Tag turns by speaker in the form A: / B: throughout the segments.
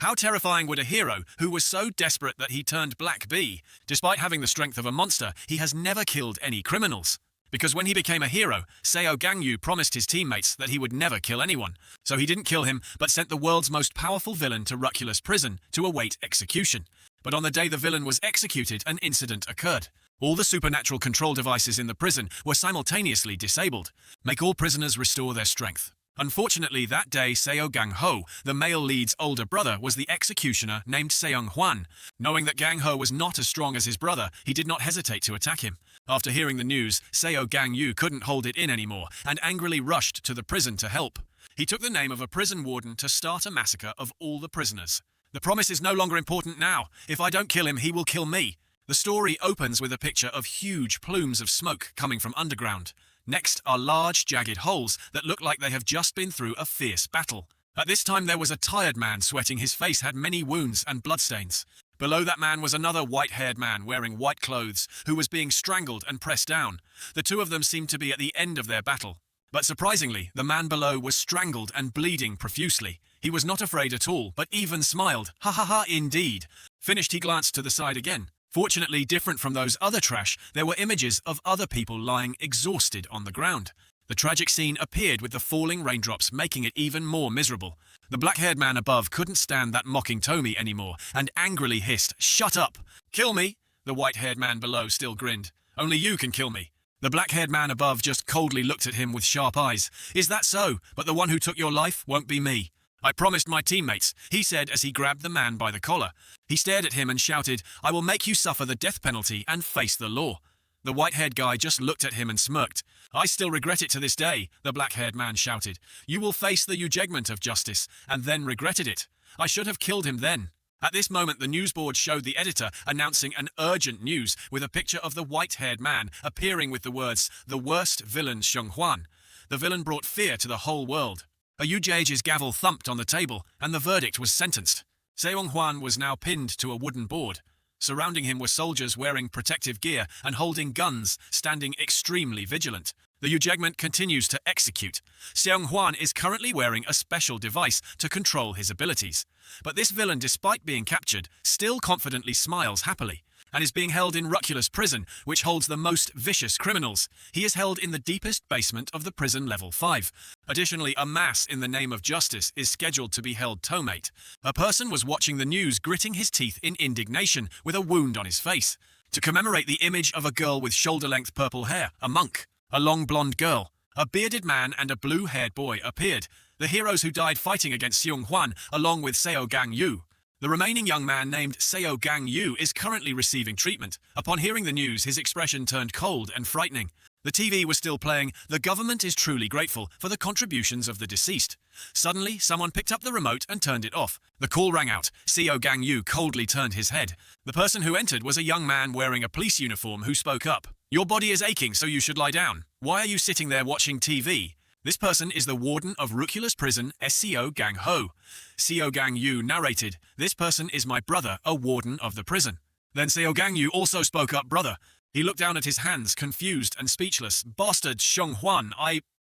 A: How terrifying would a hero who was so desperate that he turned black be? Despite having the strength of a monster, he has never killed any criminals. Because when he became a hero, Seo Gang Yu promised his teammates that he would never kill anyone. So he didn't kill him, but sent the world's most powerful villain to Ruculus prison to await execution. But on the day the villain was executed, an incident occurred. All the supernatural control devices in the prison were simultaneously disabled. Make all prisoners restore their strength. Unfortunately, that day, Seo Gang Ho, the male lead's older brother, was the executioner named Shong Huan. Knowing that Gang Ho was not as strong as his brother, he did not hesitate to attack him. After hearing the news, Seo Gang Yu couldn't hold it in anymore and angrily rushed to the prison to help. He took the name of a prison warden to start a massacre of all the prisoners. The promise is no longer important now. If I don't kill him, he will kill me. The story opens with a picture of huge plumes of smoke coming from underground. Next are large, jagged holes that look like they have just been through a fierce battle. At this time there was a tired man sweating. His face had many wounds and bloodstains. Below that man was another white-haired man wearing white clothes who was being strangled and pressed down. The two of them seemed to be at the end of their battle. But surprisingly, the man below was strangled and bleeding profusely. He was not afraid at all, but even smiled. Ha ha ha, indeed. Finished, he glanced to the side again. Fortunately, different from those other trash, there were images of other people lying exhausted on the ground. The tragic scene appeared with the falling raindrops, making it even more miserable. The black-haired man above couldn't stand that mocking Tomi anymore and angrily hissed, "Shut up! Kill me!" The white-haired man below still grinned. "Only you can kill me." The black-haired man above just coldly looked at him with sharp eyes. "Is that so? But the one who took your life won't be me. I promised my teammates," he said as he grabbed the man by the collar. He stared at him and shouted, "I will make you suffer the death penalty and face the law." The white-haired guy just looked at him and smirked. "I still regret it to this day," the black-haired man shouted. "You will face the judgment of justice, and then regretted it. I should have killed him then." At this moment, the newsboard showed the editor announcing an urgent news with a picture of the white-haired man appearing with the words, "The worst villain Shong Huan." The villain brought fear to the whole world. A UJ's gavel thumped on the table, and the verdict was sentenced. Shong Huan was now pinned to a wooden board. Surrounding him were soldiers wearing protective gear and holding guns, standing extremely vigilant. The judgment continues to execute. Shong Huan is currently wearing a special device to control his abilities. But this villain, despite being captured, still confidently smiles happily, and is being held in Ruculus prison, which holds the most vicious criminals. He is held in the deepest basement of the prison level 5. Additionally, a mass in the name of justice is scheduled to be held tomate. A person was watching the news, gritting his teeth in indignation with a wound on his face. To commemorate the image of a girl with shoulder-length purple hair, a monk, a long blonde girl, a bearded man and a blue-haired boy appeared. The heroes who died fighting against Shong Huan, along with Seo Gang Yu. The remaining young man named Seo Gang Yu is currently receiving treatment. Upon hearing the news, his expression turned cold and frightening. The TV was still playing, "The government is truly grateful for the contributions of the deceased." Suddenly, someone picked up the remote and turned it off. The call rang out. Seo Gang Yu coldly turned his head. The person who entered was a young man wearing a police uniform who spoke up. "Your body is aching, so you should lie down. Why are you sitting there watching TV?" This person is the warden of Ruculus prison, Seo Gang Ho. Seo Gang Yu narrated, "This person is my brother, a warden of the prison." Then Seo Gang Yu also spoke up, "Brother." He looked down at his hands, confused and speechless. "Bastard Shong Huan,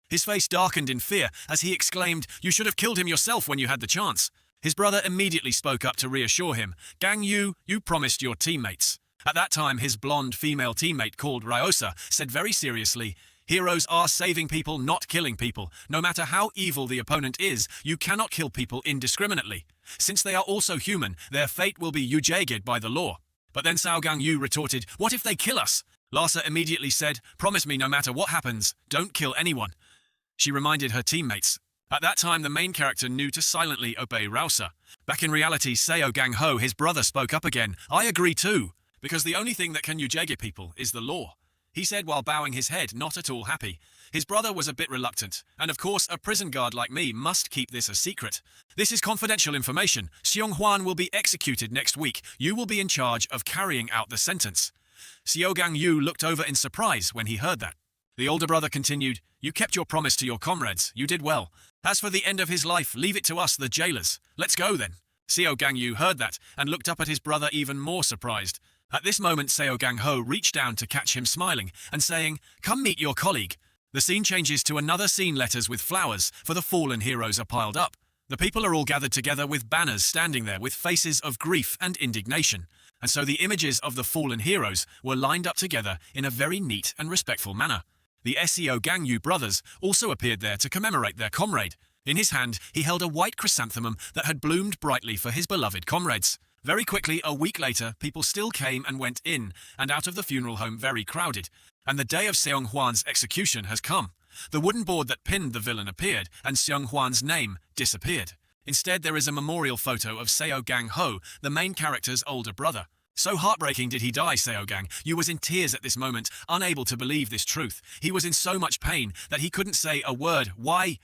A: His face darkened in fear as he exclaimed, "You should have killed him yourself when you had the chance." His brother immediately spoke up to reassure him. "Gang Yu, you promised your teammates." At that time, his blonde female teammate called Rousea said very seriously, "Heroes are saving people, not killing people. No matter how evil the opponent is, you cannot kill people indiscriminately. Since they are also human, their fate will be judged by the law." But then Seo Gang Yu retorted, "What if they kill us?" Rousea immediately said, "Promise me no matter what happens, don't kill anyone." She reminded her teammates. At that time, the main character knew to silently obey Rousea. Back in reality, Seo Gang Ho, his brother, spoke up again. "I agree too, because the only thing that can judge people is the law," he said while bowing his head, not at all happy. His brother was a bit reluctant, and of course a prison guard like me must keep this a secret. "This is confidential information. Shong Huan will be executed next week. You will be in charge of carrying out the sentence." Seo Gang Yu looked over in surprise when he heard that. The older brother continued, "You kept your promise to your comrades. You did well. As for the end of his life, leave it to us, the jailers. Let's go then." Seo Gang Yu heard that and looked up at his brother even more surprised. At this moment, Seo Gang Ho reached down to catch him smiling and saying, "Come meet your colleague." The scene changes to another scene, letters with flowers for the fallen heroes are piled up. The people are all gathered together with banners standing there with faces of grief and indignation, and so the images of the fallen heroes were lined up together in a very neat and respectful manner. The Seo Gang Yu brothers also appeared there to commemorate their comrade. In his hand, he held a white chrysanthemum that had bloomed brightly for his beloved comrades. Very quickly, a week later, people still came and went in and out of the funeral home very crowded, and the day of Shong Huan's execution has come. The wooden board that pinned the villain appeared, and Shong Huan's name disappeared. Instead, there is a memorial photo of Seo Gang Ho, the main character's older brother. So heartbreaking did he die, Seo Gang Yu was in tears at this moment, unable to believe this truth. He was in so much pain that he couldn't say a word. Why?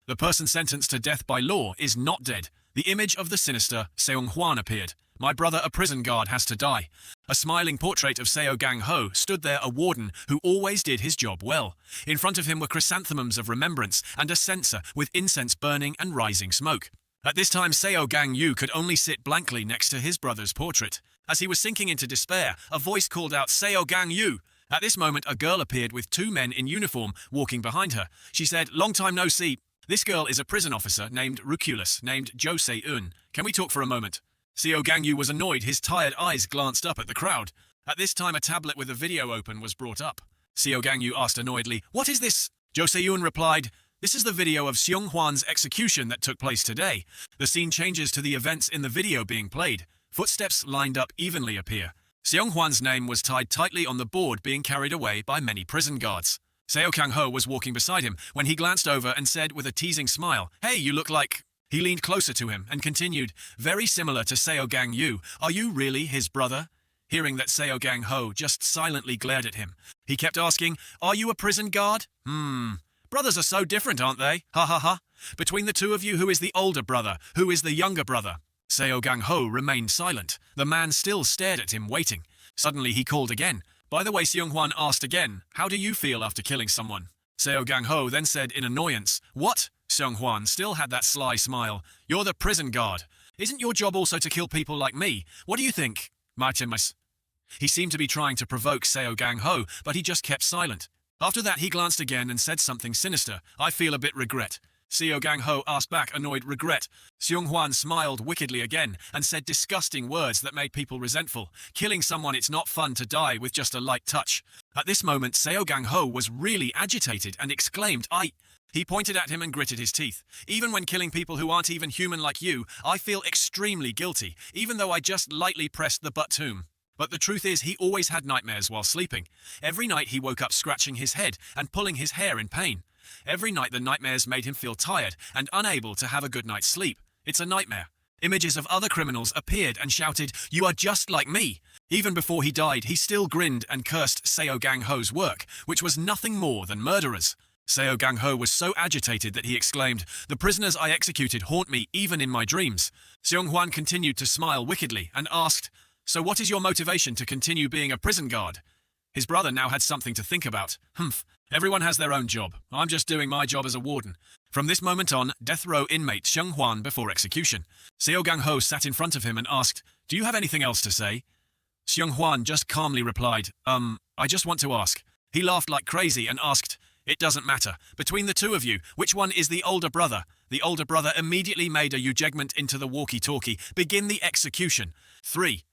A: The person sentenced to death by law is not dead. The image of the sinister Shong Huan appeared. My brother, a prison guard, has to die. A smiling portrait of Seo Gang Ho stood there, a warden who always did his job well. In front of him were chrysanthemums of remembrance and a censer with incense burning and rising smoke. At this time, Seo Gang Yu could only sit blankly next to his brother's portrait. As he was sinking into despair, a voice called out, "Seo Gang Yu!" At this moment, a girl appeared with two men in uniform walking behind her. She said, "Long time no see. This girl is a prison officer named Ruculus, named Jo Se-eun. Can we talk for a moment?" Seo Gang Yu was annoyed. His tired eyes glanced up at the crowd. At this time, a tablet with a video open was brought up. Seo Gang Yu asked annoyedly, "What is this?" Jo Se-eun replied, "This is the video of Shong Huan's execution that took place today." The scene changes to the events in the video being played. Footsteps lined up evenly appear. Shong Huan's name was tied tightly on the board, being carried away by many prison guards. Seo Gang Ho was walking beside him when he glanced over and said with a teasing smile, "Hey, you look like..." He leaned closer to him and continued, "Very similar to Seo Gang Yu. Are you really his brother?" Hearing that, Seo Gang Ho just silently glared at him. He kept asking, "Are you a prison guard?" Brothers are so different, aren't they? Ha ha ha. Between the two of you, who is the older brother? Who is the younger brother? Seo Gang Ho remained silent. The man still stared at him, waiting. Suddenly he called again. By the way, Shong Huan asked again, "How do you feel after killing someone?" Seo Gang Ho then said in annoyance, "What?" Shong Huan still had that sly smile. "You're the prison guard. Isn't your job also to kill people like me? What do you think?" He seemed to be trying to provoke Seo Gang Ho, but he just kept silent. After that, he glanced again and said something sinister. "I feel a bit regret." Seo Gang Ho asked back, annoyed, "Regret?" Shong Huan smiled wickedly again and said disgusting words that made people resentful. "Killing someone, it's not fun to die with just a light touch." At this moment, Seo Gang Ho was really agitated and exclaimed, He pointed at him and gritted his teeth. "Even when killing people who aren't even human like you, I feel extremely guilty, even though I just lightly pressed the button." But the truth is, he always had nightmares while sleeping. Every night he woke up scratching his head and pulling his hair in pain. Every night the nightmares made him feel tired and unable to have a good night's sleep. It's a nightmare. Images of other criminals appeared and shouted, "You are just like me." Even before he died, he still grinned and cursed Seo Gang Ho's work, which was nothing more than murderers. Seo Gang Ho was so agitated that he exclaimed, "The prisoners I executed haunt me even in my dreams." Shong Huan continued to smile wickedly and asked, "So what is your motivation to continue being a prison guard?" His brother now had something to think about. Everyone has their own job. I'm just doing my job as a warden." From this moment on, death row inmate Shong Huan before execution. Seo Gang Ho sat in front of him and asked, "Do you have anything else to say?" Shong Huan just calmly replied, I just want to ask." He laughed like crazy and asked, "It doesn't matter. Between the two of you, which one is the older brother?" The older brother immediately made a ejectment into the walkie-talkie. "Begin the execution." 3.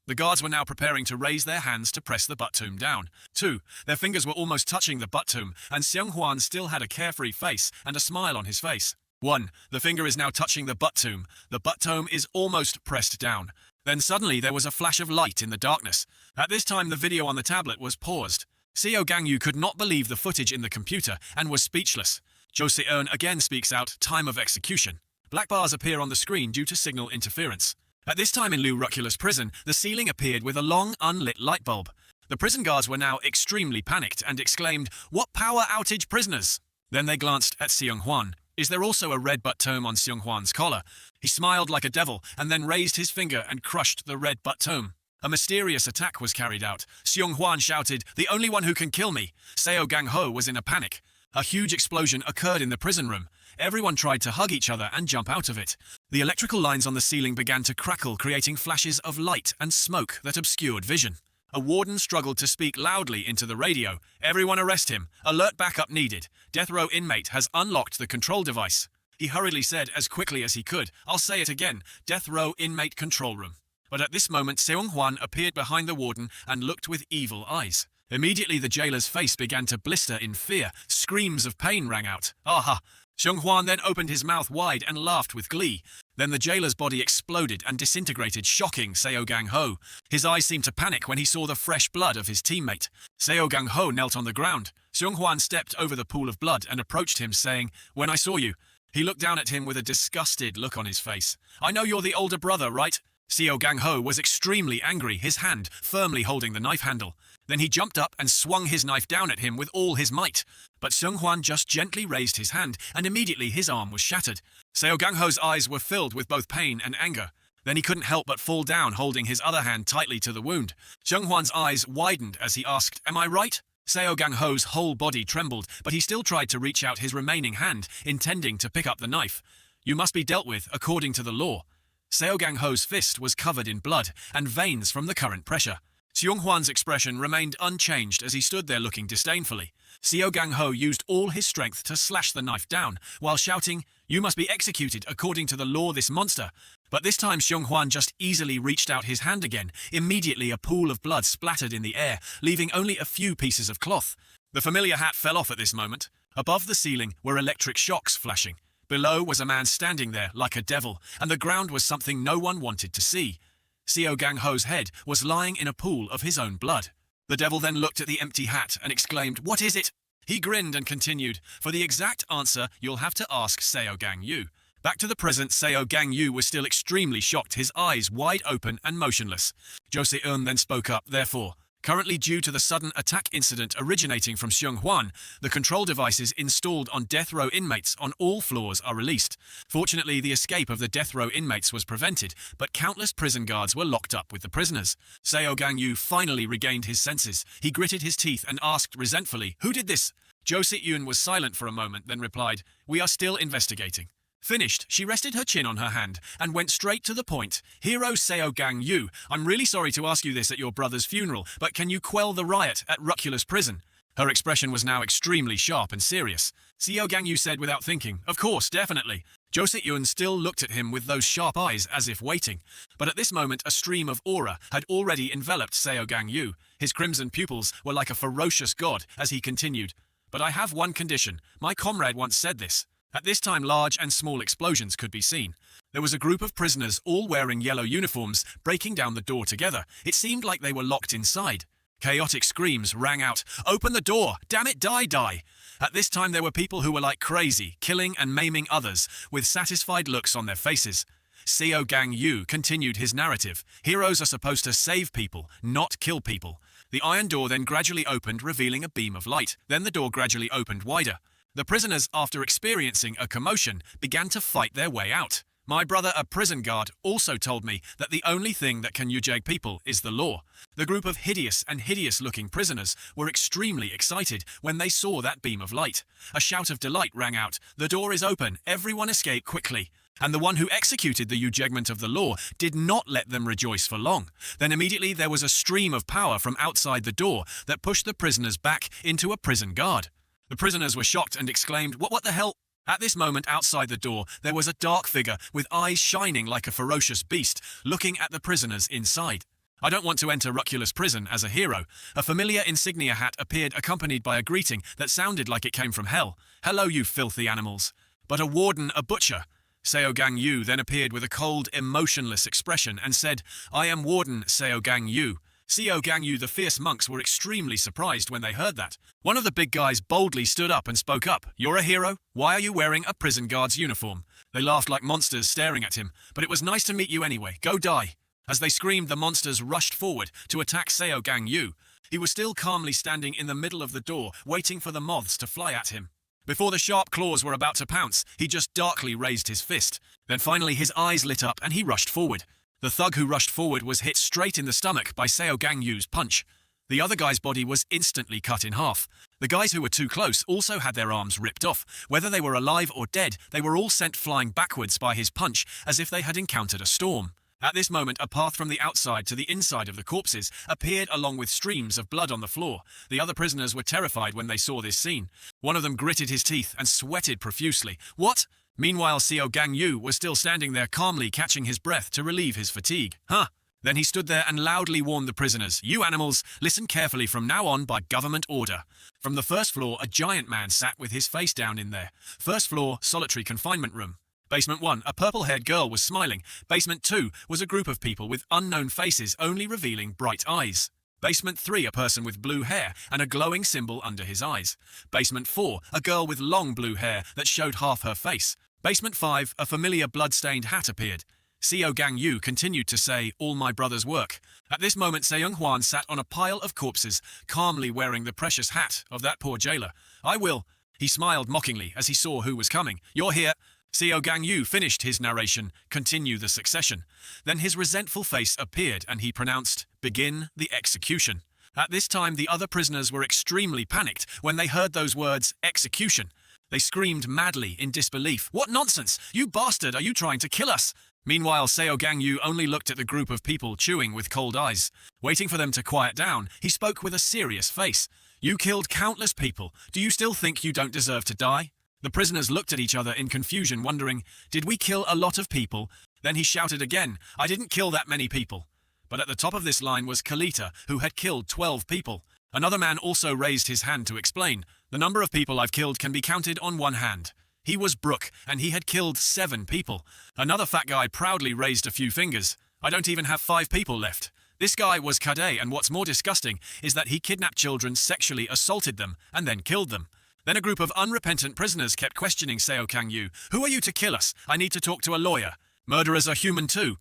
A: The guards were now preparing to raise their hands to press the button down. 2. Their fingers were almost touching the button, and Shong Huan still had a carefree face and a smile on his face. 1. The finger is now touching the button. The button is almost pressed down. Then suddenly there was a flash of light in the darkness. At this time the video on the tablet was paused. Seo Gang Yu could not believe the footage in the computer and was speechless. Jo Se-eun again speaks out, "Time of execution." Black bars appear on the screen due to signal interference. At this time in Liu Rucula's prison, the ceiling appeared with a long, unlit light bulb. The prison guards were now extremely panicked and exclaimed, "What power outage, prisoners?" Then they glanced at Shong Huan. Is there also a red button on Shong Huan's collar? He smiled like a devil and then raised his finger and crushed the red button. A mysterious attack was carried out. Shong Huan shouted, "The only one who can kill me!" Seo Gang Ho was in a panic. A huge explosion occurred in the prison room. Everyone tried to hug each other and jump out of it. The electrical lines on the ceiling began to crackle, creating flashes of light and smoke that obscured vision. A warden struggled to speak loudly into the radio. "Everyone arrest him. Alert backup needed. Death row inmate has unlocked the control device." He hurriedly said as quickly as he could, "I'll say it again, death row inmate control room." But at this moment Shong Huan appeared behind the warden and looked with evil eyes. Immediately the jailer's face began to blister in fear. Screams of pain rang out. Aha! Shong Huan then opened his mouth wide and laughed with glee. Then the jailer's body exploded and disintegrated, shocking Seo Gang Ho. His eyes seemed to panic when he saw the fresh blood of his teammate. Seo Gang Ho knelt on the ground. Shong Huan stepped over the pool of blood and approached him, saying, "When I saw you." He looked down at him with a disgusted look on his face. "I know you're the older brother, right?" Seo Gang Ho was extremely angry, his hand firmly holding the knife handle. Then he jumped up and swung his knife down at him with all his might. But Shong Huan just gently raised his hand, and immediately his arm was shattered. Seo Gang Ho's eyes were filled with both pain and anger. Then he couldn't help but fall down, holding his other hand tightly to the wound. Shong Huan's eyes widened as he asked, "Am I right?" Seo Gang Ho's whole body trembled, but he still tried to reach out his remaining hand, intending to pick up the knife. "You must be dealt with according to the law." Seo Gang Ho's fist was covered in blood and veins from the current pressure. Shong Huan's expression remained unchanged as he stood there looking disdainfully. Seo Gang Ho used all his strength to slash the knife down, while shouting, "You must be executed according to the law, this monster." But this time Shong Huan just easily reached out his hand again. Immediately a pool of blood splattered in the air, leaving only a few pieces of cloth. The familiar hat fell off at this moment. Above the ceiling were electric shocks flashing. Below was a man standing there like a devil, and the ground was something no one wanted to see. Seo Gang Ho's head was lying in a pool of his own blood. The devil then looked at the empty hat and exclaimed, "What is it?" He grinned and continued, "For the exact answer, you'll have to ask Seo Gang Yu." Back to the present, Seo Gang Yu was still extremely shocked, his eyes wide open and motionless. Jo Se-eun then spoke up, "Therefore, currently due to the sudden attack incident originating from Shong Huan, the control devices installed on death row inmates on all floors are released. Fortunately, the escape of the death row inmates was prevented, but countless prison guards were locked up with the prisoners." Seo Gang Yu finally regained his senses. He gritted his teeth and asked resentfully, "Who did this?" Jo Se-eun was silent for a moment, then replied, "We are still investigating." Finished, she rested her chin on her hand and went straight to the point. "Hero Seo Gang Yu, I'm really sorry to ask you this at your brother's funeral, but can you quell the riot at Ruculus prison?" Her expression was now extremely sharp and serious. Seo Gang Yu said without thinking, "Of course, definitely." Jo Se-eun still looked at him with those sharp eyes as if waiting. But at this moment a stream of aura had already enveloped Seo Gang Yu. His crimson pupils were like a ferocious god as he continued, "But I have one condition. My comrade once said this." At this time large and small explosions could be seen. There was a group of prisoners all wearing yellow uniforms breaking down the door together. It seemed like they were locked inside. Chaotic screams rang out, "Open the door! Damn it, die, die!" At this time there were people who were like crazy, killing and maiming others, with satisfied looks on their faces. Seo Gang Yu continued his narrative. Heroes are supposed to save people, not kill people. The iron door then gradually opened, revealing a beam of light. Then the door gradually opened wider. The prisoners, after experiencing a commotion, began to fight their way out. My brother, a prison guard, also told me that the only thing that can ujeg people is the law. The group of hideous-looking prisoners were extremely excited when they saw that beam of light. A shout of delight rang out, "The door is open, everyone escape quickly." And the one who executed the ujegment of the law did not let them rejoice for long. Then immediately there was a stream of power from outside the door that pushed the prisoners back into a prison guard. The prisoners were shocked and exclaimed, What the hell?" At this moment, outside the door, there was a dark figure with eyes shining like a ferocious beast, looking at the prisoners inside. "I don't want to enter Ruculus prison as a hero." A familiar insignia hat appeared accompanied by a greeting that sounded like it came from hell. "Hello, you filthy animals." But a warden, a butcher. Seo Gang Yu then appeared with a cold, emotionless expression and said, "I am Warden Seo Gang Yu." Seo Gang Yu, the fierce monks, were extremely surprised when they heard that. One of the big guys boldly stood up and spoke up. "You're a hero? Why are you wearing a prison guard's uniform?" They laughed like monsters, staring at him. "But it was nice to meet you anyway. Go die." As they screamed, the monsters rushed forward to attack Seo Gang Yu. He was still calmly standing in the middle of the door, waiting for the moths to fly at him. Before the sharp claws were about to pounce, he just darkly raised his fist. Then finally his eyes lit up and he rushed forward. The thug who rushed forward was hit straight in the stomach by Seo Gang Yu's punch. The other guy's body was instantly cut in half. The guys who were too close also had their arms ripped off. Whether they were alive or dead, they were all sent flying backwards by his punch as if they had encountered a storm. At this moment, a path from the outside to the inside of the corpses appeared along with streams of blood on the floor. The other prisoners were terrified when they saw this scene. One of them gritted his teeth and sweated profusely. "What?" Meanwhile, Seo Gang Yu was still standing there calmly catching his breath to relieve his fatigue. Huh. Then he stood there and loudly warned the prisoners, "You animals, listen carefully from now on by government order." From the first floor, a giant man sat with his face down in there. First floor, solitary confinement room. Basement 1, a purple-haired girl was smiling. Basement 2 was a group of people with unknown faces only revealing bright eyes. Basement 3, a person with blue hair and a glowing symbol under his eyes. Basement 4, a girl with long blue hair that showed half her face. Basement 5, a familiar blood-stained hat appeared. Seo Gang Yu continued to say, "All my brother's work." At this moment, Shong Huan sat on a pile of corpses, calmly wearing the precious hat of that poor jailer. "I will." He smiled mockingly as he saw who was coming. "You're here." Seo Gang Yu finished his narration, "Continue the succession." Then his resentful face appeared and he pronounced, "Begin the execution." At this time, the other prisoners were extremely panicked when they heard those words, execution. They screamed madly in disbelief. "What nonsense! You bastard, are you trying to kill us?" Meanwhile, Seo Gang Yu only looked at the group of people chewing with cold eyes. Waiting for them to quiet down, he spoke with a serious face. "You killed countless people. Do you still think you don't deserve to die?" The prisoners looked at each other in confusion, wondering, "Did we kill a lot of people?" Then he shouted again, "I didn't kill that many people." But at the top of this line was Kalita, who had killed 12 people. Another man also raised his hand to explain, "The number of people I've killed can be counted on one hand." He was Brook, and he had killed 7 people. Another fat guy proudly raised a few fingers. "I don't even have 5 people left." This guy was Kade, and what's more disgusting is that he kidnapped children, sexually assaulted them, and then killed them. Then a group of unrepentant prisoners kept questioning Seo Gang Yu. "Who are you to kill us? I need to talk to a lawyer. Murderers are human too."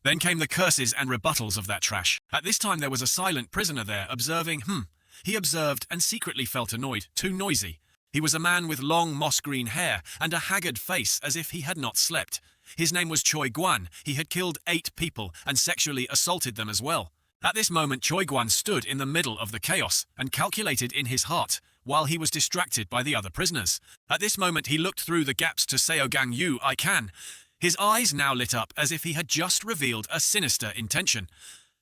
A: Then came the curses and rebuttals of that trash. At this time there was a silent prisoner there, observing. He observed and secretly felt annoyed, too noisy. He was a man with long moss-green hair and a haggard face as if he had not slept. His name was Choi Guan. He had killed 8 people and sexually assaulted them as well. At this moment, Choi Guan stood in the middle of the chaos and calculated in his heart, while he was distracted by the other prisoners. At this moment, he looked through the gaps to Seo Gang Yu. "I can." His eyes now lit up as if he had just revealed a sinister intention.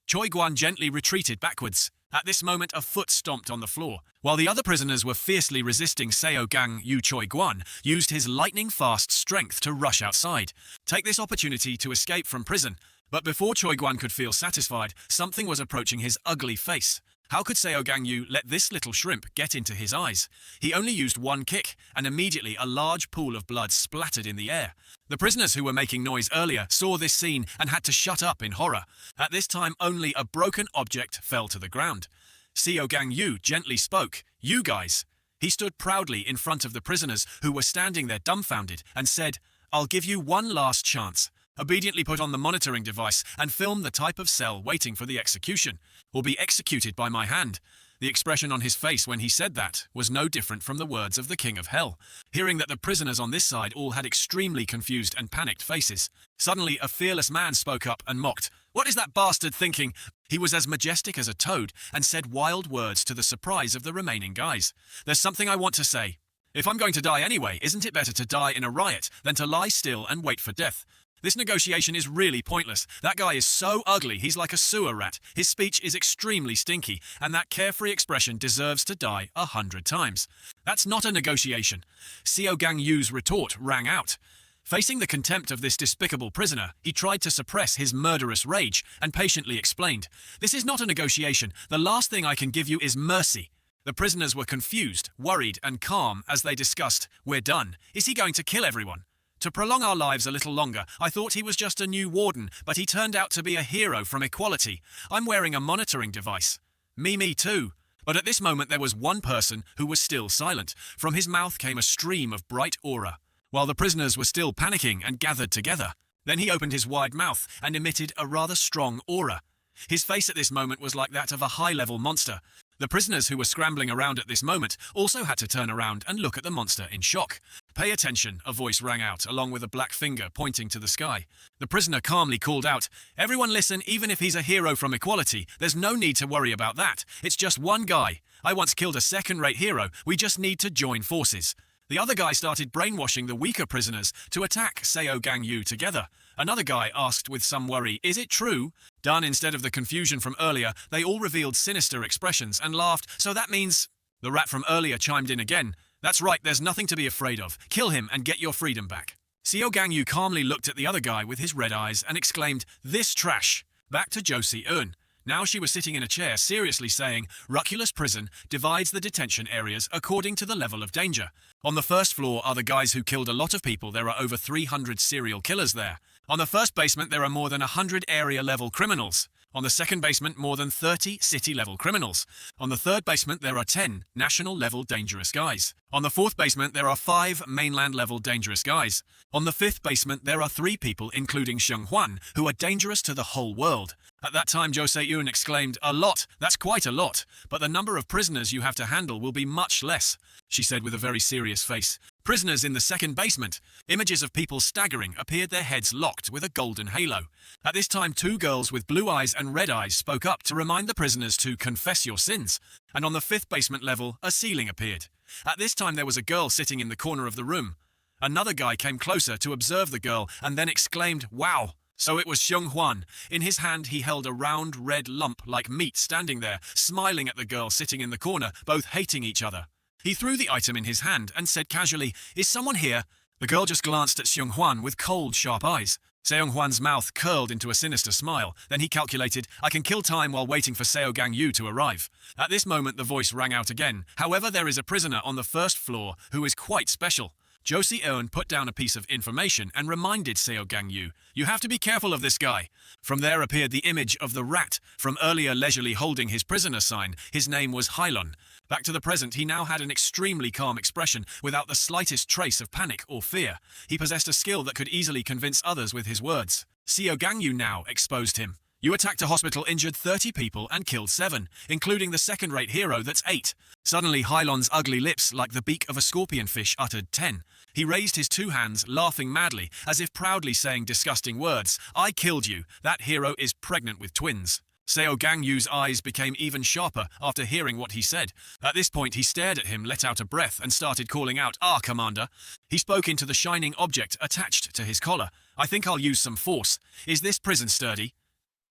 A: Choi Guan gently retreated backwards. At this moment, a foot stomped on the floor. While the other prisoners were fiercely resisting, Seo Gang Yu, Choi Guan used his lightning-fast strength to rush outside. Take this opportunity to escape from prison. But before Choi Guan could feel satisfied, something was approaching his ugly face. How could Seo Gang Yu let this little shrimp get into his eyes? He only used one kick, and immediately a large pool of blood splattered in the air. The prisoners who were making noise earlier saw this scene and had to shut up in horror. At this time, only a broken object fell to the ground. Seo Gang Yu gently spoke, "You guys." He stood proudly in front of the prisoners who were standing there dumbfounded and said, "I'll give you one last chance. Obediently put on the monitoring device and film the type of cell waiting for the execution, or be executed by my hand." The expression on his face when he said that was no different from the words of the King of Hell. Hearing that the prisoners on this side all had extremely confused and panicked faces, suddenly a fearless man spoke up and mocked, "What is that bastard thinking?" He was as majestic as a toad and said wild words to the surprise of the remaining guys. "There's something I want to say. If I'm going to die anyway, isn't it better to die in a riot than to lie still and wait for death? This negotiation is really pointless. That guy is so ugly, he's like a sewer rat. His speech is extremely stinky, and that carefree expression deserves to die 100 times. That's not a negotiation." Seo Gang Yu's retort rang out. Facing the contempt of this despicable prisoner, he tried to suppress his murderous rage and patiently explained, "This is not a negotiation. The last thing I can give you is mercy." The prisoners were confused, worried, and calm as they discussed, "We're done. Is he going to kill everyone? To prolong our lives a little longer, I thought he was just a new warden, but he turned out to be a hero from equality. I'm wearing a monitoring device." Me too." But at this moment there was one person who was still silent. From his mouth came a stream of bright aura, while the prisoners were still panicking and gathered together. Then he opened his wide mouth and emitted a rather strong aura. His face at this moment was like that of a high-level monster. The prisoners who were scrambling around at this moment also had to turn around and look at the monster in shock. "Pay attention," a voice rang out, along with a black finger pointing to the sky. The prisoner calmly called out, "Everyone listen, even if he's a hero from equality, there's no need to worry about that. It's just one guy. I once killed a second-rate hero, we just need to join forces." The other guy started brainwashing the weaker prisoners to attack Seo Gang Yu together. Another guy asked with some worry, "Is it true?" Done instead of the confusion from earlier, they all revealed sinister expressions and laughed, "So that means—" The rat from earlier chimed in again, "That's right, there's nothing to be afraid of. Kill him and get your freedom back." Seo Gang Yu calmly looked at the other guy with his red eyes and exclaimed, "This trash!" Back to Josie Eun. Now she was sitting in a chair seriously saying, "Ruculus Prison divides the detention areas according to the level of danger. On the first floor are the guys who killed a lot of people. There are over 300 serial killers there. On the first basement there are more than 100 area-level criminals. On the second basement, more than 30 city-level criminals. On the third basement, there are 10 national-level dangerous guys. On the fourth basement, there are 5 mainland-level dangerous guys. On the fifth basement, there are 3 people, including Shong Huan, who are dangerous to the whole world." At that time, Jo Se-eun exclaimed, "A lot, that's quite a lot, but the number of prisoners you have to handle will be much less," she said with a very serious face. Prisoners in the second basement. Images of people staggering appeared, their heads locked with a golden halo. At this time, 2 girls with blue eyes and red eyes spoke up to remind the prisoners to confess your sins. And on the 5th basement level, a ceiling appeared. At this time, there was a girl sitting in the corner of the room. Another guy came closer to observe the girl and then exclaimed, "Wow!" So it was Shong Huan. In his hand, he held a round red lump like meat standing there, smiling at the girl sitting in the corner, both hating each other. He threw the item in his hand and said casually, "Is someone here?" The girl just glanced at Shong Huan with cold, sharp eyes. Seo Huan's mouth curled into a sinister smile. Then he calculated, "I can kill time while waiting for Seo Gang Yu to arrive." At this moment, the voice rang out again. "However, there is a prisoner on the first floor who is quite special." Josie Eun put down a piece of information and reminded Seo Gang Yu, "You have to be careful of this guy." From there appeared the image of the rat, from earlier leisurely holding his prisoner sign. His name was Hylon. Back to the present, he now had an extremely calm expression, without the slightest trace of panic or fear. He possessed a skill that could easily convince others with his words. Seo Gang Yu now exposed him. "You attacked a hospital, injured 30 people and killed 7, including the second-rate hero, that's 8. Suddenly, Hylon's ugly lips, like the beak of a scorpion fish, uttered 10. He raised his 2 hands, laughing madly, as if proudly saying disgusting words. "I killed you. That hero is pregnant with twins." Seo Gang Yu's eyes became even sharper after hearing what he said. At this point, he stared at him, let out a breath, and started calling out, "Ah, Commander." He spoke into the shining object attached to his collar. "I think I'll use some force. Is this prison sturdy?"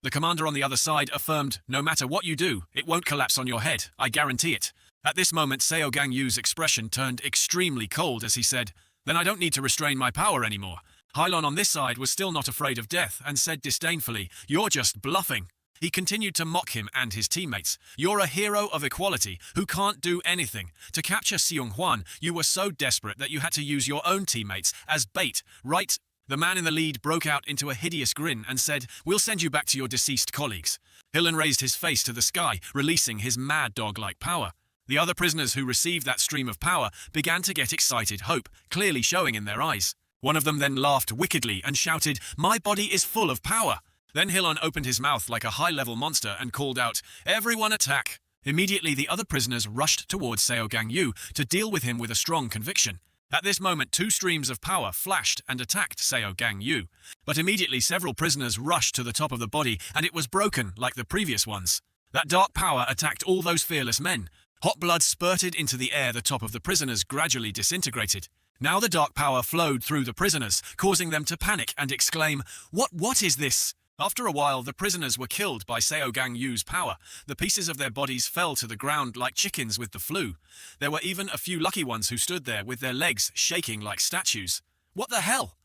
A: The commander on the other side affirmed, "No matter what you do, it won't collapse on your head. I guarantee it." At this moment, Seo Gang Yu's expression turned extremely cold as he said, "Then I don't need to restrain my power anymore." Hylon on this side was still not afraid of death and said disdainfully, "You're just bluffing." He continued to mock him and his teammates. "You're a hero of equality who can't do anything. To capture Shong Huan, you were so desperate that you had to use your own teammates as bait, right?" The man in the lead broke out into a hideous grin and said, "We'll send you back to your deceased colleagues." Hylon raised his face to the sky, releasing his mad dog-like power. The other prisoners who received that stream of power began to get excited, hope clearly showing in their eyes. One of them then laughed wickedly and shouted, "My body is full of power." Then Hylon opened his mouth like a high-level monster and called out, "Everyone attack!" Immediately the other prisoners rushed towards Seo Gang Yu to deal with him with a strong conviction. At this moment, 2 streams of power flashed and attacked Seo Gang Yu. But immediately several prisoners rushed to the top of the body and it was broken like the previous ones. That dark power attacked all those fearless men. Hot blood spurted into the air, the top of the prisoners gradually disintegrated. Now the dark power flowed through the prisoners, causing them to panic and exclaim, What is this?" After a while, the prisoners were killed by Seo Gang Yu's power. The pieces of their bodies fell to the ground like chickens with the flu. There were even a few lucky ones who stood there with their legs shaking like statues. What the hell?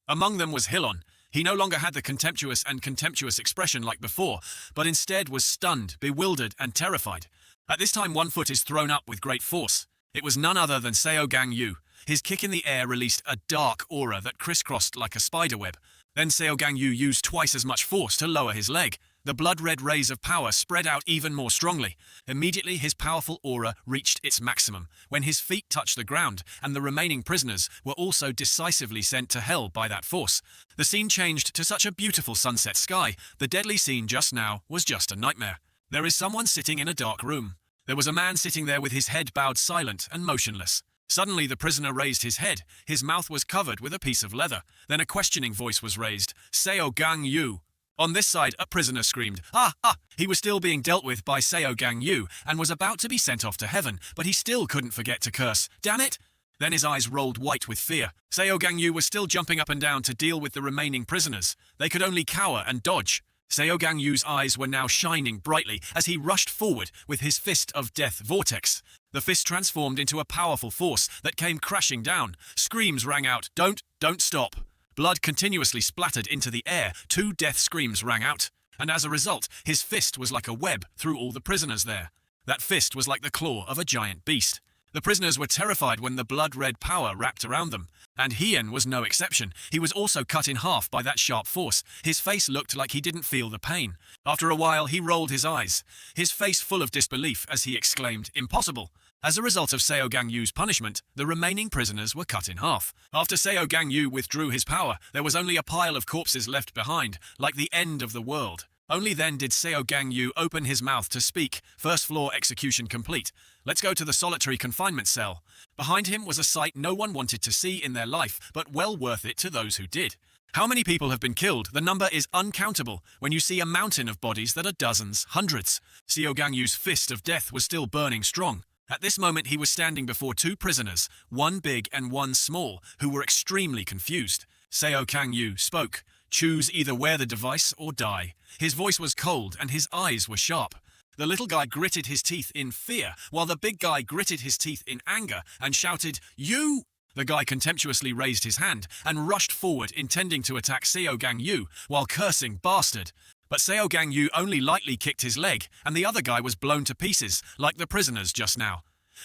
A: Among them was Hylon. He no longer had the contemptuous expression like before, but instead was stunned, bewildered, and terrified. At this time, one foot is thrown up with great force. It was none other than Seo Gang Yu. His kick in the air released a dark aura that crisscrossed like a spiderweb. Then Seo Gang Yu used twice as much force to lower his leg. The blood-red rays of power spread out even more strongly. Immediately, his powerful aura reached its maximum, when his feet touched the ground, and the remaining prisoners were also decisively sent to hell by that force. The scene changed to such a beautiful sunset sky. The deadly scene just now was just a nightmare. There is someone sitting in a dark room. There was a man sitting there with his head bowed, silent and motionless. Suddenly the prisoner raised his head. His mouth was covered with a piece of leather. Then a questioning voice was raised. "Seo Gang Yu." On this side, a prisoner screamed, "Ah! He was still being dealt with by Seo Gang Yu and was about to be sent off to heaven, but he still couldn't forget to curse. Damn it! Then his eyes rolled white with fear. Seo Gang Yu was still jumping up and down to deal with the remaining prisoners. They could only cower and dodge. Seo Gang Yu's eyes were now shining brightly as he rushed forward with his fist of death vortex. The fist transformed into a powerful force that came crashing down. Screams rang out, don't stop. Blood continuously splattered into the air. 2 death screams rang out. And as a result, his fist was like a web through all the prisoners there. That fist was like the claw of a giant beast. The prisoners were terrified when the blood-red power wrapped around them. And Hien was no exception. He was also cut in half by that sharp force. His face looked like he didn't feel the pain. After a while, he rolled his eyes, his face full of disbelief as he exclaimed, "Impossible." As a result of Seo Gang Yu's punishment, the remaining prisoners were cut in half. After Seo Gang Yu withdrew his power, there was only a pile of corpses left behind, like the end of the world. Only then did Seo Gang Yu open his mouth to speak. First floor execution complete. Let's go to the solitary confinement cell. Behind him was a sight no one wanted to see in their life, but well worth it to those who did. How many people have been killed? The number is uncountable when you see a mountain of bodies that are dozens, hundreds. Seo Gang Yu's fist of death was still burning strong. At this moment he was standing before 2 prisoners, one big and one small, who were extremely confused. Seo Gang Yu spoke. "Choose either wear the device or die." His voice was cold and his eyes were sharp. The little guy gritted his teeth in fear, while the big guy gritted his teeth in anger and shouted, "You!" The guy contemptuously raised his hand and rushed forward, intending to attack Seo Gang Yu, while cursing "bastard." But Seo Gang Yu only lightly kicked his leg, and the other guy was blown to pieces, like the prisoners just now.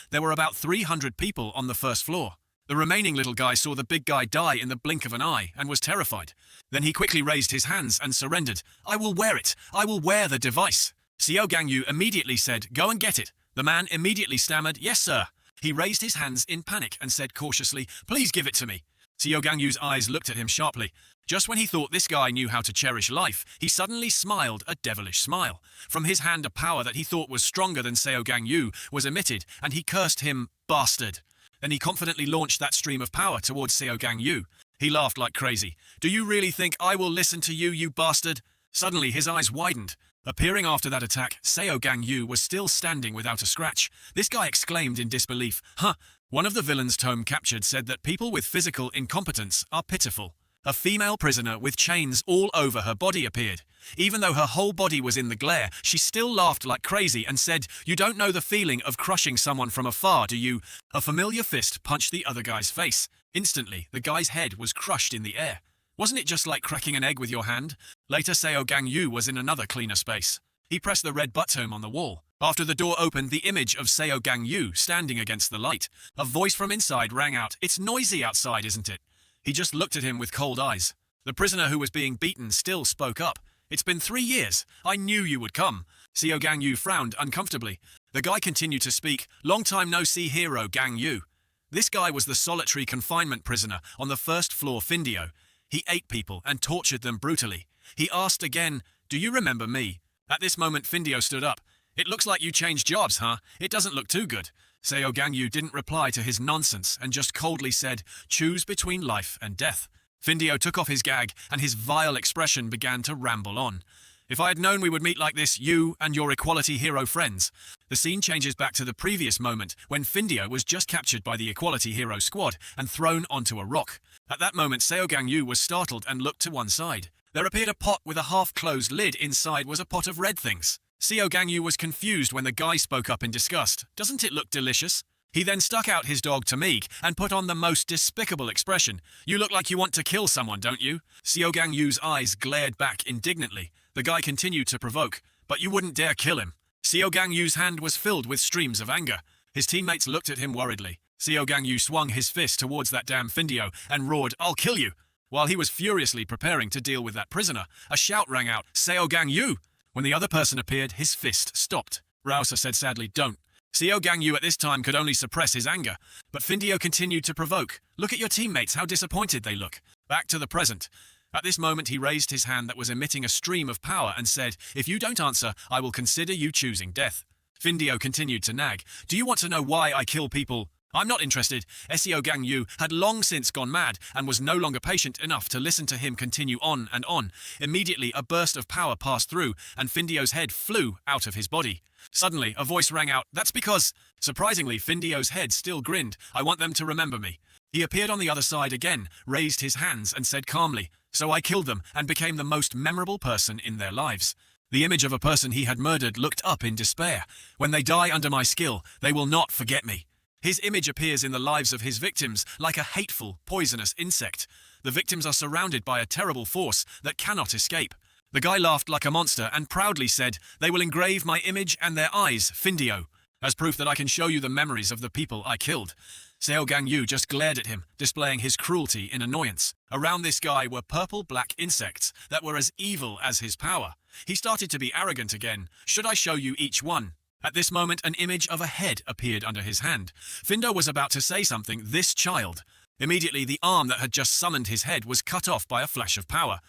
A: There were about 300 people on the first floor. The remaining little guy saw the big guy die in the blink of an eye and was terrified. Then he quickly raised his hands and surrendered. "I will wear it. I will wear the device." Seo Gang Yu immediately said, "Go and get it." The man immediately stammered, "Yes, sir." He raised his hands in panic and said cautiously, "Please give it to me." Seo Gang Yu's eyes looked at him sharply. Just when he thought this guy knew how to cherish life, he suddenly smiled a devilish smile. From his hand a power that he thought was stronger than Seo Gang Yu was emitted, and he cursed him, "Bastard." Then he confidently launched that stream of power towards Seo Gang Yu. He laughed like crazy. "Do you really think I will listen to you, you bastard?" Suddenly his eyes widened. Appearing after that attack, Seo Gang Yu was still standing without a scratch. This guy exclaimed in disbelief, "Huh." One of the villains Tome captured said that people with physical incompetence are pitiful. A female prisoner with chains all over her body appeared. Even though her whole body was in the glare, she still laughed like crazy and said, "You don't know the feeling of crushing someone from afar, do you?" A familiar fist punched the other guy's face. Instantly, the guy's head was crushed in the air. Wasn't it just like cracking an egg with your hand? Later, Seo Gang Yu was in another cleaner space. He pressed the red button on the wall. After the door opened, the image of Seo Gang Yu standing against the light. A voice from inside rang out, "It's noisy outside, isn't it?" He just looked at him with cold eyes. The prisoner who was being beaten still spoke up. "It's been 3 years. I knew you would come." Seo Gang Yu frowned uncomfortably. The guy continued to speak. "Long time no see hero, Gang Yu." This guy was the solitary confinement prisoner on the first floor Findio. He ate people and tortured them brutally. He asked again, "Do you remember me?" At this moment Findio stood up. "It looks like you changed jobs, huh? It doesn't look too good." Seo Gang Yu didn't reply to his nonsense and just coldly said, "Choose between life and death." Findio took off his gag and his vile expression began to ramble on. "If I had known we would meet like this, you and your equality hero friends." The scene changes back to the previous moment when Findio was just captured by the equality hero squad and thrown onto a rock. At that moment Seo Gang Yu was startled and looked to one side. There appeared a pot with a half-closed lid. Inside was a pot of red things. Seo Gang Yu was confused when the guy spoke up in disgust. "Doesn't it look delicious?" He then stuck out his dog Tamoki and put on the most despicable expression. "You look like you want to kill someone, don't you?" Seo Gang Yu's eyes glared back indignantly. The guy continued to provoke, "But you wouldn't dare kill him." Seo Gang Yu's hand was filled with streams of anger. His teammates looked at him worriedly. Seo Gang Yu swung his fist towards that damn Findio and roared, "I'll kill you!" While he was furiously preparing to deal with that prisoner, a shout rang out, "Seo Gang Yu!" When the other person appeared, his fist stopped. Rousea said sadly, "Don't." Seo Gang Yu at this time could only suppress his anger, but Findio continued to provoke. "Look at your teammates, how disappointed they look." Back to the present. At this moment he raised his hand that was emitting a stream of power and said, "If you don't answer, I will consider you choosing death." Findio continued to nag. "Do you want to know why I kill people?" "I'm not interested." Seo Gang Yu had long since gone mad and was no longer patient enough to listen to him continue on and on. Immediately, a burst of power passed through, and Findio's head flew out of his body. Suddenly, a voice rang out, "That's because..." Surprisingly, Findio's head still grinned. "I want them to remember me." He appeared on the other side again, raised his hands, and said calmly, So I killed them and became the most memorable person in their lives. The image of a person he had murdered looked up in despair. When they die under my skill, they will not forget me. His image appears in the lives of his victims like a hateful, poisonous insect. The victims are surrounded by a terrible force that cannot escape. The guy laughed like a monster and proudly said, "They will engrave my image and their eyes, Findio, as proof that I can show you the memories of the people I killed." Seo Gang Yu just glared at him, displaying his cruelty in annoyance. Around this guy were purple-black insects that were as evil as his power. He started to be arrogant again. "Should I show you each one?" At this moment, an image of a head appeared under his hand. Findo was about to say something. "This child." Immediately, the arm that had just summoned his head was cut off by a flash of power.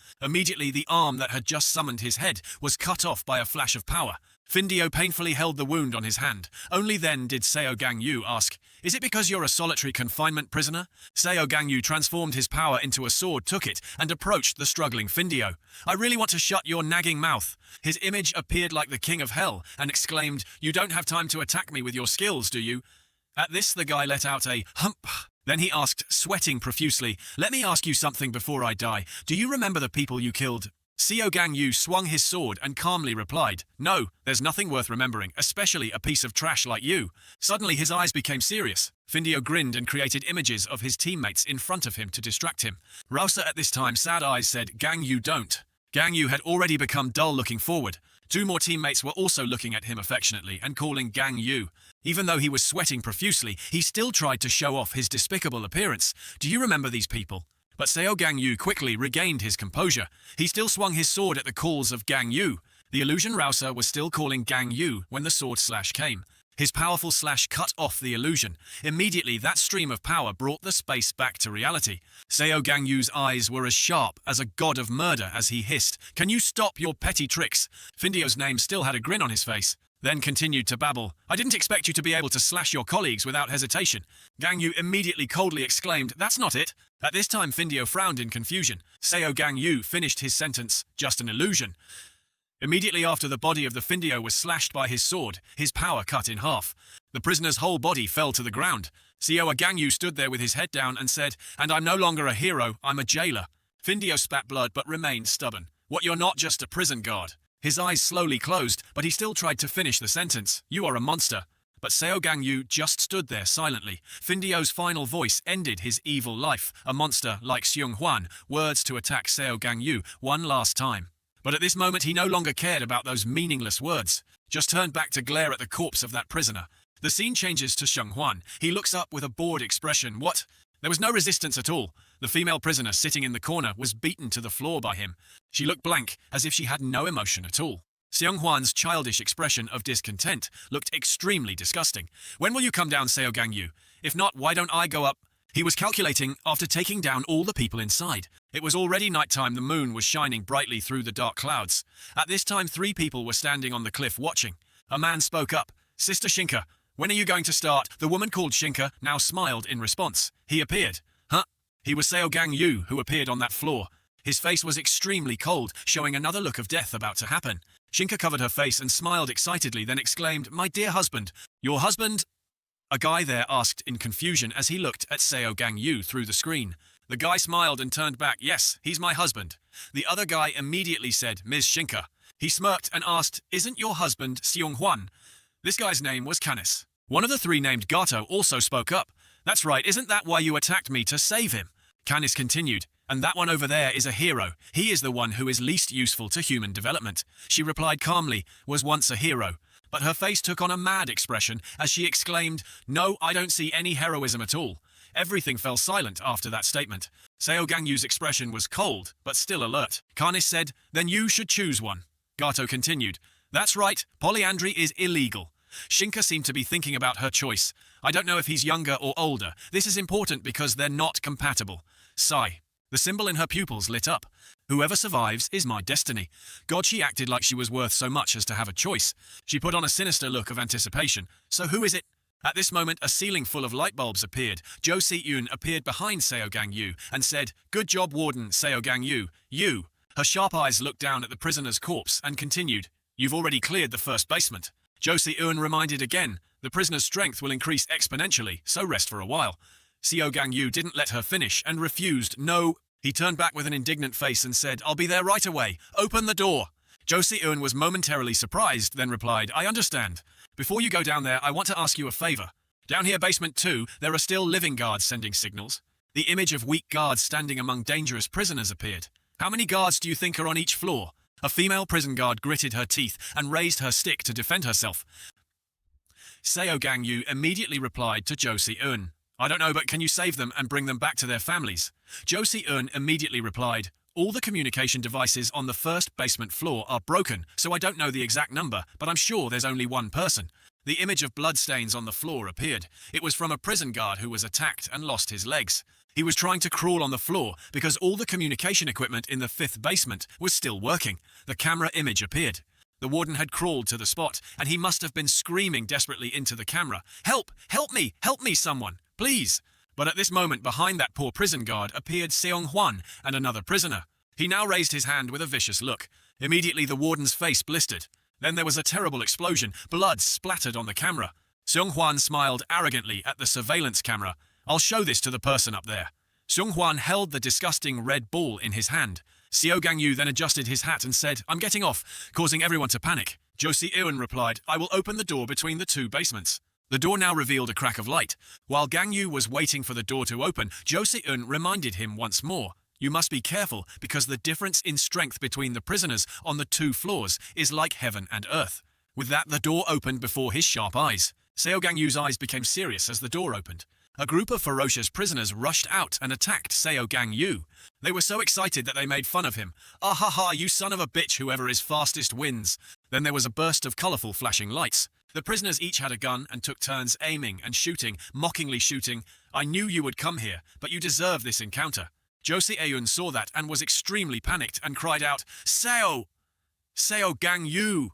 A: Findio painfully held the wound on his hand. Only then did Seo Gang Yu ask, "Is it because you're a solitary confinement prisoner?" Seo Gang Yu transformed his power into a sword, took it, and approached the struggling Findio. "I really want to shut your nagging mouth." His image appeared like the king of hell and exclaimed, "You don't have time to attack me with your skills, do you?" At this, the guy let out a hump. Then he asked, sweating profusely, "Let me ask you something before I die. Do you remember the people you killed?" Seo Gang Yu swung his sword and calmly replied, "No, there's nothing worth remembering, especially a piece of trash like you." Suddenly his eyes became serious. Findio grinned and created images of his teammates in front of him to distract him. Rousea at this time, sad eyes, said, "Gang Yu, don't." Gang Yu had already become dull looking forward. Two more teammates were also looking at him affectionately and calling Gang Yu. Even though he was sweating profusely, he still tried to show off his despicable appearance. "Do you remember these people?" But Seo Gang Yu quickly regained his composure. He still swung his sword at the calls of Gang Yu. The illusion Rousea was still calling Gang Yu when the sword slash came. His powerful slash cut off the illusion. Immediately, that stream of power brought the space back to reality. Seo Gang Yu's eyes were as sharp as a god of murder as he hissed, "Can you stop your petty tricks?" Findio's name still had a grin on his face, then continued to babble, "I didn't expect you to be able to slash your colleagues without hesitation." Gang Yu immediately coldly exclaimed, "That's not it." At this time, Findio frowned in confusion. Seo Gang Yu finished his sentence, "Just an illusion." Immediately after the body of the Findio was slashed by his sword, his power cut in half. The prisoner's whole body fell to the ground. Seo Gang Yu stood there with his head down and said, "And I'm no longer a hero, I'm a jailer." Findio spat blood but remained stubborn. "What, you're not just a prison guard?" His eyes slowly closed, but he still tried to finish the sentence. "You are a monster." But Seo Gang Yu just stood there silently. Findio's final voice ended his evil life. A monster like Shong Huan, words to attack Seo Gang Yu one last time. But at this moment he no longer cared about those meaningless words, just turned back to glare at the corpse of that prisoner. The scene changes to Shong Huan. He looks up with a bored expression. What? There was no resistance at all. The female prisoner sitting in the corner was beaten to the floor by him. She looked blank, as if she had no emotion at all. Shong Huan's childish expression of discontent looked extremely disgusting. "When will you come down, Seo Gang Yu? If not, why don't I go up?" He was calculating after taking down all the people inside. It was already nighttime. The moon was shining brightly through the dark clouds. At this time, 3 people were standing on the cliff watching. A man spoke up. "Sister Shinka, when are you going to start?" The woman called Shinka now smiled in response. He appeared. "Huh?" He was Seo Gang Yu who appeared on that floor. His face was extremely cold, showing another look of death about to happen. Shinka covered her face and smiled excitedly, then exclaimed, "My dear husband." "Your husband?" A guy there asked in confusion as he looked at Seo Gang Yu through the screen. The guy smiled and turned back. "Yes, he's my husband." The other guy immediately said, "Ms. Shinka." He smirked and asked, "Isn't your husband Shong Huan?" This guy's name was Canis. One of the 3 named Gato also spoke up. "That's right, isn't that why you attacked me, to save him?" Canis continued, "And that one over there is a hero. He is the one who is least useful to human development." She replied calmly, "Was once a hero." But her face took on a mad expression as she exclaimed, "No, I don't see any heroism at all." Everything fell silent after that statement. Seo Gang Yu's expression was cold, but still alert. Canis said, "Then you should choose one." Gato continued, "That's right, polyandry is illegal." Shinka seemed to be thinking about her choice. "I don't know if he's younger or older. This is important because they're not compatible." Sigh. The symbol in her pupils lit up. "Whoever survives is my destiny." God, she acted like she was worth so much as to have a choice. She put on a sinister look of anticipation. "So who is it?" At this moment, a ceiling full of light bulbs appeared. Jo Si-eun appeared behind Seo Gang Yu and said, "Good job, Warden Seo Gang Yu. You." Her sharp eyes looked down at the prisoner's corpse and continued, "You've already cleared the first basement." Jo Si-eun reminded again, "The prisoner's strength will increase exponentially, so rest for a while." Seo Gang Yu didn't let her finish and refused. "No." He turned back with an indignant face and said, "I'll be there right away. Open the door." Jo Si-eun was momentarily surprised, then replied, "I understand. Before you go down there, I want to ask you a favor. Down here, basement 2, there are still living guards sending signals. The image of weak guards standing among dangerous prisoners appeared. How many guards do you think are on each floor?" A female prison guard gritted her teeth and raised her stick to defend herself. Seo Gang Yu immediately replied to Jo Si-eun, "I don't know, but can you save them and bring them back to their families?" Jo Si-eun immediately replied, "All the communication devices on the first basement floor are broken, so I don't know the exact number, but I'm sure there's only one person." The image of bloodstains on the floor appeared. It was from a prison guard who was attacked and lost his legs. He was trying to crawl on the floor because all the communication equipment in the 5th basement was still working. The camera image appeared. The warden had crawled to the spot, and he must have been screaming desperately into the camera, "Help! Help me, someone! Please!" But at this moment, behind that poor prison guard appeared Shong Huan and another prisoner. He now raised his hand with a vicious look. Immediately the warden's face blistered. Then there was a terrible explosion. Blood splattered on the camera. Shong Huan smiled arrogantly at the surveillance camera. "I'll show this to the person up there." Shong Huan held the disgusting red ball in his hand. Seo Gang Yu then adjusted his hat and said, "I'm getting off," causing everyone to panic. Jo Si-eun replied, "I will open the door between the 2 basements." The door now revealed a crack of light. While Gang Yu was waiting for the door to open, Jo Si-eun reminded him once more, "You must be careful because the difference in strength between the prisoners on the 2 floors is like heaven and earth." With that, the door opened before his sharp eyes. Seo Gang Yu's eyes became serious as the door opened. A group of ferocious prisoners rushed out and attacked Seo Gang Yu. They were so excited that they made fun of him. "Ah ha ha, you son of a bitch, whoever is fastest wins." Then there was a burst of colourful flashing lights. The prisoners each had a gun and took turns aiming and shooting, mockingly shooting. "I knew you would come here, but you deserve this encounter." Jo Si-eun saw that and was extremely panicked and cried out, "Seo! Seo Gang Yu!"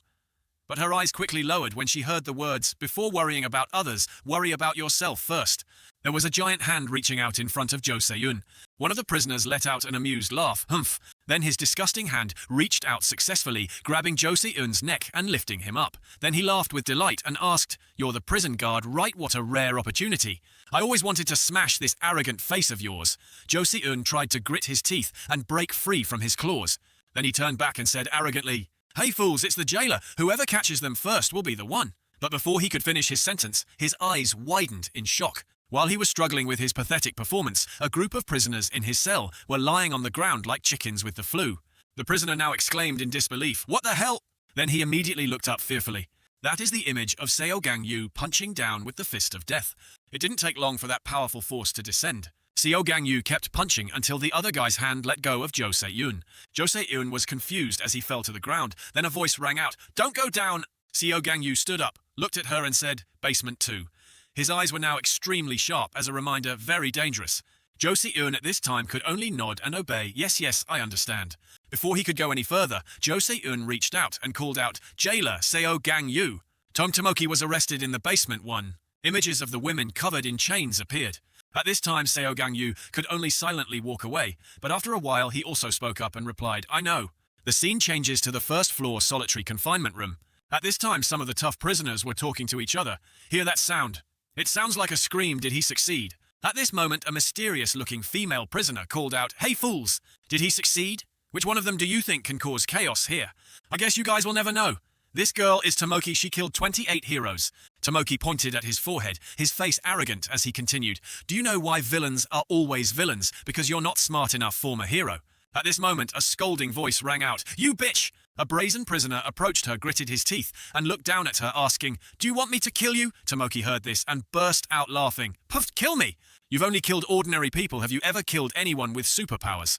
A: But her eyes quickly lowered when she heard the words, "Before worrying about others, worry about yourself first." There was a giant hand reaching out in front of Jo Si-eun. One of the prisoners let out an amused laugh, "Humph." Then his disgusting hand reached out successfully, grabbing Jo Si-eun's neck and lifting him up. Then he laughed with delight and asked, "You're the prison guard, right? What a rare opportunity. I always wanted to smash this arrogant face of yours." Jo Si-eun tried to grit his teeth and break free from his claws. Then he turned back and said arrogantly, "Hey fools, it's the jailer. Whoever catches them first will be the one." But before he could finish his sentence, his eyes widened in shock. While he was struggling with his pathetic performance, a group of prisoners in his cell were lying on the ground like chickens with the flu. The prisoner now exclaimed in disbelief, "What the hell?" Then he immediately looked up fearfully. That is the image of Seo Gang Yu punching down with the fist of death. It didn't take long for that powerful force to descend. Seo Gang Yu kept punching until the other guy's hand let go of Jo Si-eun. Jo Si-eun was confused as he fell to the ground. Then a voice rang out, "Don't go down!" Seo Gang Yu stood up, looked at her and said, "Basement 2. His eyes were now extremely sharp, as a reminder, very dangerous. Jo Si-eun at this time could only nod and obey, yes, I understand. Before he could go any further, Jo Si-eun reached out and called out, "Jailer, Seo Gang Yu." Tamoki was arrested in the basement 1. Images of the women covered in chains appeared. At this time, Seo Gang Yu could only silently walk away, but after a while he also spoke up and replied, "I know." The scene changes to the 1st floor solitary confinement room. At this time, some of the tough prisoners were talking to each other. Hear that sound? It sounds like a scream. Did he succeed? At this moment, a mysterious-looking female prisoner called out, "Hey fools! Did he succeed? Which one of them do you think can cause chaos here? I guess you guys will never know. This girl is Tamoki. She killed 28 heroes." Tamoki pointed at his forehead, his face arrogant as he continued, "Do you know why villains are always villains? Because you're not smart enough, former hero." At this moment, a scolding voice rang out, "You bitch!" A brazen prisoner approached her, gritted his teeth, and looked down at her, asking, "Do you want me to kill you?" Tamoki heard this and burst out laughing. "Puff, kill me! You've only killed ordinary people. Have you ever killed anyone with superpowers?"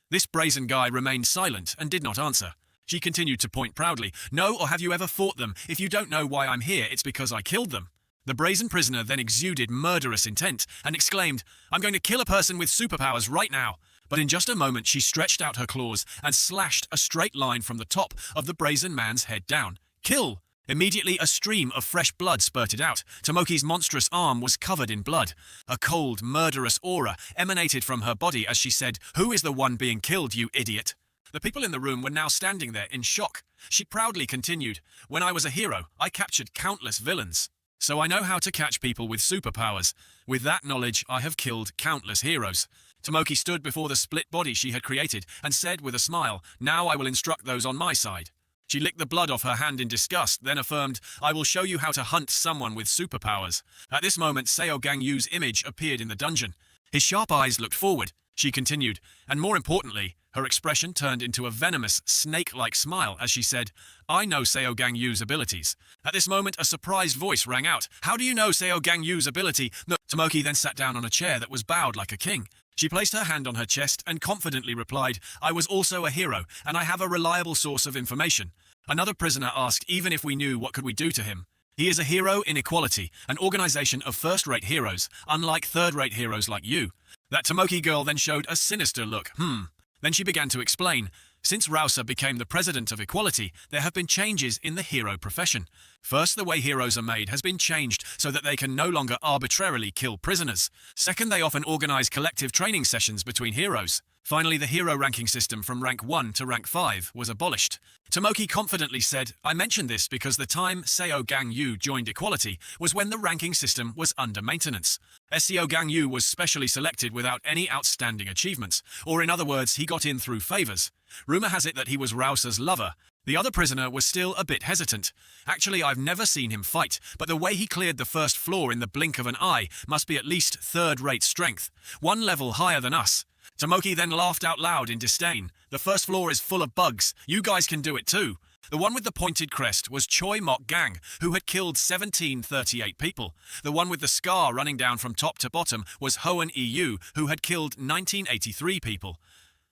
A: This brazen guy remained silent and did not answer. She continued to point proudly, "No, or have you ever fought them? If you don't know why I'm here, it's because I killed them." The brazen prisoner then exuded murderous intent and exclaimed, "I'm going to kill a person with superpowers right now." But in just a moment she stretched out her claws and slashed a straight line from the top of the brazen man's head down. "Kill!" Immediately a stream of fresh blood spurted out. Tamoki's monstrous arm was covered in blood. A cold, murderous aura emanated from her body as she said, "Who is the one being killed, you idiot?" The people in the room were now standing there in shock. She proudly continued, "When I was a hero, I captured countless villains. So I know how to catch people with superpowers. With that knowledge, I have killed countless heroes." Tamoki stood before the split body she had created and said with a smile, "Now I will instruct those on my side." She licked the blood off her hand in disgust, then affirmed, "I will show you how to hunt someone with superpowers." At this moment, Seo Gang Yu's image appeared in the dungeon. His sharp eyes looked forward. She continued, and more importantly, her expression turned into a venomous, snake-like smile as she said, "I know Seo Gang Yu's abilities." At this moment, a surprised voice rang out, "How do you know Seo Gang Yu's ability?" No. Tamoki then sat down on a chair that was bowed like a king. She placed her hand on her chest and confidently replied, "I was also a hero, and I have a reliable source of information." Another prisoner asked, "Even if we knew, what could we do to him?" "He is a hero in equality, an organization of first-rate heroes, unlike third-rate heroes like you." That Tamoki girl then showed a sinister look. Then she began to explain, "Since Rousea became the president of equality, there have been changes in the hero profession. First, the way heroes are made has been changed so that they can no longer arbitrarily kill prisoners. Second, they often organize collective training sessions between heroes. Finally, the hero ranking system from rank 1 to rank 5 was abolished." Tamoki confidently said, "I mentioned this because the time Seo Gang Yu joined equality was when the ranking system was under maintenance. Seo Gang Yu was specially selected without any outstanding achievements, or in other words, he got in through favors. Rumor has it that he was Rousea's lover." The other prisoner was still a bit hesitant. "Actually, I've never seen him fight, but the way he cleared the first floor in the blink of an eye must be at least third-rate strength, one level higher than us." Tamoki then laughed out loud in disdain. "The first floor is full of bugs. You guys can do it too." The one with the pointed crest was Choi Mok Gang, who had killed 1738 people. The one with the scar running down from top to bottom was Hoan EU, who had killed 1983 people.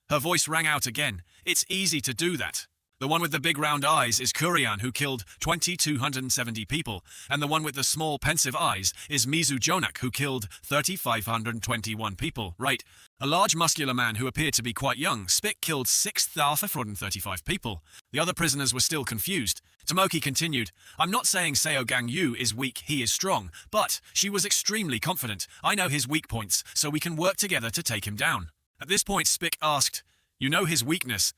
A: Her voice rang out again. "It's easy to do that." The one with the big round eyes is Kurian, who killed 2,270 people, and the one with the small pensive eyes is Mizu Jonak, who killed 3,521 people. Right. A large muscular man who appeared to be quite young, Spick, killed 6,435 people. The other prisoners were still confused. Tamoki continued, "I'm not saying Seo Gang Yu is weak, he is strong, but she was extremely confident. I know his weak points, so we can work together to take him down." At this point, Spick asked, "You know his weakness?"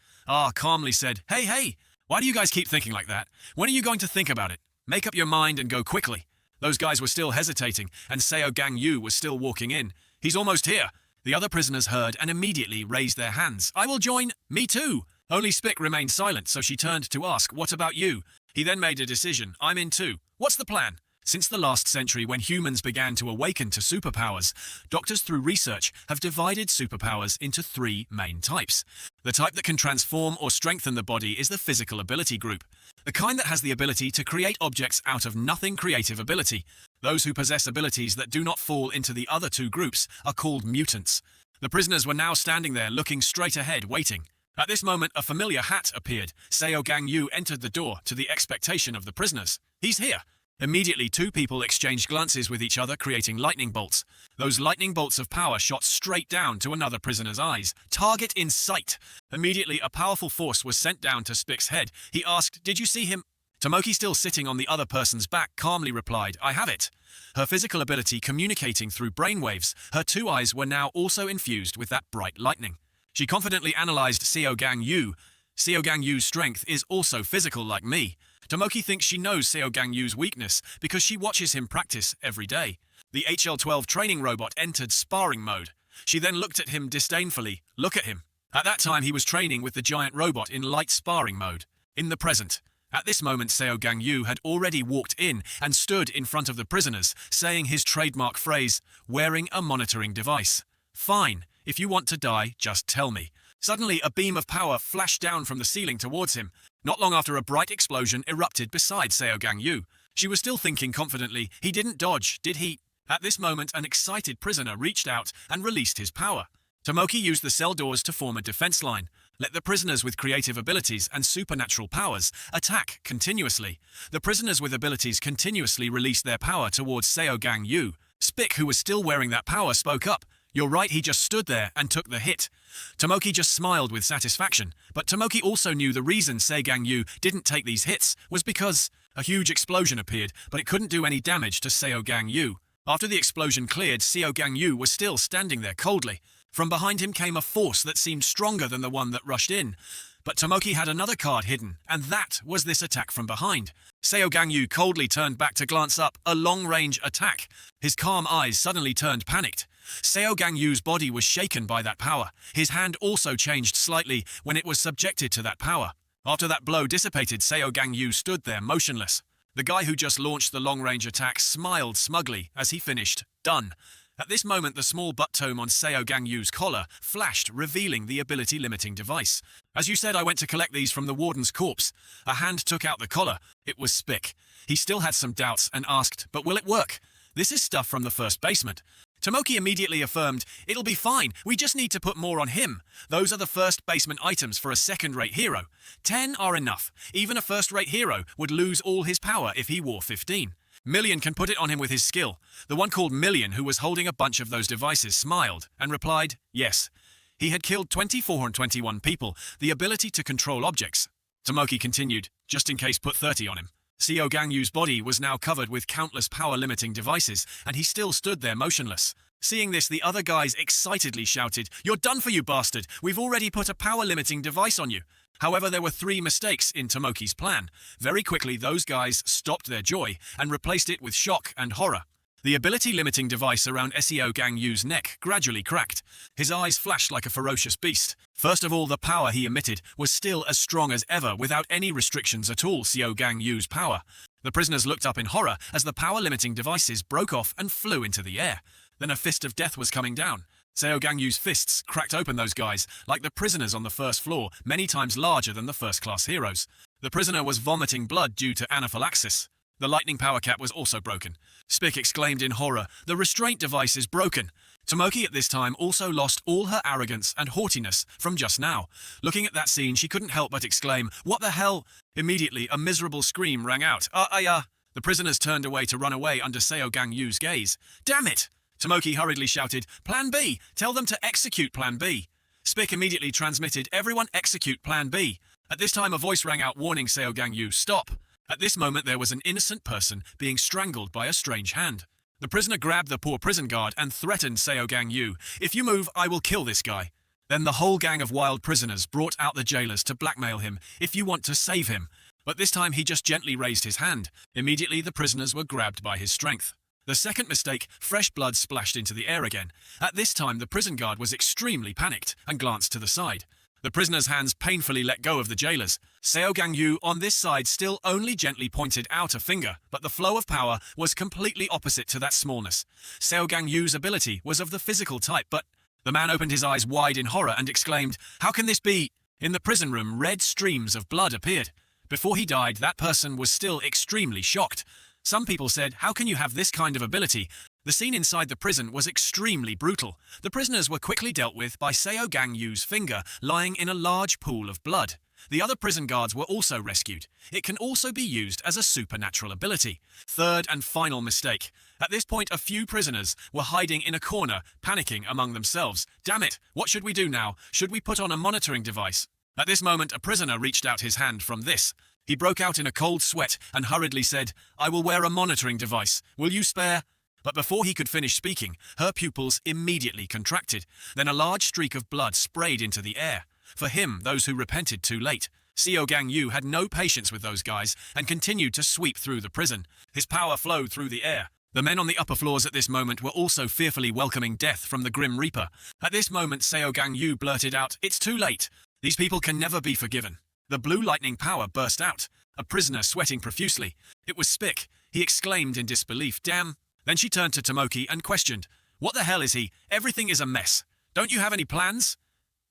A: Calmly said, Hey, why do you guys keep thinking like that? When are you going to think about it? Make up your mind and go quickly." Those guys were still hesitating, and Seo Gang Yu was still walking in. "He's almost here." The other prisoners heard and immediately raised their hands. "I will join." "Me too." Only Spick remained silent, so she turned to ask, "What about you?" He then made a decision. "I'm in too. What's the plan?" Since the last century, when humans began to awaken to superpowers, doctors through research have divided superpowers into 3 main types. The type that can transform or strengthen the body is the physical ability group. The kind that has the ability to create objects out of nothing, creative ability. Those who possess abilities that do not fall into the other 2 groups are called mutants. The prisoners were now standing there looking straight ahead, waiting. At this moment, a familiar hat appeared. Seo Gang Yu entered the door to the expectation of the prisoners. "He's here." Immediately, 2 people exchanged glances with each other, creating lightning bolts. Those lightning bolts of power shot straight down to another prisoner's eyes. Target in sight. Immediately, a powerful force was sent down to Spick's head. He asked, "Did you see him?" Tamoki, still sitting on the other person's back, calmly replied, "I have it." Her physical ability communicating through brainwaves, her 2 eyes were now also infused with that bright lightning. She confidently analyzed Seo Gang Yu. Seo Gang Yu's strength is also physical like me. Tamoki thinks she knows Seo Gang Yu's weakness because she watches him practice every day. The HL-12 training robot entered sparring mode. She then looked at him disdainfully. "Look at him." At that time, he was training with the giant robot in light sparring mode. In the present. At this moment, Seo Gang Yu had already walked in and stood in front of the prisoners, saying his trademark phrase, "Wearing a monitoring device." "Fine. If you want to die, just tell me." Suddenly, a beam of power flashed down from the ceiling towards him. Not long after, a bright explosion erupted beside Seo Gang Yu. She was still thinking confidently, "He didn't dodge, did he?" At this moment, an excited prisoner reached out and released his power. Tamoki used the cell doors to form a defense line. Let the prisoners with creative abilities and supernatural powers attack continuously. The prisoners with abilities continuously released their power towards Seo Gang Yu. Spick, who was still wearing that power, spoke up. "You're right, he just stood there and took the hit." Tamoki just smiled with satisfaction, but Tamoki also knew the reason Seo Gang Yu didn't take these hits was because a huge explosion appeared, but it couldn't do any damage to Seo Gang Yu. After the explosion cleared, Seo Gang Yu was still standing there coldly. From behind him came a force that seemed stronger than the one that rushed in. But Tamoki had another card hidden, and that was this attack from behind. Seo Gang Yu coldly turned back to glance up, a long-range attack. His calm eyes suddenly turned panicked. Seo Gang Yu's body was shaken by that power. His hand also changed slightly when it was subjected to that power. After that blow dissipated, Seo Gang Yu stood there motionless. The guy who just launched the long-range attack smiled smugly as he finished. Done. At this moment, the small butt tome on Seo Gang Yu's collar flashed, revealing the ability-limiting device. As you said, I went to collect these from the Warden's corpse. A hand took out the collar. It was Spick. He still had some doubts and asked, but will it work? This is stuff from the first basement. Tamoki immediately affirmed, it'll be fine, we just need to put more on him. Those are the first basement items for a second-rate hero. 10 are enough. Even a first-rate hero would lose all his power if he wore 15. Million can put it on him with his skill. The one called Million, who was holding a bunch of those devices, smiled and replied, yes. He had killed 2421 people, the ability to control objects. Tamoki continued, just in case put 30 on him. Seo Gang Yu's body was now covered with countless power-limiting devices, and he still stood there motionless. Seeing this, the other guys excitedly shouted, you're done for, you bastard! We've already put a power-limiting device on you. However, there were 3 mistakes in Tamoki's plan. Very quickly, those guys stopped their joy and replaced it with shock and horror. The ability-limiting device around Seo Gang Yu's neck gradually cracked. His eyes flashed like a ferocious beast. First of all, the power he emitted was still as strong as ever without any restrictions at all. Seo Gang Yu's power. The prisoners looked up in horror as the power-limiting devices broke off and flew into the air. Then a fist of death was coming down. Seo Gang Yu's fists cracked open those guys, like the prisoners on the first floor, many times larger than the first-class heroes. The prisoner was vomiting blood due to anaphylaxis. The lightning power cap was also broken. Spick exclaimed in horror, the restraint device is broken. Tamoki at this time also lost all her arrogance and haughtiness from just now. Looking at that scene, she couldn't help but exclaim, what the hell? Immediately, a miserable scream rang out. The prisoners turned away to run away under Seo Gang Yu's gaze. Damn it! Tamoki hurriedly shouted, Plan B! Tell them to execute Plan B! Spick immediately transmitted, everyone execute Plan B! At this time, a voice rang out warning Seo Gang Yu, stop! At this moment, there was an innocent person being strangled by a strange hand. The prisoner grabbed the poor prison guard and threatened Seo Gang Yu, if you move, I will kill this guy. Then the whole gang of wild prisoners brought out the jailers to blackmail him, if you want to save him. But this time, he just gently raised his hand. Immediately, the prisoners were grabbed by his strength. The second mistake, fresh blood splashed into the air again. At this time, the prison guard was extremely panicked and glanced to the side. The prisoner's hands painfully let go of the jailers. Seo Gang Yu on this side still only gently pointed out a finger, but the flow of power was completely opposite to that smallness. Seo Gang Yu's ability was of the physical type, but the man opened his eyes wide in horror and exclaimed, how can this be? In the prison room, red streams of blood appeared. Before he died, that person was still extremely shocked. Some people said, how can you have this kind of ability? The scene inside the prison was extremely brutal. The prisoners were quickly dealt with by Seo Gang Yu's finger lying in a large pool of blood. The other prison guards were also rescued. It can also be used as a supernatural ability. Third and final mistake. At this point, a few prisoners were hiding in a corner, panicking among themselves. Damn it, what should we do now? Should we put on a monitoring device? At this moment, a prisoner reached out his hand from this. He broke out in a cold sweat and hurriedly said, I will wear a monitoring device. Will you spare? But before he could finish speaking, her pupils immediately contracted. Then a large streak of blood sprayed into the air. For him, those who repented too late. Seo Gang Yu had no patience with those guys and continued to sweep through the prison. His power flowed through the air. The men on the upper floors at this moment were also fearfully welcoming death from the Grim Reaper. At this moment, Seo Gang Yu blurted out, it's too late. These people can never be forgiven. The blue lightning power burst out. A prisoner sweating profusely. It was Spick. He exclaimed in disbelief, damn. Then she turned to Tamoki and questioned, what the hell is he? Everything is a mess. Don't you have any plans?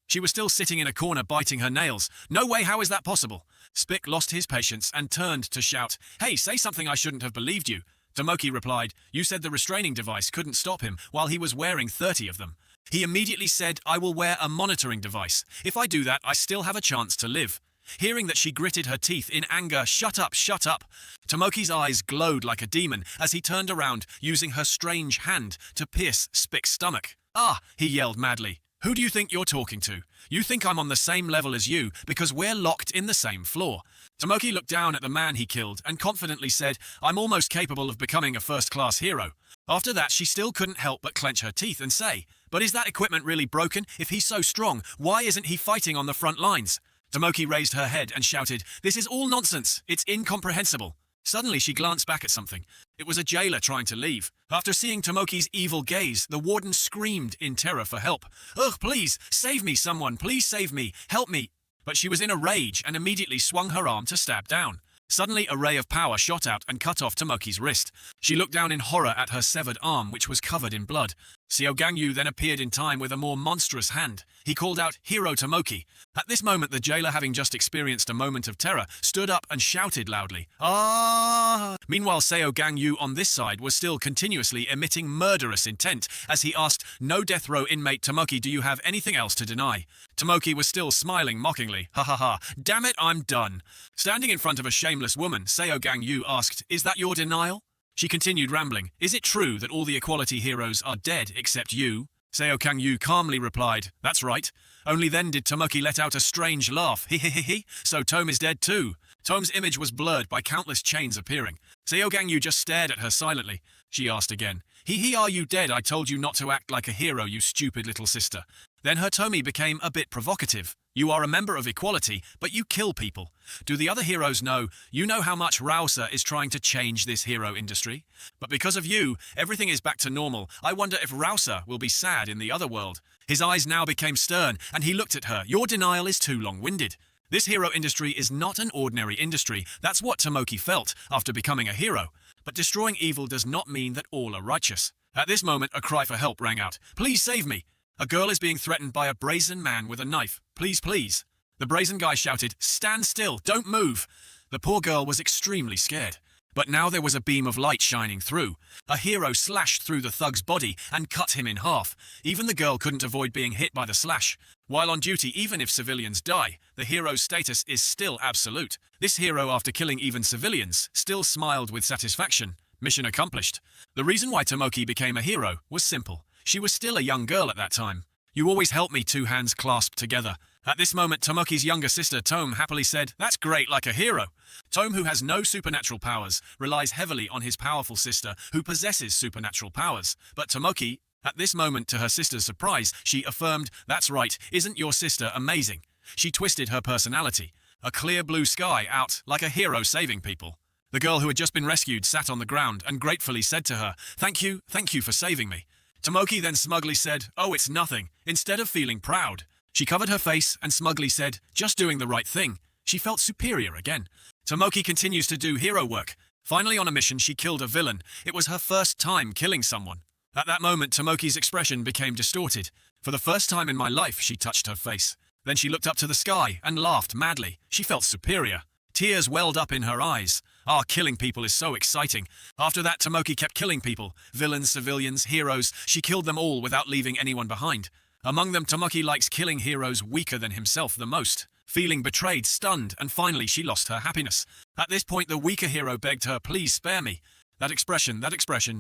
A: She was still sitting in a corner biting her nails. No way, how is that possible? Spick lost his patience and turned to shout, hey, say something, I shouldn't have believed you. Tamoki replied, you said the restraining device couldn't stop him while he was wearing 30 of them. He immediately said, I will wear a monitoring device. If I do that, I still have a chance to live. Hearing that, she gritted her teeth in anger. Shut up, shut up. Tamoki's eyes glowed like a demon as he turned around, using her strange hand to pierce Spick's stomach. Ah, he yelled madly. Who do you think you're talking to? You think I'm on the same level as you because we're locked in the same floor. Tamoki looked down at the man he killed and confidently said, I'm almost capable of becoming a first-class hero. After that, she still couldn't help but clench her teeth and say, but is that equipment really broken? If he's so strong, why isn't he fighting on the front lines? Tamoki raised her head and shouted, this is all nonsense. It's incomprehensible. Suddenly she glanced back at something. It was a jailer trying to leave. After seeing Tamoki's evil gaze, the warden screamed in terror for help. Ugh, please, save me someone, please save me, help me. But she was in a rage and immediately swung her arm to stab down. Suddenly a ray of power shot out and cut off Tamoki's wrist. She looked down in horror at her severed arm, which was covered in blood. Seo Gang Yu then appeared in time with a more monstrous hand. He called out, "Hero Tamoki." At this moment, the jailer, having just experienced a moment of terror, stood up and shouted loudly, "Ah!" Meanwhile, Seo Gang Yu on this side was still continuously emitting murderous intent as he asked, "No death row inmate Tamoki, do you have anything else to deny?" Tamoki was still smiling mockingly. "Ha ha ha, damn it, I'm done." Standing in front of a shameless woman, Seo Gang Yu asked, "Is that your denial?" She continued rambling, "Is it true that all the equality heroes are dead except you?" Seo Gang Yu calmly replied, "That's right." Only then did Tamoki let out a strange laugh. He. So Tome is dead too. Tome's image was blurred by countless chains appearing. Seo Gang Yu just stared at her silently. She asked again, He, are you dead? I told you not to act like a hero, you stupid little sister." Then her Tomi became a bit provocative. "You are a member of equality, but you kill people. Do the other heroes know? You know how much Rousea is trying to change this hero industry? But because of you, everything is back to normal. I wonder if Rousea will be sad in the other world." His eyes now became stern, and he looked at her. "Your denial is too long-winded. This hero industry is not an ordinary industry. That's what Tamoki felt after becoming a hero. But destroying evil does not mean that all are righteous." At this moment, a cry for help rang out. "Please save me. A girl is being threatened by a brazen man with a knife. Please, please." The brazen guy shouted, "Stand still, don't move." The poor girl was extremely scared. But now there was a beam of light shining through. A hero slashed through the thug's body and cut him in half. Even the girl couldn't avoid being hit by the slash. While on duty, even if civilians die, the hero's status is still absolute. This hero, after killing even civilians, still smiled with satisfaction. Mission accomplished. The reason why Tamoki became a hero was simple. She was still a young girl at that time. "You always help me," 2 hands clasped together. At this moment, Tamoki's younger sister, Tome, happily said, "That's great, like a hero." Tome, who has no supernatural powers, relies heavily on his powerful sister, who possesses supernatural powers. But Tamoki, at this moment, to her sister's surprise, she affirmed, "That's right, isn't your sister amazing?" She twisted her personality. A clear blue sky out, like a hero saving people. The girl who had just been rescued sat on the ground and gratefully said to her, thank you for saving me." Tamoki then smugly said, "Oh, it's nothing," instead of feeling proud. She covered her face and smugly said, "Just doing the right thing." She felt superior again. Tamoki continues to do hero work. Finally, on a mission, she killed a villain. It was her first time killing someone. At that moment, Tamoki's expression became distorted. "For the first time in my life," she touched her face. Then she looked up to the sky and laughed madly. She felt superior. Tears welled up in her eyes. Killing people is so exciting. After that, Tamoki kept killing people. Villains, civilians, heroes. She killed them all without leaving anyone behind. Among them, Tamoki likes killing heroes weaker than himself the most. Feeling betrayed, stunned, and finally she lost her happiness. At this point, the weaker hero begged her, "Please spare me." That expression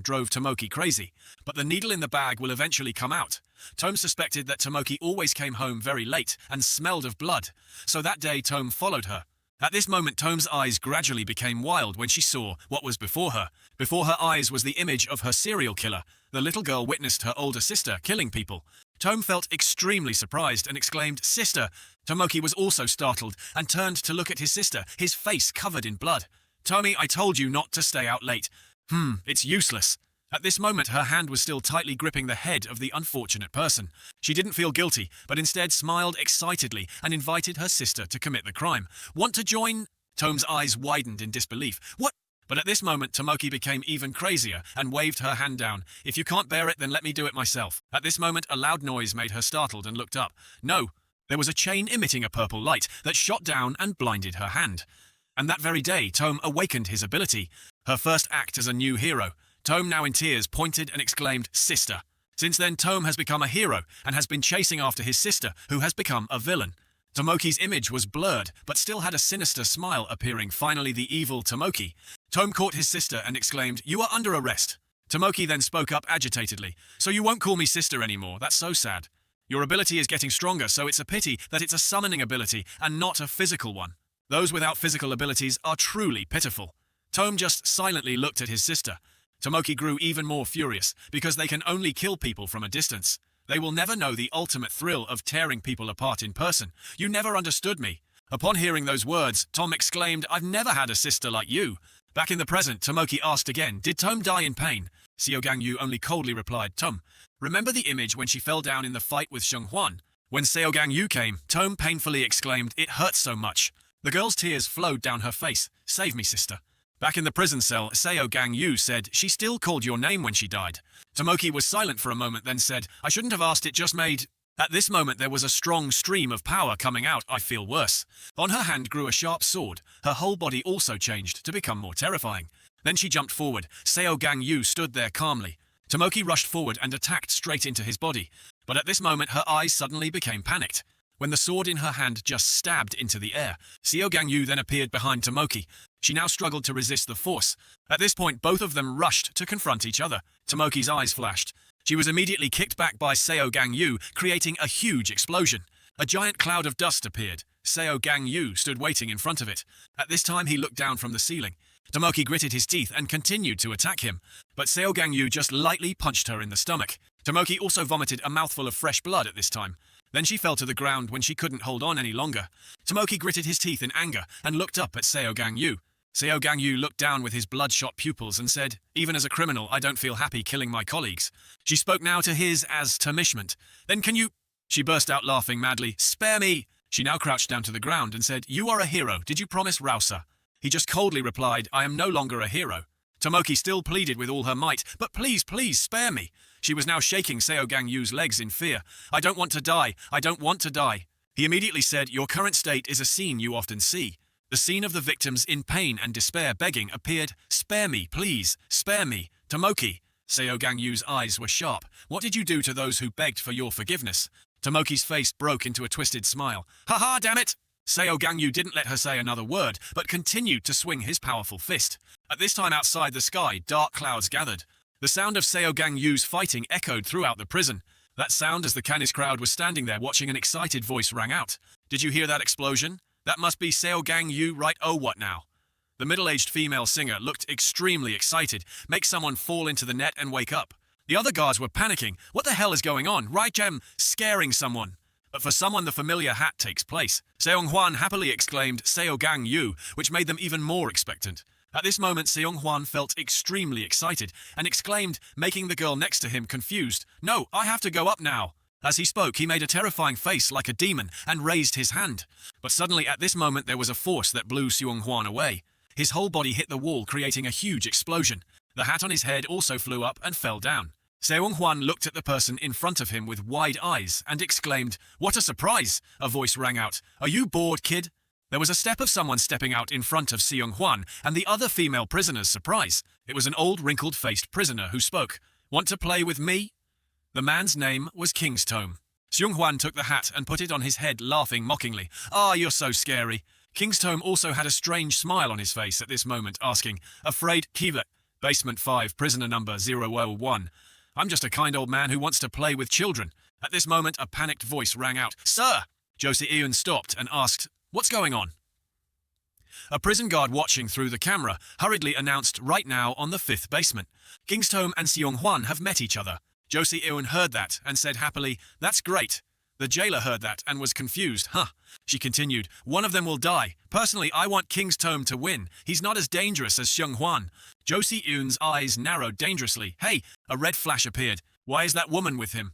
A: drove Tamoki crazy. But the needle in the bag will eventually come out. Tome suspected that Tamoki always came home very late and smelled of blood. So that day, Tome followed her. At this moment, Tome's eyes gradually became wild when she saw what was before her. Before her eyes was the image of her serial killer. The little girl witnessed her older sister killing people. Tome felt extremely surprised and exclaimed, "Sister!" Tamoki was also startled and turned to look at his sister, his face covered in blood. "Tomi, I told you not to stay out late." It's useless." At this moment, her hand was still tightly gripping the head of the unfortunate person. She didn't feel guilty, but instead smiled excitedly and invited her sister to commit the crime. "Want to join?" Tome's eyes widened in disbelief. "What?" But at this moment, Tamoki became even crazier and waved her hand down. "If you can't bear it, then let me do it myself." At this moment, a loud noise made her startled and looked up. No, there was a chain emitting a purple light that shot down and blinded her hand. And that very day, Tome awakened his ability. Her first act as a new hero. Tome, now in tears, pointed and exclaimed, "Sister." Since then, Tome has become a hero and has been chasing after his sister, who has become a villain. Tamoki's image was blurred, but still had a sinister smile appearing. Finally, the evil Tamoki. Tome caught his sister and exclaimed, "You are under arrest." Tamoki then spoke up agitatedly. "So you won't call me sister anymore? That's so sad. Your ability is getting stronger, so it's a pity that it's a summoning ability and not a physical one. Those without physical abilities are truly pitiful." Tome just silently looked at his sister. Tamoki grew even more furious, because they can only kill people from a distance. They will never know the ultimate thrill of tearing people apart in person. "You never understood me." Upon hearing those words, Tom exclaimed, "I've never had a sister like you." Back in the present, Tamoki asked again, did Tome die in pain? Seo Gang Yu only coldly replied, Tome, remember the image when she fell down in the fight with Shong Huan? When Seo Gang Yu came, Tome painfully exclaimed, it hurts so much. The girl's tears flowed down her face. Save me, sister. Back in the prison cell, Seo Gang Yu said, she still called your name when she died. Tamoki was silent for a moment, then said, I shouldn't have asked, it just made... At this moment there was a strong stream of power coming out. I feel worse. On her hand grew a sharp sword. Her whole body also changed to become more terrifying. Then she jumped forward. Seo Gang Yu stood there calmly. Tamoki rushed forward and attacked straight into his body. But at this moment her eyes suddenly became panicked. When the sword in her hand just stabbed into the air, Seo Gang Yu then appeared behind Tamoki. She now struggled to resist the force. At this point both of them rushed to confront each other. Tamoki's eyes flashed. She was immediately kicked back by Seo Gang Yu, creating a huge explosion. A giant cloud of dust appeared. Seo Gang Yu stood waiting in front of it. At this time he looked down from the ceiling. Tamoki gritted his teeth and continued to attack him, but Seo Gang Yu just lightly punched her in the stomach. Tamoki also vomited a mouthful of fresh blood at this time. Then she fell to the ground when she couldn't hold on any longer. Tamoki gritted his teeth in anger and looked up at Seo Gang Yu. Seo Gang Yu looked down with his bloodshot pupils and said, even as a criminal, I don't feel happy killing my colleagues. She spoke now to his as punishment. Then can you... She burst out laughing madly. Spare me! She now crouched down to the ground and said, you are a hero. Did you promise Rousea? He just coldly replied, I am no longer a hero. Tamoki still pleaded with all her might, but please, please, spare me. She was now shaking Seo Gang Yu's legs in fear. I don't want to die. I don't want to die. He immediately said, your current state is a scene you often see. The scene of the victims in pain and despair begging appeared. Spare me, please, spare me. Tamoki. Seo Gang Yu's eyes were sharp. What did you do to those who begged for your forgiveness? Tamoki's face broke into a twisted smile. Ha ha, damn it! Seo Gang Yu didn't let her say another word, but continued to swing his powerful fist. At this time outside the sky, dark clouds gathered. The sound of Seo Gang Yu's fighting echoed throughout the prison. That sound as the Canis crowd was standing there watching, an excited voice rang out. Did you hear that explosion? That must be Seo Gang Yu, right? Oh, what now? The middle-aged female singer looked extremely excited. Make someone fall into the net and wake up. The other guards were panicking. What the hell is going on? Right, Gem? Scaring someone. But for someone the familiar hat takes place. Shong Huan happily exclaimed Seo Gang Yu, which made them even more expectant. At this moment Shong Huan felt extremely excited and exclaimed, making the girl next to him confused, no, I have to go up now. As he spoke, he made a terrifying face like a demon and raised his hand. But suddenly at this moment there was a force that blew Shong Huan away. His whole body hit the wall, creating a huge explosion. The hat on his head also flew up and fell down. Shong Huan looked at the person in front of him with wide eyes and exclaimed, what a surprise! A voice rang out, are you bored, kid? There was a step of someone stepping out in front of Shong Huan and the other female prisoner's surprise. It was an old wrinkled-faced prisoner who spoke. Want to play with me? The man's name was King's Tome. Shong Huan took the hat and put it on his head, laughing mockingly. Ah, you're so scary. King's Tome also had a strange smile on his face at this moment, asking, afraid, Kiva, basement 5, prisoner number 001. I'm just a kind old man who wants to play with children. At this moment, a panicked voice rang out. Sir! Josie Ian stopped and asked, what's going on? A prison guard watching through the camera hurriedly announced, right now on the 5th basement. King's Tome and Shong Huan have met each other. Josie Ian heard that and said happily, that's great. The jailer heard that and was confused. Huh. She continued, one of them will die. Personally, I want King's Tome to win. He's not as dangerous as Shong Huan. Josie Ian's eyes narrowed dangerously. Hey, a red flash appeared. Why is that woman with him?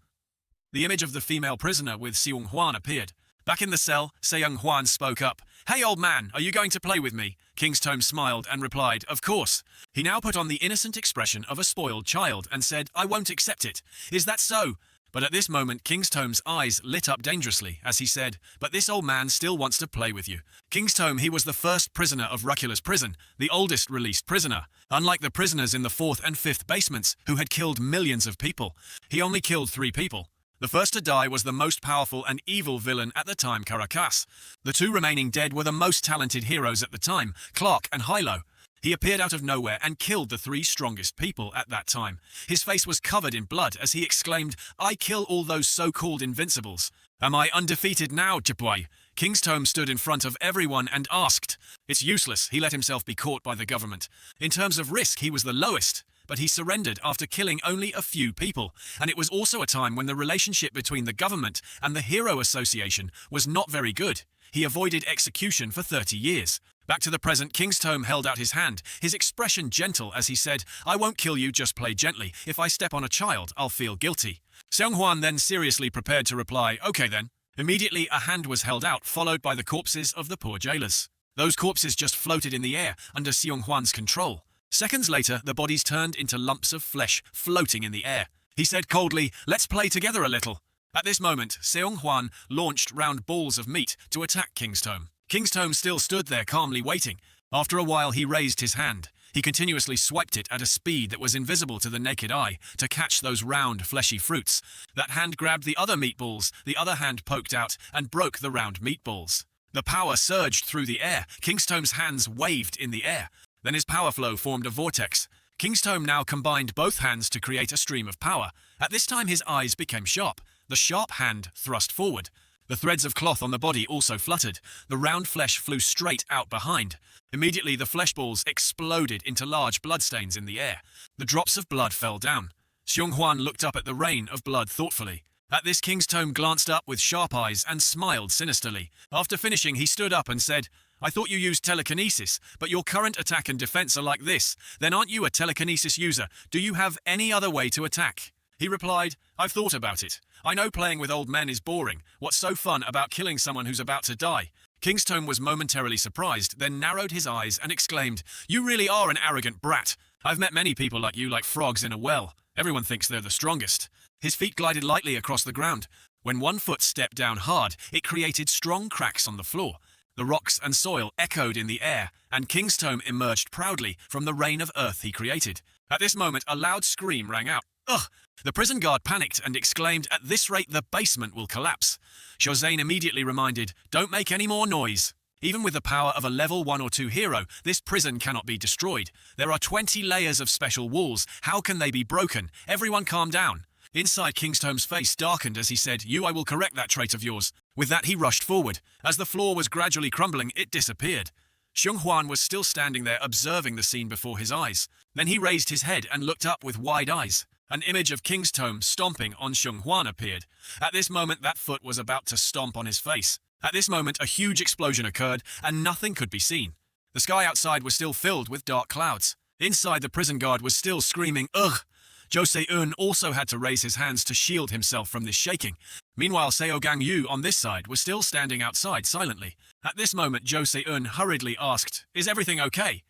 A: The image of the female prisoner with Shong Huan appeared. Back in the cell, Shong Huan spoke up. Hey old man, are you going to play with me? King's Tome smiled and replied, of course. He now put on the innocent expression of a spoiled child and said, I won't accept it. Is that so? But at this moment, King's Tome's eyes lit up dangerously as he said, but this old man still wants to play with you. King's Tome, he was the first prisoner of Recula's prison, the oldest released prisoner. Unlike the prisoners in the 4th and 5th basements, who had killed millions of people, he only killed 3 people. The first to die was the most powerful and evil villain at the time, Caracas. The 2 remaining dead were the most talented heroes at the time, Clark and Hilo. He appeared out of nowhere and killed the 3 strongest people at that time. His face was covered in blood as he exclaimed, I kill all those so-called invincibles. Am I undefeated now, Jabway? King's Tome stood in front of everyone and asked. It's useless, he let himself be caught by the government. In terms of risk, he was the lowest. But he surrendered after killing only a few people, and it was also a time when the relationship between the government and the Hero Association was not very good. He avoided execution for 30 years. Back to the present, King's Tome held out his hand, his expression gentle as he said, "I won't kill you, just play gently. If I step on a child, I'll feel guilty." Shong Huan then seriously prepared to reply, "Okay then." Immediately, a hand was held out, followed by the corpses of the poor jailers. Those corpses just floated in the air under Shong Huan's control. Seconds later, the bodies turned into lumps of flesh floating in the air. He said coldly, "Let's play together a little." At this moment, Shong Huan launched round balls of meat to attack King's Tome. King's Tome still stood there calmly waiting. After a while, he raised his hand. He continuously swiped it at a speed that was invisible to the naked eye to catch those round, fleshy fruits. That hand grabbed the other meatballs, the other hand poked out and broke the round meatballs. The power surged through the air. King's Tome's hands waved in the air. Then his power flow formed a vortex. King's Tome now combined both hands to create a stream of power. At this time, his eyes became sharp. The sharp hand thrust forward. The threads of cloth on the body also fluttered. The round flesh flew straight out behind. Immediately, the flesh balls exploded into large bloodstains in the air. The drops of blood fell down. Shong Huan looked up at the rain of blood thoughtfully. At this, King's Tome glanced up with sharp eyes and smiled sinisterly. After finishing, he stood up and said, "I thought you used telekinesis, but your current attack and defense are like this. Then aren't you a telekinesis user? Do you have any other way to attack?" He replied, "I've thought about it. I know playing with old men is boring. What's so fun about killing someone who's about to die?" King's Tome was momentarily surprised, then narrowed his eyes and exclaimed, "You really are an arrogant brat. I've met many people like you like frogs in a well. Everyone thinks they're the strongest." His feet glided lightly across the ground. When one foot stepped down hard, it created strong cracks on the floor. The rocks and soil echoed in the air, and King's Tome emerged proudly from the rain of earth he created. At this moment, a loud scream rang out. "Ugh!" The prison guard panicked and exclaimed, "At this rate, the basement will collapse." Shozane immediately reminded, "Don't make any more noise." Even with the power of a level 1 or 2 hero, this prison cannot be destroyed. There are 20 layers of special walls. How can they be broken? Everyone calm down. Inside, King's Tome's face darkened as he said, "I will correct that trait of yours." With that, he rushed forward. As the floor was gradually crumbling, it disappeared. Shong Huan was still standing there observing the scene before his eyes. Then he raised his head and looked up with wide eyes. An image of King's Tome stomping on Shong Huan appeared. At this moment, that foot was about to stomp on his face. At this moment, a huge explosion occurred, and nothing could be seen. The sky outside was still filled with dark clouds. Inside, the prison guard was still screaming, "Ugh!" Jose-un also had to raise his hands to shield himself from this shaking. Meanwhile, Seo Gang Yu on this side was still standing outside silently. At this moment, Jose-un hurriedly asked, "Is everything okay?"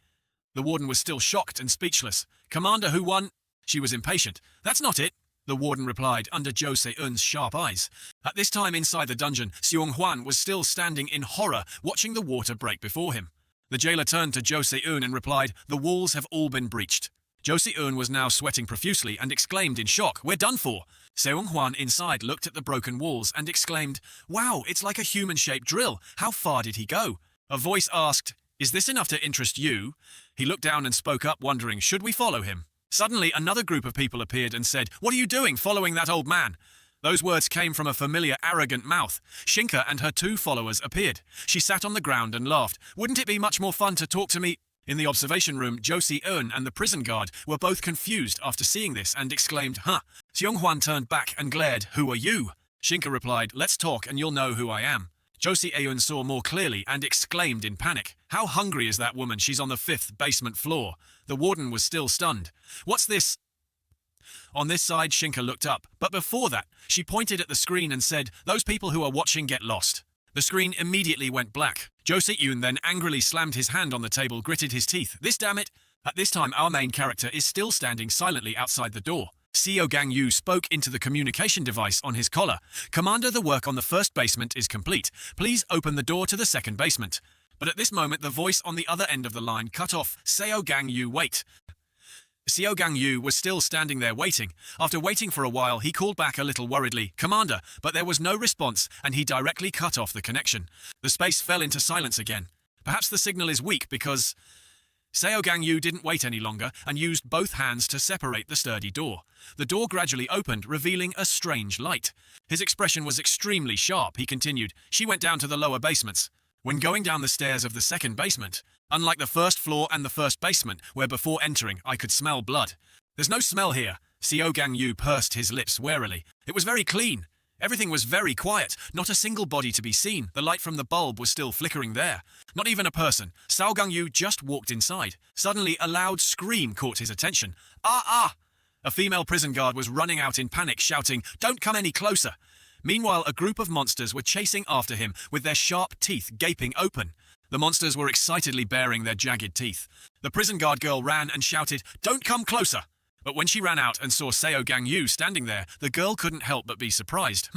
A: The warden was still shocked and speechless. "Commander, who won?" She was impatient. "That's not it," the warden replied under Jose-un's sharp eyes. At this time inside the dungeon, Shong Huan was still standing in horror, watching the water break before him. The jailer turned to Jose-un and replied, "The walls have all been breached." Jose-un was now sweating profusely and exclaimed in shock, "We're done for." Shong Huan inside looked at the broken walls and exclaimed, "Wow, it's like a human-shaped drill. How far did he go?" A voice asked, "Is this enough to interest you?" He looked down and spoke up, wondering, should we follow him? Suddenly, another group of people appeared and said, "What are you doing following that old man?" Those words came from a familiar, arrogant mouth. Shinka and her 2 followers appeared. She sat on the ground and laughed. "Wouldn't it be much more fun to talk to me?" In the observation room, Jose-un and the prison guard were both confused after seeing this and exclaimed, "Huh." Shong Huan turned back and glared, "Who are you?" Shinka replied, "Let's talk and you'll know who I am." Jose-un saw more clearly and exclaimed in panic, "How hungry is that woman? She's on the 5th basement floor." The warden was still stunned. "What's this?" On this side, Shinka looked up, but before that, she pointed at the screen and said, "Those people who are watching get lost." The screen immediately went black. Jose-un then angrily slammed his hand on the table, gritted his teeth. "This damn it!" At this time, our main character is still standing silently outside the door. Seo Gang Yu spoke into the communication device on his collar. "Commander, the work on the 1st basement is complete. Please open the door to the 2nd basement." But at this moment, the voice on the other end of the line cut off. "Seo Gang Yu, wait." Seo Gang Yu was still standing there waiting. After waiting for a while, he called back a little worriedly, "Commander," but there was no response, and he directly cut off the connection. The space fell into silence again. Perhaps the signal is weak because... Seo Gang Yu didn't wait any longer and used both hands to separate the sturdy door. The door gradually opened, revealing a strange light. His expression was extremely sharp. He continued, "She went down to the lower basements. When going down the stairs of the 2nd basement, unlike the 1st floor and the 1st basement, where before entering I could smell blood. There's no smell here." Seo Gang Yu pursed his lips warily. "It was very clean." Everything was very quiet, not a single body to be seen. The light from the bulb was still flickering there. Not even a person. Seo Gang Yu just walked inside. Suddenly, a loud scream caught his attention. Ah, ah! A female prison guard was running out in panic, shouting, "Don't come any closer!" Meanwhile, a group of monsters were chasing after him with their sharp teeth gaping open. The monsters were excitedly baring their jagged teeth. The prison guard girl ran and shouted, "Don't come closer!" But when she ran out and saw Seo Gang Yu standing there, the girl couldn't help but be surprised.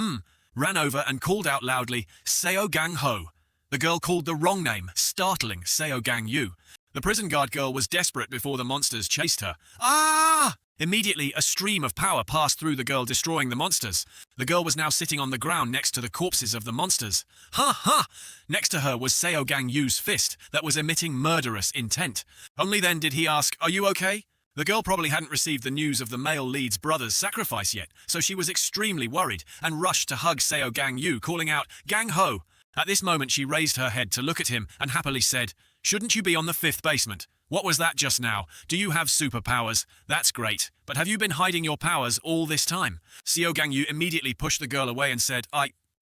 A: Ran over and called out loudly, "Seo Gang Ho." The girl called the wrong name, startling Seo Gang Yu. The prison guard girl was desperate before the monsters chased her. Ah! Immediately, a stream of power passed through the girl, destroying the monsters. The girl was now sitting on the ground next to the corpses of the monsters. Ha ha! Next to her was Seo Gang Yu's fist that was emitting murderous intent. Only then did he ask, "Are you okay?" The girl probably hadn't received the news of the male lead's brother's sacrifice yet, so she was extremely worried and rushed to hug Seo Gang Yu, calling out, "Gang Ho!" At this moment she raised her head to look at him and happily said, "Shouldn't you be on the 5th basement? What was that just now? Do you have superpowers? That's great. But have you been hiding your powers all this time?" Seo Gang Yu immediately pushed the girl away and said,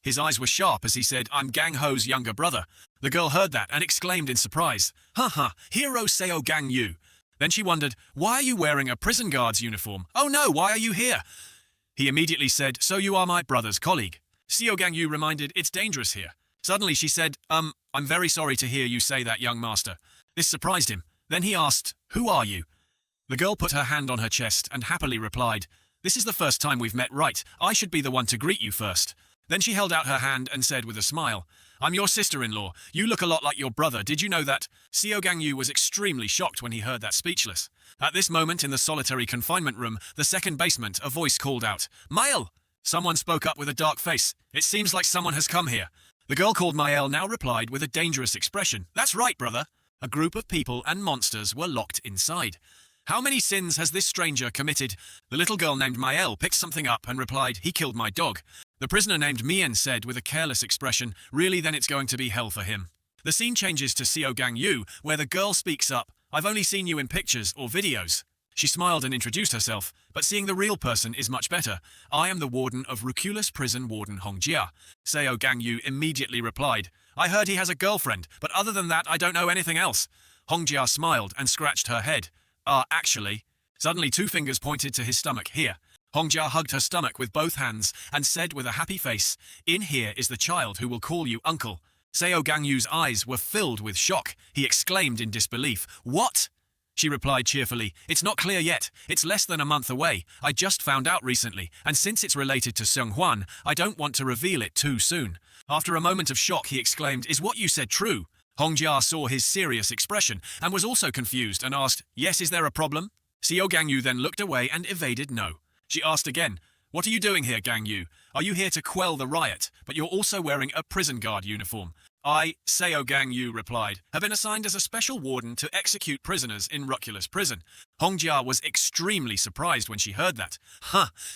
A: His eyes were sharp as he said, "I'm Gang Ho's younger brother." The girl heard that and exclaimed in surprise, "Ha, hero Seo Gang Yu." Then she wondered, "Why are you wearing a prison guard's uniform? Oh no, why are you here?" He immediately said, "So you are my brother's colleague." Seo Gang Yu reminded, "It's dangerous here." Suddenly she said, I'm very sorry to hear you say that, young master." This surprised him. Then he asked, "Who are you?" The girl put her hand on her chest and happily replied, "This is the first time we've met, right? I should be the one to greet you first." Then she held out her hand and said with a smile, "I'm your sister-in-law. You look a lot like your brother. Did you know that?" Seo Gang Yu was extremely shocked when he heard that, speechless. At this moment in the solitary confinement room, the 2nd basement, a voice called out, "Mael!" Someone spoke up with a dark face. "It seems like someone has come here." The girl called Mael now replied with a dangerous expression, "That's right, brother." A group of people and monsters were locked inside. "How many sins has this stranger committed?" The little girl named Mael picked something up and replied, "He killed my dog." The prisoner named Mien said with a careless expression, "Really, then it's going to be hell for him." The scene changes to Seo Gang Yu, where the girl speaks up, "I've only seen you in pictures or videos." She smiled and introduced herself, "But seeing the real person is much better. I am the warden of Reculus Prison, Warden Hongjia." Seo Gang Yu immediately replied, "I heard he has a girlfriend, but other than that I don't know anything else." Hongjia smiled and scratched her head. Actually." Suddenly 2 fingers pointed to his stomach. "Here." Hongjia hugged her stomach with both hands and said with a happy face, "In here is the child who will call you uncle." Seo Gang Yu's eyes were filled with shock. He exclaimed in disbelief, "What?" She replied cheerfully, "It's not clear yet. It's less than a month away. I just found out recently, and since it's related to Shong Huan, I don't want to reveal it too soon." After a moment of shock, he exclaimed, "Is what you said true?" Hongjia saw his serious expression and was also confused and asked, "Yes, is there a problem?" Seo Gang Yu then looked away and evaded no. She asked again, "What are you doing here, Gang Yu? Are you here to quell the riot, but you're also wearing a prison guard uniform?" "I," Seo Gang Yu replied, "have been assigned as a special warden to execute prisoners in Reculus Prison." Hongjia was extremely surprised when she heard that.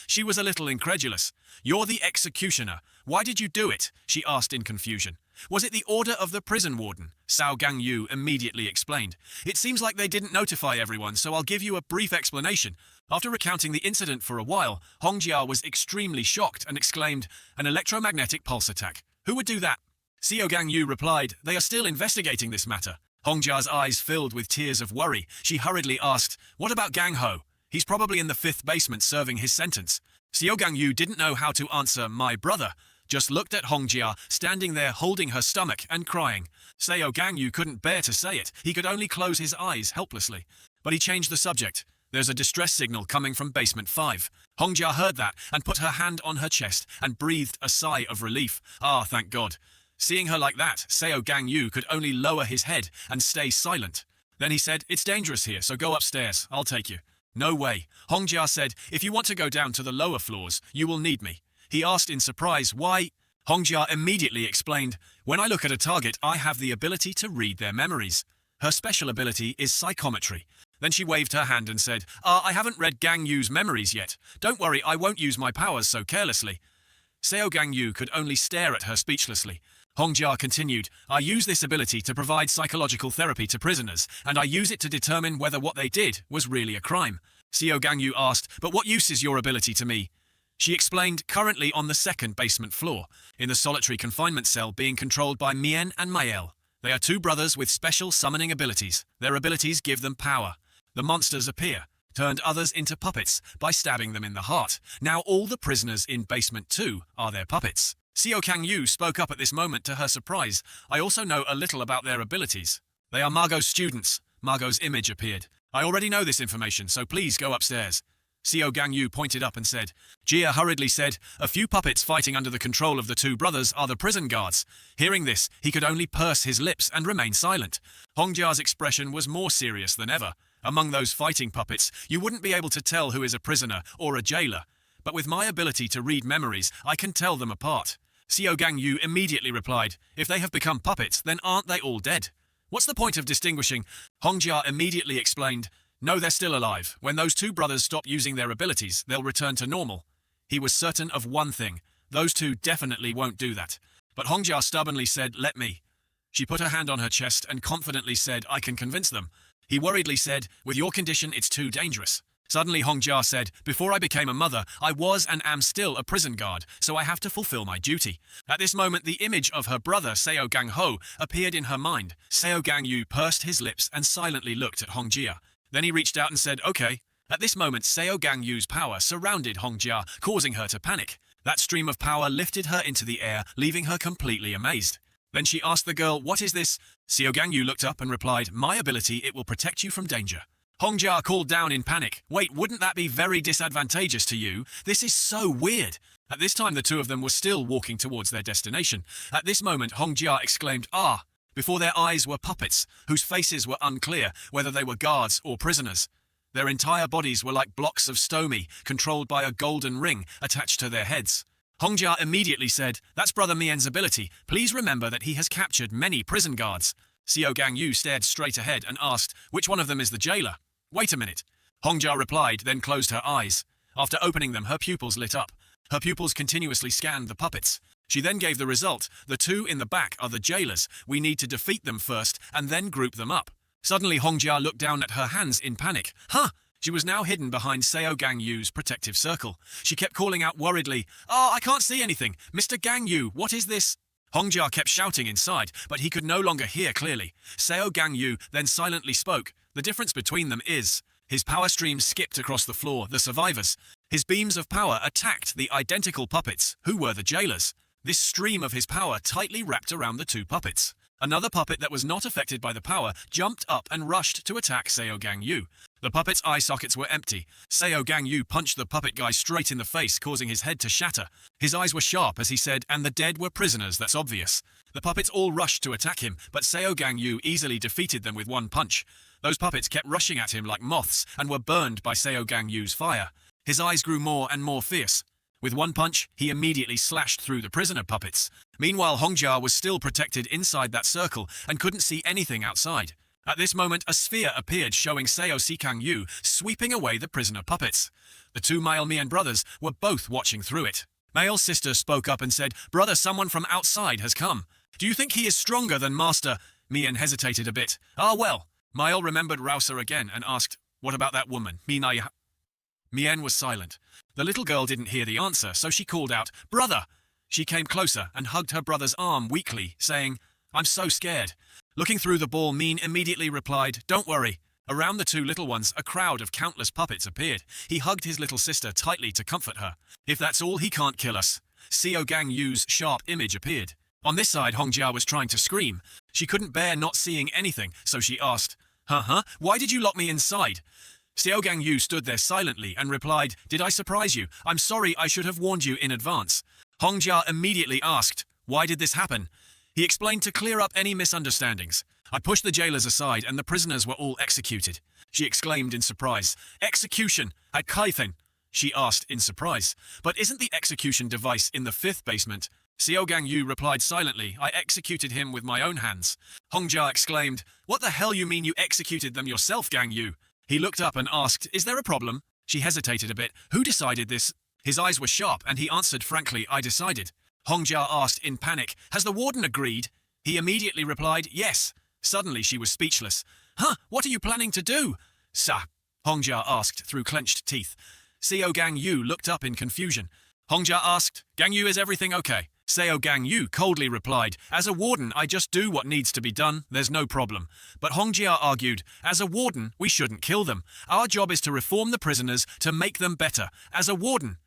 A: She was a little incredulous. "You're the executioner. Why did you do it?" she asked in confusion. "Was it the order of the prison warden?" Seo Gang Yu immediately explained. "It seems like they didn't notify everyone, so I'll give you a brief explanation." After recounting the incident for a while, Hongjia was extremely shocked and exclaimed, "An electromagnetic pulse attack. Who would do that?" Seo Gang Yu replied, "They are still investigating this matter." Hongjia's eyes filled with tears of worry. She hurriedly asked, "What about Gang Ho? He's probably in the 5th basement serving his sentence." Seo Gang Yu didn't know how to answer "my brother," just looked at Hongjia, standing there holding her stomach and crying. Seo Gang Yu couldn't bear to say it. He could only close his eyes helplessly. But he changed the subject. "There's a distress signal coming from basement 5. Hongjia heard that and put her hand on her chest and breathed a sigh of relief. Thank God. Seeing her like that, Seo Gang Yu could only lower his head and stay silent. Then he said, "It's dangerous here, so go upstairs. I'll take you." "No way." Hongjia said, "If you want to go down to the lower floors, you will need me." He asked in surprise, "Why?" Hongjia immediately explained, "When I look at a target, I have the ability to read their memories. Her special ability is psychometry." Then she waved her hand and said, "I haven't read Gang Yu's memories yet. Don't worry, I won't use my powers so carelessly." Seo Gang Yu could only stare at her speechlessly. Hongjia continued, "I use this ability to provide psychological therapy to prisoners, and I use it to determine whether what they did was really a crime." Seo Gang Yu asked, "But what use is your ability to me?" She explained, currently on the second basement floor, in the solitary confinement cell being controlled by Mien and Mael. They are two brothers with special summoning abilities. Their abilities give them power. The monsters appear, turned others into puppets by stabbing them in the heart. Now all the prisoners in Basement 2 are their puppets. Seo Gang Yu spoke up at this moment to her surprise. I also know a little about their abilities. They are Margo's students. Margo's image appeared. I already know this information, so please go upstairs. Seo Gang Yu pointed up and said. Jia hurriedly said, a few puppets fighting under the control of the two brothers are the prison guards. Hearing this, he could only purse his lips and remain silent. Hongjia's expression was more serious than ever. Among those fighting puppets, you wouldn't be able to tell who is a prisoner or a jailer. But with my ability to read memories, I can tell them apart. Seo Gang Yu immediately replied, if they have become puppets, then aren't they all dead? What's the point of distinguishing? Hongjia immediately explained, no, they're still alive. When those two brothers stop using their abilities, they'll return to normal. He was certain of one thing. Those two definitely won't do that. But Hongjia stubbornly said, let me. She put her hand on her chest and confidently said, I can convince them. He worriedly said, with your condition, it's too dangerous. Suddenly Hongjia said, before I became a mother, I was and am still a prison guard, so I have to fulfill my duty. At this moment, the image of her brother, Seo Gang Ho, appeared in her mind. Seo Gang Yu pursed his lips and silently looked at Hongjia. Then he reached out and said, okay. At this moment, Seo Gang Yu's power surrounded Hongjia, causing her to panic. That stream of power lifted her into the air, leaving her completely amazed. Then she asked the girl, what is this? Seo Gang Yu looked up and replied, my ability, it will protect you from danger. Hongjia called down in panic. Wait, wouldn't that be very disadvantageous to you? This is so weird. At this time, the two of them were still walking towards their destination. At this moment, Hongjia exclaimed, ah! Before their eyes were puppets, whose faces were unclear whether they were guards or prisoners. Their entire bodies were like blocks of stomy, controlled by a golden ring attached to their heads. Hongjia immediately said, that's Brother Mien's ability. Please remember that he has captured many prison guards. Seo Gang Yu stared straight ahead and asked, which one of them is the jailer? Wait a minute. Hongjia replied, then closed her eyes. After opening them, her pupils lit up. Her pupils continuously scanned the puppets. She then gave the result. The two in the back are the jailers. We need to defeat them first and then group them up. Suddenly, Hongjia looked down at her hands in panic. Huh! She was now hidden behind Seo Gang Yu's protective circle. She kept calling out worriedly, I can't see anything. Mr. Gang Yu, what is this? Hongjia kept shouting inside, but he could no longer hear clearly. Seo Gang Yu then silently spoke. The difference between them is, his power stream skipped across the floor, the survivors. His beams of power attacked the identical puppets, who were the jailers. This stream of his power tightly wrapped around the two puppets. Another puppet that was not affected by the power jumped up and rushed to attack Seo Gang Yu. The puppet's eye sockets were empty. Seo Gang Yu punched the puppet guy straight in the face, causing his head to shatter. His eyes were sharp as he said, and the dead were prisoners, that's obvious. The puppets all rushed to attack him, but Seo Gang Yu easily defeated them with one punch. Those puppets kept rushing at him like moths and were burned by Seo Gang Yu's fire. His eyes grew more and more fierce. With one punch, he immediately slashed through the prisoner puppets. Meanwhile, Hongjia was still protected inside that circle and couldn't see anything outside. At this moment, a sphere appeared showing Seo Gang Yu sweeping away the prisoner puppets. The two male Mien brothers were both watching through it. Male's sister spoke up and said, brother, someone from outside has come. Do you think he is stronger than Master? Mien hesitated a bit. Ah, well. Male remembered Rousea again and asked, what about that woman? Mien was silent. The little girl didn't hear the answer, so she called out, brother! She came closer and hugged her brother's arm weakly, saying, I'm so scared. Looking through the ball, Mien immediately replied, don't worry. Around the two little ones, a crowd of countless puppets appeared. He hugged his little sister tightly to comfort her. If that's all, he can't kill us. Seo Gang Yu's sharp image appeared. On this side, Hongjia was trying to scream. She couldn't bear not seeing anything, so she asked, why did you lock me inside? Seo Gang Yu stood there silently and replied, did I surprise you? I'm sorry, I should have warned you in advance. Hongjia immediately asked, why did this happen? He explained to clear up any misunderstandings. I pushed the jailers aside and the prisoners were all executed. She exclaimed in surprise. Execution at Kaithen? She asked in surprise. But isn't the execution device in the 5th basement? Seo Gang Yu replied silently, I executed him with my own hands. Hongjia exclaimed, what the hell you mean you executed them yourself, Gang Yu? He looked up and asked, is there a problem? She hesitated a bit. Who decided this? His eyes were sharp and he answered frankly, I decided. Hongjia asked in panic, has the warden agreed? He immediately replied, yes. Suddenly she was speechless. What are you planning to do? Sa, Hongjia asked through clenched teeth. Seo Gang Yu looked up in confusion. Hongjia asked. Gang Yu, is everything okay? Seo Gang Yu coldly replied, as a warden, I just do what needs to be done, there's no problem. But Hongjia argued, as a warden, we shouldn't kill them. Our job is to reform the prisoners, to make them better. As a warden.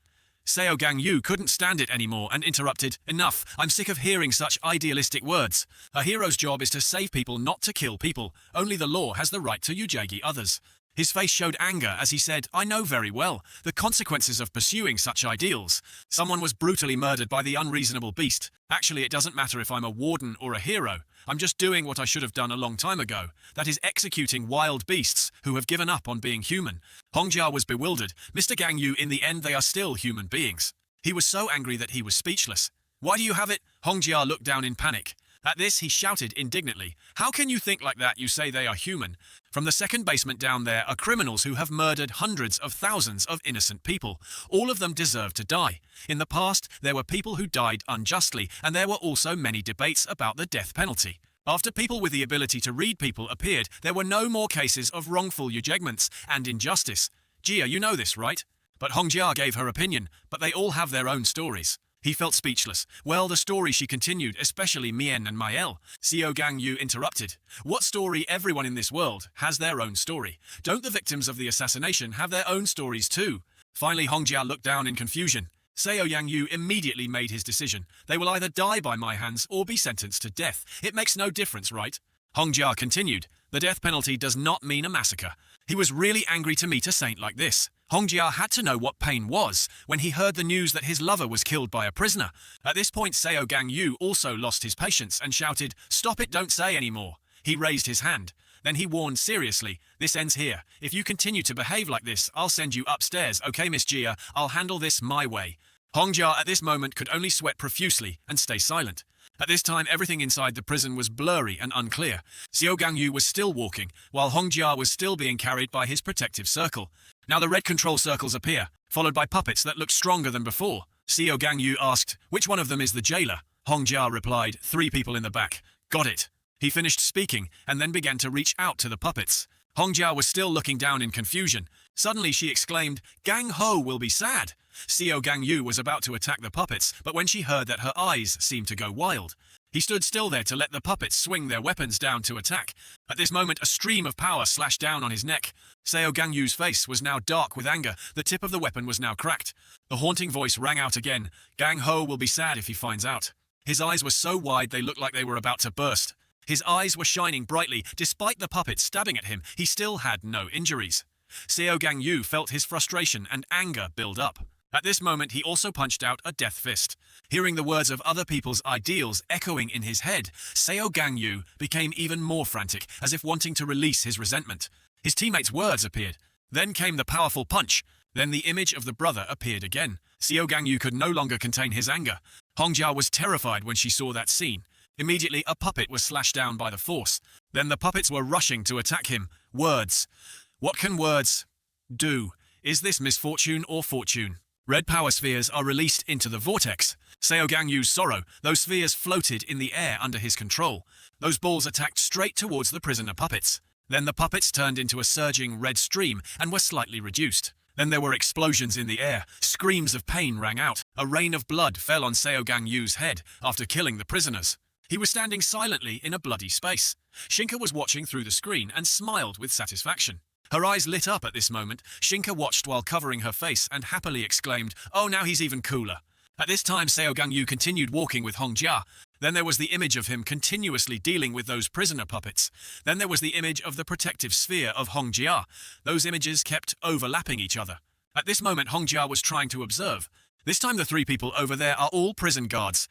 A: Seo Gang Yu couldn't stand it anymore and interrupted, enough, I'm sick of hearing such idealistic words. A hero's job is to save people, not to kill people. Only the law has the right to yujagi others. His face showed anger as he said, I know very well the consequences of pursuing such ideals. Someone was brutally murdered by the unreasonable beast. Actually, it doesn't matter if I'm a warden or a hero. I'm just doing what I should have done a long time ago. That is executing wild beasts who have given up on being human. Hongjia was bewildered. Mr. Gang Yu, in the end, they are still human beings. He was so angry that he was speechless. Why do you have it? Hongjia looked down in panic. At this, he shouted indignantly, how can you think like that? You say they are human. From the second basement down there are criminals who have murdered hundreds of thousands of innocent people. All of them deserve to die. In the past, there were people who died unjustly, and there were also many debates about the death penalty. After people with the ability to read people appeared, there were no more cases of wrongful ejectments and injustice. Jia, you know this, right? But Hongjia gave her opinion, but they all have their own stories. He felt speechless. Well, the story, she continued, especially Mien and Mael. Seo Gang Yu interrupted. What story? Everyone in this world has their own story. Don't the victims of the assassination have their own stories too? Finally, Hongjia looked down in confusion. Seo Gang Yu immediately made his decision. They will either die by my hands or be sentenced to death. It makes no difference, right? Hongjia continued. The death penalty does not mean a massacre. He was really angry to meet a saint like this. Hongjia had to know what pain was when he heard the news that his lover was killed by a prisoner. At this point, Seo Gang Yu also lost his patience and shouted, stop it, don't say any more. He raised his hand. Then he warned seriously, this ends here. If you continue to behave like this, I'll send you upstairs, okay, Miss Jia? I'll handle this my way. Hongjia at this moment could only sweat profusely and stay silent. At this time, everything inside the prison was blurry and unclear. Seo Gang Yu was still walking, while Hongjia was still being carried by his protective circle. Now the red control circles appear, followed by puppets that look stronger than before. Seo Gang Yu asked, which one of them is the jailer? Hongjia replied, 3 people in the back. Got it. He finished speaking, and then began to reach out to the puppets. Hongjia was still looking down in confusion. Suddenly she exclaimed, Gang Ho will be sad. Seo Gang Yu was about to attack the puppets, but when she heard that her eyes seemed to go wild, he stood still there to let the puppets swing their weapons down to attack. At this moment, a stream of power slashed down on his neck. Seo Gang Yu's face was now dark with anger. The tip of the weapon was now cracked. The haunting voice rang out again. Gang Ho will be sad if he finds out. His eyes were so wide they looked like they were about to burst. His eyes were shining brightly. Despite the puppets stabbing at him, he still had no injuries. Seo Gang Yu felt his frustration and anger build up. At this moment, he also punched out a death fist. Hearing the words of other people's ideals echoing in his head, Seo Gang Yu became even more frantic, as if wanting to release his resentment. His teammates' words appeared. Then came the powerful punch. Then the image of the brother appeared again. Seo Gang Yu could no longer contain his anger. Hongjia was terrified when she saw that scene. Immediately, a puppet was slashed down by the force. Then the puppets were rushing to attack him. Words. What can words do? Is this misfortune or fortune? Red power spheres are released into the vortex. Seo Gang Yu's sorrow, those spheres floated in the air under his control. Those balls attacked straight towards the prisoner puppets. Then the puppets turned into a surging red stream and were slightly reduced. Then there were explosions in the air. Screams of pain rang out. A rain of blood fell on Seo Gang Yu's head after killing the prisoners. He was standing silently in a bloody space. Shinka was watching through the screen and smiled with satisfaction. Her eyes lit up at this moment. Shinka watched while covering her face and happily exclaimed, oh, now he's even cooler. At this time, Seo Gang Yu continued walking with Hongjia. Then there was the image of him continuously dealing with those prisoner puppets. Then there was the image of the protective sphere of Hongjia. Those images kept overlapping each other. At this moment, Hongjia was trying to observe. This time the 3 people over there are all prison guards.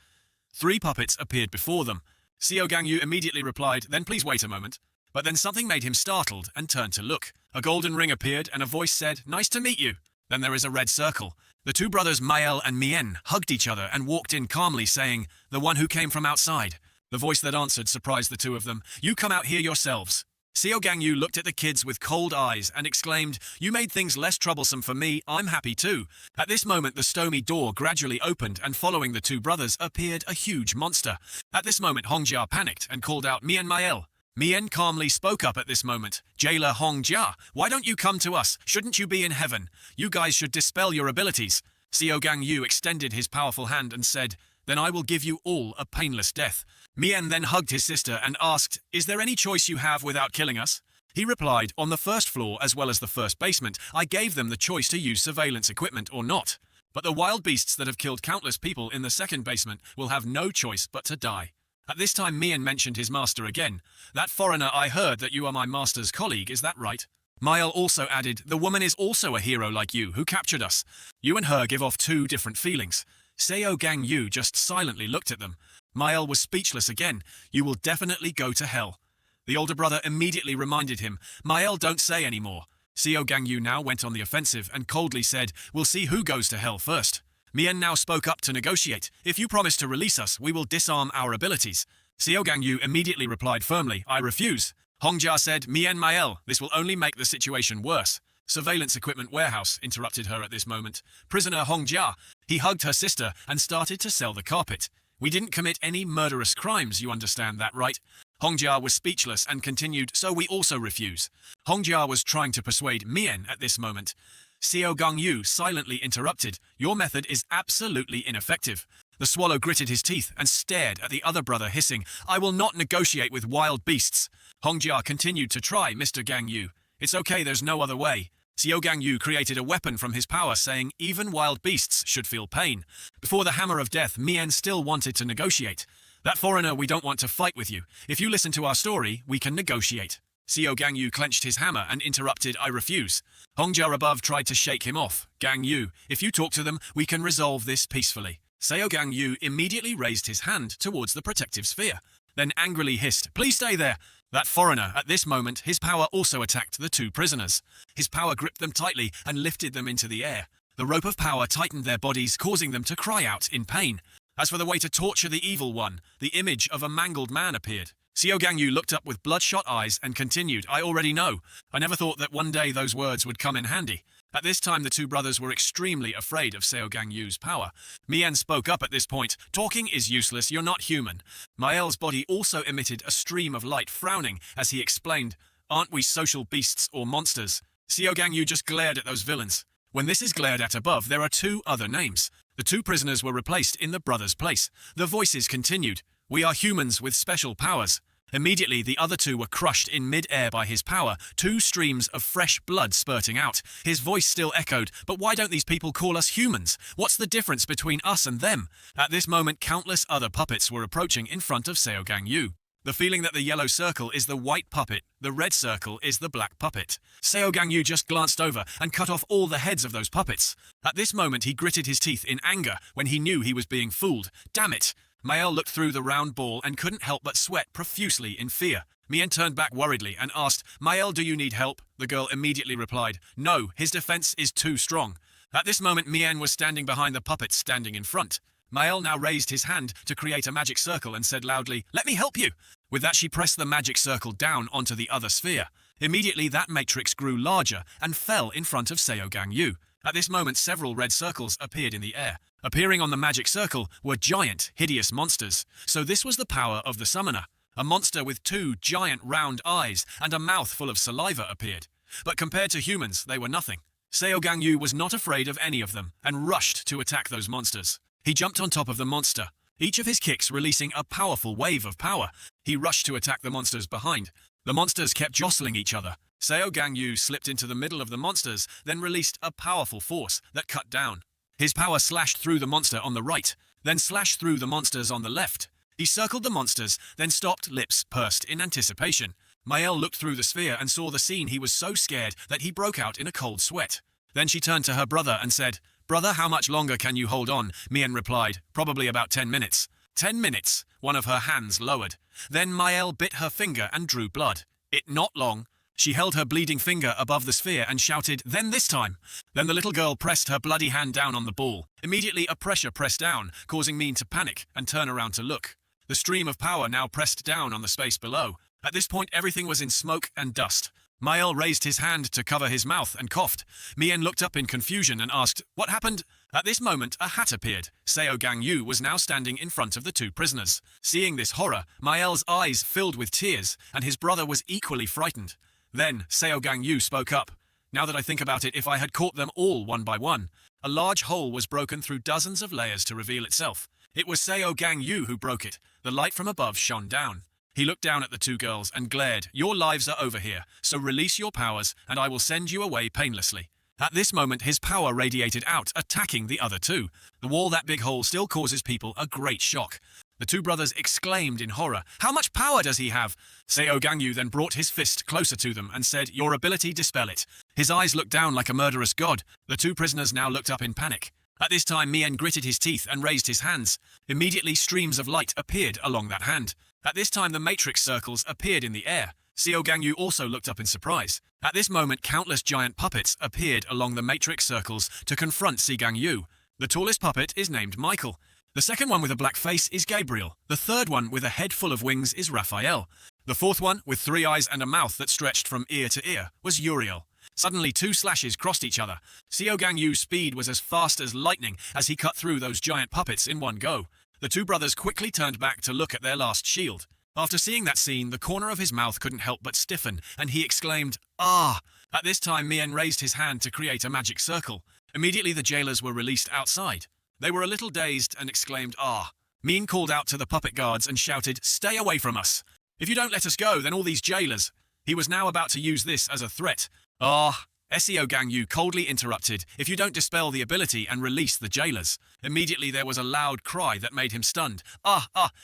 A: 3 puppets appeared before them. Seo Gang Yu immediately replied, then please wait a moment. But then something made him startled and turned to look. A golden ring appeared and a voice said, nice to meet you. Then there is a red circle. The 2 brothers Mael and Mien hugged each other and walked in calmly saying, the one who came from outside. The voice that answered surprised the 2 of them. You come out here yourselves. Seo Gang Yu looked at the kids with cold eyes and exclaimed, you made things less troublesome for me, I'm happy too. At this moment the stony door gradually opened and following the 2 brothers appeared a huge monster. At this moment Hongjia panicked and called out Mien Mael. Mien calmly spoke up at this moment. Jailer Hongjia, why don't you come to us? Shouldn't you be in heaven? You guys should dispel your abilities. Seo Gang Yu extended his powerful hand and said, "Then I will give you all a painless death." Mien then hugged his sister and asked, "Is there any choice you have without killing us?" He replied, "On the first floor as well as the first basement, I gave them the choice to use surveillance equipment or not. But the wild beasts that have killed countless people in the second basement will have no choice but to die." At this time Mien mentioned his master again. "That foreigner, I heard that you are my master's colleague, is that right?" Mael also added, "The woman is also a hero like you who captured us. You and her give off two different feelings." Seo Gang Yu just silently looked at them. Mael was speechless again. "You will definitely go to hell." The older brother immediately reminded him, "Mael, don't say any more." Seo Gang Yu now went on the offensive and coldly said, "We'll see who goes to hell first." Mien now spoke up to negotiate. "If you promise to release us, we will disarm our abilities." Seo Gang Yu immediately replied firmly, "I refuse." Hongjia said, "Mien Mael, this will only make the situation worse." Surveillance equipment warehouse interrupted her at this moment. Prisoner Hongjia. He hugged her sister and started to sell the carpet. "We didn't commit any murderous crimes, you understand that, right?" Hongjia was speechless and continued, "So we also refuse." Hongjia was trying to persuade Mien at this moment. Seo Gang Yu silently interrupted, "Your method is absolutely ineffective." The swallow gritted his teeth and stared at the other brother, hissing, "I will not negotiate with wild beasts." Hongjia continued to try Mr. Gang Yu. "It's okay, there's no other way." Seo Gang Yu created a weapon from his power, saying, "Even wild beasts should feel pain." Before the hammer of death, Mien still wanted to negotiate. "That foreigner, we don't want to fight with you. If you listen to our story, we can negotiate." Seo Gang Yu clenched his hammer and interrupted, "I refuse." Hongjia above tried to shake him off. "Gang Yu, if you talk to them, we can resolve this peacefully." Seo Gang Yu immediately raised his hand towards the protective sphere, then angrily hissed, "Please stay there." That foreigner, at this moment, his power also attacked the two prisoners. His power gripped them tightly and lifted them into the air. The rope of power tightened their bodies, causing them to cry out in pain. As for the way to torture the evil one, the image of a mangled man appeared. Seo Gang Yu looked up with bloodshot eyes and continued, "I already know. I never thought that one day those words would come in handy." At this time, the two brothers were extremely afraid of Seo Gang Yu's power. Mien spoke up at this point, "Talking is useless, you're not human." Mael's body also emitted a stream of light, frowning as he explained, "Aren't we social beasts or monsters?" Seo Gang Yu just glared at those villains. When this is glared at above, there are two other names. The two prisoners were replaced in the brothers' place. The voices continued, "We are humans with special powers." Immediately, the other two were crushed in mid-air by his power, two streams of fresh blood spurting out. His voice still echoed, "But why don't these people call us humans? What's the difference between us and them?" At this moment, countless other puppets were approaching in front of Seo Gang Yu. The feeling that the yellow circle is the white puppet, the red circle is the black puppet. Seo Gang Yu just glanced over and cut off all the heads of those puppets. At this moment, he gritted his teeth in anger when he knew he was being fooled. Damn it! Mael looked through the round ball and couldn't help but sweat profusely in fear. Mien turned back worriedly and asked, "Mael, do you need help?" The girl immediately replied, "No, his defense is too strong." At this moment, Mien was standing behind the puppets standing in front. Mael now raised his hand to create a magic circle and said loudly, "Let me help you." With that, she pressed the magic circle down onto the other sphere. Immediately, that matrix grew larger and fell in front of Seo Gang Yu. At this moment, several red circles appeared in the air. Appearing on the magic circle were giant, hideous monsters. So this was the power of the summoner. A monster with two giant round eyes and a mouth full of saliva appeared. But compared to humans, they were nothing. Seo Gang Yu was not afraid of any of them and rushed to attack those monsters. He jumped on top of the monster, each of his kicks releasing a powerful wave of power. He rushed to attack the monsters behind. The monsters kept jostling each other. Seo Gang Yu slipped into the middle of the monsters, then released a powerful force that cut down. His power slashed through the monster on the right, then slashed through the monsters on the left. He circled the monsters, then stopped, lips pursed in anticipation. Mael looked through the sphere and saw the scene. He was so scared that he broke out in a cold sweat. Then she turned to her brother and said, "Brother, how much longer can you hold on?" Mien replied, "Probably about 10 minutes. 10 minutes, one of her hands lowered. Then Mael bit her finger and drew blood. It not long. She held her bleeding finger above the sphere and shouted, "Then this time." Then the little girl pressed her bloody hand down on the ball. Immediately a pressure pressed down, causing Mien to panic and turn around to look. The stream of power now pressed down on the space below. At this point, everything was in smoke and dust. Mael raised his hand to cover his mouth and coughed. Mien looked up in confusion and asked, "What happened?" At this moment, a hat appeared. Seo Gang Yu was now standing in front of the two prisoners. Seeing this horror, Mael's eyes filled with tears, and his brother was equally frightened. Then, Seo Gang Yu spoke up. "Now that I think about it, if I had caught them all one by one, A large hole was broken through dozens of layers to reveal itself. It was Seo Gang Yu who broke it. The light from above shone down. He looked down at the two girls and glared. "Your lives are over here, so release your powers and I will send you away painlessly." At this moment, his power radiated out, attacking the other two. The wall, that big hole, still causes people a great shock. The two brothers exclaimed in horror, "How much power does he have?" Seo Gang Yu then brought his fist closer to them and said, "Your ability, dispel it." His eyes looked down like a murderous god. The two prisoners now looked up in panic. At this time, Mien gritted his teeth and raised his hands. Immediately, streams of light appeared along that hand. At this time, the matrix circles appeared in the air. Seo Gang Yu also looked up in surprise. At this moment, countless giant puppets appeared along the matrix circles to confront Seo Gang Yu. The tallest puppet is named Michael. The second one with a black face is Gabriel. The third one with a head full of wings is Raphael. The fourth one, with 3 eyes and a mouth that stretched from ear to ear, was Uriel. Suddenly, 2 slashes crossed each other. Seo Gang Yu's speed was as fast as lightning as he cut through those giant puppets in one go. The two brothers quickly turned back to look at their last shield. After seeing that scene, the corner of his mouth couldn't help but stiffen, and he exclaimed, "Ah!" At this time, Mien raised his hand to create a magic circle. Immediately, the jailers were released outside. They were a little dazed and exclaimed, "Ah!" Mien called out to the puppet guards and shouted, "Stay away from us! If you don't let us go, then all these jailers..." He was now about to use this as a threat. "Ah!" Seo Gang Yu coldly interrupted, "If you don't dispel the ability and release the jailers." Immediately there was a loud cry that made him stunned.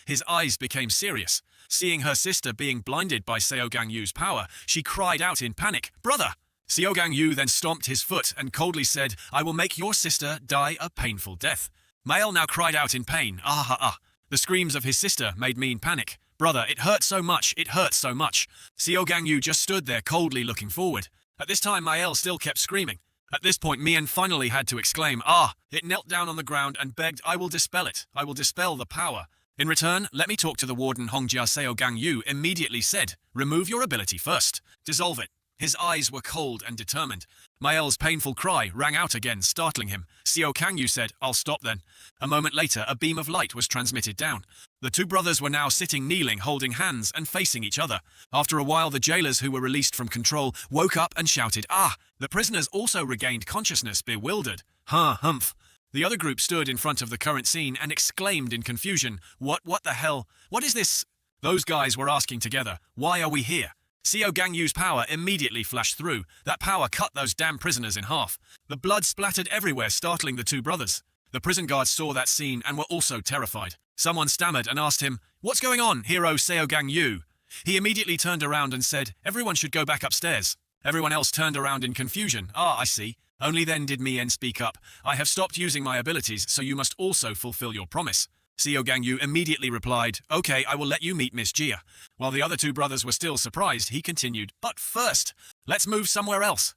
A: His eyes became serious. Seeing her sister being blinded by Seo Gang Yu's power, she cried out in panic, "Brother!" Seo Gang Yu then stomped his foot and coldly said, "I will make your sister die a painful death." Mael now cried out in pain, The screams of his sister made Mien panic. "Brother, it hurts so much, it hurts so much." Seo Gang Yu just stood there coldly looking forward. At this time, Mael still kept screaming. At this point, Mien finally had to exclaim, "Ah!" It knelt down on the ground and begged, "I will dispel it. I will dispel the power. In return, let me talk to the warden." Hongjia. Seo Gang Yu immediately said, "Remove your ability first. Dissolve it." His eyes were cold and determined. Mael's painful cry rang out again, startling him. Seo Gang Yu said, "I'll stop then." A moment later, a beam of light was transmitted down. The two brothers were now sitting kneeling, holding hands and facing each other. After a while, the jailers who were released from control woke up and shouted, "Ah!" The prisoners also regained consciousness, bewildered. Humph. The other group stood in front of the current scene and exclaimed in confusion, What the hell? What is this?" Those guys were asking together, "Why are we here?" Seo Gang Yu's power immediately flashed through. That power cut those damn prisoners in half. The blood splattered everywhere, startling the two brothers. The prison guards saw that scene and were also terrified. Someone stammered and asked him, "What's going on, Hero Seo Gang Yu?" He immediately turned around and said, "Everyone should go back upstairs." Everyone else turned around in confusion. "I see." Only then did Mien speak up. "I have stopped using my abilities, so you must also fulfill your promise." Seo Gang Yu immediately replied, "Okay, I will let you meet Miss Jia." While the other two brothers were still surprised, he continued, "But first, let's move somewhere else."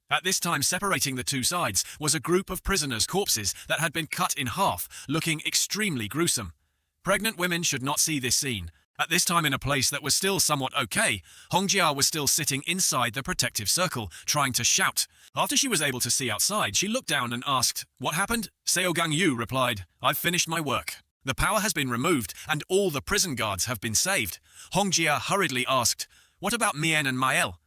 A: At this time, separating the two sides was a group of prisoners' corpses that had been cut in half, looking extremely gruesome. Pregnant women should not see this scene. At this time, in a place that was still somewhat okay, Hongjia was still sitting inside the protective circle, trying to shout. After she was able to see outside, she looked down and asked, "What happened?" Seo Gang Yu replied, "I've finished my work. The power has been removed, and all the prison guards have been saved." Hongjia hurriedly asked, "What about Mien and Mael?"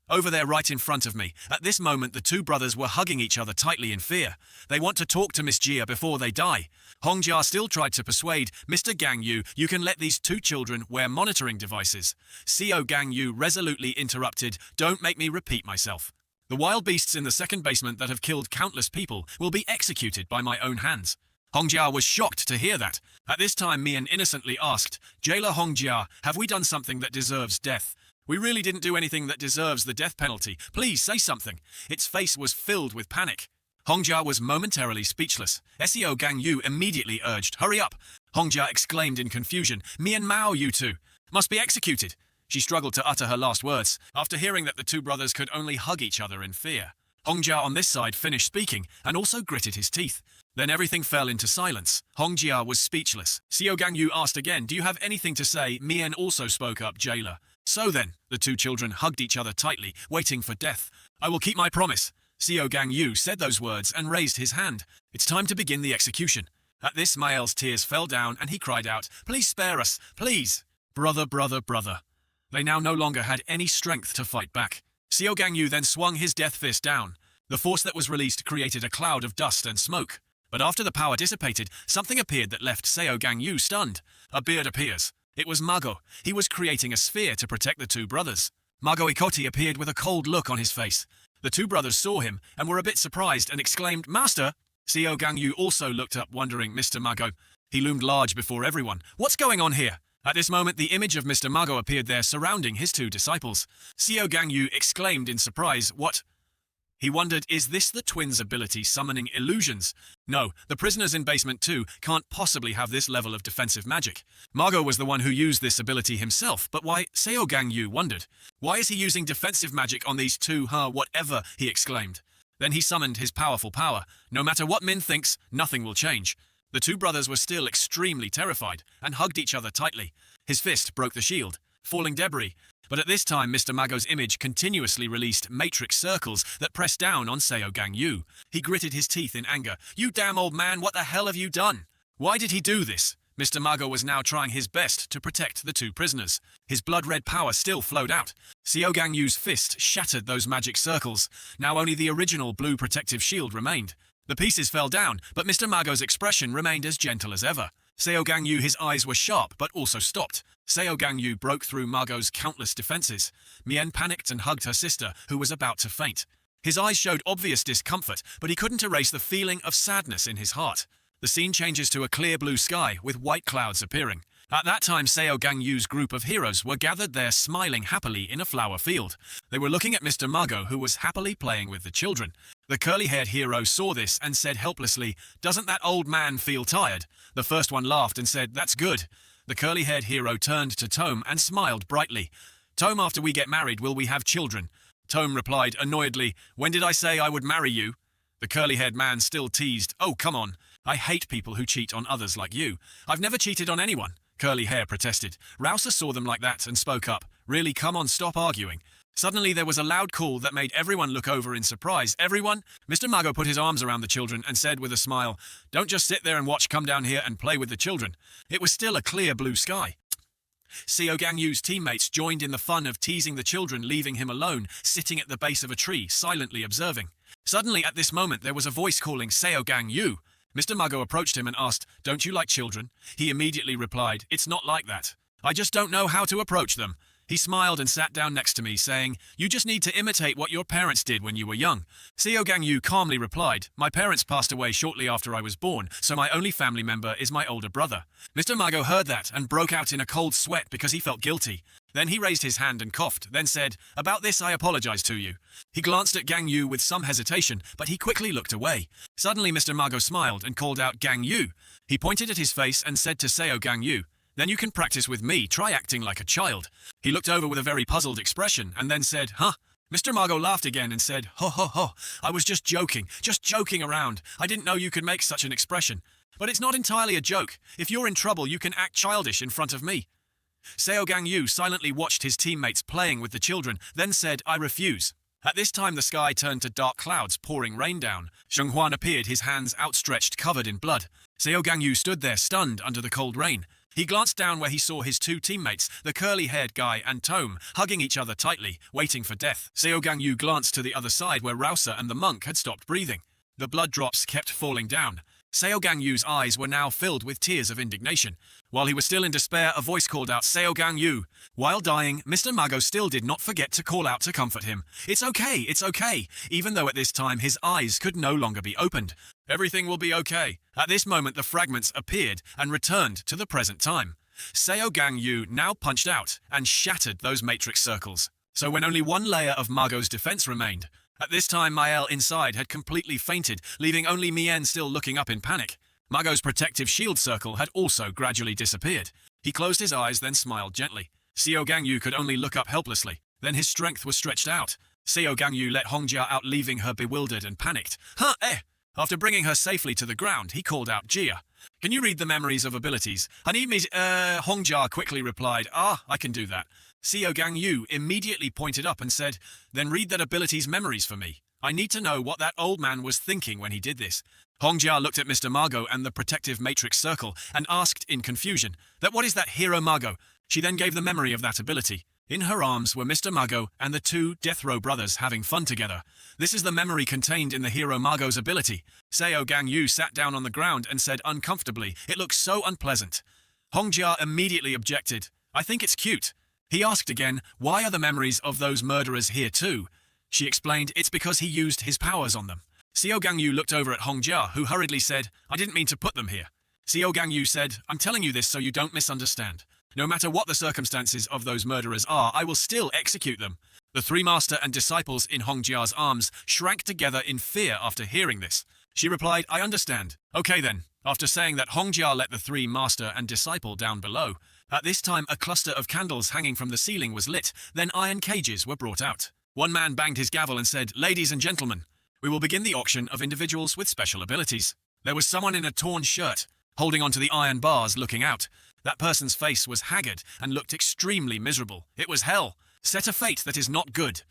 A: "Over there right in front of me." At this moment, the two brothers were hugging each other tightly in fear. They want to talk to Miss Jia before they die. Hongjia still tried to persuade, "Mr. Gang Yu, you can let these two children wear monitoring devices." Seo Gang Yu resolutely interrupted, "Don't make me repeat myself. The wild beasts in the second basement that have killed countless people will be executed by my own hands." Hongjia was shocked to hear that. At this time, Mien innocently asked, "Jailer Hongjia, have we done something that deserves death?" "We really didn't do anything that deserves the death penalty. Please say something." Its face was filled with panic. Hongjia was momentarily speechless. Seo Gang Yu immediately urged, "Hurry up." Hongjia exclaimed in confusion, "Mien Mao, you two must be executed." She struggled to utter her last words, after hearing that the two brothers could only hug each other in fear. Hongjia on this side finished speaking, and also gritted his teeth. Then everything fell into silence. Hongjia was speechless. Seo Gang Yu asked again, "Do you have anything to say?" Mien also spoke up, "Jailer." "So then," the two children hugged each other tightly, waiting for death. "I will keep my promise." Seo Gang Yu said those words and raised his hand. "It's time to begin the execution." At this, Mael's tears fell down and he cried out, "Please spare us, please." Brother. They now no longer had any strength to fight back. Seo Gang Yu then swung his death fist down. The force that was released created a cloud of dust and smoke. But after the power dissipated, something appeared that left Seo Gang Yu stunned. A beard appears. It was Margo. He was creating a sphere to protect the two brothers. Margo Ikoti appeared with a cold look on his face. The two brothers saw him and were a bit surprised and exclaimed, "Master!" Seo Gang Yu also looked up, wondering, "Mr. Margo." He loomed large before everyone. "What's going on here?" At this moment, the image of Mr. Margo appeared there, surrounding his two disciples. Seo Gang Yu exclaimed in surprise, "What?" He wondered, is this the twins' ability summoning illusions? No, the prisoners in Basement 2 can't possibly have this level of defensive magic. Margo was the one who used this ability himself, but why? Seo Gang Yu wondered. Why is he using defensive magic on these two, whatever, he exclaimed. Then he summoned his powerful power. No matter what Min thinks, nothing will change. The two brothers were still extremely terrified and hugged each other tightly. His fist broke the shield, falling debris. But at this time, Mr. Margo's image continuously released matrix circles that pressed down on Seo Gang Yu. He gritted his teeth in anger. "You damn old man, what the hell have you done? Why did he do this?" Mr. Margo was now trying his best to protect the two prisoners. His blood-red power still flowed out. Seo Gang Yu's fist shattered those magic circles. Now only the original blue protective shield remained. The pieces fell down, but Mr. Margo's expression remained as gentle as ever. Seo Gang Yu, his eyes were sharp, but also stopped. Seo Gang Yu broke through Margo's countless defenses. Mien panicked and hugged her sister, who was about to faint. His eyes showed obvious discomfort, but he couldn't erase the feeling of sadness in his heart. The scene changes to a clear blue sky, with white clouds appearing. At that time, Seo Gang Yu's group of heroes were gathered there smiling happily in a flower field. They were looking at Mr. Margo, who was happily playing with the children. The curly-haired hero saw this and said helplessly, "Doesn't that old man feel tired?" The first one laughed and said, "That's good." The curly-haired hero turned to Tome and smiled brightly. "Tome, after we get married, will we have children?" Tome replied annoyedly, "When did I say I would marry you?" The curly-haired man still teased, "Oh, come on. I hate people who cheat on others like you. I've never cheated on anyone." Curly Hair protested. Rousea saw them like that and spoke up. "Really, come on, stop arguing." Suddenly there was a loud call that made everyone look over in surprise. "Everyone?" Mr. Margo put his arms around the children and said with a smile, "Don't just sit there and watch, come down here and play with the children." It was still a clear blue sky. Seo Gang Yu's teammates joined in the fun of teasing the children, leaving him alone, sitting at the base of a tree, silently observing. Suddenly at this moment there was a voice calling Seo Gang Yu. Mr. Margo approached him and asked, "Don't you like children?" He immediately replied, "It's not like that. I just don't know how to approach them." He smiled and sat down next to me, saying, "You just need to imitate what your parents did when you were young." Seo Gang Yu calmly replied, "My parents passed away shortly after I was born, so my only family member is my older brother." Mr. Margo heard that and broke out in a cold sweat because he felt guilty. Then he raised his hand and coughed, then said, "About this I apologize to you." He glanced at Gang Yu with some hesitation, but he quickly looked away. Suddenly Mr. Margo smiled and called out, "Gang Yu." He pointed at his face and said to Seo Gang Yu, "Then you can practice with me, try acting like a child." He looked over with a very puzzled expression and then said, "Huh?" Mr. Margo laughed again and said, "Ho ho ho, I was just joking around. I didn't know you could make such an expression. But it's not entirely a joke. If you're in trouble, you can act childish in front of me." Seo Gang Yu silently watched his teammates playing with the children, then said, "I refuse." At this time the sky turned to dark clouds pouring rain down. Shong Huan appeared, his hands outstretched, covered in blood. Seo Gang Yu stood there stunned under the cold rain. He glanced down where he saw his two teammates, the curly-haired guy and Tome, hugging each other tightly, waiting for death. Seo Gang Yu glanced to the other side where Rousea and the monk had stopped breathing. The blood drops kept falling down. Seo Gang Yu's eyes were now filled with tears of indignation. While he was still in despair, a voice called out, "Seo Gang Yu." While dying, Mr. Margo still did not forget to call out to comfort him. It's okay, even though at this time his eyes could no longer be opened. "Everything will be okay." At this moment the fragments appeared and returned to the present time. Seo Gang Yu now punched out and shattered those matrix circles. So when only one layer of Margo's defense remained, at this time Mael inside had completely fainted, leaving only Mien still looking up in panic. Margo's protective shield circle had also gradually disappeared. He closed his eyes, then smiled gently. Seo Gang Yu could only look up helplessly. Then his strength was stretched out. Seo Gang Yu let Hongjia out, leaving her bewildered and panicked. After bringing her safely to the ground, he called out, "Jia, can you read the memories of abilities?" Hongjia quickly replied, "I can do that." Seo Gang Yu immediately pointed up and said, "Then read that ability's memories for me. I need to know what that old man was thinking when he did this." Hongjia looked at Mr. Margo and the protective matrix circle and asked in confusion, "What is that, Hero Margo?" She then gave the memory of that ability. In her arms were Mr. Margo and the two death row brothers having fun together. This is the memory contained in the hero Margo's ability. Seo Gang Yu sat down on the ground and said uncomfortably, "It looks so unpleasant." Hongjia immediately objected. "I think it's cute." He asked again, "Why are the memories of those murderers here too?" She explained, "It's because he used his powers on them." Seo Gang Yu looked over at Hongjia, who hurriedly said, "I didn't mean to put them here." Seo Gang Yu said, "I'm telling you this so you don't misunderstand. No matter what the circumstances of those murderers are, I will still execute them." The three master and disciples in Hongjia's arms shrank together in fear after hearing this. She replied, "I understand." "Okay then." After saying that, Hongjia let the three master and disciple down below. At this time, a cluster of candles hanging from the ceiling was lit, then iron cages were brought out. One man banged his gavel and said, "Ladies and gentlemen, we will begin the auction of individuals with special abilities." There was someone in a torn shirt, holding onto the iron bars looking out. That person's face was haggard and looked extremely miserable. It was hell, set a fate that is not good.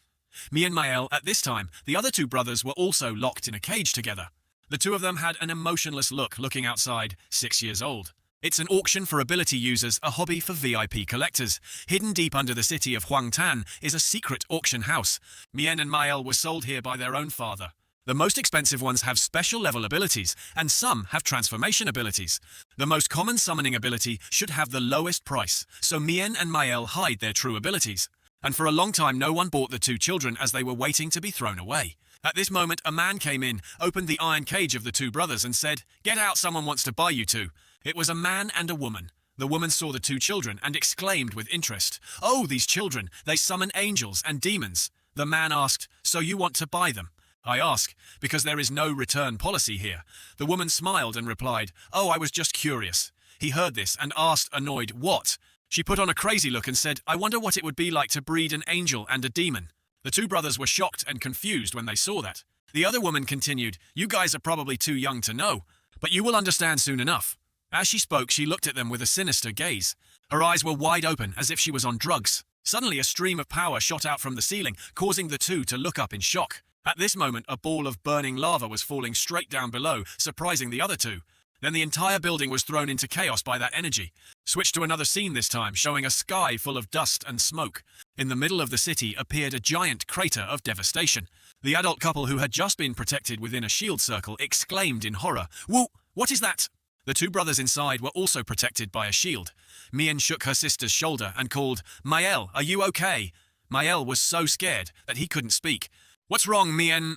A: Me and Mael, at this time, the other two brothers were also locked in a cage together. The two of them had an emotionless look looking outside, 6 years old. It's an auction for ability users, a hobby for VIP collectors. Hidden deep under the city of Huangtan is a secret auction house. Mien and Mael were sold here by their own father. The most expensive ones have special level abilities, and some have transformation abilities. The most common summoning ability should have the lowest price, so Mien and Mael hide their true abilities. And for a long time no one bought the two children as they were waiting to be thrown away. At this moment a man came in, opened the iron cage of the two brothers and said, "Get out, someone wants to buy you two." It was a man and a woman. The woman saw the two children and exclaimed with interest, "Oh, these children, they summon angels and demons." The man asked, "So you want to buy them?" "I ask, because there is no return policy here." The woman smiled and replied, "Oh, I was just curious." He heard this and asked, annoyed, "What?" She put on a crazy look and said, "I wonder what it would be like to breed an angel and a demon." The two brothers were shocked and confused when they saw that. The other woman continued, "You guys are probably too young to know, but you will understand soon enough." As she spoke, she looked at them with a sinister gaze. Her eyes were wide open, as if she was on drugs. Suddenly a stream of power shot out from the ceiling, causing the two to look up in shock. At this moment, a ball of burning lava was falling straight down below, surprising the other two. Then the entire building was thrown into chaos by that energy. Switch to another scene this time, showing a sky full of dust and smoke. In the middle of the city appeared a giant crater of devastation. The adult couple who had just been protected within a shield circle exclaimed in horror, "Whoa, what is that?" The two brothers inside were also protected by a shield. Mien shook her sister's shoulder and called, "Mael, are you okay?" Mael was so scared that he couldn't speak. "What's wrong, Mien?"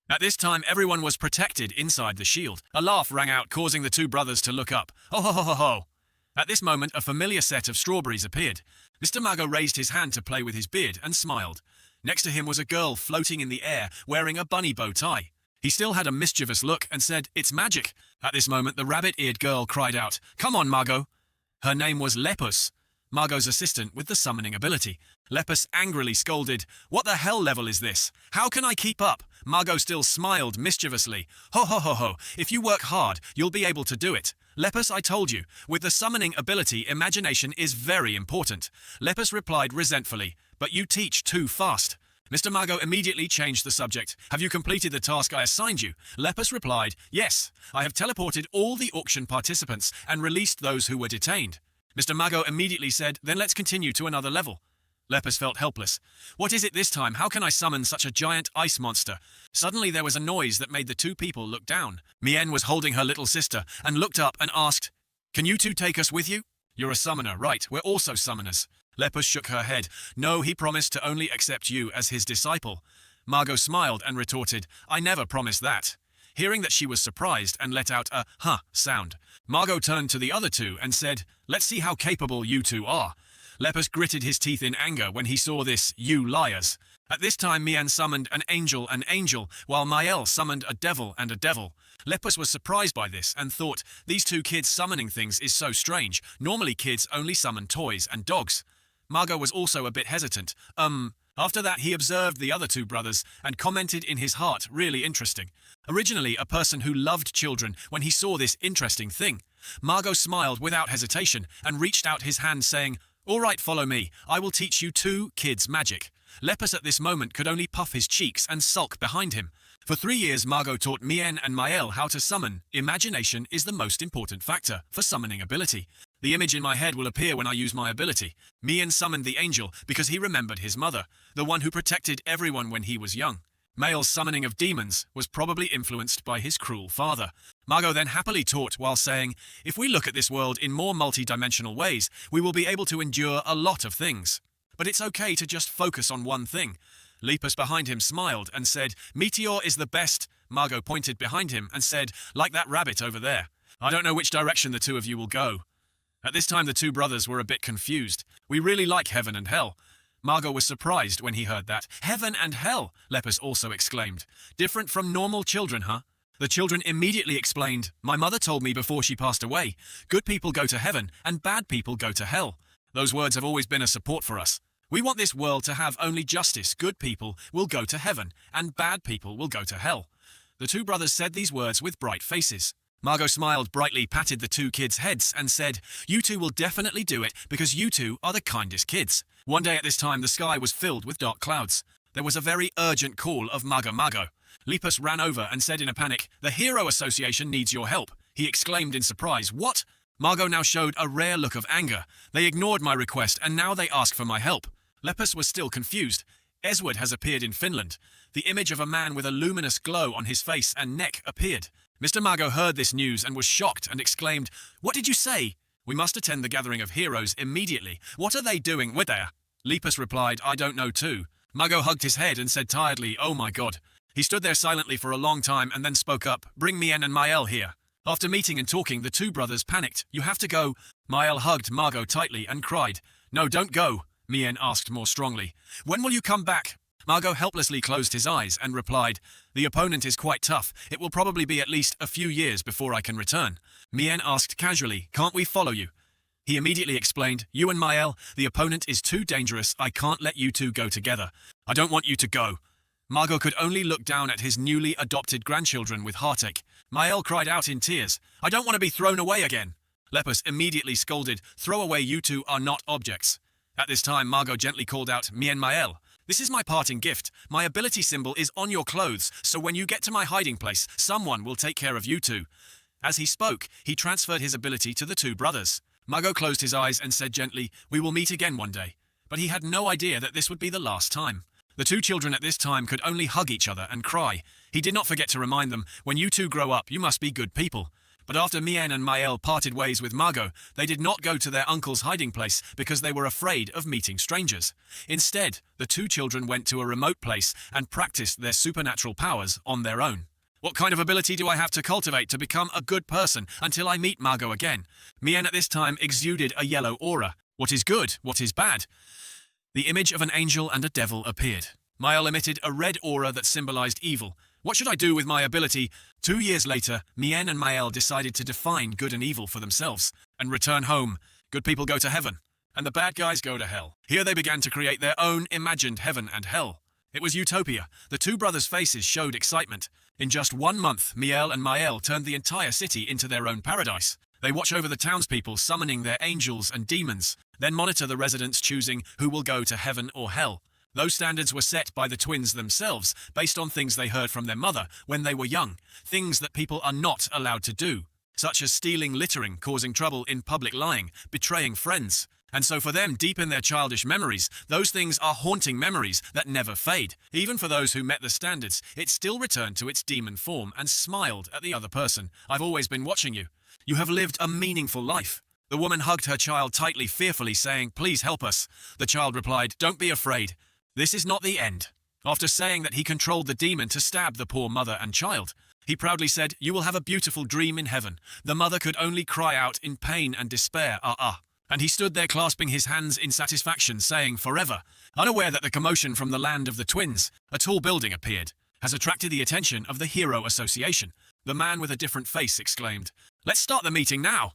A: At this time, everyone was protected inside the shield. A laugh rang out, causing the two brothers to look up. "Ho ho ho ho ho!" At this moment, a familiar set of strawberries appeared. Mr. Margo raised his hand to play with his beard and smiled. Next to him was a girl floating in the air, wearing a bunny bow tie. He still had a mischievous look and said, "It's magic." At this moment, the rabbit-eared girl cried out, "Come on, Margo." Her name was Lepus, Margo's assistant with the summoning ability. Lepus angrily scolded, "What the hell level is this? How can I keep up?" Margo still smiled mischievously. "Ho ho ho ho, if you work hard, you'll be able to do it." "Lepus, I told you, with the summoning ability, imagination is very important." Lepus replied resentfully, "But you teach too fast." Mr. Margo immediately changed the subject. "Have you completed the task I assigned you?" Lepus replied, "Yes, I have teleported all the auction participants and released those who were detained." Mr. Margo immediately said, "Then let's continue to another level." Lepus felt helpless. "What is it this time? How can I summon such a giant ice monster?" Suddenly there was a noise that made the two people look down. Mien was holding her little sister and looked up and asked, "Can you two take us with you?" "You're a summoner, right? We're also summoners." Lepus shook her head. "No, he promised to only accept you as his disciple." Margo smiled and retorted, "I never promised that." Hearing that she was surprised and let out a "huh" sound, Margo turned to the other two and said, "Let's see how capable you two are." Lepus gritted his teeth in anger when he saw this, "You liars." At this time Mien summoned an angel, while Mael summoned a devil and a devil. Lepus was surprised by this and thought, these two kids summoning things is so strange. Normally kids only summon toys and dogs. Margo was also a bit hesitant. After that he observed the other two brothers and commented in his heart, "Really interesting." Originally a person who loved children when he saw this interesting thing. Margo smiled without hesitation and reached out his hand saying, "All right, follow me. I will teach you two kids magic." Lepus at this moment could only puff his cheeks and sulk behind him. For 3 years Margo taught Mien and Mael how to summon. Imagination is the most important factor for summoning ability. The image in my head will appear when I use my ability. Mian summoned the angel because he remembered his mother, the one who protected everyone when he was young. Male's summoning of demons was probably influenced by his cruel father. Margo then happily taught while saying, if we look at this world in more multi-dimensional ways, we will be able to endure a lot of things. But it's okay to just focus on one thing. Lepus behind him smiled and said, Meteor is the best. Margo pointed behind him and said, like that rabbit over there. I don't know which direction the two of you will go. At this time the two brothers were a bit confused. We really like heaven and hell. Margo was surprised when he heard that. Heaven and hell, Lepus also exclaimed. Different from normal children, huh? The children immediately explained, my mother told me before she passed away, good people go to heaven and bad people go to hell. Those words have always been a support for us. We want this world to have only justice. Good people will go to heaven and bad people will go to hell. The two brothers said these words with bright faces. Margo smiled brightly, patted the two kids' heads and said, you two will definitely do it because you two are the kindest kids. One day at this time the sky was filled with dark clouds. There was a very urgent call of Margo. Lepus ran over and said in a panic, the Hero Association needs your help. He exclaimed in surprise, what? Margo now showed a rare look of anger. They ignored my request and now they ask for my help. Lepus was still confused. Esward has appeared in Finland. The image of a man with a luminous glow on his face and neck appeared. Mr. Margo heard this news and was shocked and exclaimed, what did you say? We must attend the gathering of heroes immediately. What are they doing with there? Lepus replied, I don't know too. Margo hugged his head and said tiredly, oh my god. He stood there silently for a long time and then spoke up, bring Mien and Mael here. After meeting and talking, the two brothers panicked. You have to go. Mael hugged Margo tightly and cried, no, don't go. Mien asked more strongly, when will you come back? Margo helplessly closed his eyes and replied, the opponent is quite tough. It will probably be at least a few years before I can return. Mien asked casually, can't we follow you? He immediately explained, you and Mael, the opponent is too dangerous. I can't let you two go together. I don't want you to go. Margo could only look down at his newly adopted grandchildren with heartache. Mael cried out in tears, I don't want to be thrown away again. Lepus immediately scolded, throw away, you two are not objects. At this time, Margo gently called out, Mien Mael. This is my parting gift. My ability symbol is on your clothes, so when you get to my hiding place, someone will take care of you two. As he spoke, he transferred his ability to the two brothers. Margo closed his eyes and said gently, we will meet again one day. But he had no idea that this would be the last time. The two children at this time could only hug each other and cry. He did not forget to remind them, when you two grow up, you must be good people. But after Mien and Mael parted ways with Margo, they did not go to their uncle's hiding place because they were afraid of meeting strangers. Instead, the two children went to a remote place and practiced their supernatural powers on their own. What kind of ability do I have to cultivate to become a good person until I meet Margo again? Mien at this time exuded a yellow aura. What is good? What is bad? The image of an angel and a devil appeared. Mael emitted a red aura that symbolized evil. What should I do with my ability? 2 years later, Mien and Mael decided to define good and evil for themselves and return home. Good people go to heaven, and the bad guys go to hell. Here they began to create their own imagined heaven and hell. It was Utopia. The two brothers' faces showed excitement. In just 1 month, Miel and Mael turned the entire city into their own paradise. They watch over the townspeople, summoning their angels and demons, then monitor the residents, choosing who will go to heaven or hell. Those standards were set by the twins themselves, based on things they heard from their mother when they were young, things that people are not allowed to do, such as stealing, littering, causing trouble in public, lying, betraying friends. And so for them, deep in their childish memories, those things are haunting memories that never fade. Even for those who met the standards, it still returned to its demon form and smiled at the other person. I've always been watching you. You have lived a meaningful life. The woman hugged her child tightly, fearfully, saying, please help us. The child replied, don't be afraid. This is not the end. After saying that he controlled the demon to stab the poor mother and child, he proudly said, you will have a beautiful dream in heaven. The mother could only cry out in pain and despair, And he stood there clasping his hands in satisfaction, saying, forever. Unaware that the commotion from the land of the twins, a tall building appeared, has attracted the attention of the Hero Association. The man with a different face exclaimed, let's start the meeting now.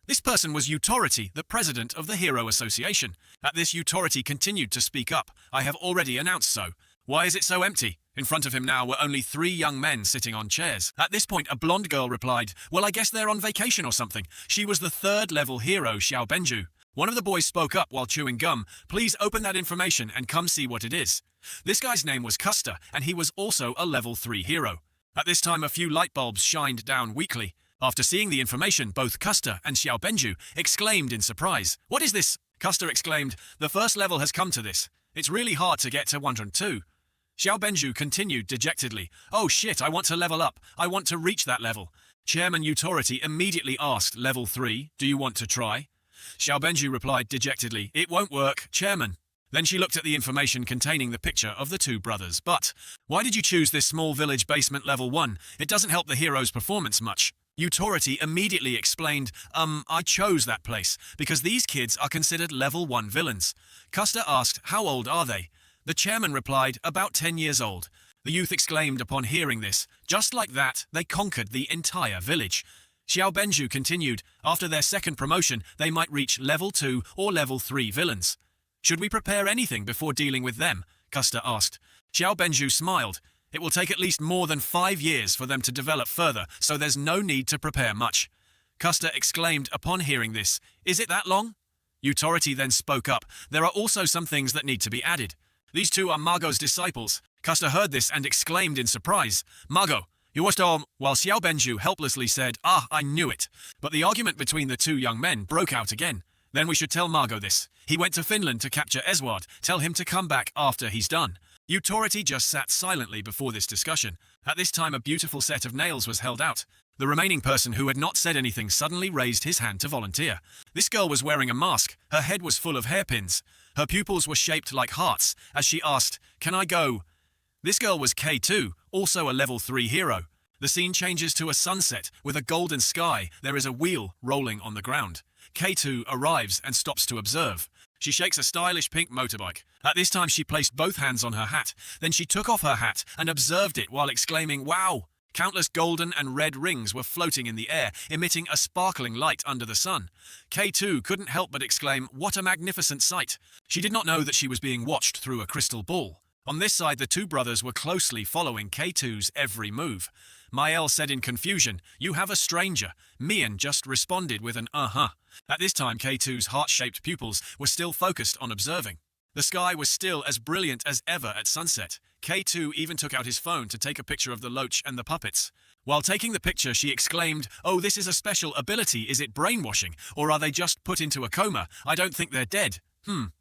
A: This person was Utority, the president of the Hero Association. At this, Utority continued to speak up. I have already announced so. Why is it so empty? In front of him now were only 3 young men sitting on chairs. At this point, a blonde girl replied, well, I guess they're on vacation or something. She was the 3rd level hero, Xiao Benju. One of the boys spoke up while chewing gum. Please open that information and come see what it is. This guy's name was Custer, and he was also a level 3 hero. At this time, a few light bulbs shined down weakly. After seeing the information, both Custer and Xiao Benju exclaimed in surprise. "What is this?" Custer exclaimed. "The first level has come to this. It's really hard to get to 102. Xiao Benju continued dejectedly. "Oh shit, I want to level up. I want to reach that level." Chairman Utopia immediately asked, "Level 3, do you want to try?" Xiao Benju replied dejectedly, "It won't work, Chairman." Then she looked at the information containing the picture of the two brothers. "But why did you choose this small village basement level 1? It doesn't help the hero's performance much." Utopia immediately explained, I chose that place because these kids are considered level 1 villains." Custer asked, "How old are they?" The chairman replied, "About 10 years old." The youth exclaimed upon hearing this. Just like that, they conquered the entire village. Xiao Benju continued, "After their second promotion, they might reach level 2 or level 3 villains." "Should we prepare anything before dealing with them?" Custer asked. Xiao Benju smiled. "It will take at least more than 5 years for them to develop further, so there's no need to prepare much." Custer exclaimed upon hearing this, "Is it that long?" Utopia then spoke up. "There are also some things that need to be added. These two are Margo's disciples." Custer heard this and exclaimed in surprise, "Margo, you watched all," while Xiao Benju helplessly said, "Ah, I knew it." But the argument between the two young men broke out again. "Then we should tell Margo this. He went to Finland to capture Esward. Tell him to come back after he's done." Utopia just sat silently before this discussion. At this time a beautiful set of nails was held out. The remaining person who had not said anything suddenly raised his hand to volunteer. This girl was wearing a mask. Her head was full of hairpins. Her pupils were shaped like hearts, as she asked, "Can I go?" This girl was K2, also a level 3 hero. The scene changes to a sunset with a golden sky. There is a wheel rolling on the ground. K2 arrives and stops to observe. She shakes a stylish pink motorbike. At this time she placed both hands on her hat. Then she took off her hat and observed it while exclaiming, "Wow!" Countless golden and red rings were floating in the air, emitting a sparkling light under the sun. K2 couldn't help but exclaim, "What a magnificent sight!" She did not know that she was being watched through a crystal ball. On this side, the two brothers were closely following K2's every move. Mael said in confusion, "You have a stranger." Mian just responded with an "uh-huh." At this time, K2's heart-shaped pupils were still focused on observing. The sky was still as brilliant as ever at sunset. K2 even took out his phone to take a picture of the loach and the puppets. While taking the picture, she exclaimed, "Oh, this is a special ability. Is it brainwashing? Or are they just put into a coma? I don't think they're dead.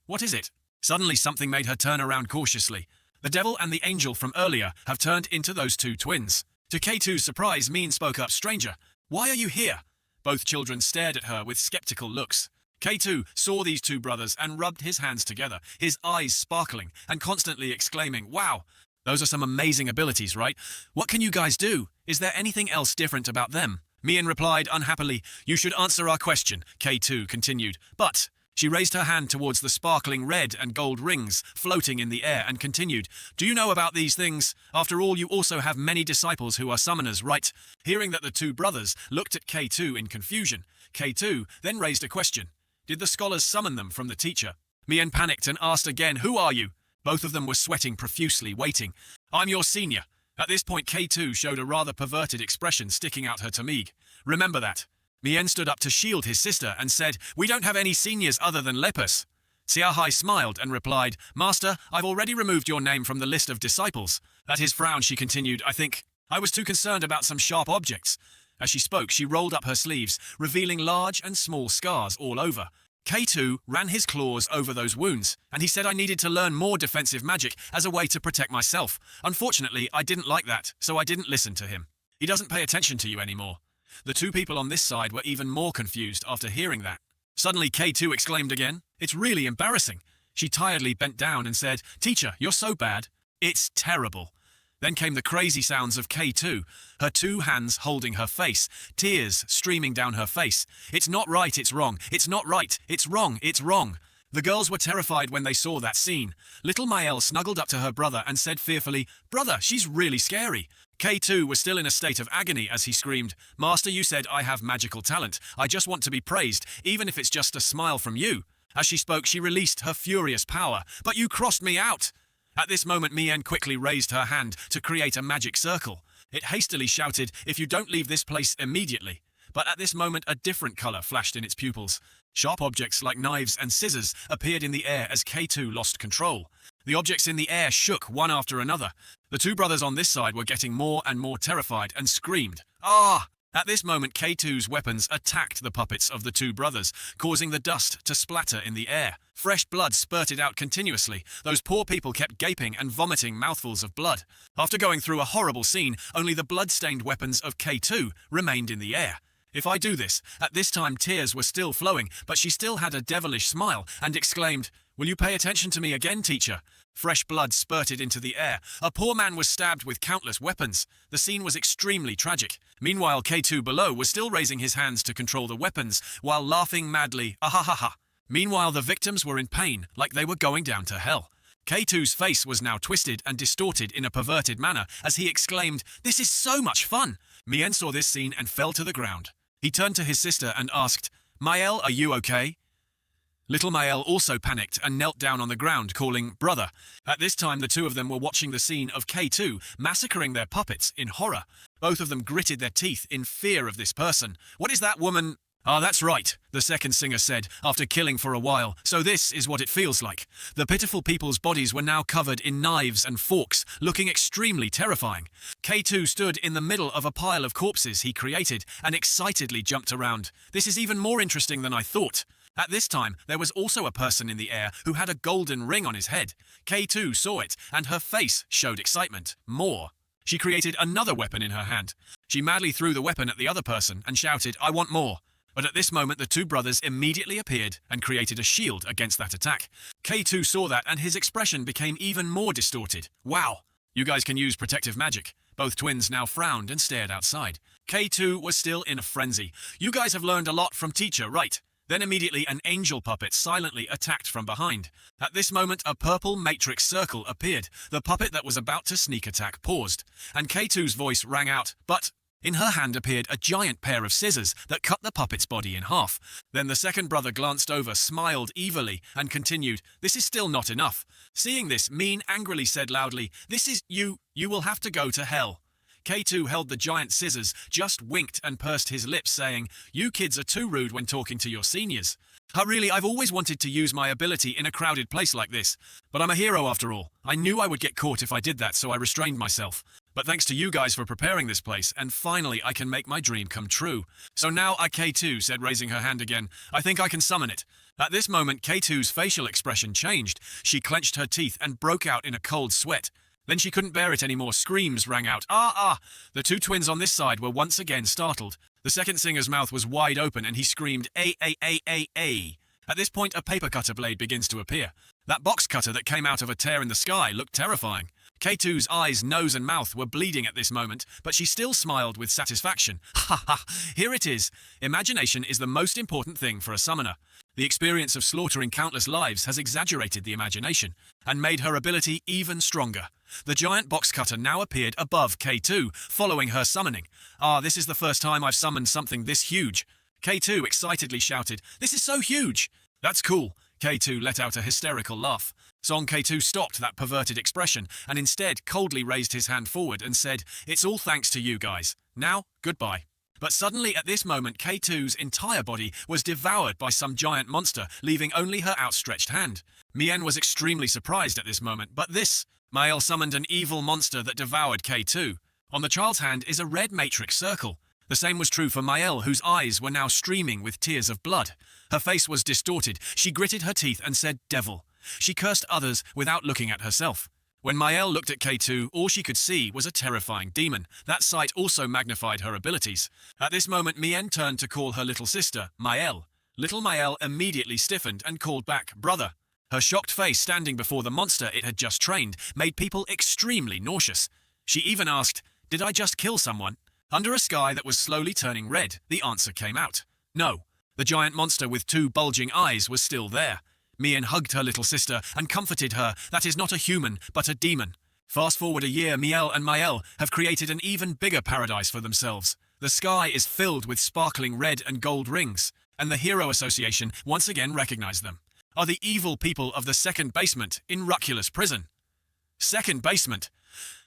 A: What is it?" Suddenly something made her turn around cautiously. The devil and the angel from earlier have turned into those two twins. To K2's surprise, Mian spoke up, "Stranger, why are you here?" Both children stared at her with skeptical looks. K2 saw these two brothers and rubbed his hands together, his eyes sparkling and constantly exclaiming, "Wow, those are some amazing abilities, right? What can you guys do? Is there anything else different about them?" Mian replied unhappily, "You should answer our question," K2 continued. "But..." She raised her hand towards the sparkling red and gold rings floating in the air and continued, "Do you know about these things? After all, you also have many disciples who are summoners, right?" Hearing that the two brothers looked at K2 in confusion, K2 then raised a question. Did the scholars summon them from the teacher? Mian panicked and asked again, "Who are you?" Both of them were sweating profusely, waiting. "I'm your senior." At this point, K2 showed a rather perverted expression sticking out her tamig. "Remember that." Mian stood up to shield his sister and said, "We don't have any seniors other than lepers." Xiaohai smiled and replied, "Master, I've already removed your name from the list of disciples." At his frown, she continued, I was too concerned about some sharp objects." As she spoke, she rolled up her sleeves, revealing large and small scars all over. K2 ran his claws over those wounds, and he said I needed to learn more defensive magic as a way to protect myself. Unfortunately, I didn't like that, so I didn't listen to him. He doesn't pay attention to you anymore. The two people on this side were even more confused after hearing that. Suddenly, K2 exclaimed again, "It's really embarrassing." She tiredly bent down and said, "Teacher, you're so bad. It's terrible." Then came the crazy sounds of K2, her two hands holding her face, tears streaming down her face. "It's not right, it's wrong. It's not right, it's wrong, it's wrong." The girls were terrified when they saw that scene. Little Mael snuggled up to her brother and said fearfully, "Brother, she's really scary." K2 was still in a state of agony as he screamed, "Master, you said I have magical talent. I just want to be praised, even if it's just a smile from you." As she spoke, she released her furious power. "But you crossed me out." At this moment, Mian quickly raised her hand to create a magic circle. It hastily shouted, "If you don't leave this place immediately." But at this moment, a different color flashed in its pupils. Sharp objects like knives and scissors appeared in the air as K2 lost control. The objects in the air shook one after another. The two brothers on this side were getting more and more terrified and screamed, "Ah!" At this moment, K2's weapons attacked the puppets of the two brothers, causing the dust to splatter in the air. Fresh blood spurted out continuously. Those poor people kept gaping and vomiting mouthfuls of blood. After going through a horrible scene, only the blood-stained weapons of K2 remained in the air. If I do this, at this time tears were still flowing, but she still had a devilish smile and exclaimed, "Will you pay attention to me again, teacher?" Fresh blood spurted into the air. A poor man was stabbed with countless weapons. The scene was extremely tragic. Meanwhile, K2 below was still raising his hands to control the weapons, while laughing madly, "Ah-ha-ha-ha." Meanwhile, the victims were in pain, like they were going down to hell. K2's face was now twisted and distorted in a perverted manner as he exclaimed, "This is so much fun!" Mien saw this scene and fell to the ground. He turned to his sister and asked, "Mael, are you okay?" Little Mael also panicked and knelt down on the ground, calling, "Brother." At this time, the two of them were watching the scene of K2 massacring their puppets in horror. Both of them gritted their teeth in fear of this person. "What is that woman?" "Ah, that's right," the second singer said, after killing for a while. "So this is what it feels like." The pitiful people's bodies were now covered in knives and forks, looking extremely terrifying. K2 stood in the middle of a pile of corpses he created and excitedly jumped around. "This is even more interesting than I thought." At this time, there was also a person in the air who had a golden ring on his head. K2 saw it, and her face showed excitement. More. She created another weapon in her hand. She madly threw the weapon at the other person and shouted, "I want more." But at this moment, the two brothers immediately appeared and created a shield against that attack. K2 saw that, and his expression became even more distorted. "Wow, you guys can use protective magic." Both twins now frowned and stared outside. K2 was still in a frenzy. "You guys have learned a lot from teacher, right?" Then immediately an angel puppet silently attacked from behind. At this moment, a purple matrix circle appeared. The puppet that was about to sneak attack paused, and K2's voice rang out, "But..." In her hand appeared a giant pair of scissors that cut the puppet's body in half. Then the second brother glanced over, smiled evilly, and continued, "This is still not enough." Seeing this, Mean angrily said loudly, "This is you will have to go to hell." K2 held the giant scissors, just winked and pursed his lips, saying, "You kids are too rude when talking to your seniors." Really, I've always wanted to use my ability in a crowded place like this. But I'm a hero after all. I knew I would get caught if I did that, so I restrained myself. But thanks to you guys for preparing this place, and finally I can make my dream come true. So now K2 said, raising her hand again, "I think I can summon it." At this moment, K2's facial expression changed. She clenched her teeth and broke out in a cold sweat. Then she couldn't bear it anymore. Screams rang out. "Ah!" The two twins on this side were once again startled. The second singer's mouth was wide open and he screamed, "A." At this point, a paper cutter blade begins to appear. That box cutter that came out of a tear in the sky looked terrifying. K2's eyes, nose and mouth were bleeding at this moment, but she still smiled with satisfaction. "Ha! Here it is. Imagination is the most important thing for a summoner. The experience of slaughtering countless lives has exaggerated the imagination and made her ability even stronger." The giant box cutter now appeared above K2, following her summoning. This is the first time I've summoned something this huge." K2 excitedly shouted, "This is so huge!" "That's cool." K2 let out a hysterical laugh. Song K2 stopped that perverted expression and instead coldly raised his hand forward and said, "It's all thanks to you guys. Now, goodbye." But suddenly at this moment, K2's entire body was devoured by some giant monster, leaving only her outstretched hand. Mien was extremely surprised at this moment, but Mael summoned an evil monster that devoured K2. On the child's hand is a red matrix circle. The same was true for Mael, whose eyes were now streaming with tears of blood. Her face was distorted. She gritted her teeth and said, "Devil." She cursed others without looking at herself. When Mael looked at K2, all she could see was a terrifying demon. That sight also magnified her abilities. At this moment, Mien turned to call her little sister, Mael. Little Mael immediately stiffened and called back, "Brother." Her shocked face standing before the monster it had just trained made people extremely nauseous. She even asked, "Did I just kill someone?" Under a sky that was slowly turning red, the answer came out. No. The giant monster with two bulging eyes was still there. Mien hugged her little sister and comforted her. That is not a human, but a demon. Fast forward a year, Miel and Mael have created an even bigger paradise for themselves. The sky is filled with sparkling red and gold rings, and the Hero Association once again recognized them. Are the evil people of the second basement in Ruculus prison. Second basement.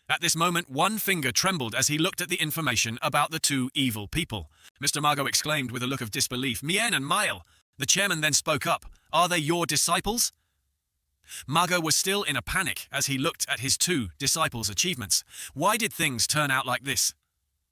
A: At this moment, one finger trembled as he looked at the information about the two evil people. Mr. Margo exclaimed with a look of disbelief, "Mien and Mael." The chairman then spoke up, "Are they your disciples?" Margo was still in a panic as he looked at his two disciples' achievements. Why did things turn out like this?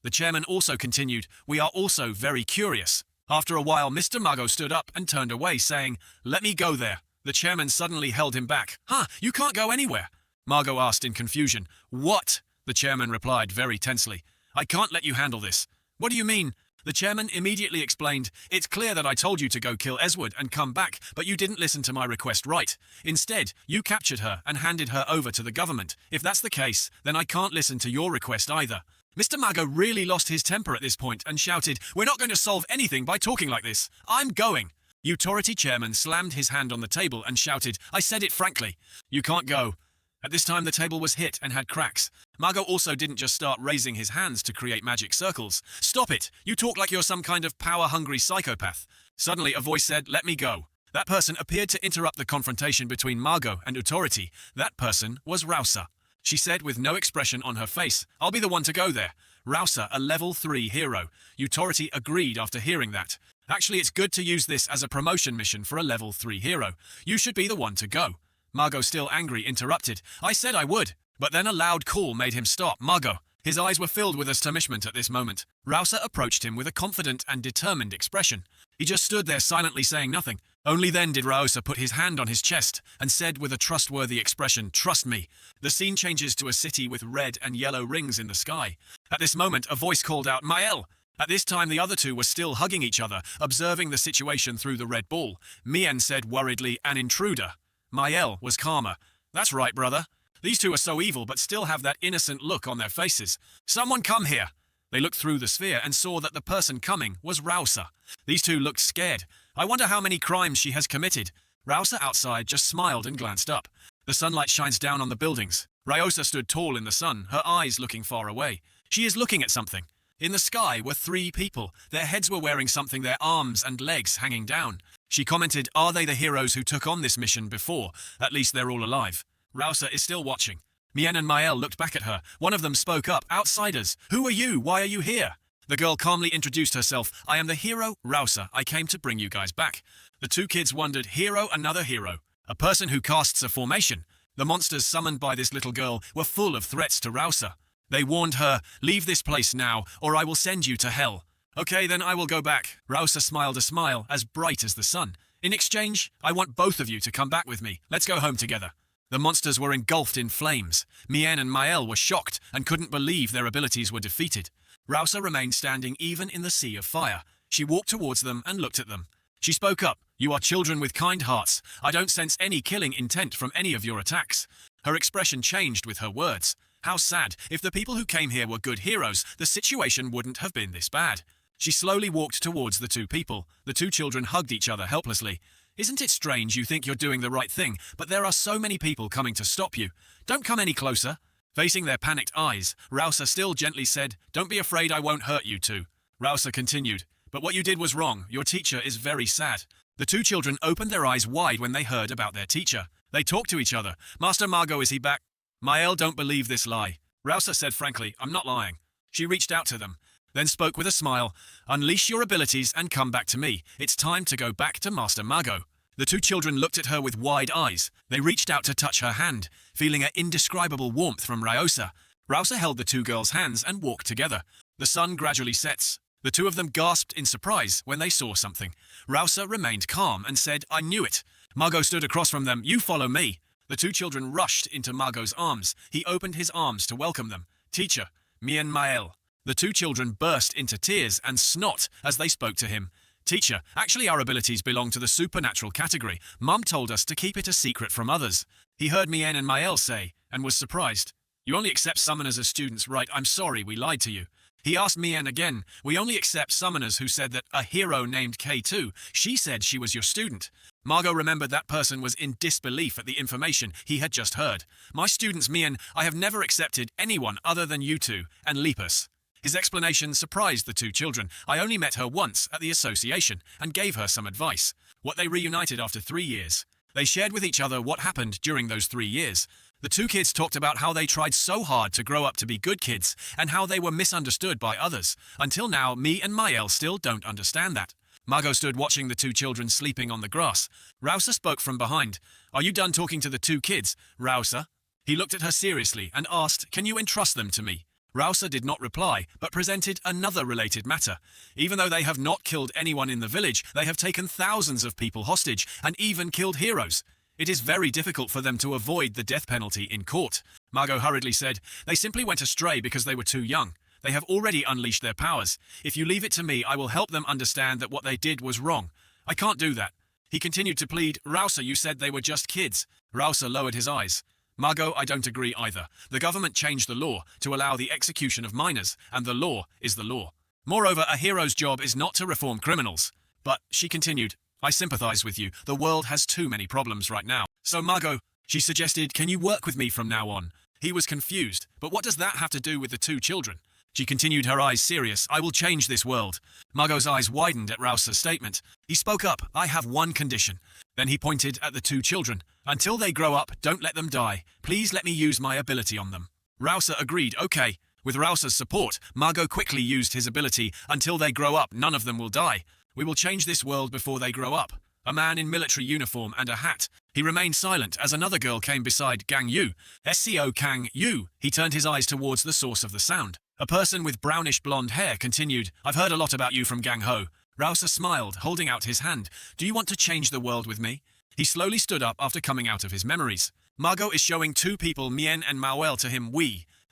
A: The chairman also continued, "We are also very curious." After a while, Mr. Margo stood up and turned away, saying, "Let me go there." The chairman suddenly held him back. "Huh, you can't go anywhere." Margo asked in confusion. "What?" The chairman replied very tensely. "I can't let you handle this." "What do you mean?" The chairman immediately explained, "It's clear that I told you to go kill Eswood and come back, but you didn't listen to my request right. Instead, you captured her and handed her over to the government. If that's the case, then I can't listen to your request either." Mr. Margo really lost his temper at this point and shouted, "We're not going to solve anything by talking like this. I'm going." Authority chairman slammed his hand on the table and shouted, "I said it frankly. You can't go." At this time, the table was hit and had cracks. Margo also didn't just start raising his hands to create magic circles. "Stop it! You talk like you're some kind of power-hungry psychopath." Suddenly, a voice said, "Let me go." That person appeared to interrupt the confrontation between Margo and Authority. That person was Rousea. She said with no expression on her face, "I'll be the one to go there." Rousea, a level 3 hero. Authority agreed after hearing that. "Actually, it's good to use this as a promotion mission for a level 3 hero. You should be the one to go." Margo, still angry, interrupted, "I said I would." But then a loud call made him stop. "Margo." His eyes were filled with astonishment at this moment. Rousea approached him with a confident and determined expression. He just stood there silently saying nothing. Only then did Rousea put his hand on his chest and said with a trustworthy expression, "Trust me." The scene changes to a city with red and yellow rings in the sky. At this moment, a voice called out, "Mael." At this time, the other two were still hugging each other, observing the situation through the red ball. Mien said worriedly, "An intruder." Mael was calmer. "That's right, brother. These two are so evil but still have that innocent look on their faces. Someone come here." They looked through the sphere and saw that the person coming was Rousea. These two looked scared. "I wonder how many crimes she has committed." Rousea outside just smiled and glanced up. The sunlight shines down on the buildings. Rousea stood tall in the sun, her eyes looking far away. She is looking at something. In the sky were 3 people. Their heads were wearing something, their arms and legs hanging down. She commented, "Are they the heroes who took on this mission before? At least they're all alive." Rousea is still watching. Mien and Mael looked back at her. One of them spoke up, "Outsiders, who are you? Why are you here?" The girl calmly introduced herself. "I am the hero, Rousea. I came to bring you guys back." The 2 kids wondered, hero, another hero. A person who casts a formation. The monsters summoned by this little girl were full of threats to Rousea. They warned her, "Leave this place now, or I will send you to hell." "Okay, then I will go back." Rousea smiled a smile as bright as the sun. "In exchange, I want both of you to come back with me. Let's go home together." The monsters were engulfed in flames. Mien and Mael were shocked and couldn't believe their abilities were defeated. Rousea remained standing even in the sea of fire. She walked towards them and looked at them. She spoke up, "You are children with kind hearts. I don't sense any killing intent from any of your attacks." Her expression changed with her words. How sad. If the people who came here were good heroes, the situation wouldn't have been this bad. She slowly walked towards the 2 people. The 2 children hugged each other helplessly. "Isn't it strange you think you're doing the right thing, but there are so many people coming to stop you? Don't come any closer." Facing their panicked eyes, Rousea still gently said, "Don't be afraid, I won't hurt you 2. Rousea continued, "But what you did was wrong. Your teacher is very sad." The 2 children opened their eyes wide when they heard about their teacher. They talked to each other. "Master Margo, is he back?" Mael, "Don't believe this lie." Rousea said frankly, "I'm not lying." She reached out to them, then spoke with a smile, "Unleash your abilities and come back to me. It's time to go back to Master Margo." The 2 children looked at her with wide eyes. They reached out to touch her hand, feeling an indescribable warmth from Rousea. Rousea held the 2 girls' hands and walked together. The sun gradually sets. The 2 of them gasped in surprise when they saw something. Rousea remained calm and said, "I knew it." Margo stood across from them. "You follow me." The 2 children rushed into Margo's arms. He opened his arms to welcome them. "Teacher, Mien Mael." The 2 children burst into tears and snot as they spoke to him. "Teacher, actually our abilities belong to the supernatural category. Mum told us to keep it a secret from others." He heard Mien and Mael say, and was surprised. "You only accept summoners as students, right? I'm sorry, we lied to you." He asked Mien again, "We only accept summoners who said that a hero named K2, she said she was your student." Margo remembered that person was in disbelief at the information he had just heard. "My students, Mien, I have never accepted anyone other than you 2, and Lepus." His explanation surprised the 2 children. "I only met her once at the association and gave her some advice." What they reunited after 3 years. They shared with each other what happened during those 3 years. The 2 kids talked about how they tried so hard to grow up to be good kids and how they were misunderstood by others. Until now, me and Mael still don't understand that. Margo stood watching the 2 children sleeping on the grass. Rousea spoke from behind. "Are you done talking to the 2 kids, Rousea?" He looked at her seriously and asked, "Can you entrust them to me?" Rousea did not reply, but presented another related matter. Even though they have not killed anyone in the village, they have taken thousands of people hostage, and even killed heroes. It is very difficult for them to avoid the death penalty in court. Margo hurriedly said, "They simply went astray because they were too young. They have already unleashed their powers. If you leave it to me, I will help them understand that what they did was wrong. I can't do that." He continued to plead, "Rousea, you said they were just kids." Rousea lowered his eyes. "Margo, I don't agree either. The government changed the law to allow the execution of minors, and the law is the law. Moreover, a hero's job is not to reform criminals." But, she continued, "I sympathize with you. The world has too many problems right now. So Margo," she suggested, "can you work with me from now on?" He was confused, but what does that have to do with the two children? She continued, her eyes serious. "I will change this world." Margo's eyes widened at Rousea's statement. He spoke up, "I have one condition." Then he pointed at the two children. "Until they grow up, don't let them die. Please let me use my ability on them." Rousea agreed, "Okay." With Rousea's support, Margo quickly used his ability. "Until they grow up, none of them will die. We will change this world before they grow up." A man in military uniform and a hat. He remained silent as another girl came beside Gang Yu. Seo Gang Yu. He turned his eyes towards the source of the sound. A person with brownish blonde hair continued, "I've heard a lot about you from Gang Ho." Rousea smiled, holding out his hand. "Do you want to change the world with me?" He slowly stood up after coming out of his memories. Margo is showing two people, Mien and Mauel, to him.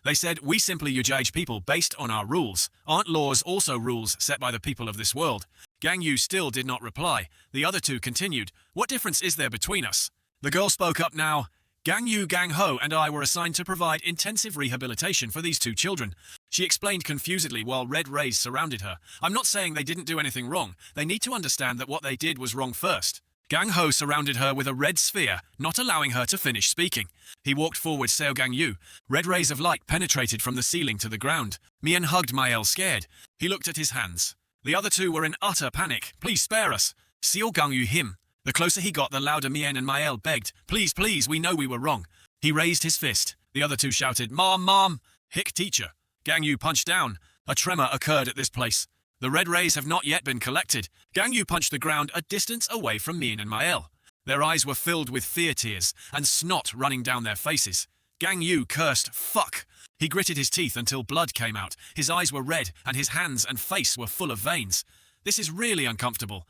A: They said, "We simply judge people based on our rules. Aren't laws also rules set by the people of this world?" Gang Yu still did not reply. The other two continued, "What difference is there between us?" The girl spoke up now. "Gang Yu, Gang Ho, and I were assigned to provide intensive rehabilitation for these two children." She explained confusedly while red rays surrounded her. "I'm not saying they didn't do anything wrong. They need to understand that what they did was wrong first." Gang Ho surrounded her with a red sphere, not allowing her to finish speaking. He walked forward Seo Gang Yu. Red rays of light penetrated from the ceiling to the ground. Mien hugged Mael, scared. He looked at his hands. The other two were in utter panic. "Please spare us." Seo Gang Yu him. The closer he got, the louder Mien and Mael begged, "Please, please, we know we were wrong." He raised his fist. The other two shouted, "Mom, Mom!" "Hick, teacher." Gang Yu punched down. A tremor occurred at this place. The red rays have not yet been collected. Gang Yu punched the ground a distance away from Mien and Mael. Their eyes were filled with fear tears and snot running down their faces. Gang Yu cursed, "Fuck!" He gritted his teeth until blood came out. His eyes were red and his hands and face were full of veins. This is really uncomfortable.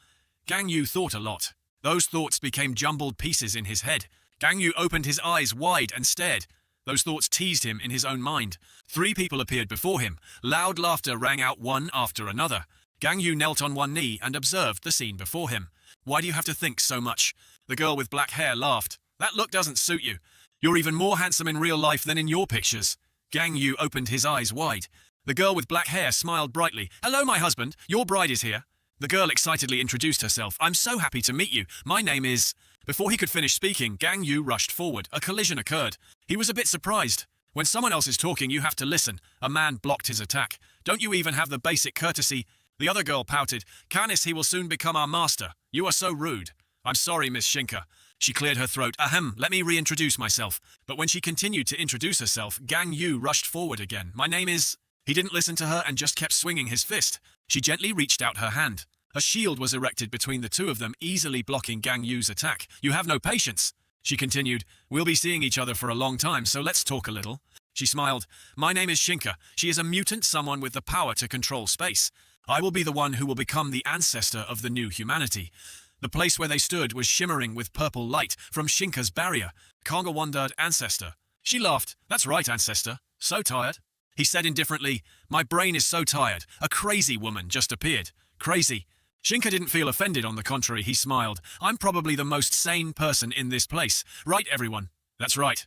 A: Gang Yu thought a lot. Those thoughts became jumbled pieces in his head. Gang Yu opened his eyes wide and stared. Those thoughts teased him in his own mind. Three people appeared before him. Loud laughter rang out one after another. Gang Yu knelt on one knee and observed the scene before him. "Why do you have to think so much?" The girl with black hair laughed. "That look doesn't suit you. You're even more handsome in real life than in your pictures." Gang Yu opened his eyes wide. The girl with black hair smiled brightly. "Hello, my husband. Your bride is here." The girl excitedly introduced herself. "I'm so happy to meet you. My name is..." Before he could finish speaking, Gang Yu rushed forward. A collision occurred. He was a bit surprised. When someone else is talking, you have to listen. A man blocked his attack. "Don't you even have the basic courtesy?" The other girl pouted. "Canis, he will soon become our master. You are so rude." "I'm sorry, Miss Shinka." She cleared her throat. "Ahem, let me reintroduce myself." But when she continued to introduce herself, Gang Yu rushed forward again. "My name is..." He didn't listen to her and just kept swinging his fist. She gently reached out her hand. A shield was erected between the two of them, easily blocking Gang Yu's attack. "You have no patience." She continued, "We'll be seeing each other for a long time, so let's talk a little." She smiled. "My name is Shinka. She is a mutant, someone with the power to control space. I will be the one who will become the ancestor of the new humanity." The place where they stood was shimmering with purple light from Shinka's barrier. Konga wondered, "Ancestor?" She laughed. "That's right, ancestor. So tired?" He said indifferently, "My brain is so tired. A crazy woman just appeared." "Crazy?" Shinka didn't feel offended, on the contrary, he smiled. "I'm probably the most sane person in this place. Right, everyone?" "That's right."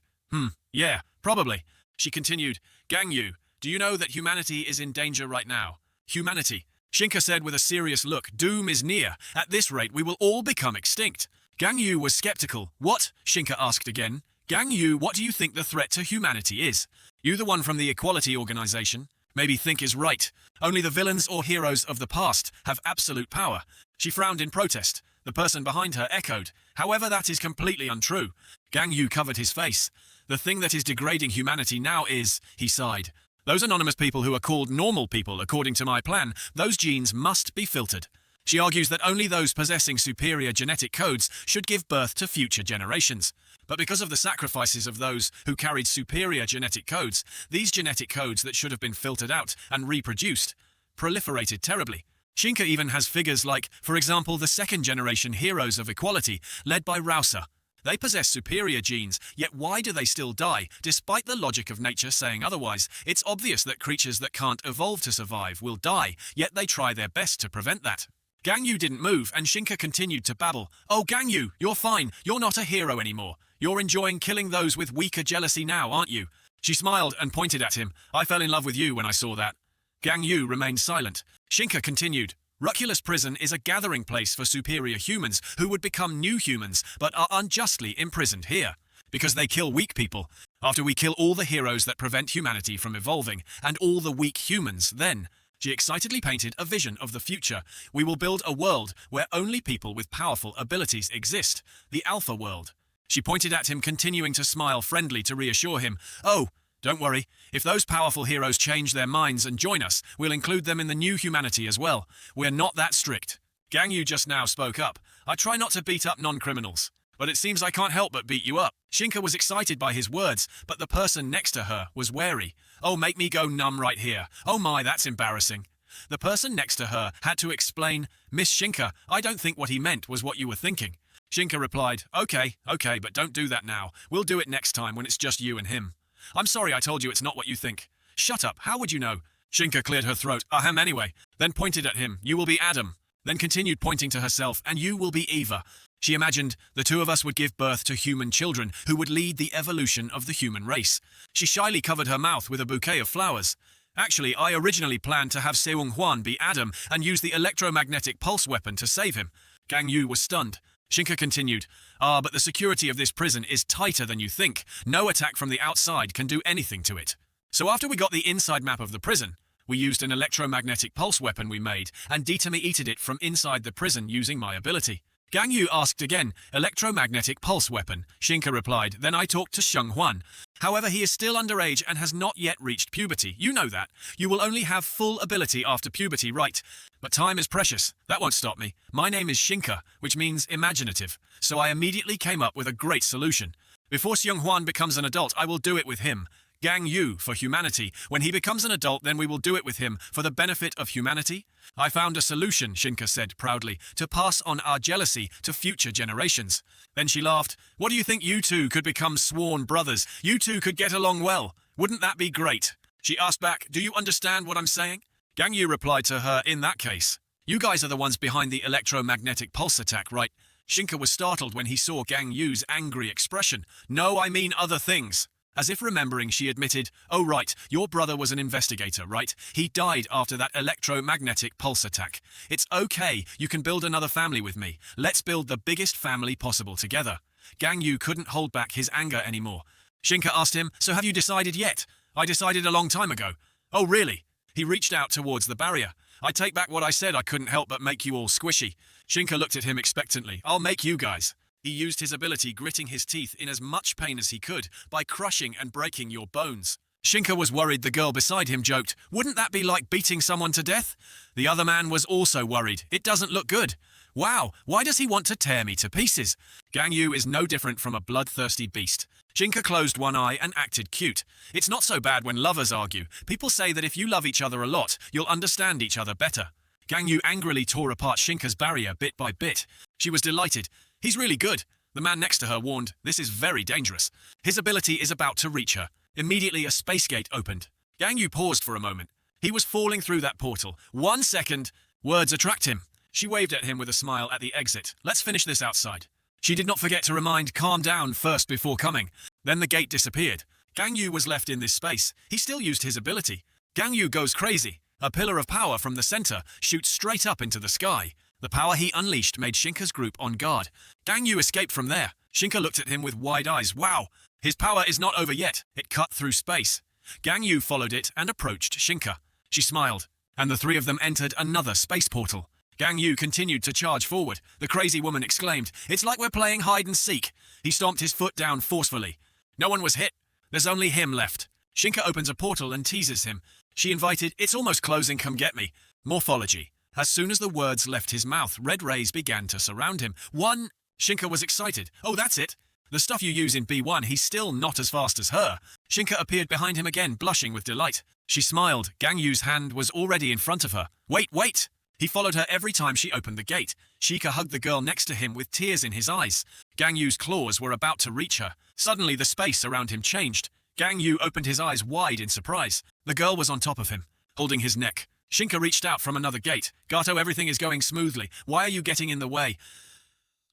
A: Yeah, probably." She continued, "Gang Yu, do you know that humanity is in danger right now?" "Humanity?" Shinka said with a serious look. "Doom is near. At this rate, we will all become extinct." Gang Yu was skeptical. "What?" Shinka asked again. "Gang Yu, what do you think the threat to humanity is?" "You, the one from the Equality Organization, maybe think is right. Only the villains or heroes of the past have absolute power." She frowned in protest. The person behind her echoed, "However, that is completely untrue." Gang Yu covered his face. "The thing that is degrading humanity now is," he sighed, "those anonymous people who are called normal people according to my plan. Those genes must be filtered." She argues that only those possessing superior genetic codes should give birth to future generations. But because of the sacrifices of those who carried superior genetic codes, these genetic codes that should have been filtered out and reproduced proliferated terribly. Shinka even has figures like, for example, the second-generation heroes of equality, led by Rousea. They possess superior genes, yet why do they still die, despite the logic of nature saying otherwise? It's obvious that creatures that can't evolve to survive will die, yet they try their best to prevent that. Gang Yu didn't move, and Shinka continued to babble. "Oh, Gang Yu, you're fine. You're not a hero anymore. You're enjoying killing those with weaker jealousy now, aren't you?" She smiled and pointed at him. "I fell in love with you when I saw that." Gang Yu remained silent. Shinka continued. "Ruculus Prison is a gathering place for superior humans who would become new humans but are unjustly imprisoned here. Because they kill weak people. After we kill all the heroes that prevent humanity from evolving, and all the weak humans, then..." She excitedly painted a vision of the future. "We will build a world where only people with powerful abilities exist. The Alpha world." She pointed at him, continuing to smile friendly to reassure him. "Oh, don't worry. If those powerful heroes change their minds and join us, we'll include them in the new humanity as well. We're not that strict." Gang Yu just now spoke up. "I try not to beat up non-criminals, but it seems I can't help but beat you up." Shinka was excited by his words, but the person next to her was wary. "Oh, make me go numb right here. Oh my, that's embarrassing." The person next to her had to explain, "Miss Shinka, I don't think what he meant was what you were thinking." Shinka replied, Okay, but don't do that now. We'll do it next time when it's just you and him." "I'm sorry I told you it's not what you think." "Shut up, how would you know?" Shinka cleared her throat. "Ahem, anyway." Then pointed at him. "You will be Adam." Then continued pointing to herself. "And you will be Eva." She imagined the two of us would give birth to human children who would lead the evolution of the human race. She shyly covered her mouth with a bouquet of flowers. "Actually, I originally planned to have Shong Huan be Adam and use the electromagnetic pulse weapon to save him." Gang Yu was stunned. Shinka continued, But the security of this prison is tighter than you think. No attack from the outside can do anything to it. So after we got the inside map of the prison, we used an electromagnetic pulse weapon we made and detonated it from inside the prison using my ability." Gang Yu asked again, "Electromagnetic pulse weapon?" Shinka replied, "Then I talked to Shong Huan. However, he is still underage and has not yet reached puberty. You know that. You will only have full ability after puberty, right? But time is precious. That won't stop me. My name is Shinka, which means imaginative. So I immediately came up with a great solution. Before Shong Huan becomes an adult, I will do it with him. Gang Yu for humanity. When he becomes an adult, then we will do it with him for the benefit of humanity." "I found a solution," Shinka said proudly, "to pass on our jealousy to future generations." Then she laughed. "What do you think? You two could become sworn brothers. You two could get along well. Wouldn't that be great?" She asked back, "Do you understand what I'm saying?" Gang Yu replied to her, "In that case, you guys are the ones behind the electromagnetic pulse attack, right?" Shinka was startled when he saw Gang Yu's angry expression. "No, I mean other things." As if remembering, she admitted, "Oh right, your brother was an investigator, right? He died after that electromagnetic pulse attack. It's okay, you can build another family with me. Let's build the biggest family possible together." Gang Yu couldn't hold back his anger anymore. Shinka asked him, "So have you decided yet?" "I decided a long time ago." "Oh really?" He reached out towards the barrier. "I take back what I said. I couldn't help but make you all squishy." Shinka looked at him expectantly. "I'll make you guys." He used his ability, gritting his teeth in as much pain as he could by crushing and breaking your bones. Shinka was worried. The girl beside him joked, "Wouldn't that be like beating someone to death?" The other man was also worried. "It doesn't look good." "Wow, why does he want to tear me to pieces?" Gang Yu is no different from a bloodthirsty beast. Shinka closed one eye and acted cute. "It's not so bad when lovers argue. People say that if you love each other a lot, you'll understand each other better." Gang Yu angrily tore apart Shinka's barrier bit by bit. She was delighted. "He's really good." The man next to her warned, "This is very dangerous. His ability is about to reach her." Immediately a space gate opened. Gang Yu paused for a moment. He was falling through that portal. 1 second. Words attract him. She waved at him with a smile at the exit. "Let's finish this outside." She did not forget to remind, "Calm down first before coming." Then the gate disappeared. Gang Yu was left in this space. He still used his ability. Gang Yu goes crazy. A pillar of power from the center shoots straight up into the sky. The power he unleashed made Shinka's group on guard. Gang Yu escaped from there. Shinka looked at him with wide eyes. Wow, his power is not over yet. It cut through space. Gang Yu followed it and approached Shinka. She smiled, and the three of them entered another space portal. Gang Yu continued to charge forward. The crazy woman exclaimed, "It's like we're playing hide and seek." He stomped his foot down forcefully. No one was hit. There's only him left. Shinka opens a portal and teases him. She invited, "It's almost closing, come get me." Morphology. As soon as the words left his mouth, red rays began to surround him. One! Shinka was excited. "Oh, that's it." The stuff you use in B1, he's still not as fast as her. Shinka appeared behind him again, blushing with delight. She smiled. Gang Yu's hand was already in front of her. Wait, wait! He followed her every time she opened the gate. Shika hugged the girl next to him with tears in his eyes. Gang Yu's claws were about to reach her. Suddenly, the space around him changed. Gang Yu opened his eyes wide in surprise. The girl was on top of him, holding his neck. Shinka reached out from another gate. Gato, everything is going smoothly. Why are you getting in the way?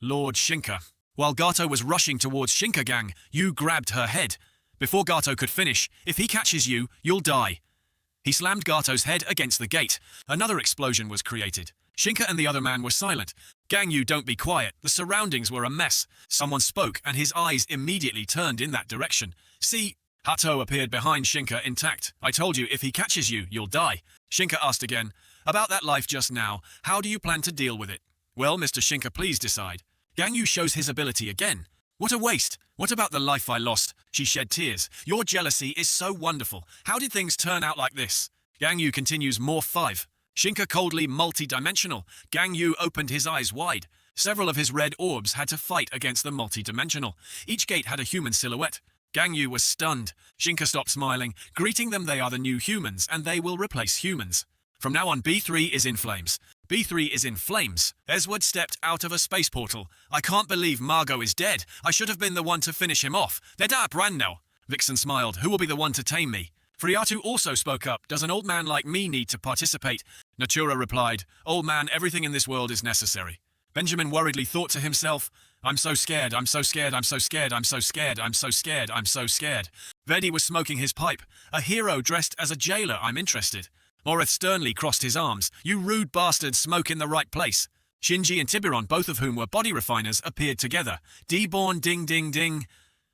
A: Lord Shinka. While Gato was rushing towards Shinka Gang, Yu grabbed her head. Before Gato could finish, if he catches you, you'll die. He slammed Gato's head against the gate. Another explosion was created. Shinka and the other man were silent. Gang Yu, don't be quiet. The surroundings were a mess. Someone spoke, and his eyes immediately turned in that direction. See? Hato appeared behind Shinka intact. I told you, if he catches you, you'll die. Shinka asked again. About that life just now, how do you plan to deal with it? Well, Mr. Shinka, please decide. Gang Yu shows his ability again. What a waste. What about the life I lost? She shed tears. Your jealousy is so wonderful. How did things turn out like this? Gang Yu continues more 5. Shinka coldly multi-dimensional. Gang Yu opened his eyes wide. Several of his red orbs had to fight against the multi-dimensional. Each gate had a human silhouette. Gang Yu was stunned. Shinka stopped smiling. Greeting them, they are the new humans, and they will replace humans. From now on, B3 is in flames. B3 is in flames. Esward stepped out of a space portal. I can't believe Margo is dead. I should have been the one to finish him off. They're da brand now. Vixen smiled. Who will be the one to tame me? Friatu also spoke up. Does an old man like me need to participate? Natura replied. Old man, everything in this world is necessary. Benjamin worriedly thought to himself, I'm so scared, I'm so scared, I'm so scared, I'm so scared, I'm so scared, I'm so scared. Vedi was smoking his pipe. A hero dressed as a jailer, I'm interested. Morith sternly crossed his arms. You rude bastards, smoke in the right place. Shinji and Tiburon, both of whom were body refiners, appeared together. D-born ding ding ding.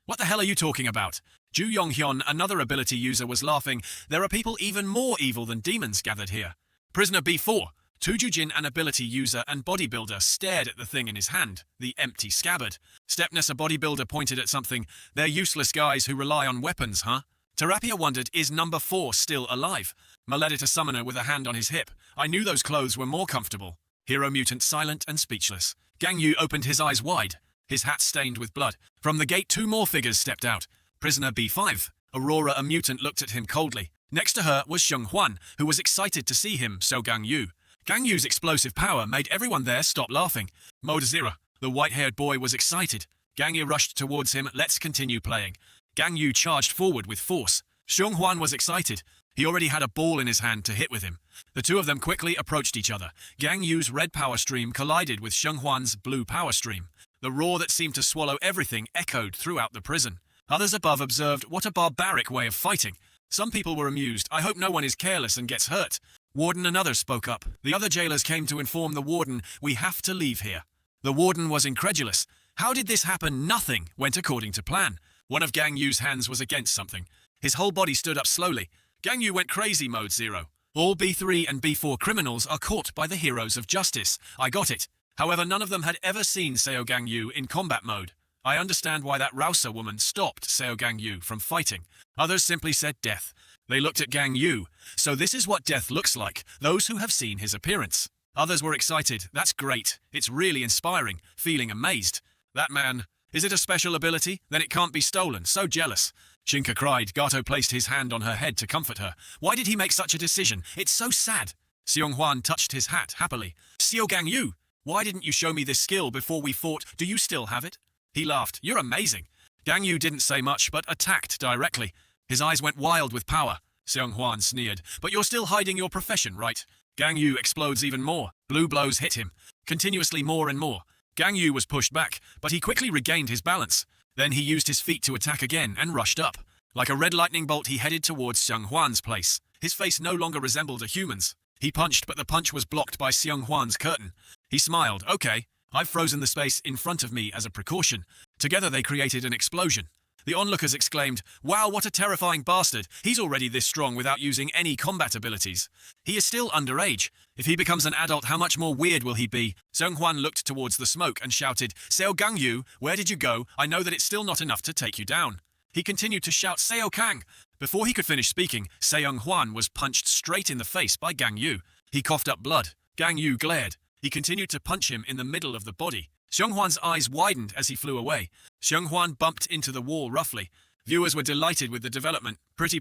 A: What the hell are you talking about? Ju Yonghyun, another ability user, was laughing. There are people even more evil than demons gathered here. Prisoner B4. Tujujin, an ability user and bodybuilder, stared at the thing in his hand, the empty scabbard. Stepness, a bodybuilder, pointed at something. They're useless guys who rely on weapons, huh? Terapia wondered, is number 4 still alive? Maledit, a summoner with a hand on his hip. I knew those clothes were more comfortable. Hero mutant, silent and speechless. Gang Yu opened his eyes wide, his hat stained with blood. From the gate, 2 more figures stepped out. Prisoner B5. Aurora, a mutant, looked at him coldly. Next to her was Shong Huan, who was excited to see him, Seo Gang Yu. Gang Yu's explosive power made everyone there stop laughing. Mode Zira, the white-haired boy, was excited. Gang Yu rushed towards him. Let's continue playing. Gang Yu charged forward with force. Shong Huan was excited. He already had a ball in his hand to hit with him. The two of them quickly approached each other. Gang Yu's red power stream collided with Shong Huan's blue power stream. The roar that seemed to swallow everything echoed throughout the prison. Others above observed, what a barbaric way of fighting. Some people were amused. I hope no one is careless and gets hurt. Warden and others spoke up. The other jailers came to inform the warden, we have to leave here. The warden was incredulous. How did this happen? Nothing went according to plan. One of Gang Yu's hands was against something. His whole body stood up slowly. Gang Yu went crazy mode 0. All B3 and B4 criminals are caught by the heroes of justice. I got it. However, none of them had ever seen Seo Gang Yu in combat mode. I understand why that Rousea woman stopped Seo Gang Yu from fighting. Others simply said death. They looked at Gang Yu. So this is what death looks like, those who have seen his appearance. Others were excited. That's great. It's really inspiring, feeling amazed. That man, is it a special ability? Then it can't be stolen. So jealous. Shinka cried. Gato placed his hand on her head to comfort her. Why did he make such a decision? It's so sad. Seo Huan touched his hat happily. Seo Gang Yu, why didn't you show me this skill before we fought? Do you still have it? He laughed. You're amazing. Gang Yu didn't say much, but attacked directly. His eyes went wild with power. Seo Huan sneered. But you're still hiding your profession, right? Gang Yu explodes even more. Blue blows hit him. Continuously more and more. Gang Yu was pushed back, but he quickly regained his balance. Then he used his feet to attack again and rushed up. Like a red lightning bolt, he headed towards Seo Huan's place. His face no longer resembled a human's. He punched, but the punch was blocked by Seo Huan's curtain. He smiled. Okay, I've frozen the space in front of me as a precaution. Together they created an explosion. The onlookers exclaimed, wow, what a terrifying bastard. He's already this strong without using any combat abilities. He is still underage. If he becomes an adult, how much more weird will he be? Seo Huan looked towards the smoke and shouted, Seo Gang Yu, where did you go? I know that it's still not enough to take you down. He continued to shout, Seo Kang. Before he could finish speaking, Seo Huan was punched straight in the face by Gang Yu. He coughed up blood. Gang Yu glared. He continued to punch him in the middle of the body. Shong Huan's eyes widened as he flew away. Shong Huan bumped into the wall roughly. Viewers were delighted with the development. Pretty.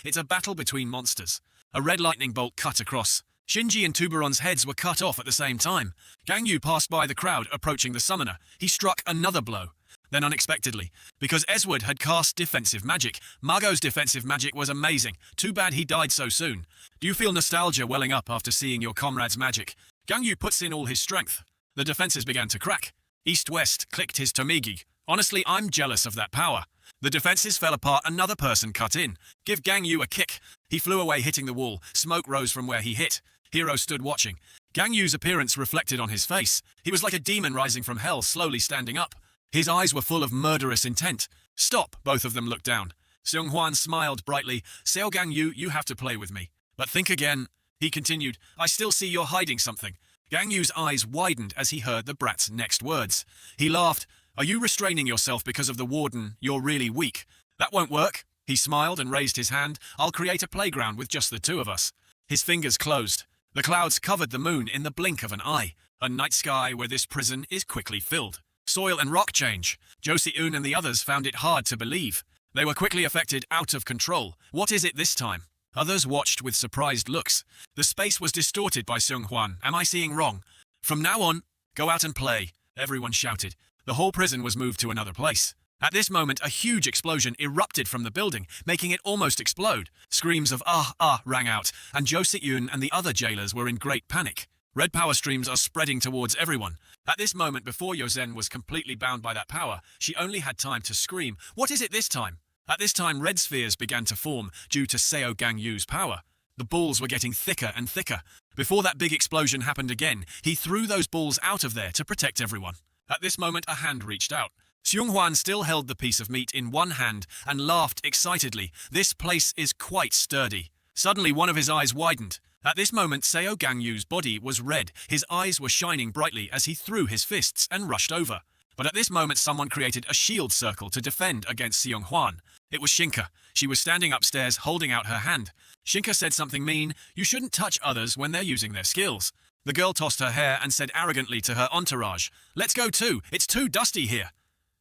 A: It's a battle between monsters. A red lightning bolt cut across. Shinji and Tuberon's heads were cut off at the same time. Gang Yu passed by the crowd, approaching the summoner. He struck another blow. Then unexpectedly, because Esward had cast defensive magic, Margo's defensive magic was amazing. Too bad he died so soon. Do you feel nostalgia welling up after seeing your comrade's magic? Gang Yu puts in all his strength. The defenses began to crack. East-West clicked his Tomigi. Honestly, I'm jealous of that power. The defenses fell apart, another person cut in. Give Gang Yu a kick. He flew away, hitting the wall. Smoke rose from where he hit. Hero stood watching. Gang Yu's appearance reflected on his face. He was like a demon rising from hell, slowly standing up. His eyes were full of murderous intent. Stop, both of them looked down. Shong Huan smiled brightly. Seo Gang Yu, you have to play with me. But think again. He continued, I still see you're hiding something. Gang Yu's eyes widened as he heard the brat's next words. He laughed. Are you restraining yourself because of the warden? You're really weak. That won't work. He smiled and raised his hand. I'll create a playground with just the two of us. His fingers closed. The clouds covered the moon in the blink of an eye. A night sky where this prison is quickly filled. Soil and rock change. Josie-un and the others found it hard to believe. They were quickly affected, out of control. What is it this time? Others watched with surprised looks. The space was distorted by Shong Huan. Am I seeing wrong? From now on, go out and play, everyone shouted. The whole prison was moved to another place. At this moment, a huge explosion erupted from the building, making it almost explode. Screams of ah rang out, and Josie-un and the other jailers were in great panic. Red power streams are spreading towards everyone. At this moment, before Yozen was completely bound by that power, she only had time to scream, what is it this time? At this time, red spheres began to form due to Seo Gang Yu's power. The balls were getting thicker and thicker. Before that big explosion happened again, he threw those balls out of there to protect everyone. At this moment, a hand reached out. Shong Huan still held the piece of meat in one hand and laughed excitedly. This place is quite sturdy. Suddenly, one of his eyes widened. At this moment, Seo Gang Yu's body was red. His eyes were shining brightly as he threw his fists and rushed over. But at this moment, someone created a shield circle to defend against Shong Huan. It was Shinka. She was standing upstairs holding out her hand. Shinka said something mean. You shouldn't touch others when they're using their skills. The girl tossed her hair and said arrogantly to her entourage, let's go too. It's too dusty here.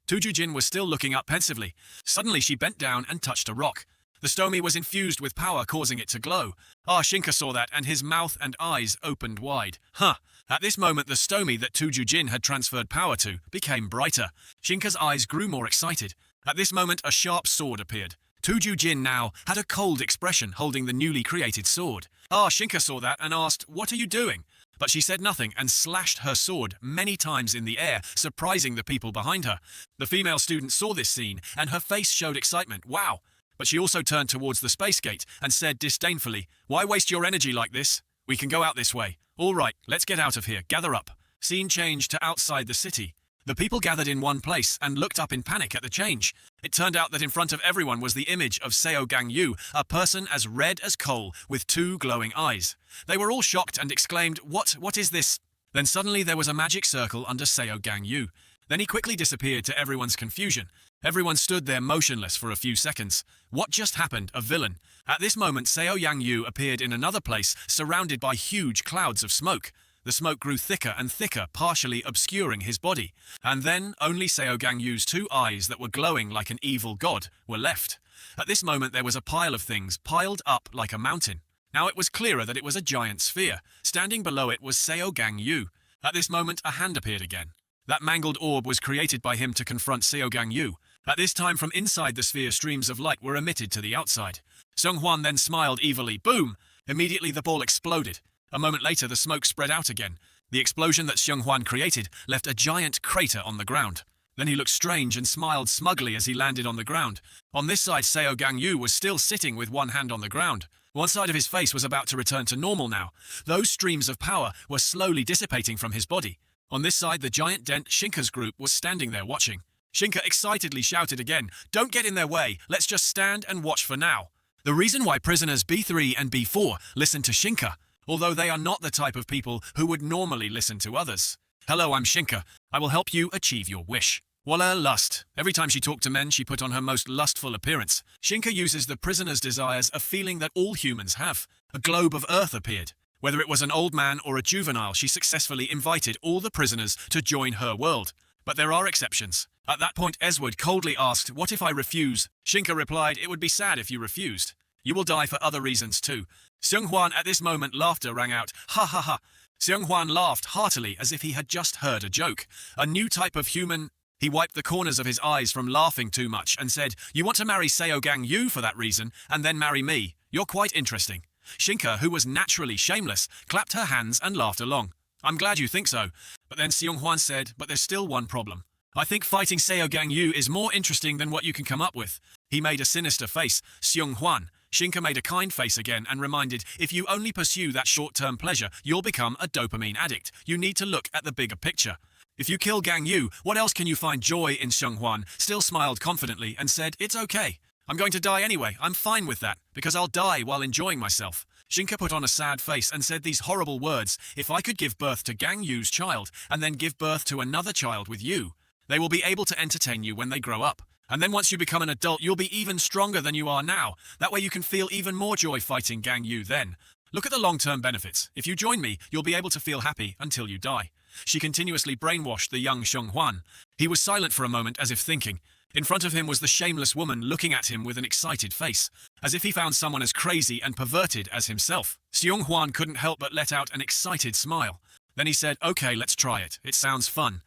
A: Tujujin was still looking up pensively. Suddenly she bent down and touched a rock. The stomy was infused with power, causing it to glow. Shinka saw that, and his mouth and eyes opened wide. At this moment, the stomy that Tujujin had transferred power to became brighter. Shinka's eyes grew more excited. At this moment, a sharp sword appeared. Tujujin now had a cold expression, holding the newly created sword. Shinka saw that and asked, what are you doing? But she said nothing and slashed her sword many times in the air, surprising the people behind her. The female student saw this scene, and her face showed excitement. Wow! But she also turned towards the space gate and said disdainfully, why waste your energy like this? We can go out this way. All right, let's get out of here. Gather up. Scene changed to outside the city. The people gathered in one place and looked up in panic at the change. It turned out that in front of everyone was the image of Seo Gang Yu, a person as red as coal with two glowing eyes. They were all shocked and exclaimed, What is this? Then suddenly there was a magic circle under Seo Gang Yu. Then he quickly disappeared to everyone's confusion. Everyone stood there motionless for a few seconds. What just happened? A villain. At this moment, Seo Gang Yu appeared in another place, surrounded by huge clouds of smoke. The smoke grew thicker and thicker, partially obscuring his body. And then, only Seo Gang Yu's two eyes that were glowing like an evil god were left. At this moment, there was a pile of things piled up like a mountain. Now it was clearer that it was a giant sphere. Standing below it was Seo Gang Yu. At this moment, a hand appeared again. That mangled orb was created by him to confront Seo Gang Yu. At this time, from inside the sphere, streams of light were emitted to the outside. Shong Huan then smiled evilly. Boom! Immediately the ball exploded. A moment later, the smoke spread out again. The explosion that Shong Huan created left a giant crater on the ground. Then he looked strange and smiled smugly as he landed on the ground. On this side, Seo Gang Yu was still sitting with one hand on the ground. One side of his face was about to return to normal now. Those streams of power were slowly dissipating from his body. On this side, the giant dent Shinka's group was standing there watching. Shinka excitedly shouted again, don't get in their way, let's just stand and watch for now. The reason why prisoners B3 and B4 listen to Shinka, although they are not the type of people who would normally listen to others. Hello, I'm Shinka. I will help you achieve your wish. Voila, lust. Every time she talked to men, she put on her most lustful appearance. Shinka uses the prisoner's desires, a feeling that all humans have. A globe of earth appeared. Whether it was an old man or a juvenile, she successfully invited all the prisoners to join her world. But there are exceptions. At that point, Esward coldly asked, "What if I refuse?" Shinka replied, "It would be sad if you refused. You will die for other reasons too." Shong Huan at this moment laughter rang out. Ha ha ha. Shong Huan laughed heartily as if he had just heard a joke. A new type of human. He wiped the corners of his eyes from laughing too much and said, "You want to marry Seo Gang Yu for that reason, and then marry me. You're quite interesting." Shinka, who was naturally shameless, clapped her hands and laughed along. "I'm glad you think so." But then Shong Huan said, "But there's still one problem. I think fighting Seo Gang Yu is more interesting than what you can come up with." He made a sinister face. Shong Huan. Shinka made a kind face again and reminded, "If you only pursue that short-term pleasure, you'll become a dopamine addict. You need to look at the bigger picture. If you kill Gang Yu, what else can you find joy in?" Shong Huan still smiled confidently and said, "It's okay. I'm going to die anyway. I'm fine with that, because I'll die while enjoying myself." Shinka put on a sad face and said these horrible words, "If I could give birth to Gang Yu's child, and then give birth to another child with you, they will be able to entertain you when they grow up. And then once you become an adult, you'll be even stronger than you are now. That way you can feel even more joy fighting Gang Yu then. Look at the long-term benefits. If you join me, you'll be able to feel happy until you die." She continuously brainwashed the young Shong Huan. He was silent for a moment as if thinking. In front of him was the shameless woman looking at him with an excited face, as if he found someone as crazy and perverted as himself. Shong Huan couldn't help but let out an excited smile. Then he said, "Okay, let's try it. It sounds fun."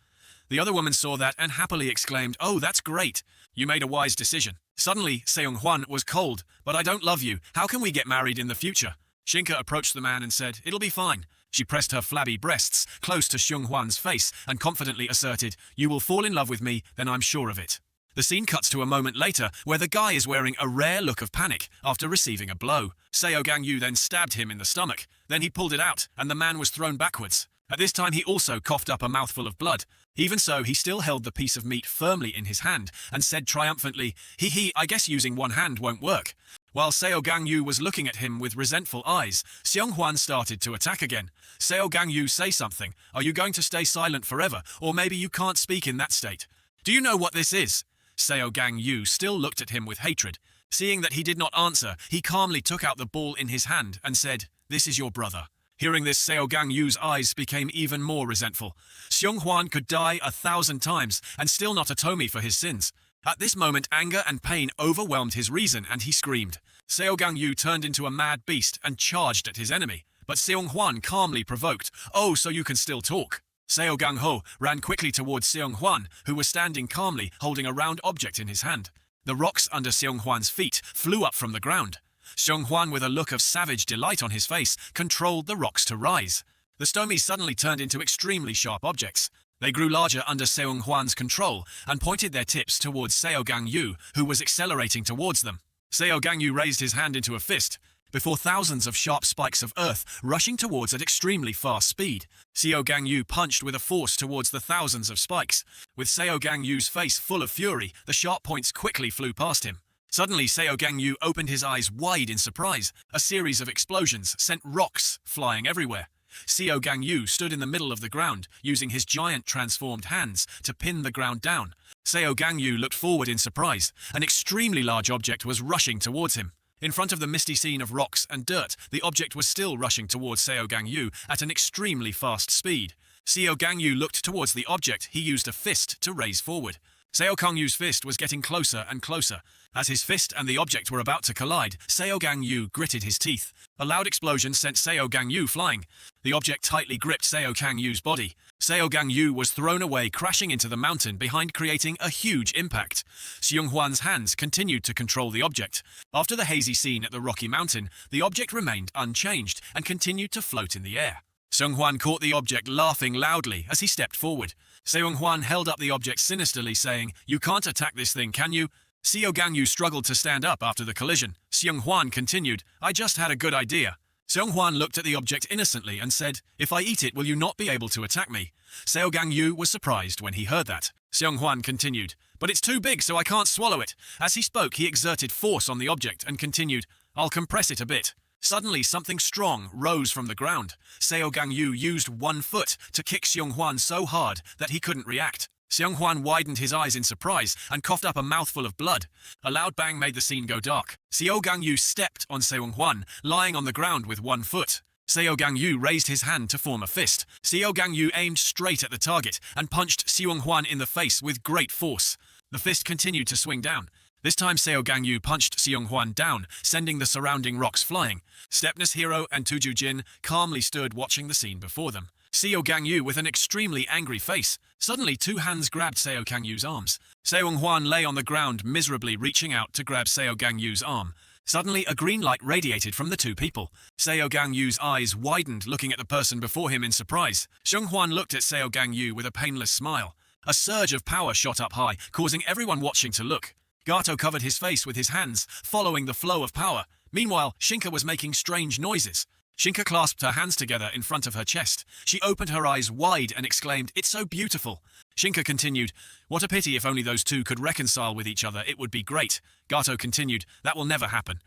A: The other woman saw that and happily exclaimed, "Oh, that's great. You made a wise decision." Suddenly, Shong Huan was cold. "But I don't love you. How can we get married in the future?" Shinka approached the man and said, "It'll be fine." She pressed her flabby breasts close to Shong Huan's face and confidently asserted, "You will fall in love with me, then I'm sure of it." The scene cuts to a moment later where the guy is wearing a rare look of panic after receiving a blow. Seo Gang Yu then stabbed him in the stomach. Then he pulled it out and the man was thrown backwards. At this time he also coughed up a mouthful of blood. Even so, he still held the piece of meat firmly in his hand and said triumphantly, "Hee, I guess using one hand won't work." While Seo Gang Yu was looking at him with resentful eyes, Shong Huan started to attack again. "Seo Gang Yu, say something. Are you going to stay silent forever? Or maybe you can't speak in that state. Do you know what this is?" Seo Gang Yu still looked at him with hatred. Seeing that he did not answer, he calmly took out the ball in his hand and said, "This is your brother." Hearing this, Seo Gang Yu's eyes became even more resentful. Shong Huan could die 1,000 times and still not atone me for his sins. At this moment, anger and pain overwhelmed his reason and he screamed. Seo Gang Yu turned into a mad beast and charged at his enemy. But Shong Huan calmly provoked, "Oh, so you can still talk." Seo Gang Ho ran quickly towards Shong Huan, who was standing calmly holding a round object in his hand. The rocks under Shong Huan's feet flew up from the ground. Shong Huan, with a look of savage delight on his face, controlled the rocks to rise. The stomies suddenly turned into extremely sharp objects. They grew larger under Shong Huan's control and pointed their tips towards Seo Gang Yu, who was accelerating towards them. Seo Gang Yu raised his hand into a fist, before thousands of sharp spikes of earth rushing towards at extremely fast speed. Seo Gang Yu punched with a force towards the thousands of spikes. With Seo Gang Yu's face full of fury, the sharp points quickly flew past him. Suddenly, Seo Gang Yu opened his eyes wide in surprise. A series of explosions sent rocks flying everywhere. Seo Gang Yu stood in the middle of the ground, using his giant transformed hands to pin the ground down. Seo Gang Yu looked forward in surprise. An extremely large object was rushing towards him. In front of the misty scene of rocks and dirt, the object was still rushing towards Seo Gang Yu at an extremely fast speed. Seo Gang Yu looked towards the object. He used a fist to raise forward. Seo Gang Yu's fist was getting closer and closer. As his fist and the object were about to collide, Seo Gang Yu gritted his teeth. A loud explosion sent Seo Gang Yu flying. The object tightly gripped Seo Gang Yu's body. Seo Gang Yu was thrown away, crashing into the mountain behind, creating a huge impact. Shong Huan's hands continued to control the object. After the hazy scene at the rocky mountain, the object remained unchanged and continued to float in the air. Shong Huan caught the object, laughing loudly as he stepped forward. Shong Huan held up the object sinisterly, saying, "You can't attack this thing, can you?" Seo Gang Yu struggled to stand up after the collision. Shong Huan continued, "I just had a good idea." Shong Huan looked at the object innocently and said, "If I eat it, will you not be able to attack me?" Seo Gang Yu was surprised when he heard that. Shong Huan continued, "But it's too big, so I can't swallow it." As he spoke, he exerted force on the object and continued, "I'll compress it a bit." Suddenly, something strong rose from the ground. Seo Gang Yu used one foot to kick Shong Huan so hard that he couldn't react. Shong Huan widened his eyes in surprise and coughed up a mouthful of blood. A loud bang made the scene go dark. Seo Gang Yu stepped on Shong Huan, lying on the ground with one foot. Seo Gang Yu raised his hand to form a fist. Seo Gang Yu aimed straight at the target and punched Shong Huan in the face with great force. The fist continued to swing down. This time Seo Gang Yu punched Shong Huan down, sending the surrounding rocks flying. Stepness Hero and Tuju Jin calmly stood watching the scene before them. Seo Gang Yu with an extremely angry face. Suddenly, two hands grabbed Seo Gang Yu's arms. Shong Huan lay on the ground miserably, reaching out to grab Seo Gang Yu's arm. Suddenly, a green light radiated from the two people. Seo Gang Yu's eyes widened, looking at the person before him in surprise. Shong Huan looked at Seo Gang Yu with a painless smile. A surge of power shot up high, causing everyone watching to look. Gato covered his face with his hands, following the flow of power. Meanwhile, Shinka was making strange noises. Shinka clasped her hands together in front of her chest. She opened her eyes wide and exclaimed, "It's so beautiful." Shinka continued, "What a pity if only those two could reconcile with each other, it would be great." Gato continued, "That will never happen."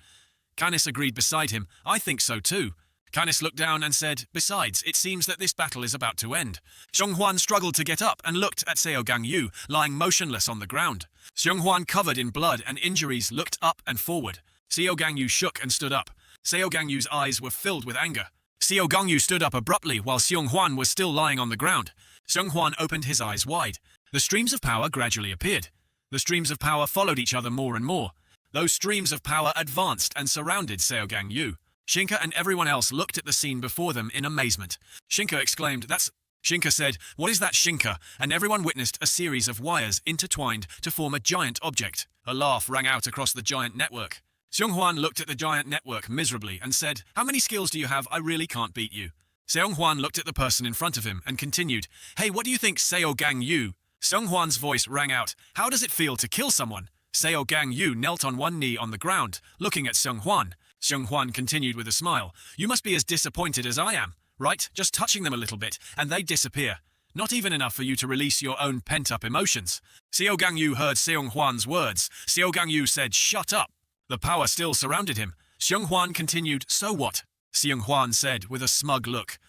A: Canis agreed beside him, "I think so too." Canis looked down and said, "Besides, it seems that this battle is about to end." Shong Huan struggled to get up and looked at Seo Gang Yu, lying motionless on the ground. Shong Huan, covered in blood and injuries, looked up and forward. Seo Gang Yu shook and stood up. Seo Gang Yu's eyes were filled with anger. Seo Gang Yu stood up abruptly while Shong Huan was still lying on the ground. Shong Huan opened his eyes wide. The streams of power gradually appeared. The streams of power followed each other more and more. Those streams of power advanced and surrounded Seo Gang Yu. Shinka and everyone else looked at the scene before them in amazement. Shinka exclaimed, "That's..." Shinka said, "What is that, Shinka?" And everyone witnessed a series of wires intertwined to form a giant object. A laugh rang out across the giant network. Shong Huan looked at the giant network miserably and said, "How many skills do you have? I really can't beat you." Shong Huan looked at the person in front of him and continued, "Hey, what do you think, Seo Gang Yu?" Shong Huan's voice rang out, "How does it feel to kill someone?" Seo Gang Yu knelt on one knee on the ground, looking at Shong Huan. Shong Huan continued with a smile, "You must be as disappointed as I am, right? Just touching them a little bit, and they disappear. Not even enough for you to release your own pent-up emotions." Seo Gang Yu heard Shong Huan's words. Seo Gang Yu said, "Shut up." The power still surrounded him. Shong Huan continued, "So what?" Shong Huan said with a smug look,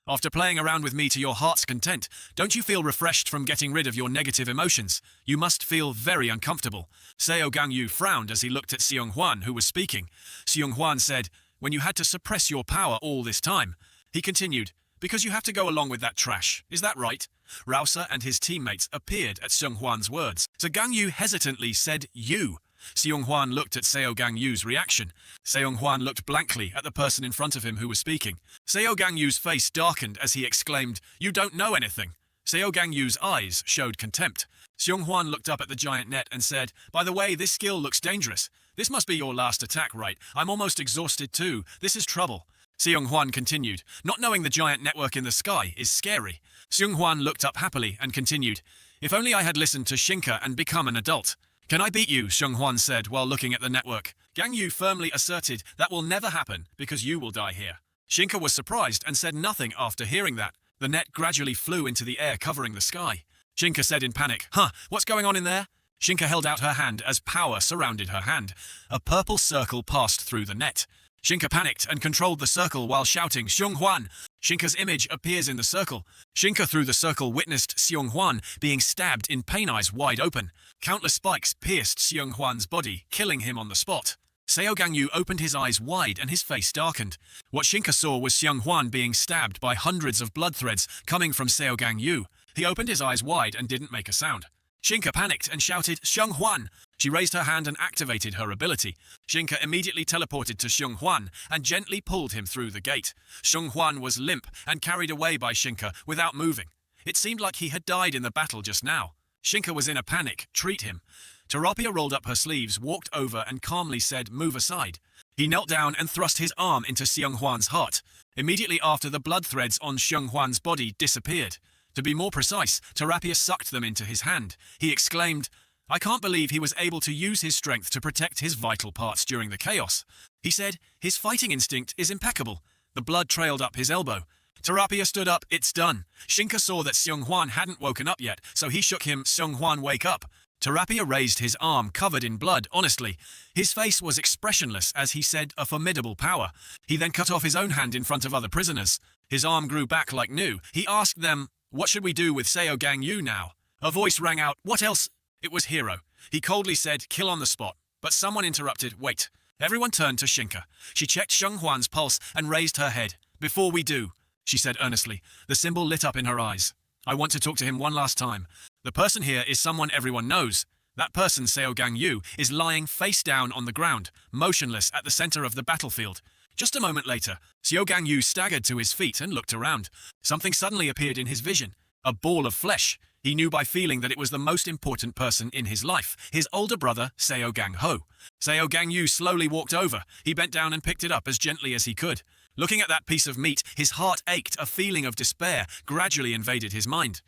A: "After playing around with me to your heart's content, don't you feel refreshed from getting rid of your negative emotions? You must feel very uncomfortable." Seo Gang Yu frowned as he looked at Shong Huan, who was speaking. Shong Huan said, "When you had to suppress your power all this time." He continued, "Because you have to go along with that trash, is that right?" Rousea and his teammates appeared at Shong Huan's words. So Gang Yu hesitantly said, "You." Shong Huan looked at Seo Gang Yu's reaction. Shong Huan looked blankly at the person in front of him who was speaking. Seo Gang Yu's face darkened as he exclaimed, "You don't know anything." Seo Gang Yu's eyes showed contempt. Shong Huan looked up at the giant net and said, "By the way, this skill looks dangerous. This must be your last attack, right? I'm almost exhausted too. This is trouble." Shong Huan continued, "Not knowing the giant network in the sky is scary." Shong Huan looked up happily and continued, "If only I had listened to Shinka and become an adult." "Can I beat you?" Shong Huan said while looking at the network. Gang Yu firmly asserted, "That will never happen because you will die here." Shinka was surprised and said nothing after hearing that. The net gradually flew into the air, covering the sky. Shinka said in panic, "Huh, what's going on in there?" Shinka held out her hand as power surrounded her hand. A purple circle passed through the net. Shinka panicked and controlled the circle while shouting, "Shong Huan!" Shinka's image appears in the circle. Shinka through the circle witnessed Shong Huan being stabbed in pain, eyes wide open. Countless spikes pierced Shong Huan's body, killing him on the spot. Seo Gang Yu opened his eyes wide and his face darkened. What Shinka saw was Shong Huan being stabbed by hundreds of blood threads coming from Seo Gang Yu. He opened his eyes wide and didn't make a sound. Shinka panicked and shouted, "Shong Huan!" She raised her hand and activated her ability. Shinka immediately teleported to Shong Huan and gently pulled him through the gate. Shong Huan was limp and carried away by Shinka without moving. It seemed like he had died in the battle just now. Shinka was in a panic. "Treat him." Terapia rolled up her sleeves, walked over and calmly said, "Move aside." He knelt down and thrust his arm into Shong Huan's heart. Immediately after, the blood threads on Shong Huan's body disappeared. To be more precise, Terapia sucked them into his hand. He exclaimed, "I can't believe he was able to use his strength to protect his vital parts during the chaos." He said, "His fighting instinct is impeccable." The blood trailed up his elbow. Terapia stood up. "It's done." Shinka saw that Shong Huan hadn't woken up yet, so he shook him. "Shong Huan, wake up." Terapia raised his arm, covered in blood, honestly. His face was expressionless as he said, "A formidable power." He then cut off his own hand in front of other prisoners. His arm grew back like new. He asked them, "What should we do with Seo Gang Yu now?" A voice rang out, "What else?" It was Hero. He coldly said, "Kill on the spot." But someone interrupted, "Wait." Everyone turned to Shinka. She checked Shong Huan's pulse and raised her head. Before we do, she said earnestly, the symbol lit up in her eyes. I want to talk to him one last time. The person here is someone everyone knows. That person, Seo Gang Yu, is lying face down on the ground, motionless at the center of the battlefield. Just a moment later, Seo Gang Yu staggered to his feet and looked around. Something suddenly appeared in his vision. A ball of flesh. He knew by feeling that it was the most important person in his life, his older brother, Seo Gang Ho. Seo Gang Yu slowly walked over. He bent down and picked it up as gently as he could. Looking at that piece of meat, his heart ached. A feeling of despair gradually invaded his mind.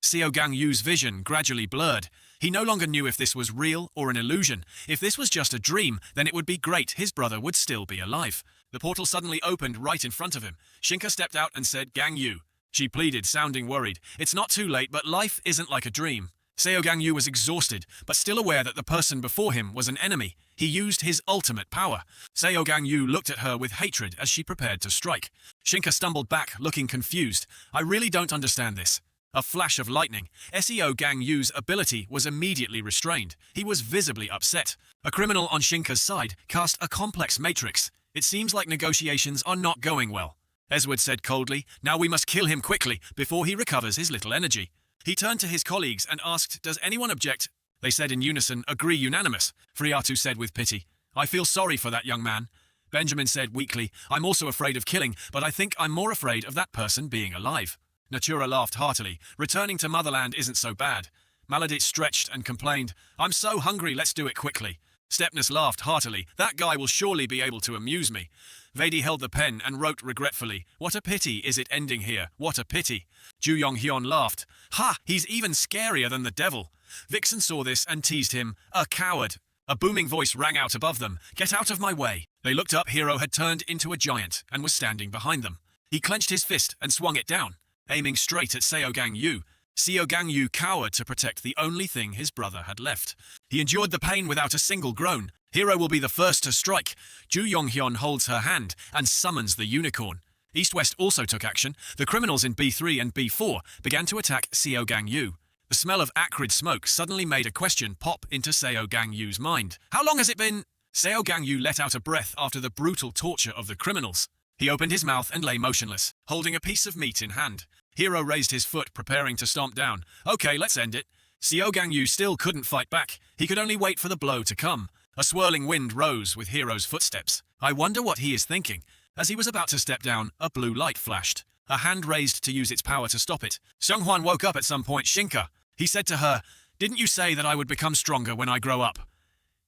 A: Seo Gang Yu's vision gradually blurred. He no longer knew if this was real or an illusion. If this was just a dream, then it would be great. His brother would still be alive. The portal suddenly opened right in front of him. Shinka stepped out and said, Gang Yu. She pleaded, sounding worried. It's not too late, but life isn't like a dream. Seo Gang Yu was exhausted, but still aware that the person before him was an enemy. He used his ultimate power. Seo Gang Yu looked at her with hatred as she prepared to strike. Shinka stumbled back, looking confused. I really don't understand this. A flash of lightning. Seo Gang Yu's ability was immediately restrained. He was visibly upset. A criminal on Shinka's side cast a complex matrix. It seems like negotiations are not going well. Esward said coldly, now we must kill him quickly before he recovers his little energy. He turned to his colleagues and asked, does anyone object? They said in unison, agree unanimous. Friatu said with pity, I feel sorry for that young man. Benjamin said weakly, I'm also afraid of killing, but I think I'm more afraid of that person being alive. Natura laughed heartily. Returning to motherland isn't so bad. Maladit stretched and complained, I'm so hungry, let's do it quickly. Stepness laughed heartily. That guy will surely be able to amuse me. Vedi held the pen and wrote regretfully, what a pity is it ending here, what a pity. Ju Yong-hyun laughed. Ha, he's even scarier than the devil. Vixen saw this and teased him, a coward. A booming voice rang out above them, get out of my way. They looked up. Hero had turned into a giant and was standing behind them. He clenched his fist and swung it down, aiming straight at Seo Gang Yu. Seo Gang Yu cowered to protect the only thing his brother had left. He endured the pain without a single groan. Hero will be the first to strike. Ju Yong-hyun holds her hand and summons the unicorn. East-West also took action. The criminals in B3 and B4 began to attack Seo Gang Yu. The smell of acrid smoke suddenly made a question pop into Seo Gang Yu's mind. How long has it been? Seo Gang Yu let out a breath after the brutal torture of the criminals. He opened his mouth and lay motionless, holding a piece of meat in hand. Hero raised his foot, preparing to stomp down. Okay, let's end it. Seo Gang Yu still couldn't fight back. He could only wait for the blow to come. A swirling wind rose with Hero's footsteps. I wonder what he is thinking. As he was about to step down, a blue light flashed. A hand raised to use its power to stop it. Shong Huan woke up at some point. Shinka. He said to her, didn't you say that I would become stronger when I grow up?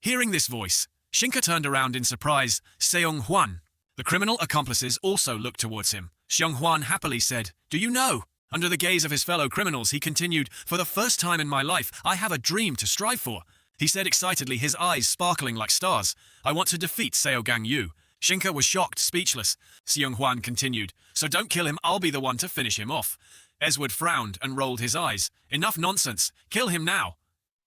A: Hearing this voice, Shinka turned around in surprise. Shong Huan. The criminal accomplices also looked towards him. Shong Huan happily said, do you know? Under the gaze of his fellow criminals, he continued, for the first time in my life, I have a dream to strive for. He said excitedly, his eyes sparkling like stars. I want to defeat Seo Gang Yu. Shinka was shocked, speechless. Shong Huan continued, so don't kill him, I'll be the one to finish him off. Esward frowned and rolled his eyes. Enough nonsense. Kill him now.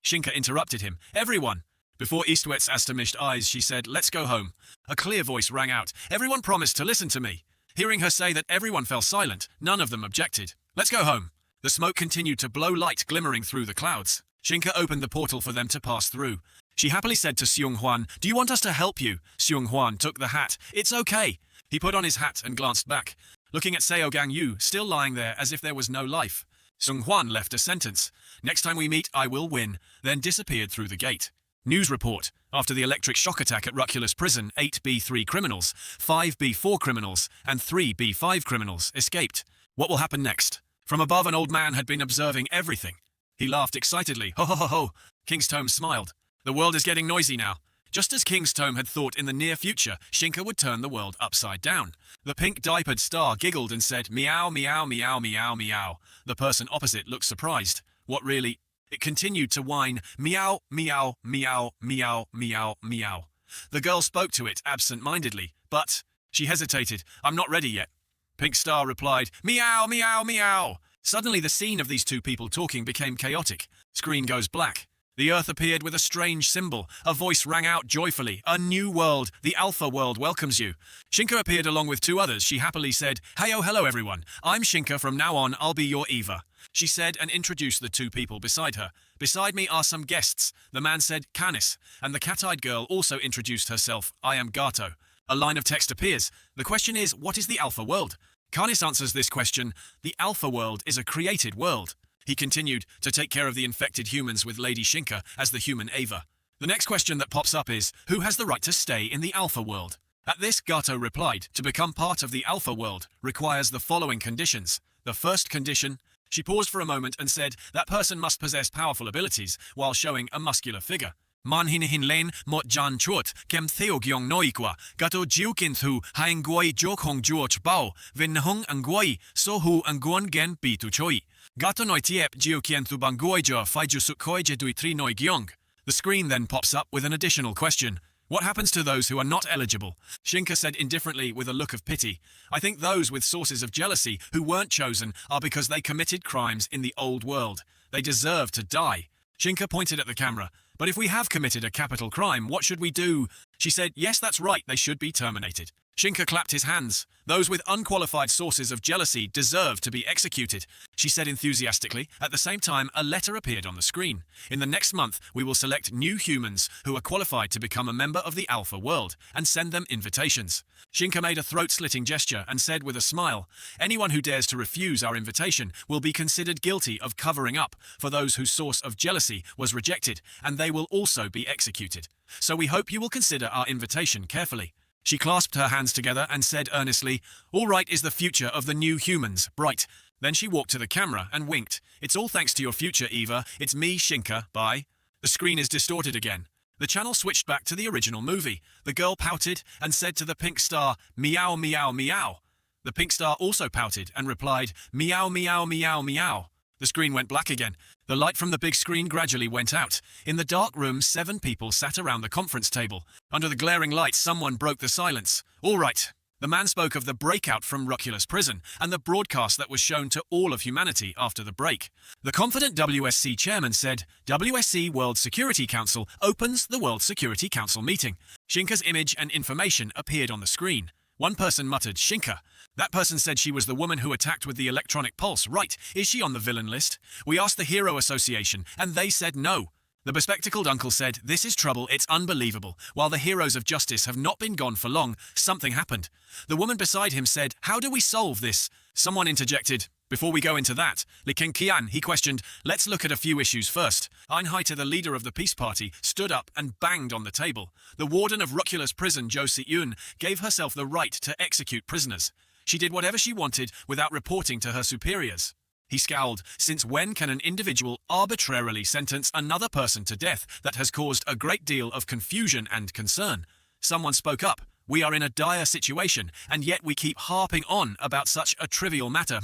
A: Shinka interrupted him. Everyone. Before Eastwest's astonished eyes, she said, let's go home. A clear voice rang out. Everyone promised to listen to me. Hearing her say that, everyone fell silent. None of them objected. Let's go home. The smoke continued to blow, light glimmering through the clouds. Shinka opened the portal for them to pass through. She happily said to Shong Huan, do you want us to help you? Shong Huan took the hat. It's okay. He put on his hat and glanced back, looking at Seo Gang Yu, still lying there as if there was no life. Shong Huan left a sentence. Next time we meet, I will win, then disappeared through the gate. News report. After the electric shock attack at Ruculus Prison, 8 B3 criminals, 5 B4 criminals, and 3 B5 criminals escaped. What will happen next? From above, an old man had been observing everything. He laughed excitedly. Ho ho ho ho. King's Tome smiled. The world is getting noisy now. Just as King's Tome had thought, in the near future, Shinka would turn the world upside down. The pink-diapered star giggled and said, meow, meow, meow, meow, meow. The person opposite looked surprised. What really? It continued to whine, meow, meow, meow, meow, meow, meow. The girl spoke to it absent-mindedly, but she hesitated. I'm not ready yet. Pink Star replied, meow, meow, meow. Suddenly the scene of these two people talking became chaotic. Screen goes black. The earth appeared with a strange symbol. A voice rang out joyfully. A new world. The Alpha world welcomes you. Shinka appeared along with two others. She happily said, hey-oh, hello everyone. I'm Shinka. From now on, I'll be your Eva. She said and introduced the two people beside her. Beside me are some guests. The man said, Canis. And the cat-eyed girl also introduced herself. I am Gato. A line of text appears. The question is, what is the Alpha World? Karnis answers this question. The Alpha World is a created world. He continued to take care of the infected humans with Lady Shinka as the human Ava. The next question that pops up is, who has the right to stay in the Alpha World? At this, Gato replied, to become part of the Alpha World requires the following conditions. The first condition, she paused for a moment and said, that person must possess powerful abilities while showing a muscular figure. Man hin len mot jan chut kem theo gyong noikwa gato jiukin thu haing guai jokhong juoch bao vin hung angguai so hu anguan gen bitu choi. Gato noi tiep jiukien thu banguai jo faiju sukhoi je dui tri noi gyong. The screen then pops up with an additional question. What happens to those who are not eligible? Shinka said indifferently with a look of pity. I think those with sources of jealousy who weren't chosen are because they committed crimes in the old world. They deserve to die. Shinka pointed at the camera. But if we have committed a capital crime, what should we do? She said, yes, that's right, they should be terminated. Shinka clapped his hands. Those with unqualified sources of jealousy deserve to be executed, she said enthusiastically. At the same time, a letter appeared on the screen. In the next month, we will select new humans who are qualified to become a member of the Alpha World and send them invitations. Shinka made a throat-slitting gesture and said with a smile, anyone who dares to refuse our invitation will be considered guilty of covering up for those whose source of jealousy was rejected, and they will also be executed. So we hope you will consider our invitation carefully. She clasped her hands together and said earnestly, all right is the future of the new humans, bright. Then she walked to the camera and winked. It's all thanks to your future, Eva. It's me, Shinka, bye. The screen is distorted again. The channel switched back to the original movie. The girl pouted and said to the pink star, meow, meow, meow. The pink star also pouted and replied, meow, meow, meow, meow. The screen went black again. The light from the big screen gradually went out. In the dark room, 7 people sat around the conference table. Under the glaring lights, someone broke the silence. All right. The man spoke of the breakout from Rucula's prison and the broadcast that was shown to all of humanity after the break. The confident WSC chairman said, WSC World Security Council opens the World Security Council meeting. Shinka's image and information appeared on the screen. One person muttered, Shinka. That person said she was the woman who attacked with the electronic pulse. Right, is she on the villain list? We asked the Hero Association, and they said no. The bespectacled uncle said, this is trouble, it's unbelievable. While the heroes of justice have not been gone for long, something happened. The woman beside him said, how do we solve this? Someone interjected, before we go into that, Li Qian, he questioned, let's look at a few issues first. Einheiter, the leader of the peace party, stood up and banged on the table. The warden of Rucula's prison, Jo Si-yun, gave herself the right to execute prisoners. She did whatever she wanted without reporting to her superiors. He scowled. Since when can an individual arbitrarily sentence another person to death that has caused a great deal of confusion and concern? Someone spoke up. We are in a dire situation, and yet we keep harping on about such a trivial matter.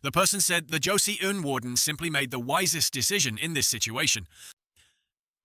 A: The person said the Jo Si-yun warden simply made the wisest decision in this situation.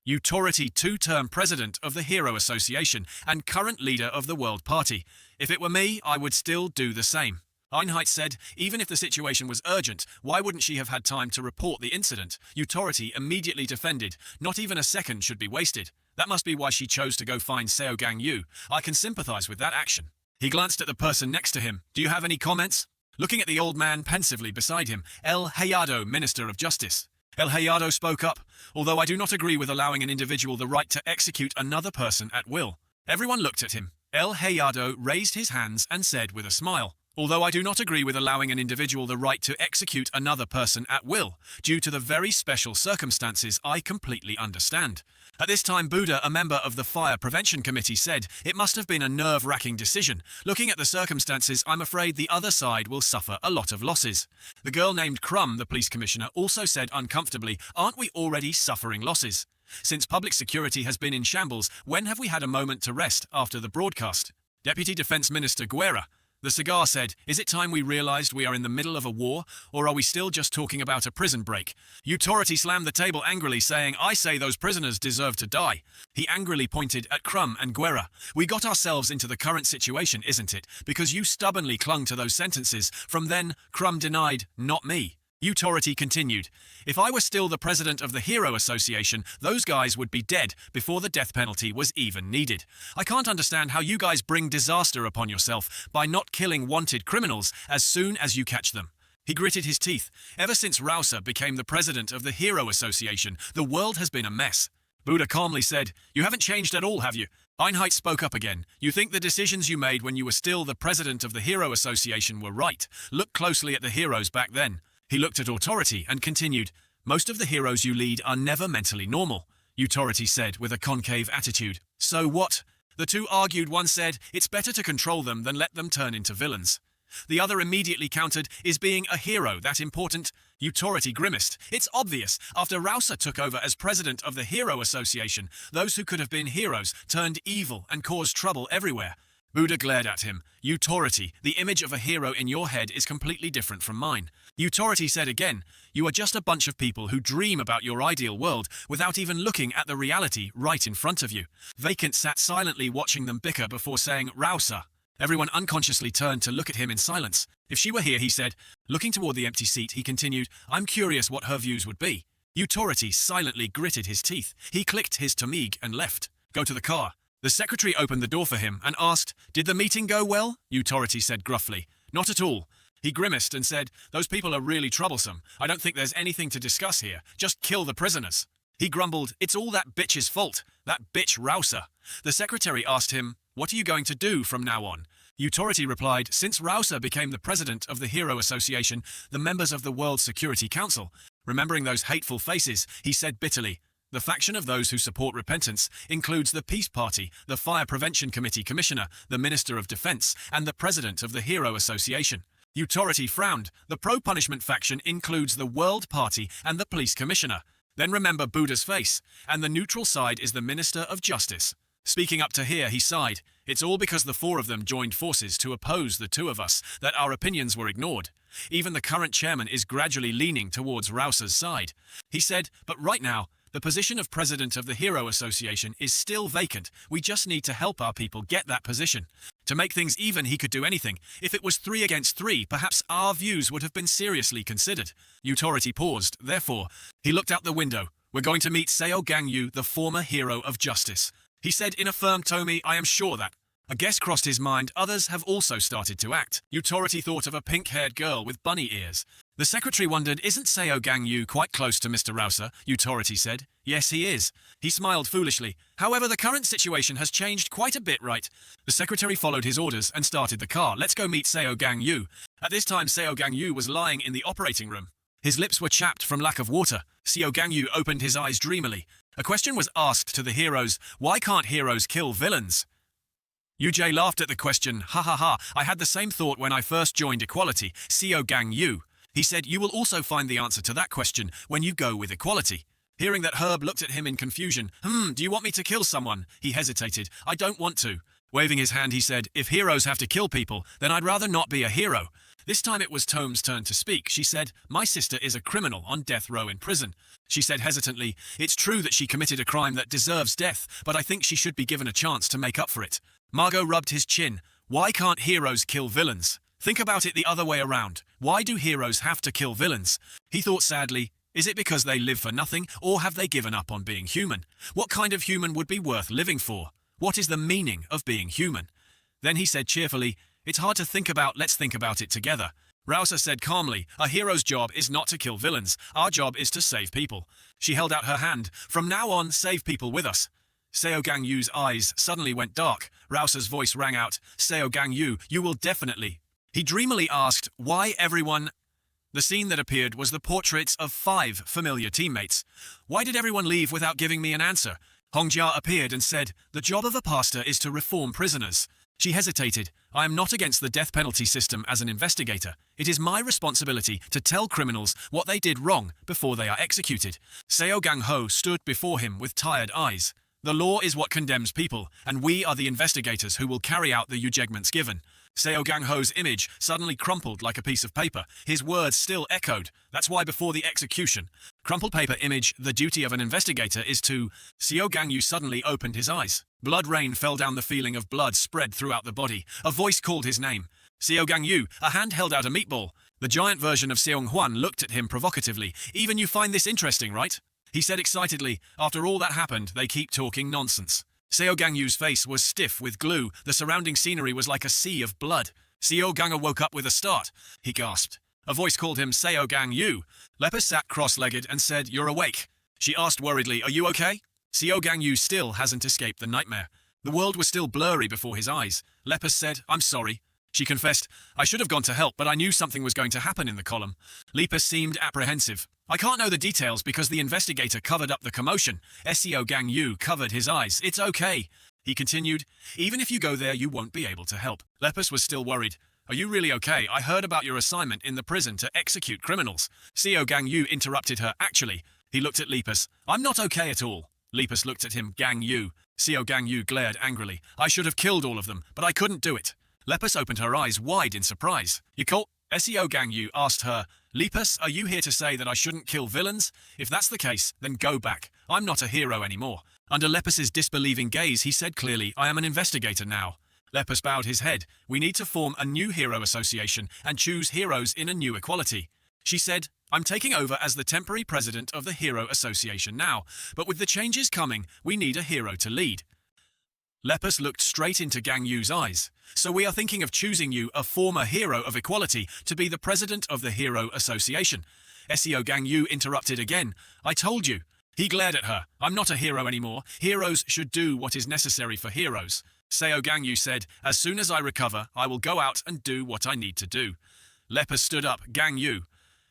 A: Utopia, 2-term president of the Hero Association and current leader of the World Party. If it were me, I would still do the same. Einheit said, even if the situation was urgent, why wouldn't she have had time to report the incident? Utopia immediately defended, not even a second should be wasted. That must be why she chose to go find Seo Gang Yu. I can sympathize with that action. He glanced at the person next to him. Do you have any comments? Looking at the old man pensively beside him, El Hayado, Minister of Justice. El Hayado spoke up, although I do not agree with allowing an individual the right to execute another person at will. Everyone looked at him. El Hayado raised his hands and said with a smile, although I do not agree with allowing an individual the right to execute another person at will, due to the very special circumstances I completely understand. At this time, Buddha, a member of the Fire Prevention Committee, said, it must have been a nerve-wracking decision. Looking at the circumstances, I'm afraid the other side will suffer a lot of losses. The girl named Crumb, the police commissioner, also said uncomfortably, aren't we already suffering losses? Since public security has been in shambles, when have we had a moment to rest after the broadcast? Deputy Defense Minister Guerra. The cigar said, is it time we realized we are in the middle of a war, or are we still just talking about a prison break? Utopia slammed the table angrily, saying, I say those prisoners deserve to die. He angrily pointed at Crumb and Guerra. We got ourselves into the current situation, isn't it? Because you stubbornly clung to those sentences. From then, Crumb denied, not me. Utopia continued, if I were still the president of the Hero Association, those guys would be dead before the death penalty was even needed. I can't understand how you guys bring disaster upon yourself by not killing wanted criminals as soon as you catch them. He gritted his teeth. Ever since Rousea became the president of the Hero Association, the world has been a mess. Buddha calmly said, you haven't changed at all, have you? Einheit spoke up again. You think the decisions you made when you were still the president of the Hero Association were right. Look closely at the heroes back then. He looked at Authority and continued, most of the heroes you lead are never mentally normal, Authority said with a concave attitude. So what? The two argued. One said, it's better to control them than let them turn into villains. The other immediately countered, is being a hero that important? Authority grimaced. It's obvious. After Rousea took over as president of the Hero Association, those who could have been heroes turned evil and caused trouble everywhere. Buddha glared at him. Authority, the image of a hero in your head is completely different from mine. Authority said again, you are just a bunch of people who dream about your ideal world without even looking at the reality right in front of you. Vacant sat silently watching them bicker before saying, Rousea. Everyone unconsciously turned to look at him in silence. If she were here, he said. Looking toward the empty seat, he continued, I'm curious what her views would be. Authority silently gritted his teeth. He clicked his tomig and left. Go to the car. The secretary opened the door for him and asked, did the meeting go well? Authority said gruffly. Not at all. He grimaced and said, those people are really troublesome. I don't think there's anything to discuss here. Just kill the prisoners. He grumbled, it's all that bitch's fault. That bitch Rousea. The secretary asked him, what are you going to do from now on? Authority replied, since Rousea became the president of the Hero Association, the members of the World Security Council, remembering those hateful faces, he said bitterly, the faction of those who support repentance includes the Peace Party, the Fire Prevention Committee Commissioner, the Minister of Defense, and the President of the Hero Association. Authority frowned. The pro-punishment faction includes the World Party and the Police Commissioner. Then remember Buddha's face, and the neutral side is the Minister of Justice. Speaking up to here, he sighed. It's all because the four of them joined forces to oppose the two of us that our opinions were ignored. Even the current chairman is gradually leaning towards Rousea's side. He said, but right now, the position of president of the Hero Association is still vacant. We just need to help our people get that position. To make things even, he could do anything. If it was 3 against 3, perhaps our views would have been seriously considered. Authority paused. Therefore, he looked out the window. We're going to meet Seo Gang Yu, the former hero of justice. He said in a firm tone, I am sure that. A guess crossed his mind. Others have also started to act. Authority thought of a pink-haired girl with bunny ears. The secretary wondered, isn't Seo Gang Yu quite close to Mr. Rousea? Authority said. Yes, he is. He smiled foolishly. However, the current situation has changed quite a bit, right? The secretary followed his orders and started the car. Let's go meet Seo Gang Yu. At this time, Seo Gang Yu was lying in the operating room. His lips were chapped from lack of water. Seo Gang Yu opened his eyes dreamily. A question was asked to the heroes, why can't heroes kill villains? UJ laughed at the question, ha ha ha, I had the same thought when I first joined Equality, Seo Gang Yu. He said, you will also find the answer to that question when you go with Equality. Hearing that, Herb looked at him in confusion. Do you want me to kill someone? He hesitated. I don't want to. Waving his hand, he said, if heroes have to kill people, then I'd rather not be a hero. This time it was Tome's turn to speak. She said, my sister is a criminal on death row in prison. She said hesitantly, it's true that she committed a crime that deserves death, but I think she should be given a chance to make up for it. Margo rubbed his chin. Why can't heroes kill villains? Think about it the other way around. Why do heroes have to kill villains? He thought sadly, is it because they live for nothing, or have they given up on being human? What kind of human would be worth living for? What is the meaning of being human? Then he said cheerfully, it's hard to think about, let's think about it together. Rousea said calmly, a hero's job is not to kill villains, our job is to save people. She held out her hand, from now on, save people with us. Seo Gang Yu's eyes suddenly went dark. Rousea's voice rang out, Seo Gang Yu, you will definitely. He dreamily asked, why everyone? The scene that appeared was the portraits of 5 familiar teammates. Why did everyone leave without giving me an answer? Hongjia appeared and said, the job of a pastor is to reform prisoners. She hesitated. I am not against the death penalty system as an investigator. It is my responsibility to tell criminals what they did wrong before they are executed. Seo Gang Ho stood before him with tired eyes. The law is what condemns people, and we are the investigators who will carry out the judgments given. Seo Gang Ho's image suddenly crumpled like a piece of paper. His words still echoed. That's why before the execution, crumpled paper image, the duty of an investigator is to... Seo Gang Yu suddenly opened his eyes. Blood rain fell down. The feeling of blood spread throughout the body. A voice called his name. Seo Gang Yu, a hand held out a meatball. The giant version of Shong Huan looked at him provocatively. Even you find this interesting, right? He said excitedly, after all that happened, they keep talking nonsense. Seo Gang Yu's face was stiff with glue. The surrounding scenery was like a sea of blood. Seo Gang woke up with a start. He gasped. A voice called him Seo Gang Yu. Leper sat cross-legged and said, you're awake. She asked worriedly, are you okay? Seo Gang Yu still hasn't escaped the nightmare. The world was still blurry before his eyes. Lepus said, "I'm sorry." She confessed, "I should have gone to help, but I knew something was going to happen in the column." Lepus seemed apprehensive. "I can't know the details because the investigator covered up the commotion." Seo Gang Yu covered his eyes. "It's okay." He continued, "Even if you go there, you won't be able to help." Lepus was still worried. "Are you really okay? I heard about your assignment in the prison to execute criminals." Seo Gang Yu interrupted her. "Actually," he looked at Lepus, "I'm not okay at all." Lepus looked at him. "Gang Yu." Seo Gang Yu glared angrily. "I should have killed all of them, but I couldn't do it." Lepus opened her eyes wide in surprise. "You call?" Seo Gang Yu asked her, "Lepus, are you here to say that I shouldn't kill villains? If that's the case, then go back. I'm not a hero anymore." Under Lepus's disbelieving gaze, he said clearly, "I am an investigator now." Lepus bowed his head. "We need to form a new hero association and choose heroes in a new equality." She said, "I'm taking over as the temporary president of the Hero Association now, but with the changes coming, we need a hero to lead." Lepus looked straight into Gang Yu's eyes. "So we are thinking of choosing you, a former hero of equality, to be the president of the Hero Association." Seo Gang Yu interrupted again. "I told you." He glared at her. "I'm not a hero anymore. Heroes should do what is necessary for heroes." Seo Gang Yu said, "As soon as I recover, I will go out and do what I need to do." Lepus stood up. "Gang Yu."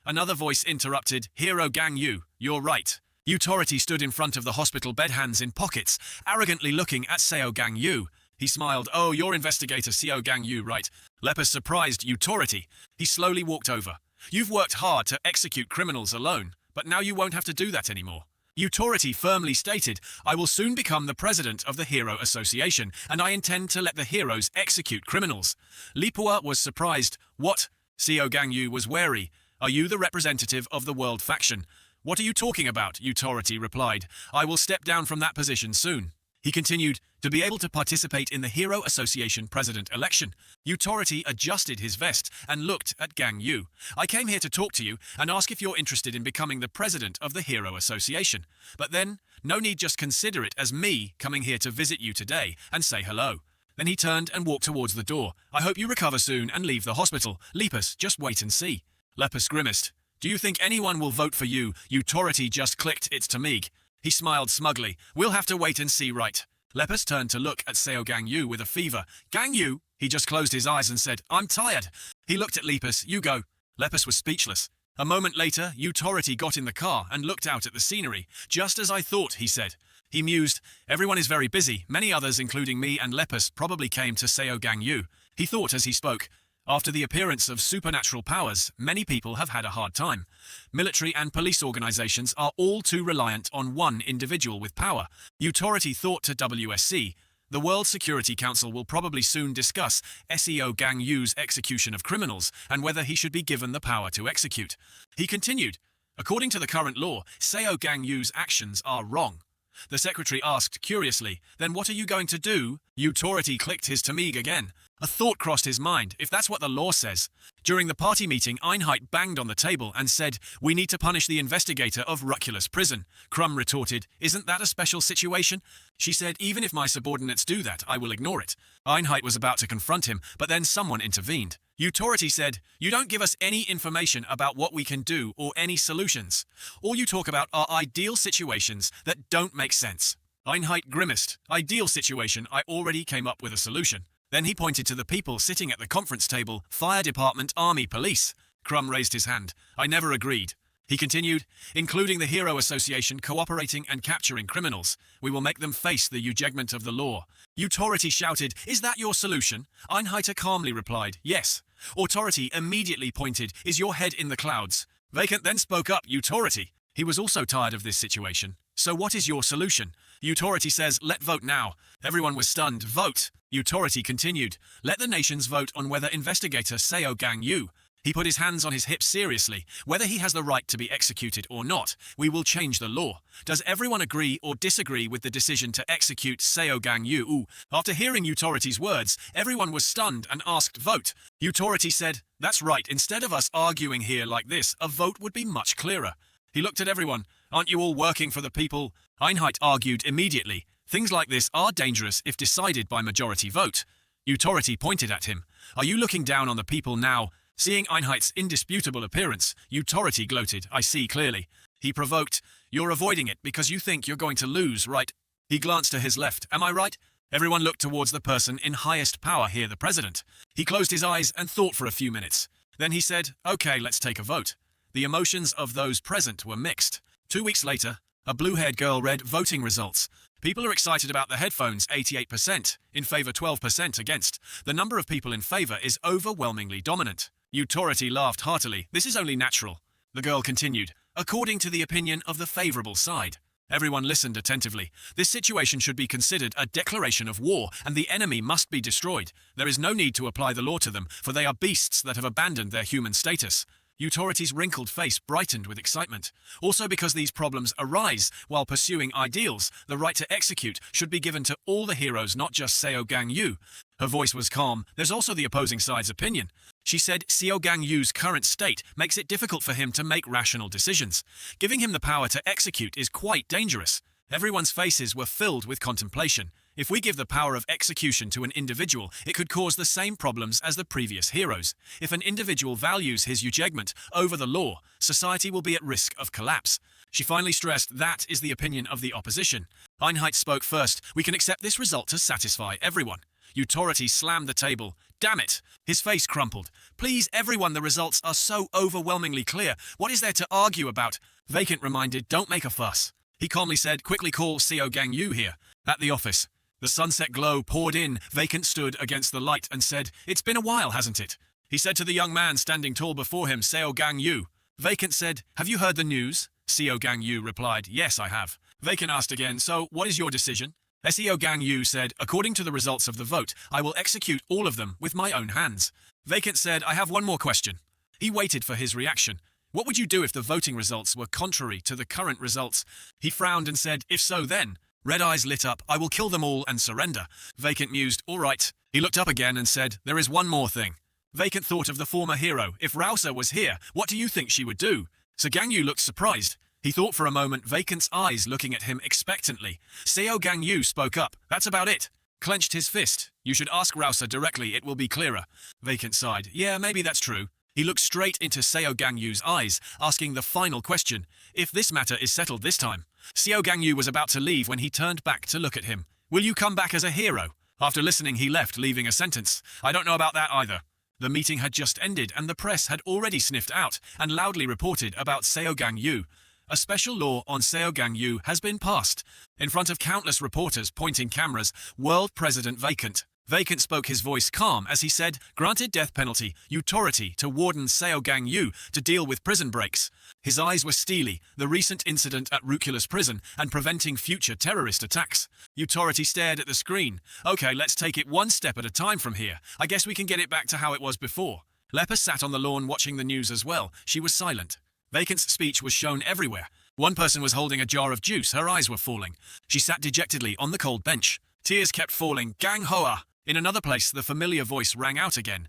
A: Another voice interrupted. "Hero Gang Yu, you're right." Utopia stood in front of the hospital bed, hands in pockets, arrogantly looking at Seo Gang Yu. He smiled. "Oh, you're investigator Seo Gang Yu, right?" Lepus surprised Utopia. He slowly walked over. "You've worked hard to execute criminals alone, but now you won't have to do that anymore." Utopia firmly stated, "I will soon become the president of the Hero Association, and I intend to let the heroes execute criminals." Lipua was surprised. "What?" Seo Gang Yu was wary. "Are you the representative of the world faction?" "What are you talking about?" Utopia replied. "I will step down from that position soon." He continued, "To be able to participate in the Hero Association president election." Utopia adjusted his vest and looked at Gang Yu. "I came here to talk to you and ask if you're interested in becoming the president of the Hero Association. But then, no need, just consider it as me coming here to visit you today and say hello." Then he turned and walked towards the door. "I hope you recover soon and leave the hospital. Lepus, just wait and see." Lepus grimaced. "Do you think anyone will vote for you?" Utopia just clicked. "It's Tamoki." He smiled smugly. "We'll have to wait and see, right?" Lepus turned to look at Seo Gang Yu with a fever. "Gang Yu?" He just closed his eyes and said, "I'm tired." He looked at Lepus. "You go." Lepus was speechless. A moment later, Utopia got in the car and looked out at the scenery. "Just as I thought," he said. He mused. "Everyone is very busy. Many others, including me and Lepus, probably came to Seo Gang Yu." He thought as he spoke. After the appearance of supernatural powers, many people have had a hard time. Military and police organizations are all too reliant on one individual with power. Utopia thought to WSC. The World Security Council will probably soon discuss Seo Gang Yu's execution of criminals and whether he should be given the power to execute. He continued, "According to the current law, Seo Gang Yu's actions are wrong." The secretary asked curiously, "Then what are you going to do?" Utopia clicked his Tamoki again. A thought crossed his mind. If that's what the law says. During the party meeting, Einheit banged on the table and said, "We need to punish the investigator of Ruculus prison." Crumb retorted, "Isn't that a special situation?" She said, "Even if my subordinates do that, I will ignore it." Einheit was about to confront him, but then someone intervened. Utopia said, "You don't give us any information about what we can do or any solutions. All you talk about are ideal situations that don't make sense." Einheit grimaced. "Ideal situation, I already came up with a solution." Then he pointed to the people sitting at the conference table. "Fire department, army, police." Crumb raised his hand. "I never agreed." He continued, "Including the Hero Association cooperating and capturing criminals. We will make them face the judgment of the law." Utopia shouted, "Is that your solution?" Einheit calmly replied, "Yes." Authority immediately pointed, "Is your head in the clouds?" Vacant then spoke up. Utopia. He was also tired of this situation. "So what is your solution?" Utopia says, "Let vote now." Everyone was stunned. "Vote." Utopia continued, "Let the nations vote on whether investigator Seo Gang Yu." He put his hands on his hips seriously. "Whether he has the right to be executed or not, we will change the law. Does everyone agree or disagree with the decision to execute Seo Gang Yu?" After hearing Utopia's words, everyone was stunned and asked, "Vote." Utopia said, "That's right. Instead of us arguing here like this, a vote would be much clearer." He looked at everyone. "Aren't you all working for the people?" Einheit argued immediately. "Things like this are dangerous if decided by majority vote." Utopia pointed at him. "Are you looking down on the people now?" Seeing Einheit's indisputable appearance, Utopia gloated. "I see clearly." He provoked, "You're avoiding it because you think you're going to lose, right?" He glanced to his left. "Am I right?" Everyone looked towards the person in highest power here, the president. He closed his eyes and thought for a few minutes. Then he said, "Okay, let's take a vote." The emotions of those present were mixed. 2 weeks later, a blue-haired girl read voting results. People are excited about the headphones, 88%, in favor 12% against. The number of people in favor is overwhelmingly dominant. Utopia laughed heartily. "This is only natural." The girl continued, "According to the opinion of the favorable side." Everyone listened attentively. This situation should be considered a declaration of war, and the enemy must be destroyed. There is no need to apply the law to them, for they are beasts that have abandoned their human status. Utority's wrinkled face brightened with excitement. Also, because these problems arise while pursuing ideals, the right to execute should be given to all the heroes, not just Seo Gang Yu. Her voice was calm. "There's also the opposing side's opinion." She said Seo Gang Yu's current state makes it difficult for him to make rational decisions. Giving him the power to execute is quite dangerous. Everyone's faces were filled with contemplation. If we give the power of execution to an individual, it could cause the same problems as the previous heroes. If an individual values his judgment over the law, society will be at risk of collapse. She finally stressed that is the opinion of the opposition. Einheit spoke first. "We can accept this result to satisfy everyone." Utority slammed the table. "Damn it!" His face crumpled. "Please, everyone, the results are so overwhelmingly clear. What is there to argue about?" Vacant reminded, "Don't make a fuss." He calmly said, "Quickly call Seo Gang Yu here." At the office, the sunset glow poured in. Vacant stood against the light and said, "It's been a while, hasn't it?" He said to the young man standing tall before him, "Seo Gang Yu." Vacant said, "Have you heard the news?" Seo Gang Yu replied, "Yes, I have." Vacant asked again, "So, what is your decision?" Seo Gang Yu said, "According to the results of the vote, I will execute all of them with my own hands." Vacant said, "I have one more question." He waited for his reaction. "What would you do if the voting results were contrary to the current results?" He frowned and said, "If so, then." Red eyes lit up. "I will kill them all and surrender." Vacant mused, "All right." He looked up again and said, "There is one more thing." Vacant thought of the former hero. "If Rousea was here, what do you think she would do?" So Gang Yu looked surprised. He thought for a moment, Vacant's eyes looking at him expectantly. Seo Gang Yu spoke up. "That's about it." Clenched his fist. "You should ask Rousea directly, it will be clearer." Vacant sighed. "Yeah, maybe that's true." He looked straight into Seo Gang Yu's eyes, asking the final question. "If this matter is settled this time." Seo Gang Yu was about to leave when he turned back to look at him. "Will you come back as a hero?" After listening, he left, leaving a sentence. "I don't know about that either." The meeting had just ended, and the press had already sniffed out and loudly reported about Seo Gang Yu. A special law on Seo Gang Yu has been passed. In front of countless reporters pointing cameras, World President Vacant. Vacant spoke, his voice calm as he said, "Granted death penalty, authority to Warden Seo Gang Yu to deal with prison breaks." His eyes were steely, the recent incident at Rucula's prison and preventing future terrorist attacks. Authority stared at the screen. "Okay, let's take it one step at a time from here. I guess we can get it back to how it was before." Lepa sat on the lawn watching the news as well. She was silent. Vacant's speech was shown everywhere. One person was holding a jar of juice. Her eyes were falling. She sat dejectedly on the cold bench. Tears kept falling. "Gang Hoa!" In another place, the familiar voice rang out again.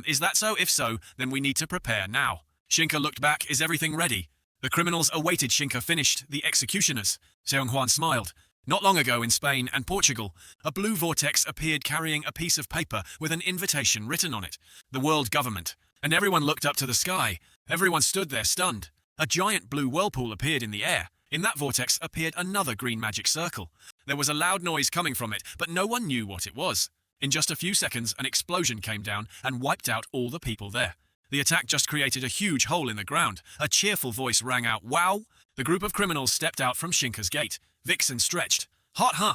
A: Is that so? If so, then we need to prepare now." Shinka looked back. "Is everything ready?" The criminals awaited Shinka finished. The executioners. Shong Huan smiled. Not long ago in Spain and Portugal, a blue vortex appeared carrying a piece of paper with an invitation written on it. The world government. And everyone looked up to the sky. Everyone stood there stunned. A giant blue whirlpool appeared in the air. In that vortex appeared another green magic circle. There was a loud noise coming from it, but no one knew what it was. In just a few seconds, an explosion came down and wiped out all the people there. The attack just created a huge hole in the ground. A cheerful voice rang out, "Wow!" The group of criminals stepped out from Shinka's gate. Vixen stretched. "Hot, huh?"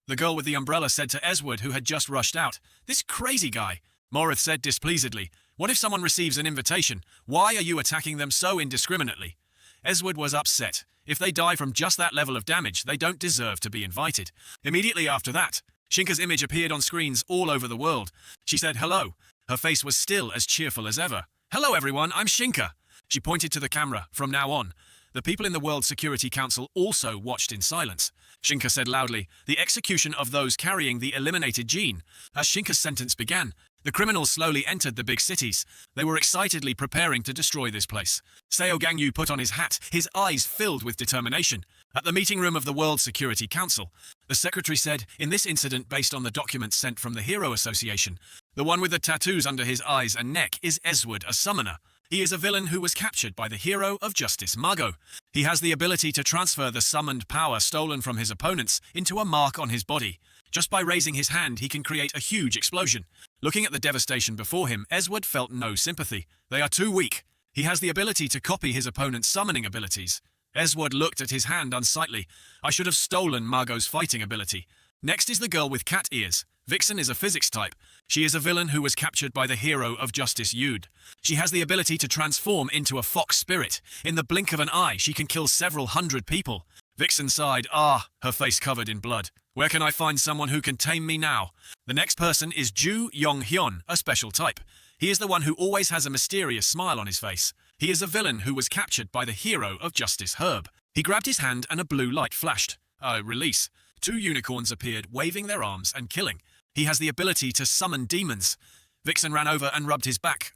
A: The girl with the umbrella said to Eswood, who had just rushed out, "This crazy guy." Morith said displeasedly, "What if someone receives an invitation? Why are you attacking them so indiscriminately?" Eswood was upset. If they die from just that level of damage, they don't deserve to be invited. Immediately after that, Shinka's image appeared on screens all over the world. She said hello. Her face was still as cheerful as ever. "Hello everyone, I'm Shinka." She pointed to the camera. From now on, the people in the World Security Council also watched in silence. Shinka said loudly, "The execution of those carrying the eliminated gene." As Shinka's sentence began, the criminals slowly entered the big cities. They were excitedly preparing to destroy this place. Seo Gang Yu put on his hat, his eyes filled with determination. At the meeting room of the World Security Council, the secretary said, "In this incident, based on the documents sent from the Hero Association, the one with the tattoos under his eyes and neck is Eswood, a summoner. He is a villain who was captured by the hero of justice, Margo. He has the ability to transfer the summoned power stolen from his opponents into a mark on his body. Just by raising his hand, he can create a huge explosion. Looking at the devastation before him, Esward felt no sympathy. They are too weak. He has the ability to copy his opponent's summoning abilities. Esward looked at his hand unsightly. I should have stolen Margo's fighting ability. Next is the girl with cat ears. Vixen is a physics type. She is a villain who was captured by the hero of Justice Yude. She has the ability to transform into a fox spirit. In the blink of an eye, she can kill several hundred people. Vixen sighed, her face covered in blood. Where can I find someone who can tame me now? The next person is Ju Yong-hyun, a special type. He is the one who always has a mysterious smile on his face. He is a villain who was captured by the hero of Justice Herb. He grabbed his hand and a blue light flashed. Release. 2 unicorns appeared, waving their arms and killing. He has the ability to summon demons. Vixen ran over and rubbed his back.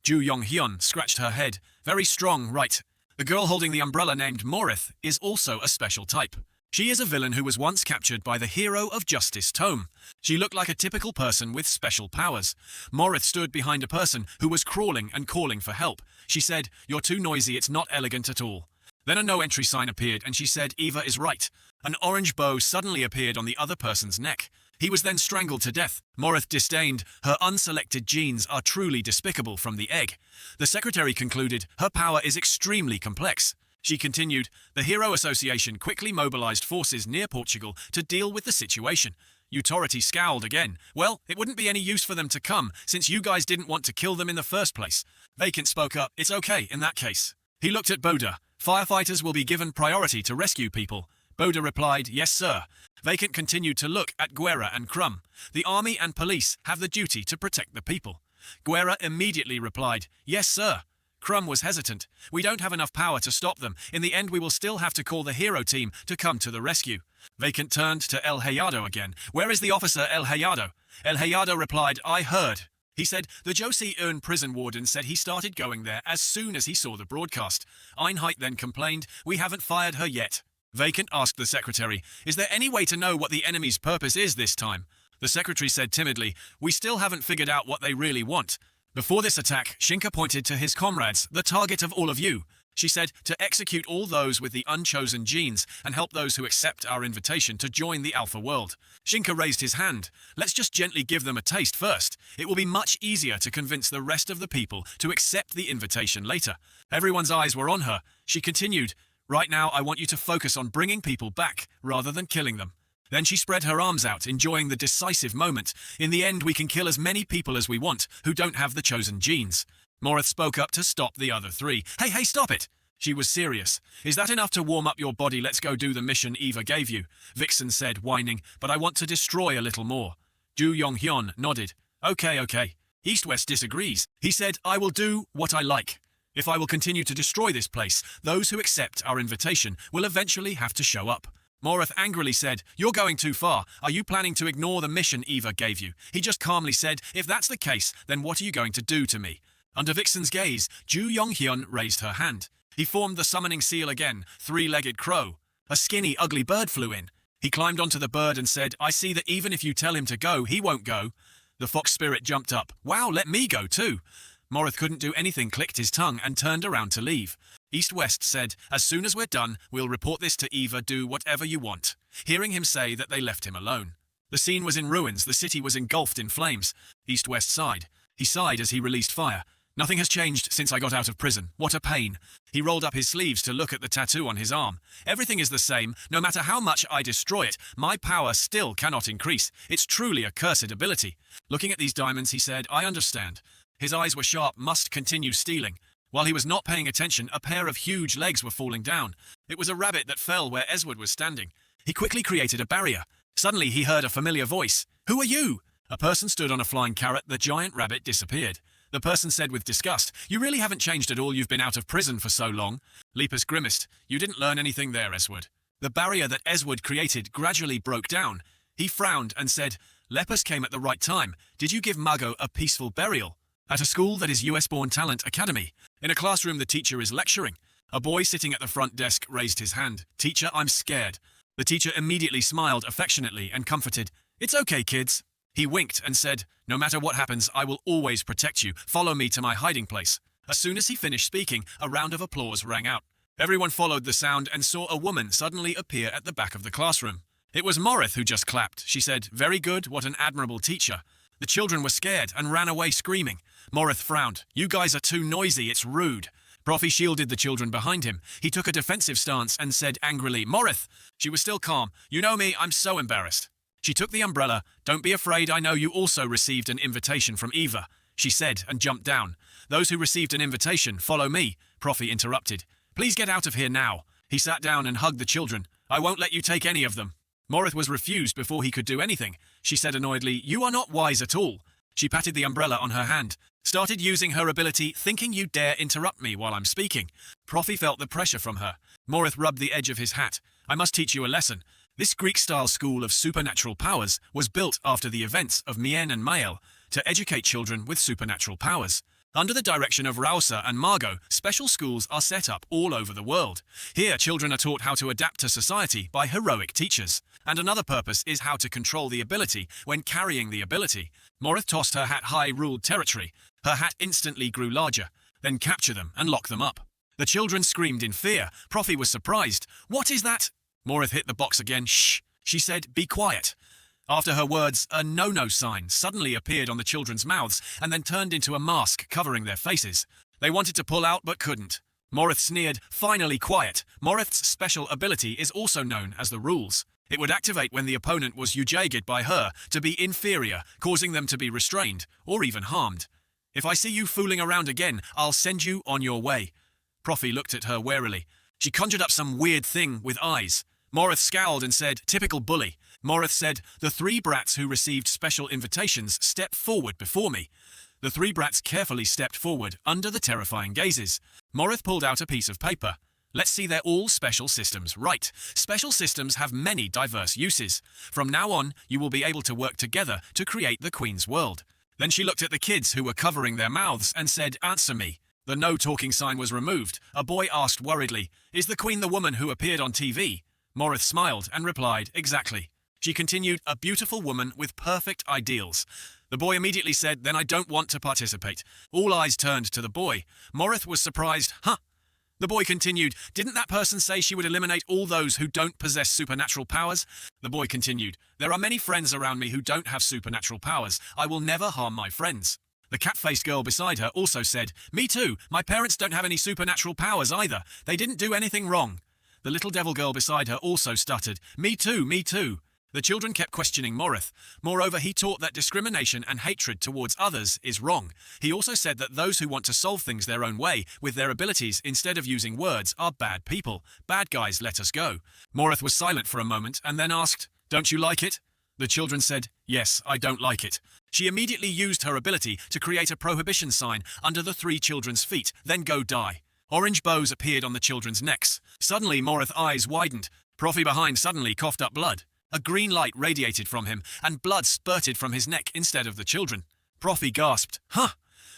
A: Ju Yong-hyun scratched her head. Very strong, right? The girl holding the umbrella named Morith is also a special type. She is a villain who was once captured by the hero of Justice Tome. She looked like a typical person with special powers. Morith stood behind a person who was crawling and calling for help. She said, "You're too noisy, it's not elegant at all." Then a no entry sign appeared and she said, "Eva is right." An orange bow suddenly appeared on the other person's neck. He was then strangled to death. Morith disdained. Her unselected genes are truly despicable from the egg. The secretary concluded, her power is extremely complex. She continued, the Hero Association quickly mobilized forces near Portugal to deal with the situation. Utopia scowled again. Well, it wouldn't be any use for them to come, since you guys didn't want to kill them in the first place. Vacant spoke up, it's okay in that case. He looked at Boda. Firefighters will be given priority to rescue people. Boda replied, yes sir. Vacant continued to look at Guerra and Crumb. The army and police have the duty to protect the people. Guerra immediately replied, yes sir. Crumb was hesitant. We don't have enough power to stop them. In the end, we will still have to call the hero team to come to the rescue. Vacant turned to El Hayado again. Where is the officer El Hayado? El Hayado replied, I heard. He said, the Josie-eun prison warden said he started going there as soon as he saw the broadcast. Einheit then complained, we haven't fired her yet. Vacant asked the secretary, is there any way to know what the enemy's purpose is this time? The secretary said timidly, we still haven't figured out what they really want. Before this attack, Shinka pointed to his comrades, the target of all of you. She said, to execute all those with the unchosen genes and help those who accept our invitation to join the Alpha world. Shinka raised his hand. Let's just gently give them a taste first. It will be much easier to convince the rest of the people to accept the invitation later. Everyone's eyes were on her. She continued, right now I want you to focus on bringing people back rather than killing them. Then she spread her arms out, enjoying the decisive moment. In the end, we can kill as many people as we want who don't have the chosen genes. Morith spoke up to stop the other three. Hey, stop it! She was serious. Is that enough to warm up your body? Let's go do the mission Eva gave you. Vixen said, whining, but I want to destroy a little more. Ju Yong-hyun nodded. Okay. East-West disagrees. He said, I will do what I like. If I will continue to destroy this place, those who accept our invitation will eventually have to show up. Morith angrily said, you're going too far. Are you planning to ignore the mission Eva gave you? He just calmly said, if that's the case, then what are you going to do to me? Under Vixen's gaze, Ju Yong-hyun raised her hand. He formed the summoning seal again, 3-legged crow. A skinny, ugly bird flew in. He climbed onto the bird and said, I see that even if you tell him to go, he won't go. The fox spirit jumped up. Wow, let me go too. Morith couldn't do anything, clicked his tongue and turned around to leave. East-West said, as soon as we're done, we'll report this to Eva, do whatever you want. Hearing him say that they left him alone. The scene was in ruins, the city was engulfed in flames. East-West sighed. He sighed as he released fire. Nothing has changed since I got out of prison. What a pain. He rolled up his sleeves to look at the tattoo on his arm. Everything is the same. No matter how much I destroy it, my power still cannot increase. It's truly a cursed ability. Looking at these diamonds, he said, I understand. His eyes were sharp, must continue stealing. While he was not paying attention, a pair of huge legs were falling down. It was a rabbit that fell where Esward was standing. He quickly created a barrier. Suddenly he heard a familiar voice. Who are you? A person stood on a flying carrot. The giant rabbit disappeared. The person said with disgust, you really haven't changed at all, you've been out of prison for so long. Lepus grimaced. You didn't learn anything there, Esward. The barrier that Esward created gradually broke down. He frowned and said, Lepus came at the right time. Did you give Margo a peaceful burial? At a school that is US-born talent academy. In a classroom the teacher is lecturing. A boy sitting at the front desk raised his hand. Teacher, I'm scared. The teacher immediately smiled affectionately and comforted. It's okay, kids. He winked and said, no matter what happens, I will always protect you. Follow me to my hiding place. As soon as he finished speaking, a round of applause rang out. Everyone followed the sound and saw a woman suddenly appear at the back of the classroom. It was Morith who just clapped. She said, "Very good, what an admirable teacher." The children were scared and ran away screaming. Morith frowned. "You guys are too noisy, it's rude." Profi shielded the children behind him. He took a defensive stance and said angrily, "Morith." She was still calm. "You know me, I'm so embarrassed." She took the umbrella. "Don't be afraid, I know you also received an invitation from Eva," she said and jumped down. "Those who received an invitation, follow me," Profi interrupted. "Please get out of here now." He sat down and hugged the children. "I won't let you take any of them." Morith was refused before he could do anything. She said annoyedly, "You are not wise at all." She patted the umbrella on her hand, started using her ability, "Thinking you dare interrupt me while I'm speaking." Profi felt the pressure from her. Morith rubbed the edge of his hat. "I must teach you a lesson. This Greek-style school of supernatural powers was built after the events of Mien and Mael to educate children with supernatural powers. Under the direction of Rousea and Margo, special schools are set up all over the world. Here, children are taught how to adapt to society by heroic teachers. And another purpose is how to control the ability when carrying the ability." Morith tossed her hat high, ruled territory. Her hat instantly grew larger. "Then capture them and lock them up." The children screamed in fear. Profi was surprised. "What is that?" Morith hit the box again. "Shh," she said, "be quiet." After her words, a no-no sign suddenly appeared on the children's mouths and then turned into a mask covering their faces. They wanted to pull out but couldn't. Morith sneered, "Finally quiet." Morith's special ability is also known as the rules. It would activate when the opponent was ujaged by her to be inferior, causing them to be restrained or even harmed. "If I see you fooling around again, I'll send you on your way." Profi looked at her warily. She conjured up some weird thing with eyes. Morith scowled and said, "Typical bully." Morith said, "The three brats who received special invitations step forward before me." The three brats carefully stepped forward under the terrifying gazes. Morith pulled out a piece of paper. "Let's see they're all special systems, right? Special systems have many diverse uses. From now on, you will be able to work together to create the Queen's world." Then she looked at the kids who were covering their mouths and said, "Answer me." The no talking sign was removed. A boy asked worriedly, "Is the Queen the woman who appeared on TV?" Morith smiled and replied, "Exactly." She continued, "A beautiful woman with perfect ideals." The boy immediately said, "Then I don't want to participate." All eyes turned to the boy. Morith was surprised. "Huh?" The boy continued, "Didn't that person say she would eliminate all those who don't possess supernatural powers?" The boy continued, "There are many friends around me who don't have supernatural powers. I will never harm my friends." The cat-faced girl beside her also said, "Me too. My parents don't have any supernatural powers either. They didn't do anything wrong." The little devil girl beside her also stuttered, "Me too, me too." The children kept questioning Morith. Moreover, he taught that discrimination and hatred towards others is wrong. He also said that those who want to solve things their own way, with their abilities instead of using words, are bad people. Bad guys, let us go. Morith was silent for a moment and then asked, "Don't you like it?" The children said, "Yes, I don't like it." She immediately used her ability to create a prohibition sign under the three children's feet, then go die. Orange bows appeared on the children's necks. Suddenly, Morith's eyes widened. Profi behind suddenly coughed up blood. A green light radiated from him, and blood spurted from his neck instead of the children. Profi gasped, "Huh!"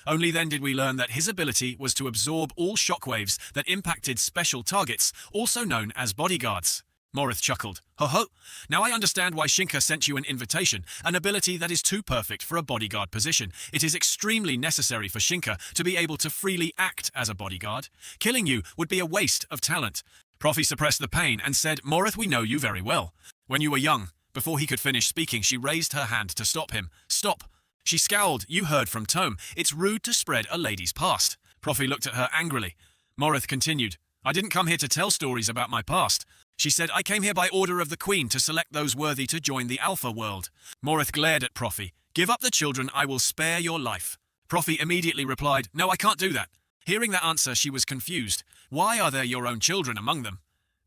A: Only then did we learn that his ability was to absorb all shockwaves that impacted special targets, also known as bodyguards. Morith chuckled. "Ho ho! Now I understand why Shinka sent you an invitation, an ability that is too perfect for a bodyguard position. It is extremely necessary for Shinka to be able to freely act as a bodyguard. Killing you would be a waste of talent." Profi suppressed the pain and said, "Morith, we know you very well. When you were young." Before he could finish speaking, she raised her hand to stop him. "Stop." She scowled. "You heard from Tome. It's rude to spread a lady's past." Profi looked at her angrily. Morith continued, "I didn't come here to tell stories about my past." She said, "I came here by order of the Queen to select those worthy to join the Alpha world." Morith glared at Profi. "Give up the children, I will spare your life." Profi immediately replied, "No, I can't do that." Hearing that answer, she was confused. "Why are there your own children among them?"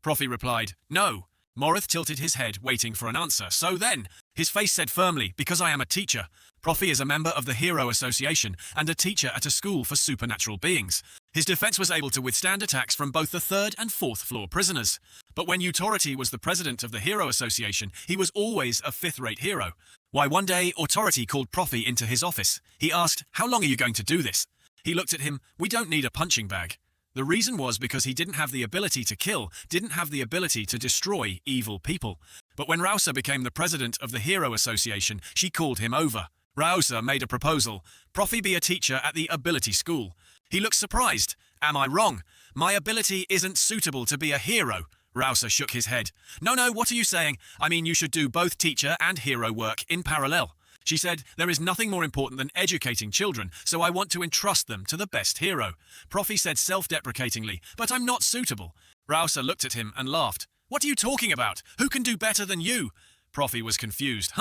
A: Profi replied, "No." Morith tilted his head, waiting for an answer. "So then," his face said firmly, "because I am a teacher." Profi is a member of the Hero Association and a teacher at a school for supernatural beings. His defense was able to withstand attacks from both the 3rd and 4th floor prisoners. But when Authority was the president of the Hero Association, he was always a 5th-rate hero. Why, one day, Authority called Profi into his office. He asked, "How long are you going to do this?" He looked at him. "We don't need a punching bag." The reason was because he didn't have the ability to kill, didn't have the ability to destroy evil people. But when Rousea became the president of the Hero Association, she called him over. Rousea made a proposal. Profi be a teacher at the ability school. He looked surprised. "Am I wrong? My ability isn't suitable to be a hero." Rousea shook his head. No, what are you saying? I mean, you should do both teacher and hero work in parallel. She said, there is nothing more important than educating children, so I want to entrust them to the best hero. Profi said self-deprecatingly, but I'm not suitable. Rousea looked at him and laughed. What are you talking about? Who can do better than you? Profi was confused.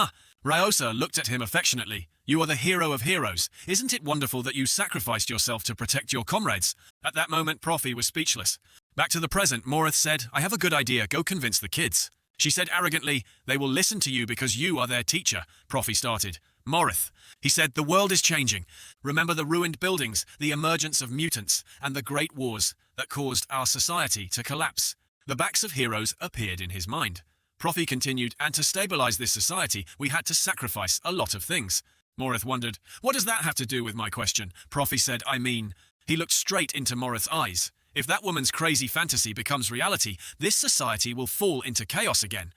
A: Rousea looked at him affectionately. You are the hero of heroes. Isn't it wonderful that you sacrificed yourself to protect your comrades? At that moment, Profi was speechless. Back to the present, Morith said, I have a good idea. Go convince the kids. She said arrogantly, they will listen to you because you are their teacher. Profi started. Morith, he said, the world is changing. Remember the ruined buildings, the emergence of mutants, and the great wars that caused our society to collapse. The backs of heroes appeared in his mind. Profi continued, and to stabilize this society, we had to sacrifice a lot of things. Morith wondered, what does that have to do with my question? Profi said, I mean, he looked straight into Morith's eyes. If that woman's crazy fantasy becomes reality, this society will fall into chaos again.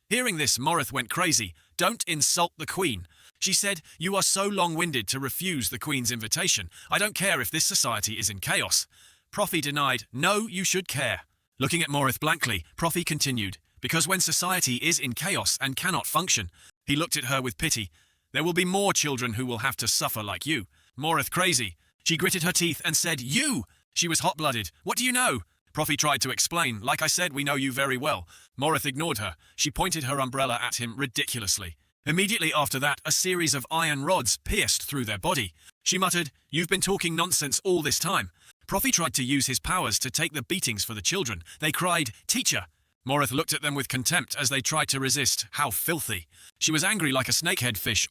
A: Hearing this, Morith went crazy. Don't insult the Queen. She said, you are so long-winded to refuse the Queen's invitation. I don't care if this society is in chaos. Profi denied, no, you should care. Looking at Morith blankly, Profi continued, because when society is in chaos and cannot function, he looked at her with pity. There will be more children who will have to suffer like you. Morith crazy. She gritted her teeth and said, you! She was hot-blooded. What do you know? Profi tried to explain. Like I said, we know you very well. Morith ignored her. She pointed her umbrella at him ridiculously. Immediately after that, a series of iron rods pierced through their body. She muttered, you've been talking nonsense all this time. Profi tried to use his powers to take the beatings for the children. They cried, teacher! Morith looked at them with contempt as they tried to resist. How filthy. She was angry like a snakehead fish,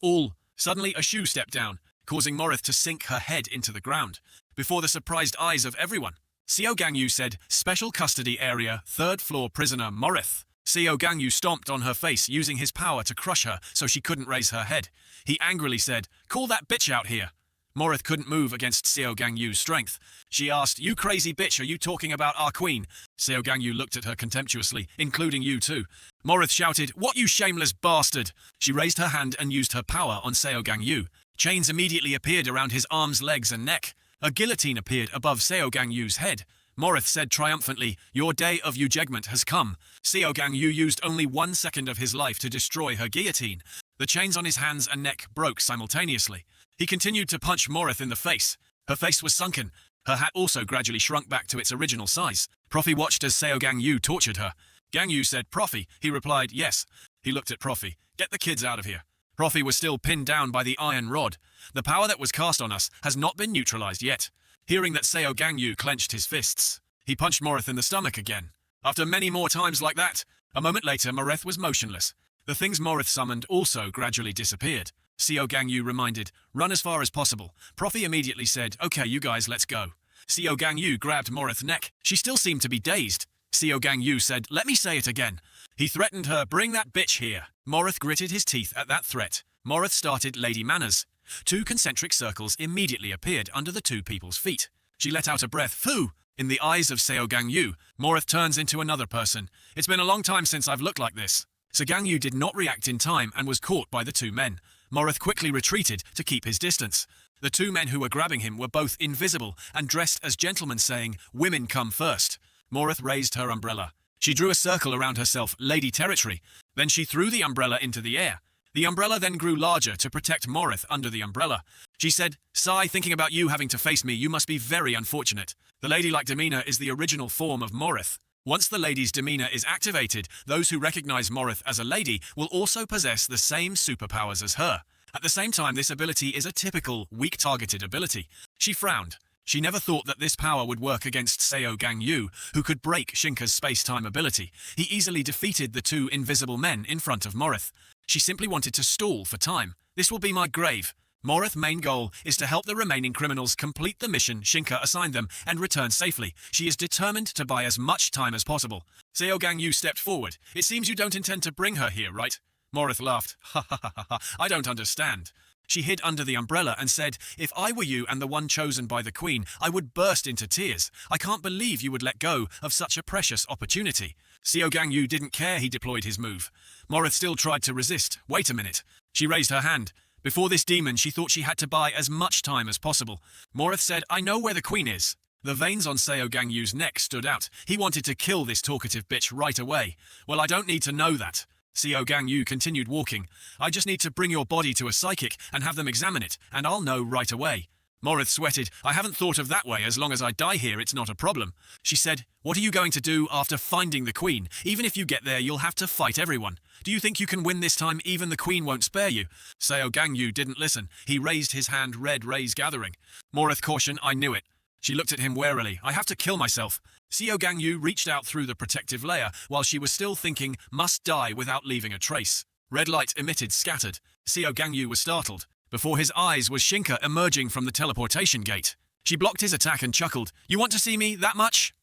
A: Suddenly a shoe stepped down, causing Morith to sink her head into the ground. Before the surprised eyes of everyone, Seo Gang Yu said, Special Custody Area, 3rd Floor Prisoner Morith. Seo Gang Yu stomped on her face, using his power to crush her so she couldn't raise her head. He angrily said, call that bitch out here. Morith couldn't move against Seo Gang Yu's strength. She asked, you crazy bitch, are you talking about our queen? Seo Gang Yu looked at her contemptuously, including you too. Morith shouted, what you shameless bastard? She raised her hand and used her power on Seo Gang Yu. Chains immediately appeared around his arms, legs and neck. A guillotine appeared above Seo Gang Yu's head. Morith said triumphantly, your day of ejectment has come. Seo Gang Yu used only 1 second of his life to destroy her guillotine. The chains on his hands and neck broke simultaneously. He continued to punch Morith in the face. Her face was sunken. Her hat also gradually shrunk back to its original size. Profi watched as Seo Gang Yu tortured her. Gang Yu said, Profi. He replied, yes. He looked at Profi. Get the kids out of here. Profi was still pinned down by the iron rod. The power that was cast on us has not been neutralized yet. Hearing that, Seo Gang Yu clenched his fists. He punched Morith in the stomach again. After many more times like that, a moment later Morith was motionless. The things Morith summoned also gradually disappeared. Seo Gang Yu reminded, run as far as possible. Profi immediately said, okay you guys, let's go. Seo Gang Yu grabbed Morith's neck. She still seemed to be dazed. Seo Gang Yu said, let me say it again. He threatened her, bring that bitch here. Morith gritted his teeth at that threat. Morith started Lady Manners. 2 concentric circles immediately appeared under the 2 people's feet. She let out a breath, phoo! In the eyes of Seo Gang Yu, Morith turns into another person. It's been a long time since I've looked like this. Seo Gang Yu did not react in time and was caught by the 2 men. Morith quickly retreated to keep his distance. The 2 men who were grabbing him were both invisible and dressed as gentlemen, saying, women come first. Morith raised her umbrella. She drew a circle around herself, lady territory. Then she threw the umbrella into the air. The umbrella then grew larger to protect Morith under the umbrella. She said, Sai, thinking about you having to face me, you must be very unfortunate. The ladylike demeanor is the original form of Morith. Once the lady's demeanor is activated, those who recognize Morith as a lady will also possess the same superpowers as her. At the same time, this ability is a typical, weak-targeted ability. She frowned. She never thought that this power would work against Seo Gang Yu, who could break Shinka's space-time ability. He easily defeated the 2 invisible men in front of Morith. She simply wanted to stall for time. This will be my grave. Morith's main goal is to help the remaining criminals complete the mission Shinka assigned them and return safely. She is determined to buy as much time as possible. Seo Gang Yu stepped forward. It seems you don't intend to bring her here, right? Morith laughed. Ha ha ha ha, I don't understand. She hid under the umbrella and said, if I were you and the one chosen by the Queen, I would burst into tears. I can't believe you would let go of such a precious opportunity. Seo Gang Yu didn't care he deployed his move. Morith still tried to resist. Wait a minute. She raised her hand. Before this demon, she thought she had to buy as much time as possible. Morith said, I know where the Queen is. The veins on Seo Gang Yu's neck stood out. He wanted to kill this talkative bitch right away. Well, I don't need to know that. Seo Gang Yu continued walking. I just need to bring your body to a psychic and have them examine it, and I'll know right away. Morith sweated. I haven't thought of that way. As long as I die here, it's not a problem. She said, what are you going to do after finding the queen? Even if you get there, you'll have to fight everyone. Do you think you can win this time? Even the queen won't spare you. Seo Gang Yu didn't listen. He raised his hand, red rays gathering. Morith cautioned, I knew it. She looked at him warily. I have to kill myself. Seo Gang Yu reached out through the protective layer while she was still thinking, must die without leaving a trace. Red light emitted scattered. Seo Gang Yu was startled. Before his eyes was Shinka emerging from the teleportation gate. She blocked his attack and chuckled. You want to see me that much?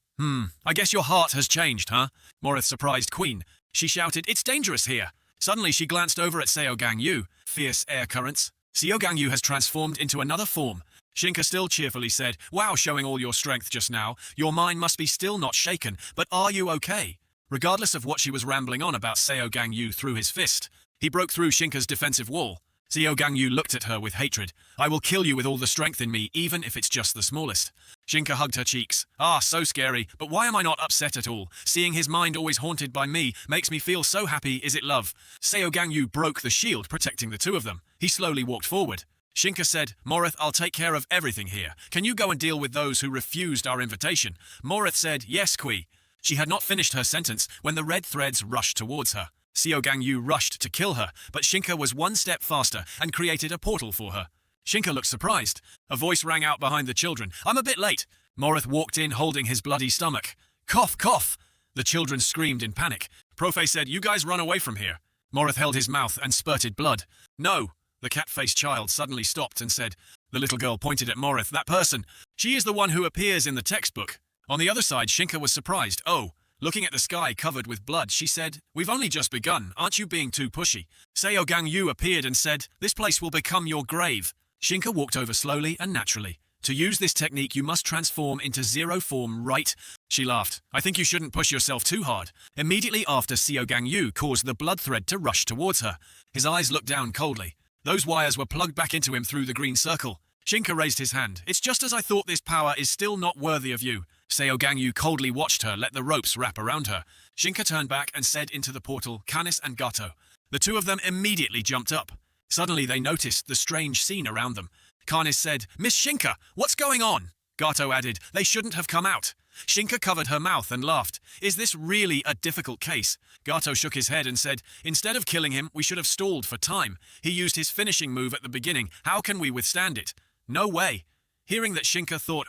A: I guess your heart has changed, huh? Morith surprised Queen. She shouted, it's dangerous here. Suddenly she glanced over at Seo Gang Yu. Fierce air currents. Seo Gang Yu has transformed into another form. Shinka still cheerfully said, wow, showing all your strength just now. Your mind must be still not shaken, but are you okay? Regardless of what she was rambling on about, Seo Gang Yu threw his fist. He broke through Shinka's defensive wall. Seo Gang Yu looked at her with hatred. I will kill you with all the strength in me, even if it's just the smallest. Shinka hugged her cheeks. Ah, so scary, but why am I not upset at all? Seeing his mind always haunted by me makes me feel so happy, is it love? Seo Gang Yu broke the shield protecting the two of them. He slowly walked forward. Shinka said, Morith, I'll take care of everything here. Can you go and deal with those who refused our invitation? Morith said, yes, Kui. She had not finished her sentence when the red threads rushed towards her. Seo Gang Yu rushed to kill her, but Shinka was one step faster and created a portal for her. Shinka looked surprised. A voice rang out behind the children. I'm a bit late. Morith walked in holding his bloody stomach. Cough, cough! The children screamed in panic. Profe said, you guys run away from here. Morith held his mouth and spurted blood. No! The cat-faced child suddenly stopped and said, the little girl pointed at Morith, that person. She is the one who appears in the textbook. On the other side, Shinka was surprised. Oh. Looking at the sky covered with blood, she said, we've only just begun, aren't you being too pushy? Seo Gang Yu appeared and said, this place will become your grave. Shinka walked over slowly and naturally. To use this technique, you must transform into zero form, right? She laughed. I think you shouldn't push yourself too hard. Immediately after, Seo Gang Yu caused the blood thread to rush towards her. His eyes looked down coldly. Those wires were plugged back into him through the green circle. Shinka raised his hand. It's just as I thought, this power is still not worthy of you. Seo Gang Yu coldly watched her let the ropes wrap around her. Shinka turned back and said into the portal, Canis and Gato. The two of them immediately jumped up. Suddenly they noticed the strange scene around them. Canis said, Miss Shinka, what's going on? Gato added, they shouldn't have come out. Shinka covered her mouth and laughed. Is this really a difficult case? Gato shook his head and said, instead of killing him, we should have stalled for time. He used his finishing move at the beginning. How can we withstand it? No way. Hearing that, Shinka thought,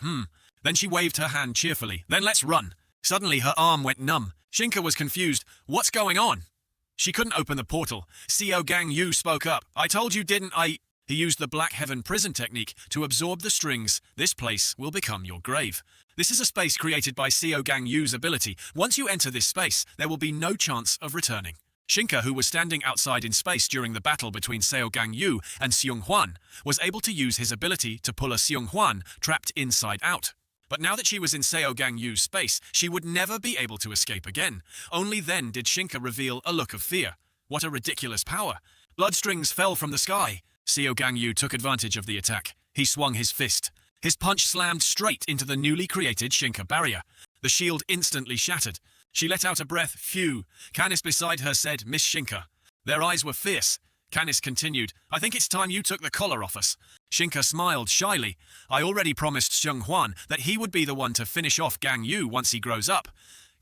A: Then she waved her hand cheerfully. Then let's run. Suddenly her arm went numb. Shinka was confused. What's going on? She couldn't open the portal. Seo Gang Yu spoke up. I told you, didn't I? He used the Black Heaven prison technique to absorb the strings. This place will become your grave. This is a space created by Seo Gang Yu's ability. Once you enter this space, there will be no chance of returning. Shinka, who was standing outside in space during the battle between Seo Gang Yu and Shong Huan, was able to use his ability to pull a Shong Huan trapped inside out. But now that she was in Seo Gang Yu's space, she would never be able to escape again. Only then did Shinka reveal a look of fear. What a ridiculous power. Blood strings fell from the sky. Seo Gang Yu took advantage of the attack. He swung his fist. His punch slammed straight into the newly created Shinka barrier. The shield instantly shattered. She let out a breath. Phew. Canis beside her said, Miss Shinka. Their eyes were fierce. Canis continued, I think it's time you took the collar off us. Shinka smiled shyly. I already promised Shong Huan that he would be the one to finish off Gang Yu once he grows up.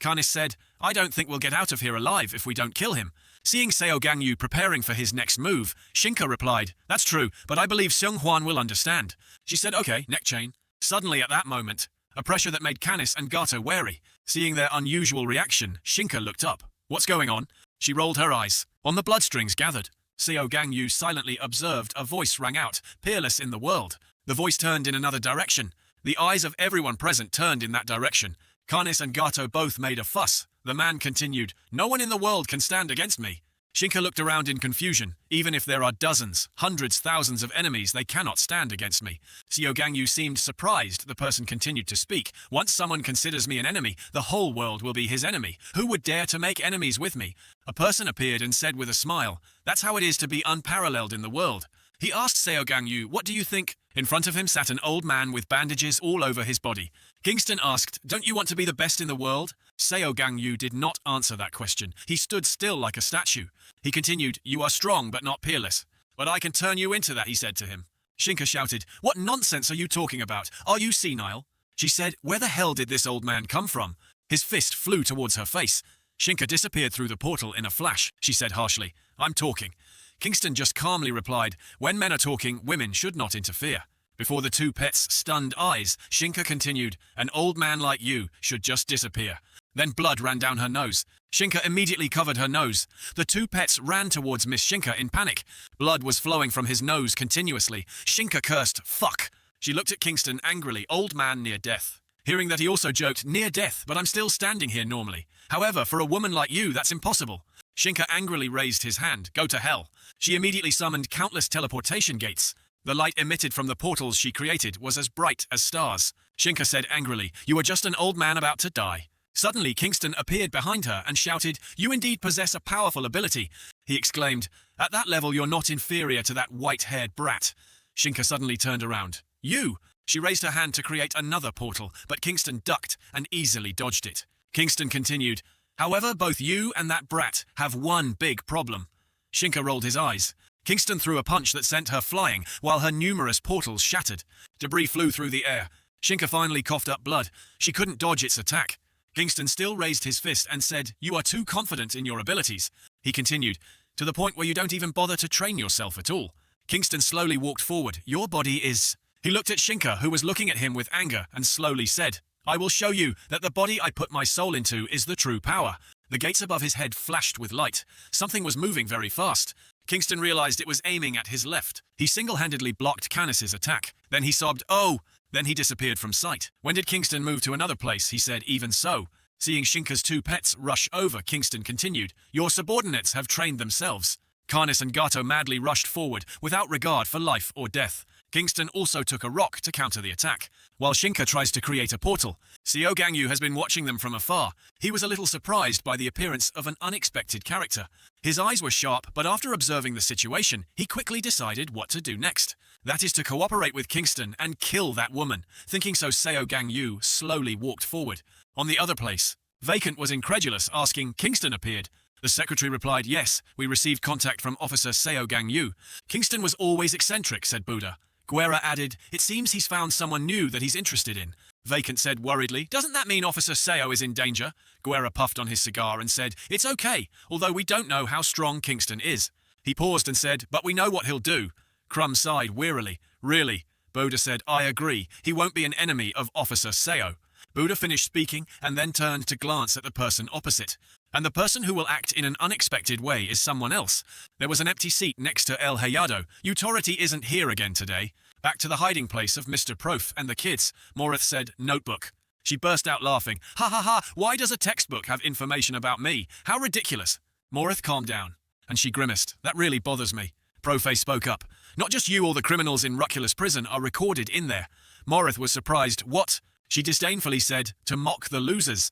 A: Canis said, I don't think we'll get out of here alive if we don't kill him. Seeing Seo Gang Yu preparing for his next move, Shinka replied, that's true, but I believe Shong Huan will understand. She said, okay, neck chain. Suddenly at that moment, a pressure that made Canis and Gato wary. Seeing their unusual reaction, Shinka looked up. What's going on? She rolled her eyes. On the bloodstrings gathered. Seo Gang Yu silently observed. A voice rang out, peerless in the world. The voice turned in another direction. The eyes of everyone present turned in that direction. Canis and Gato both made a fuss. The man continued, no one in the world can stand against me. Shinka looked around in confusion. Even if there are dozens, hundreds, thousands of enemies, they cannot stand against me. Seo Gang Yu seemed surprised. The person continued to speak. Once someone considers me an enemy, the whole world will be his enemy. Who would dare to make enemies with me? A person appeared and said with a smile, that's how it is to be unparalleled in the world. He asked Seo Gang Yu, what do you think? In front of him sat an old man with bandages all over his body. Kingston asked, "Don't you want to be the best in the world?" Seo Gang Yu did not answer that question. He stood still like a statue. He continued, "You are strong but not peerless. But I can turn you into that," he said to him. Shinka shouted, "What nonsense are you talking about? Are you senile?" She said, "Where the hell did this old man come from?" His fist flew towards her face. Shinka disappeared through the portal in a flash. She said harshly, "I'm talking." Kingston just calmly replied, "When men are talking, women should not interfere." Before the two pets' stunned eyes, Shinka continued, "An old man like you should just disappear." Then blood ran down her nose. Shinka immediately covered her nose. The two pets ran towards Miss Shinka in panic. Blood was flowing from his nose continuously. Shinka cursed, "Fuck." She looked at Kingston angrily, "Old man near death." Hearing that he also joked, "Near death, but I'm still standing here normally. However, for a woman like you, that's impossible." Shinka angrily raised his hand, "Go to hell." She immediately summoned countless teleportation gates. The light emitted from the portals she created was as bright as stars. Shinka said angrily, "You are just an old man about to die." Suddenly, Kingston appeared behind her and shouted, "You indeed possess a powerful ability." He exclaimed, "At that level, you're not inferior to that white-haired brat." Shinka suddenly turned around. "You!" She raised her hand to create another portal, but Kingston ducked and easily dodged it. Kingston continued, "However, both you and that brat have one big problem." Shinka rolled his eyes. Kingston threw a punch that sent her flying, while her numerous portals shattered. Debris flew through the air. Shinka finally coughed up blood. She couldn't dodge its attack. Kingston still raised his fist and said, "You are too confident in your abilities." He continued, "To the point where you don't even bother to train yourself at all." Kingston slowly walked forward. "Your body is..." He looked at Shinka, who was looking at him with anger, and slowly said, "I will show you that the body I put my soul into is the true power." The gates above his head flashed with light. Something was moving very fast. Kingston realized it was aiming at his left. He single-handedly blocked Canis's attack. Then he sobbed, "Oh!" Then he disappeared from sight. When did Kingston move to another place? He said, "Even so." Seeing Shinka's two pets rush over, Kingston continued, "Your subordinates have trained themselves." Canis and Gato madly rushed forward, without regard for life or death. Kingston also took a rock to counter the attack. While Shinka tries to create a portal, Seo Gang Yu has been watching them from afar. He was a little surprised by the appearance of an unexpected character. His eyes were sharp, but after observing the situation, he quickly decided what to do next. That is to cooperate with Kingston and kill that woman. Thinking so, Seo Gang Yu slowly walked forward. On the other place, Vacant was incredulous, asking, "Kingston appeared?" The secretary replied, "Yes, we received contact from Officer Seo Gang Yu." "Kingston was always eccentric," said Buddha. Guerra added, "It seems he's found someone new that he's interested in." Vacant said worriedly, "Doesn't that mean Officer Seo is in danger?" Guerra puffed on his cigar and said, "It's okay, although we don't know how strong Kingston is." He paused and said, "But we know what he'll do." Crumb sighed wearily. "Really?" Buddha said, "I agree. He won't be an enemy of Officer Seo." Buddha finished speaking and then turned to glance at the person opposite. And the person who will act in an unexpected way is someone else. There was an empty seat next to El Hayado. Authority isn't here again today. Back to the hiding place of Mr. Prof and the kids, Morith said, "Notebook." She burst out laughing. "Ha ha ha, why does a textbook have information about me? How ridiculous." Morith calmed down, and she grimaced. "That really bothers me." Profe spoke up. "Not just you, all the criminals in Ruculus prison are recorded in there." Morith was surprised. "What?" She disdainfully said, "To mock the losers."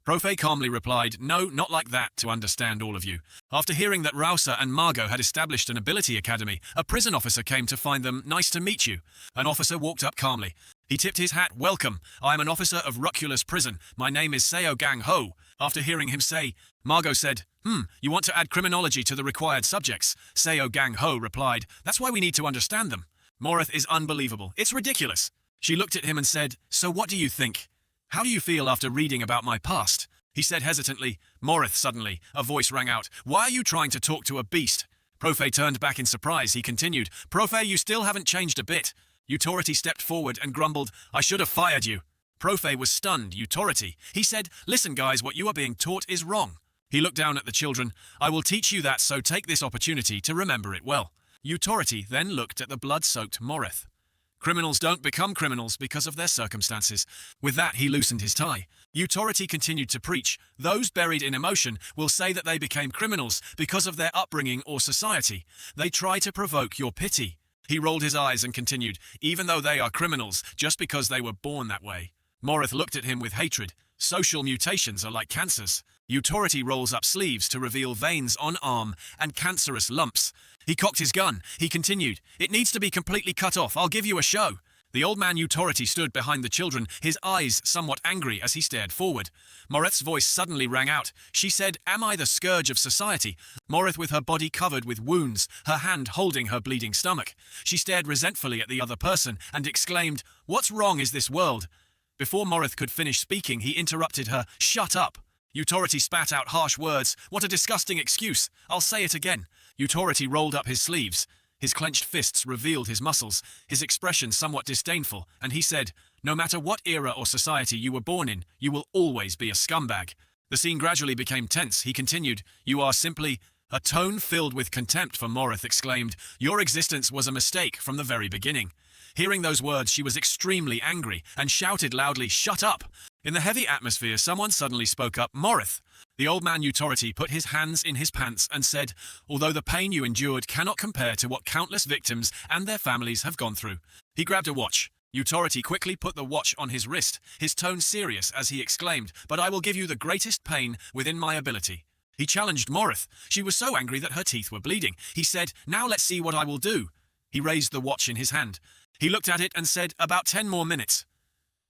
A: Profe calmly replied, "No, not like that, to understand all of you." After hearing that Rousea and Margo had established an ability academy, a prison officer came to find them. "Nice to meet you." An officer walked up calmly. He tipped his hat. "Welcome. I am an officer of Ruculus prison. My name is Seo Gang Ho." After hearing him say, Margo said, "You want to add criminology to the required subjects?" Seo Gang Ho replied, "That's why we need to understand them." Morith is unbelievable. It's ridiculous. She looked at him and said, "So what do you think? How do you feel after reading about my past?" He said hesitantly. Morith suddenly, a voice rang out, "Why are you trying to talk to a beast?" Profe turned back in surprise. He continued, "Profe, you still haven't changed a bit." Authority stepped forward and grumbled, "I should have fired you." Profe was stunned. Authority. He said, "Listen guys, what you are being taught is wrong." He looked down at the children. "I will teach you that, so take this opportunity to remember it well." Authority then looked at the blood-soaked Morith. Criminals don't become criminals because of their circumstances. With that, he loosened his tie. Authority continued to preach. Those buried in emotion will say that they became criminals because of their upbringing or society. They try to provoke your pity. He rolled his eyes and continued, "Even though they are criminals, just because they were born that way." Morith looked at him with hatred. Social mutations are like cancers. Utority rolls up sleeves to reveal veins on arm and cancerous lumps. He cocked his gun. He continued, "It needs to be completely cut off. I'll give you a show." The old man Utority stood behind the children, his eyes somewhat angry as he stared forward. Morith's voice suddenly rang out. She said, "Am I the scourge of society?" Morith with her body covered with wounds, her hand holding her bleeding stomach. She stared resentfully at the other person and exclaimed, "What's wrong is this world?" Before Morith could finish speaking, he interrupted her, "Shut up." Utority spat out harsh words. "What a disgusting excuse. I'll say it again." Utority rolled up his sleeves. His clenched fists revealed his muscles, his expression somewhat disdainful, and he said, "No matter what era or society you were born in, you will always be a scumbag." The scene gradually became tense. He continued, "You are simply—" A tone filled with contempt for Morith exclaimed, "Your existence was a mistake from the very beginning." Hearing those words, she was extremely angry and shouted loudly, "Shut up!" In the heavy atmosphere, someone suddenly spoke up, "Morith." The old man Utority put his hands in his pants and said, "Although the pain you endured cannot compare to what countless victims and their families have gone through." He grabbed a watch. Utority quickly put the watch on his wrist, his tone serious as he exclaimed, "But I will give you the greatest pain within my ability." He challenged Morith. She was so angry that her teeth were bleeding. He said, "Now let's see what I will do." He raised the watch in his hand. He looked at it and said, "About 10 more minutes."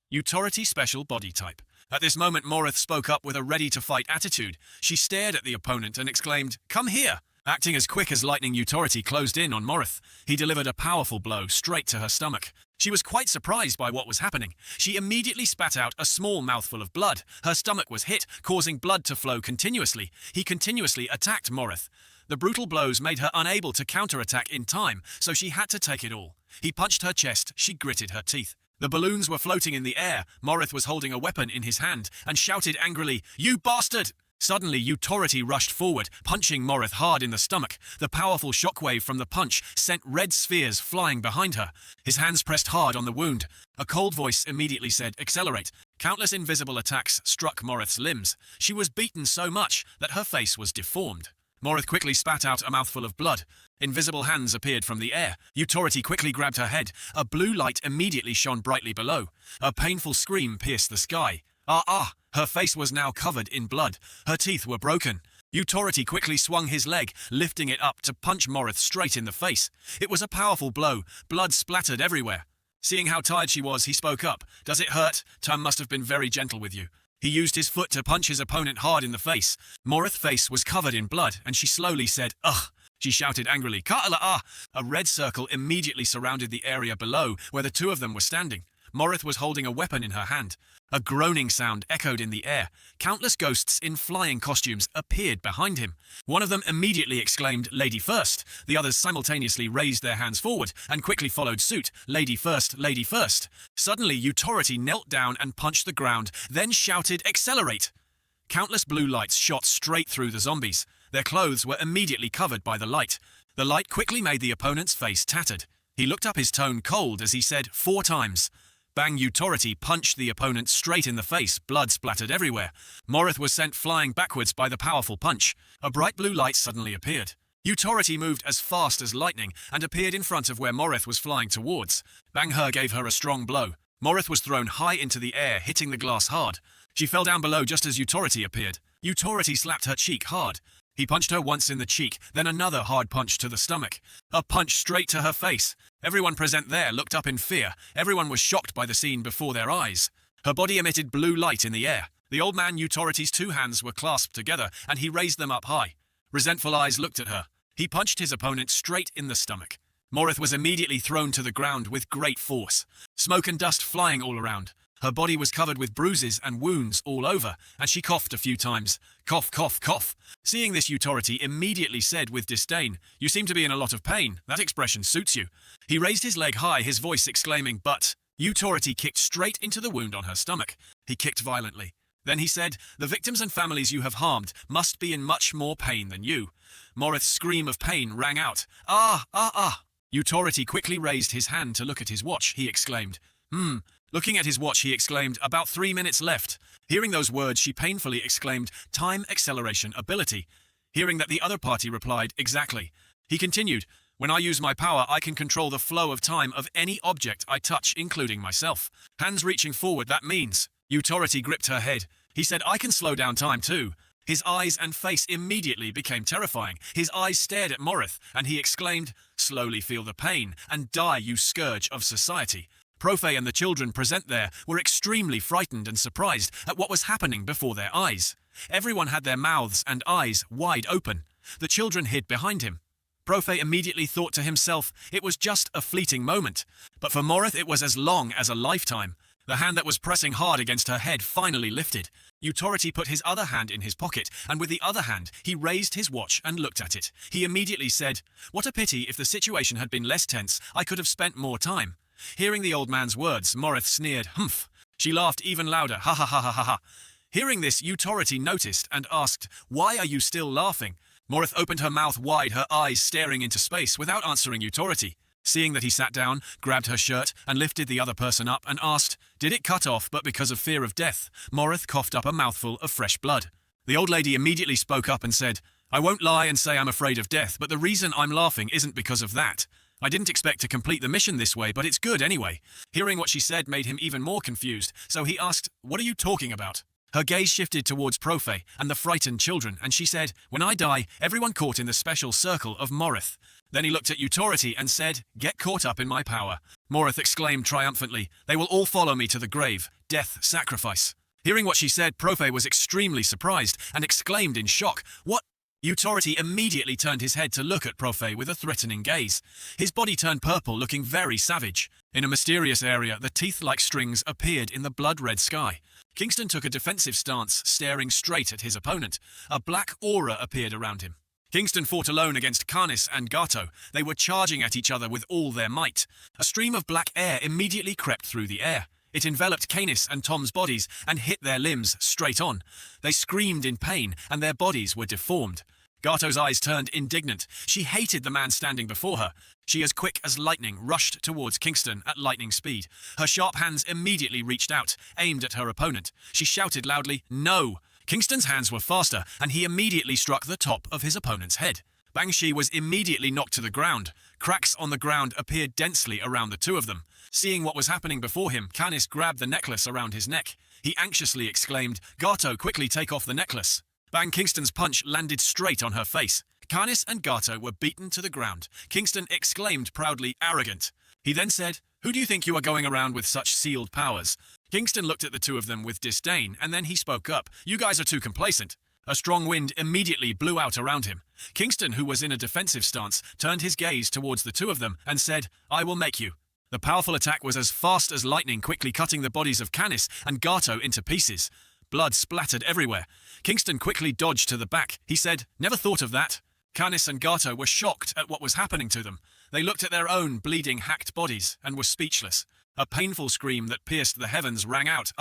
A: Utority special body type. At this moment, Morith spoke up with a ready-to-fight attitude. She stared at the opponent and exclaimed, "Come here!" Acting as quick as lightning, Utority closed in on Morith. He delivered a powerful blow straight to her stomach. She was quite surprised by what was happening. She immediately spat out a small mouthful of blood. Her stomach was hit, causing blood to flow continuously. He continuously attacked Morith. The brutal blows made her unable to counterattack in time, so she had to take it all. He punched her chest. She gritted her teeth. The balloons were floating in the air. Morith was holding a weapon in his hand and shouted angrily, "You bastard!" Suddenly, Utority rushed forward, punching Morith hard in the stomach. The powerful shockwave from the punch sent red spheres flying behind her. His hands pressed hard on the wound. A cold voice immediately said, "Accelerate." Countless invisible attacks struck Morith's limbs. She was beaten so much that her face was deformed. Morith quickly spat out a mouthful of blood. Invisible hands appeared from the air. Utority quickly grabbed her head. A blue light immediately shone brightly below. A painful scream pierced the sky. Ah! Her face was now covered in blood. Her teeth were broken. Utority quickly swung his leg, lifting it up to punch Morith straight in the face. It was a powerful blow. Blood splattered everywhere. Seeing how tired she was, he spoke up. "Does it hurt? Time must have been very gentle with you." He used his foot to punch his opponent hard in the face. Morith's face was covered in blood, and she slowly said, "Ugh." She shouted angrily, "Ka'ala ah!" A red circle immediately surrounded the area below where the two of them were standing. Morith was holding a weapon in her hand. A groaning sound echoed in the air. Countless ghosts in flying costumes appeared behind him. One of them immediately exclaimed, "Lady first." The others simultaneously raised their hands forward and quickly followed suit, "Lady first, lady first." Suddenly, Utority knelt down and punched the ground, then shouted, "Accelerate!" Countless blue lights shot straight through the zombies. Their clothes were immediately covered by the light. The light quickly made the opponent's face tattered. He looked up, his tone cold as he said 4 times. Bang! Utority punched the opponent straight in the face. Blood splattered everywhere. Morith was sent flying backwards by the powerful punch. A bright blue light suddenly appeared. Utority moved as fast as lightning and appeared in front of where Morith was flying towards. Bang! Her gave her a strong blow. Morith was thrown high into the air, hitting the glass hard. She fell down below just as Utority appeared. Utority slapped her cheek hard. He punched her once in the cheek, then another hard punch to the stomach. A punch straight to her face. Everyone present there looked up in fear. Everyone was shocked by the scene before their eyes. Her body emitted blue light in the air. The old man Utority's 2 hands were clasped together, and he raised them up high. Resentful eyes looked at her. He punched his opponent straight in the stomach. Morith was immediately thrown to the ground with great force. Smoke and dust flying all around. Her body was covered with bruises and wounds all over, and she coughed a few times. Cough, cough, cough. Seeing this, Utority immediately said with disdain, "You seem to be in a lot of pain. That expression suits you." He raised his leg high, his voice exclaiming, "But..." Utority kicked straight into the wound on her stomach. He kicked violently. Then he said, "The victims and families you have harmed must be in much more pain than you." Morith's scream of pain rang out. "Ah, ah, ah." Utority quickly raised his hand to look at his watch. He exclaimed, Looking at his watch, he exclaimed, "About 3 minutes left." Hearing those words, she painfully exclaimed, "Time acceleration ability." Hearing that the other party replied, "Exactly." He continued, "When I use my power, I can control the flow of time of any object I touch, including myself." Hands reaching forward, that means. Utority gripped her head. He said, I can slow down time too. His eyes and face immediately became terrifying. His eyes stared at Morith, and he exclaimed, slowly feel the pain, and die, you scourge of society. Prophe and the children present there were extremely frightened and surprised at what was happening before their eyes. Everyone had their mouths and eyes wide open. The children hid behind him. Prophe immediately thought to himself it was just a fleeting moment, but for Morith it was as long as a lifetime. The hand that was pressing hard against her head finally lifted. Utopia put his other hand in his pocket, and with the other hand he raised his watch and looked at it. He immediately said, what a pity, if the situation had been less tense, I could have spent more time. Hearing the old man's words, Morith sneered, humph. She laughed even louder, ha ha ha ha ha ha. Hearing this, Utopia noticed and asked, why are you still laughing? Morith opened her mouth wide, her eyes staring into space without answering Utopia. Seeing that he sat down, grabbed her shirt and lifted the other person up and asked, did it cut off but because of fear of death? Morith coughed up a mouthful of fresh blood. The old lady immediately spoke up and said, I won't lie and say I'm afraid of death, but the reason I'm laughing isn't because of that. I didn't expect to complete the mission this way, but it's good anyway. Hearing what she said made him even more confused, so he asked, what are you talking about? Her gaze shifted towards Prophe and the frightened children, and she said, when I die, everyone caught in the special circle of Morith. Then he looked at Utopia and said, get caught up in my power. Morith exclaimed triumphantly, they will all follow me to the grave, death, sacrifice. Hearing what she said, Prophe was extremely surprised and exclaimed in shock, what? Utopia immediately turned his head to look at Prophe with a threatening gaze. His body turned purple, looking very savage. In a mysterious area, the teeth-like strings appeared in the blood-red sky. Kingston took a defensive stance, staring straight at his opponent. A black aura appeared around him. Kingston fought alone against Canis and Gato. They were charging at each other with all their might. A stream of black air immediately crept through the air. It enveloped Canis and Tom's bodies and hit their limbs straight on. They screamed in pain, and their bodies were deformed. Gato's eyes turned indignant. She hated the man standing before her. She, as quick as lightning, rushed towards Kingston at lightning speed. Her sharp hands immediately reached out, aimed at her opponent. She shouted loudly, no! Kingston's hands were faster, and he immediately struck the top of his opponent's head. Bangshi was immediately knocked to the ground. Cracks on the ground appeared densely around the two of them. Seeing what was happening before him, Canis grabbed the necklace around his neck. He anxiously exclaimed, Gato, quickly take off the necklace. Bang! Kingston's punch landed straight on her face. Canis and Gato were beaten to the ground. Kingston exclaimed proudly, arrogant. He then said, who do you think you are going around with such sealed powers? Kingston looked at the two of them with disdain, and then he spoke up. You guys are too complacent. A strong wind immediately blew out around him. Kingston, who was in a defensive stance, turned his gaze towards the two of them and said, I will make you. The powerful attack was as fast as lightning, quickly cutting the bodies of Canis and Gato into pieces. Blood splattered everywhere. Kingston quickly dodged to the back. He said, never thought of that. Canis and Gato were shocked at what was happening to them. They looked at their own bleeding, hacked bodies and were speechless. A painful scream that pierced the heavens rang out,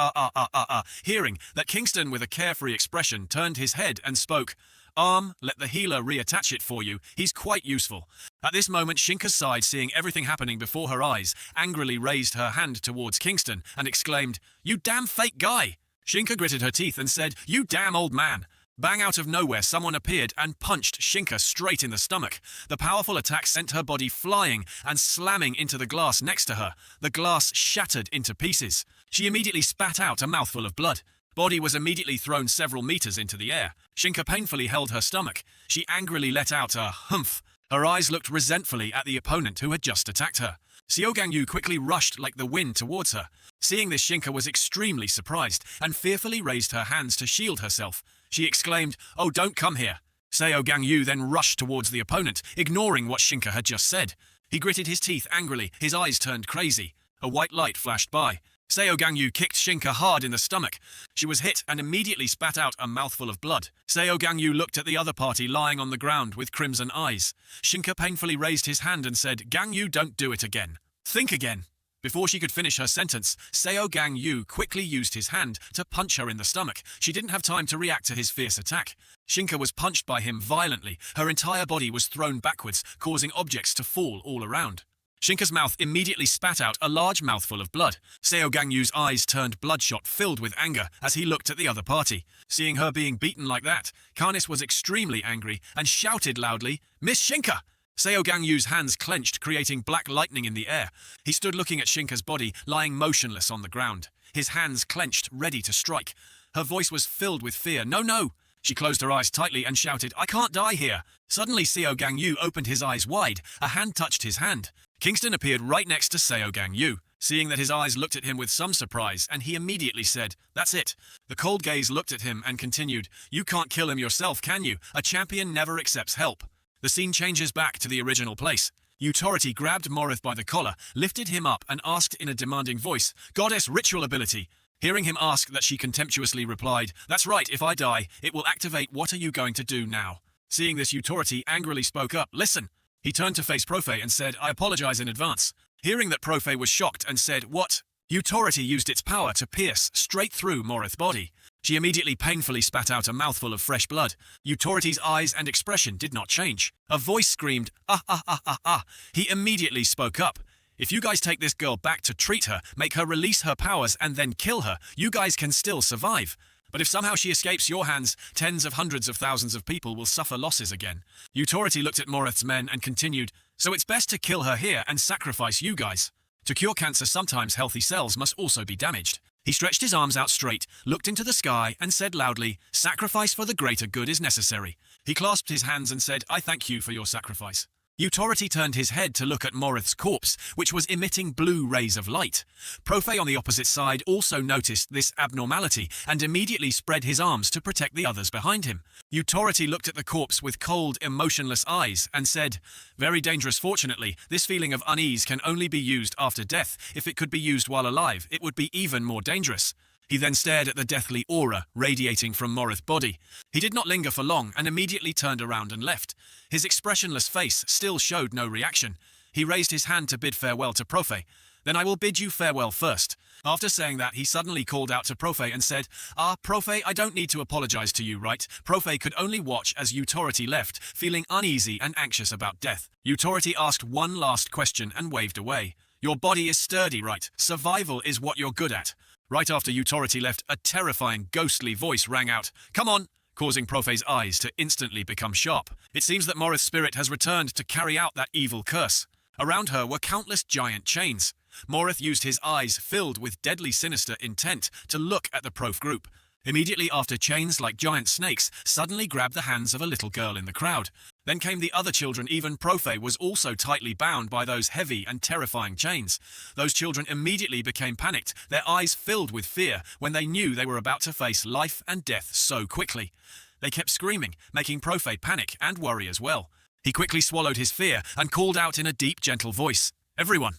A: Hearing that, Kingston, with a carefree expression, turned his head and spoke, let the healer reattach it for you. He's quite useful. At this moment, Shinka's side, seeing everything happening before her eyes, angrily raised her hand towards Kingston and exclaimed, you damn fake guy! Shinka gritted her teeth and said, you damn old man! Bang! Out of nowhere, someone appeared and punched Shinka straight in the stomach. The powerful attack sent her body flying and slamming into the glass next to her. The glass shattered into pieces. She immediately spat out a mouthful of blood. Body was immediately thrown several meters into the air. Shinka painfully held her stomach. She angrily let out a humph. Her eyes looked resentfully at the opponent who had just attacked her. Seo Gang Yu quickly rushed like the wind towards her. Seeing this, Shinka was extremely surprised and fearfully raised her hands to shield herself. She exclaimed, oh, don't come here. Seo Gang Yu then rushed towards the opponent, ignoring what Shinka had just said. He gritted his teeth angrily, his eyes turned crazy. A white light flashed by. Seo Gang Yu kicked Shinka hard in the stomach. She was hit and immediately spat out a mouthful of blood. Seo Gang Yu looked at the other party lying on the ground with crimson eyes. Shinka painfully raised his hand and said, Gang Yu, don't do it again. Think again. Before she could finish her sentence, Seo Gang Yu quickly used his hand to punch her in the stomach. She didn't have time to react to his fierce attack. Shinka was punched by him violently. Her entire body was thrown backwards, causing objects to fall all around. Shinka's mouth immediately spat out a large mouthful of blood. Seo Gang Yu's eyes turned bloodshot, filled with anger, as he looked at the other party. Seeing her being beaten like that, Canis was extremely angry and shouted loudly, Miss Shinka! Seo Gang Yu's hands clenched, creating black lightning in the air. He stood looking at Shinka's body, lying motionless on the ground. his hands clenched, ready to strike. Her voice was filled with fear. "No, no!" She closed her eyes tightly and shouted, "I can't die here!" Suddenly, Seo Gang Yu opened his eyes wide. A hand touched his hand. Kingston appeared right next to Seo Gang Yu, seeing that his eyes looked at him with some surprise, and he immediately said, "That's it." The cold gaze looked at him and continued, "You can't kill him yourself, can you? A champion never accepts help." The scene changes back to the original place. Utopia grabbed Morith by the collar, lifted him up, and asked in a demanding voice, "Goddess ritual ability." Hearing him ask that, she contemptuously replied, "That's right, if I die, it will activate. What are you going to do now?" Seeing this, Utopia angrily spoke up, "Listen." He turned to face Profe and said, "I apologize in advance." Hearing that, Profe was shocked and said, "What?" Utopia used its power to pierce straight through Morith's body. She immediately painfully spat out a mouthful of fresh blood. Utopia's eyes and expression did not change. A voice screamed, "Ah, ah, ah, ah, ah." He immediately spoke up. "If you guys take this girl back to treat her, make her release her powers, and then kill her, you guys can still survive. But if somehow she escapes your hands, tens of hundreds of thousands of people will suffer losses again." Utopia looked at Morith's men and continued, "So it's best to kill her here and sacrifice you guys. To cure cancer, sometimes healthy cells must also be damaged." He stretched his arms out straight, looked into the sky, and said loudly, "Sacrifice for the greater good is necessary." He clasped his hands and said, "I thank you for your sacrifice." Utopia turned his head to look at Morith's corpse, which was emitting blue rays of light. Profe on the opposite side also noticed this abnormality and immediately spread his arms to protect the others behind him. Utopia looked at the corpse with cold, emotionless eyes and said, "Very dangerous. Fortunately, this feeling of unease can only be used after death. If it could be used while alive, it would be even more dangerous." He then stared at the deathly aura radiating from Morith's body. He did not linger for long and immediately turned around and left. His expressionless face still showed no reaction. He raised his hand to bid farewell to Profe. "Then I will bid you farewell first." After saying that, he suddenly called out to Profe and said, Profe, I don't need to apologize to you, right?" Profe could only watch as Utopia left, feeling uneasy and anxious about death. Utopia asked one last question and waved away. "Your body is sturdy, right? Survival is what you're good at." Right after Utopia left, a terrifying, ghostly voice rang out, "Come on!" causing Profe's eyes to instantly become sharp. It seems that Morith's spirit has returned to carry out that evil curse. Around her were countless giant chains. Morith used his eyes filled with deadly sinister intent to look at the Prof group. Immediately after, chains like giant snakes suddenly grabbed the hands of a little girl in the crowd. Then came the other children. Even Profe was also tightly bound by those heavy and terrifying chains. Those children immediately became panicked, their eyes filled with fear when they knew they were about to face life and death so quickly. They kept screaming, making Profe panic and worry as well. He quickly swallowed his fear and called out in a deep, gentle voice, "Everyone!"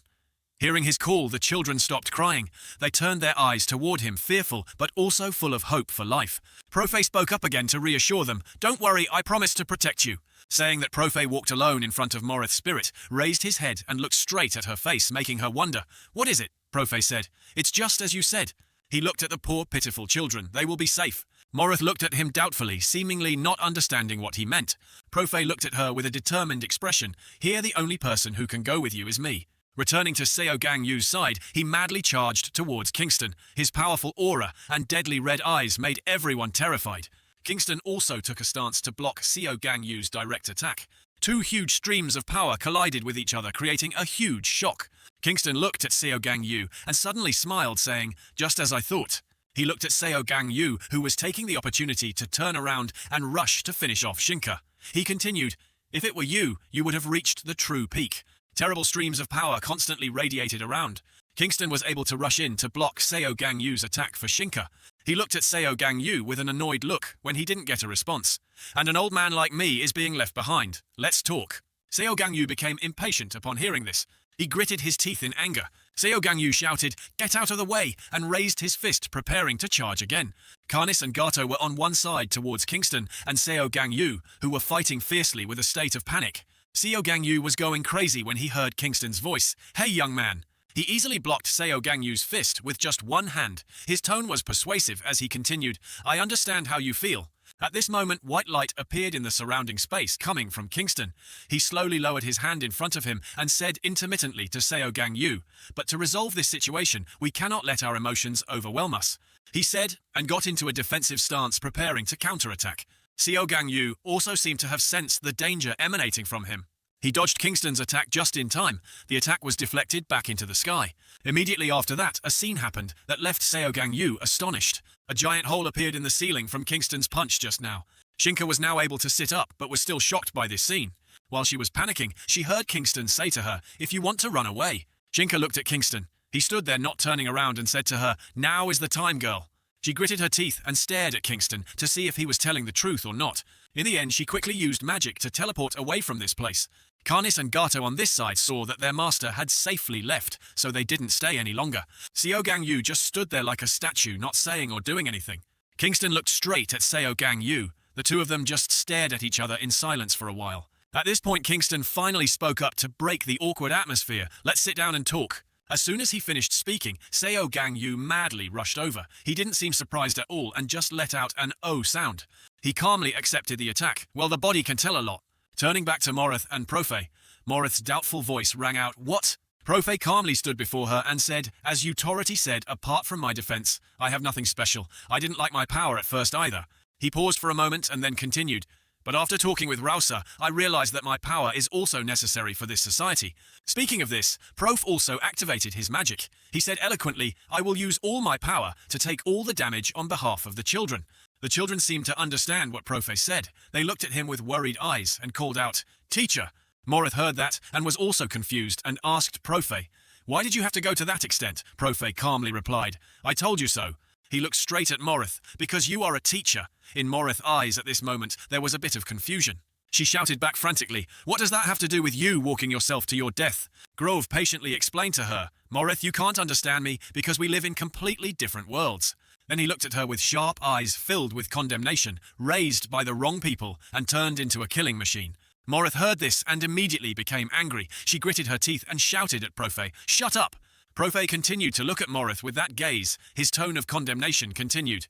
A: Hearing his call, the children stopped crying. They turned their eyes toward him, fearful but also full of hope for life. Profe spoke up again to reassure them, "Don't worry, I promise to protect you." Saying that, Profe walked alone in front of Morith's spirit, raised his head and looked straight at her face, making her wonder. "What is it?" Profe said. "It's just as you said." He looked at the poor, pitiful children. "They will be safe." Morith looked at him doubtfully, seemingly not understanding what he meant. Profe looked at her with a determined expression. "Here, the only person who can go with you is me." Returning to Seo Gang Yu's side, he madly charged towards Kingston. His powerful aura and deadly red eyes made everyone terrified. Kingston also took a stance to block Seo Gang Yu's direct attack. Two huge streams of power collided with each other, creating a huge shock. Kingston looked at Seo Gang Yu and suddenly smiled, saying, "Just as I thought." He looked at Seo Gang Yu, who was taking the opportunity to turn around and rush to finish off Shinka. He continued, "If it were you, you would have reached the true peak." Terrible streams of power constantly radiated around. Kingston was able to rush in to block Seo Gang Yu's attack for Shinka. He looked at Seo Gang Yu with an annoyed look when he didn't get a response. "And an old man like me is being left behind. Let's talk." Seo Gang Yu became impatient upon hearing this. He gritted his teeth in anger. Seo Gang Yu shouted, "Get out of the way," and raised his fist, preparing to charge again. Karnis and Gato were on one side towards Kingston and Seo Gang Yu, who were fighting fiercely with a state of panic. Seo Gang Yu was going crazy when he heard Kingston's voice. "Hey, young man." He easily blocked Seo Gang Yu's fist with just one hand. His tone was persuasive as he continued, "I understand how you feel." At this moment, white light appeared in the surrounding space, coming from Kingston. He slowly lowered his hand in front of him and said intermittently to Seo Gang Yu, "But to resolve this situation, we cannot let our emotions overwhelm us." He said, and got into a defensive stance, preparing to counterattack. Seo Gang Yu also seemed to have sensed the danger emanating from him. He dodged Kingston's attack just in time. The attack was deflected back into the sky. Immediately after that, a scene happened that left Seo Gang Yu astonished. A giant hole appeared in the ceiling from Kingston's punch just now. Shinka was now able to sit up, but was still shocked by this scene. While she was panicking, she heard Kingston say to her, "If you want to run away." Shinka looked at Kingston. He stood there not turning around and said to her, "Now is the time, girl." She gritted her teeth and stared at Kingston to see if he was telling the truth or not. In the end, she quickly used magic to teleport away from this place. Karnis and Gato on this side saw that their master had safely left, so they didn't stay any longer. Seo Gang Yu just stood there like a statue, not saying or doing anything. Kingston looked straight at Seo Gang Yu. The two of them just stared at each other in silence for a while. At this point, Kingston finally spoke up to break the awkward atmosphere. "Let's sit down and talk." As soon as he finished speaking, Seo Gang Yu madly rushed over. He didn't seem surprised at all and just let out an "oh" sound. He calmly accepted the attack. Well, the body can tell a lot. Turning back to Morith and Profe, Morith's doubtful voice rang out, "What?" Profe calmly stood before her and said, "As Authority said, apart from my defense, I have nothing special. I didn't like my power at first either." He paused for a moment and then continued, "But after talking with Rousea, I realized that my power is also necessary for this society." Speaking of this, Prof also activated his magic. He said eloquently, "I will use all my power to take all the damage on behalf of the children." The children seemed to understand what Profe said. They looked at him with worried eyes and called out, "Teacher!" Morith heard that and was also confused and asked Profe, "Why did you have to go to that extent?" Profe calmly replied, "I told you so." He looked straight at Morith, "Because you are a teacher." In Morith's eyes at this moment, there was a bit of confusion. She shouted back frantically, "What does that have to do with you walking yourself to your death?" Grove patiently explained to her, "Morith, you can't understand me because we live in completely different worlds." Then he looked at her with sharp eyes filled with condemnation, raised by the wrong people, and turned into a killing machine. Morith heard this and immediately became angry. She gritted her teeth and shouted at Profe, "Shut up!" Profe continued to look at Morith with that gaze. His tone of condemnation continued.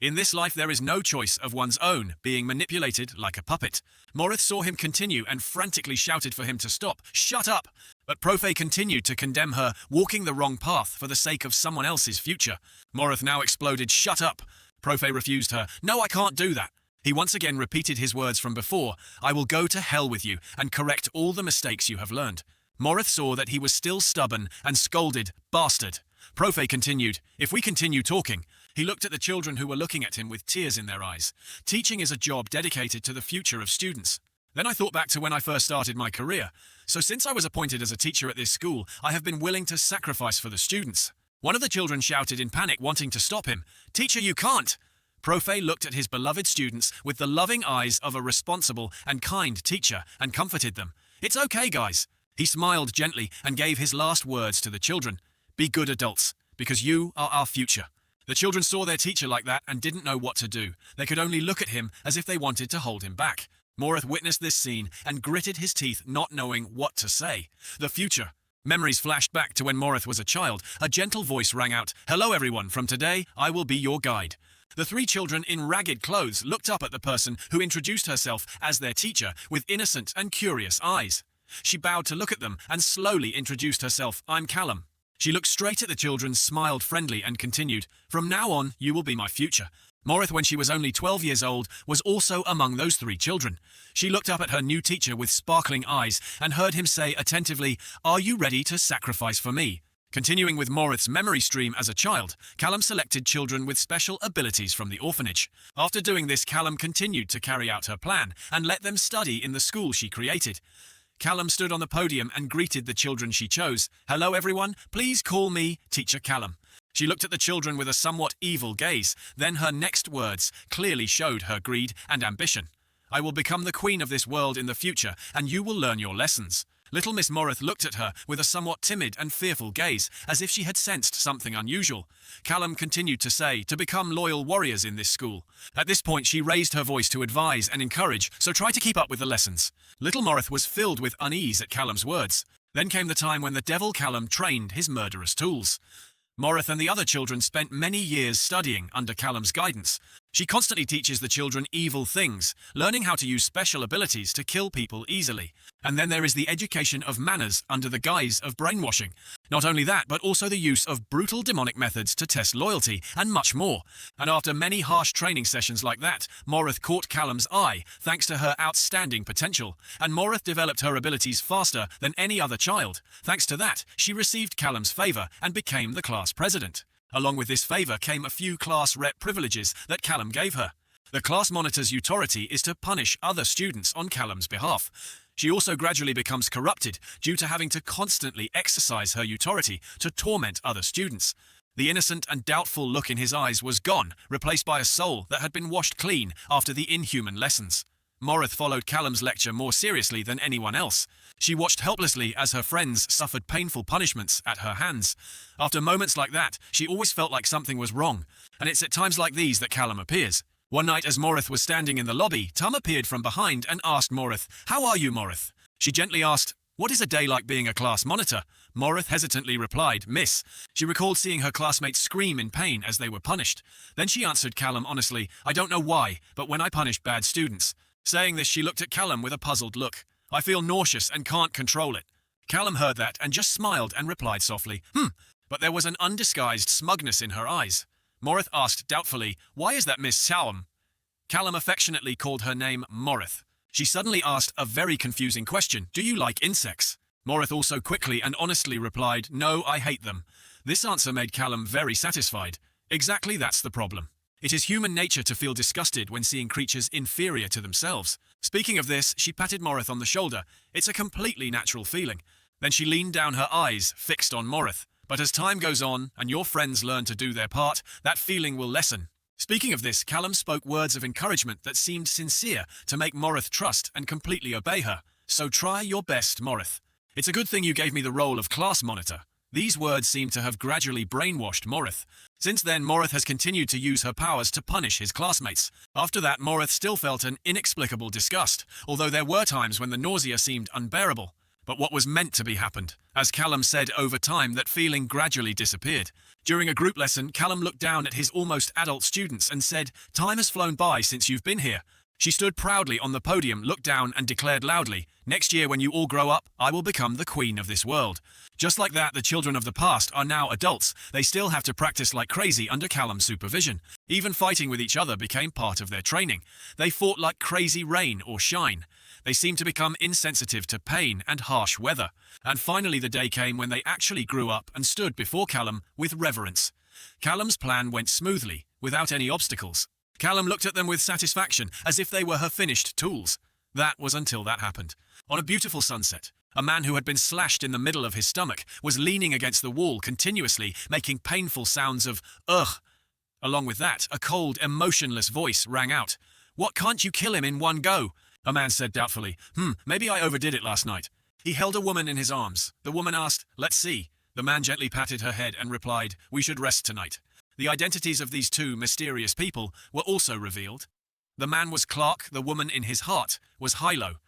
A: "In this life there is no choice of one's own, being manipulated like a puppet." Morith saw him continue and frantically shouted for him to stop. "Shut up!" But Profe continued to condemn her, walking the wrong path for the sake of someone else's future. Morith now exploded, "Shut up!" Profe refused her. "No, I can't do that." He once again repeated his words from before, "I will go to hell with you and correct all the mistakes you have learned." Morith saw that he was still stubborn and scolded, "Bastard." Profe continued, "If we continue talking." He looked at the children who were looking at him with tears in their eyes. Teaching is a job dedicated to the future of students. Then I thought back to when I first started my career. So since I was appointed as a teacher at this school, I have been willing to sacrifice for the students. One of the children shouted in panic, wanting to stop him, "Teacher, you can't!" Profe looked at his beloved students with the loving eyes of a responsible and kind teacher and comforted them. "It's okay, guys." He smiled gently and gave his last words to the children. "Be good adults, because you are our future." The children saw their teacher like that and didn't know what to do. They could only look at him as if they wanted to hold him back. Morith witnessed this scene and gritted his teeth, not knowing what to say. The future. Memories flashed back to when Morith was a child. A gentle voice rang out, "Hello everyone, from today, I will be your guide." The three children in ragged clothes looked up at the person who introduced herself as their teacher with innocent and curious eyes. She bowed to look at them and slowly introduced herself, "I'm Callum." She looked straight at the children, smiled friendly and continued, "From now on, you will be my future." Morith, when she was only 12 years old, was also among those three children. She looked up at her new teacher with sparkling eyes and heard him say attentively, "Are you ready to sacrifice for me?" Continuing with Morith's memory stream as a child, Callum selected children with special abilities from the orphanage. After doing this, Callum continued to carry out her plan and let them study in the school she created. Callum stood on the podium and greeted the children she chose. "Hello everyone, please call me Teacher Callum." She looked at the children with a somewhat evil gaze. Then her next words clearly showed her greed and ambition. "I will become the queen of this world in the future, and you will learn your lessons." Little Miss Morith looked at her with a somewhat timid and fearful gaze, as if she had sensed something unusual. Callum continued to say, "To become loyal warriors in this school." At this point she raised her voice to advise and encourage, "So try to keep up with the lessons." Little Morith was filled with unease at Callum's words. Then came the time when the devil Callum trained his murderous tools. Morith and the other children spent many years studying under Callum's guidance. She constantly teaches the children evil things, learning how to use special abilities to kill people easily. And then there is the education of manners under the guise of brainwashing. Not only that, but also the use of brutal demonic methods to test loyalty, and much more. And after many harsh training sessions like that, Morith caught Callum's eye, thanks to her outstanding potential. And Morith developed her abilities faster than any other child. Thanks to that, she received Callum's favour and became the class president. Along with this favour came a few class rep privileges that Callum gave her. The class monitor's authority is to punish other students on Callum's behalf. She also gradually becomes corrupted due to having to constantly exercise her authority to torment other students. The innocent and doubtful look in his eyes was gone, replaced by a soul that had been washed clean after the inhuman lessons. Morith followed Callum's lecture more seriously than anyone else. She watched helplessly as her friends suffered painful punishments at her hands. After moments like that, she always felt like something was wrong, and it's at times like these that Callum appears. One night as Morith was standing in the lobby, Tum appeared from behind and asked Morith, "How are you, Morith?" She gently asked, "What is a day like being a class monitor?" Morith hesitantly replied, "Miss." She recalled seeing her classmates scream in pain as they were punished. Then she answered Callum honestly, "I don't know why, but when I punished bad students." Saying this, she looked at Callum with a puzzled look. "I feel nauseous and can't control it." Callum heard that and just smiled and replied softly, but there was an undisguised smugness in her eyes. Morith asked doubtfully, "Why is that Miss Salm?" Callum affectionately called her name Morith. She suddenly asked a very confusing question, "Do you like insects?" Morith also quickly and honestly replied, "No, I hate them." This answer made Callum very satisfied. Exactly, that's the problem. It is human nature to feel disgusted when seeing creatures inferior to themselves. Speaking of this, she patted Morith on the shoulder. It's a completely natural feeling. Then she leaned down, her eyes fixed on Morith. But as time goes on and your friends learn to do their part, that feeling will lessen. Speaking of this, Callum spoke words of encouragement that seemed sincere to make Morith trust and completely obey her. "So try your best, Morith. It's a good thing you gave me the role of class monitor." These words seem to have gradually brainwashed Morith. Since then, Morith has continued to use her powers to punish his classmates. After that, Morith still felt an inexplicable disgust, although there were times when the nausea seemed unbearable. But what was meant to be happened. As Callum said, over time, that feeling gradually disappeared. During a group lesson, Callum looked down at his almost adult students and said, "Time has flown by since you've been here." She stood proudly on the podium, looked down and declared loudly, "Next year when you all grow up, I will become the queen of this world." Just like that, the children of the past are now adults. They still have to practice like crazy under Callum's supervision. Even fighting with each other became part of their training. They fought like crazy rain or shine. They seemed to become insensitive to pain and harsh weather. And finally the day came when they actually grew up and stood before Callum with reverence. Callum's plan went smoothly, without any obstacles. Callum looked at them with satisfaction, as if they were her finished tools. That was until that happened. On a beautiful sunset, a man who had been slashed in the middle of his stomach was leaning against the wall continuously, making painful sounds of ugh. Along with that, a cold, emotionless voice rang out. "What, can't you kill him in one go?" A man said doubtfully, "Maybe I overdid it last night." He held a woman in his arms. The woman asked, "Let's see." The man gently patted her head and replied, "We should rest tonight." The identities of these two mysterious people were also revealed. The man was Clark, the woman in his heart was Hilo.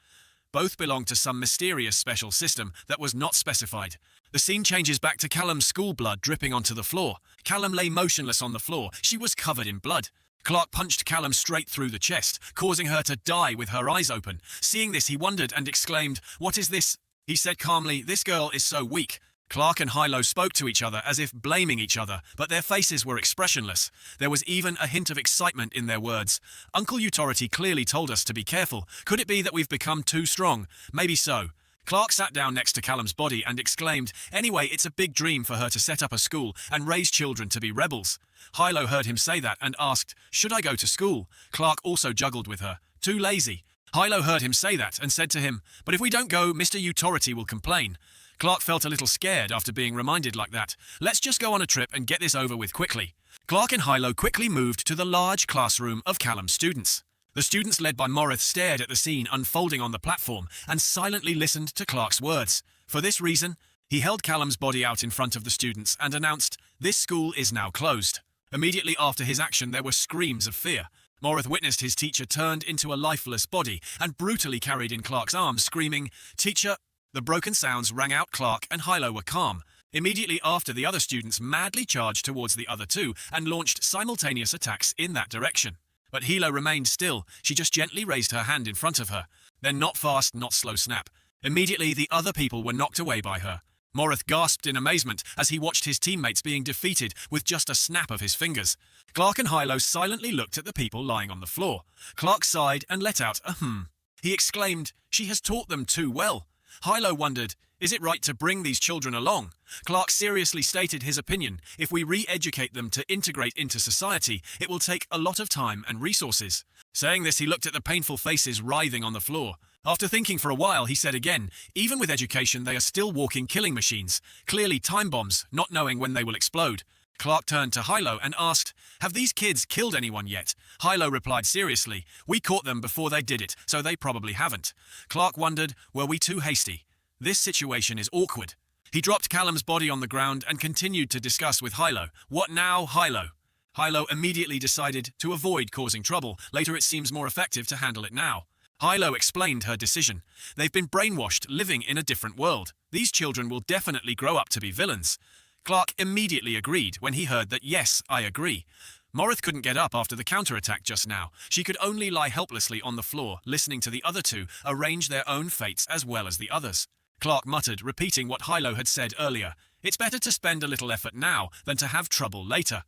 A: Both belonged to some mysterious special system that was not specified. The scene changes back to Callum's school blood dripping onto the floor. Callum lay motionless on the floor. She was covered in blood. Clark punched Callum straight through the chest, causing her to die with her eyes open. Seeing this, he wondered and exclaimed, "What is this?" He said calmly, "This girl is so weak." Clark and Hilo spoke to each other as if blaming each other, but their faces were expressionless. There was even a hint of excitement in their words. "Uncle Authority clearly told us to be careful. Could it be that we've become too strong? Maybe so." Clark sat down next to Callum's body and exclaimed, "Anyway, it's a big dream for her to set up a school and raise children to be rebels." Hilo heard him say that and asked, "Should I go to school?" Clark also juggled with her. "Too lazy." Hilo heard him say that and said to him, "But if we don't go, Mr. Authority will complain." Clark felt a little scared after being reminded like that. "Let's just go on a trip and get this over with quickly." Clark and Hilo quickly moved to the large classroom of Callum's students. The students led by Morith stared at the scene unfolding on the platform and silently listened to Clark's words. For this reason, he held Callum's body out in front of the students and announced, "This school is now closed." Immediately after his action, there were screams of fear. Morith witnessed his teacher turned into a lifeless body and brutally carried in Clark's arms, screaming, "Teacher!" The broken sounds rang out. Clark and Hilo were calm. Immediately after, the other students madly charged towards the other two and launched simultaneous attacks in that direction. But Hilo remained still. She just gently raised her hand in front of her. Then not fast, not slow snap. Immediately, the other people were knocked away by her. Morith gasped in amazement as he watched his teammates being defeated with just a snap of his fingers. Clark and Hilo silently looked at the people lying on the floor. Clark sighed and let out a hmm. He exclaimed, "She has taught them too well." Hilo wondered, "Is it right to bring these children along?" Clark seriously stated his opinion. "If we re-educate them to integrate into society, it will take a lot of time and resources." Saying this, he looked at the painful faces writhing on the floor. After thinking for a while, he said again, "Even with education, they are still walking killing machines. Clearly time bombs, not knowing when they will explode." Clark turned to Hilo and asked, "Have these kids killed anyone yet?" Hilo replied seriously, "We caught them before they did it, so they probably haven't." Clark wondered, were we too hasty? This situation is awkward. He dropped Callum's body on the ground and continued to discuss with Hilo. "What now, Hilo?" Hilo immediately decided to avoid causing trouble. Later it seems more effective to handle it now. Hilo explained her decision. They've been brainwashed, living in a different world. These children will definitely grow up to be villains. Clark immediately agreed when he heard that, "Yes, I agree." Morith couldn't get up after the counterattack just now. She could only lie helplessly on the floor, listening to the other two arrange their own fates as well as the others. Clark muttered, repeating what Hilo had said earlier. "It's better to spend a little effort now than to have trouble later."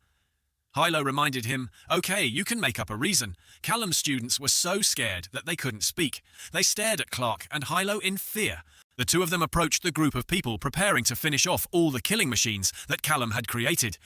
A: Hilo reminded him, "Okay, you can make up a reason." Callum's students were so scared that they couldn't speak. They stared at Clark and Hilo in fear. The two of them approached the group of people preparing to finish off all the killing machines that Callum had created.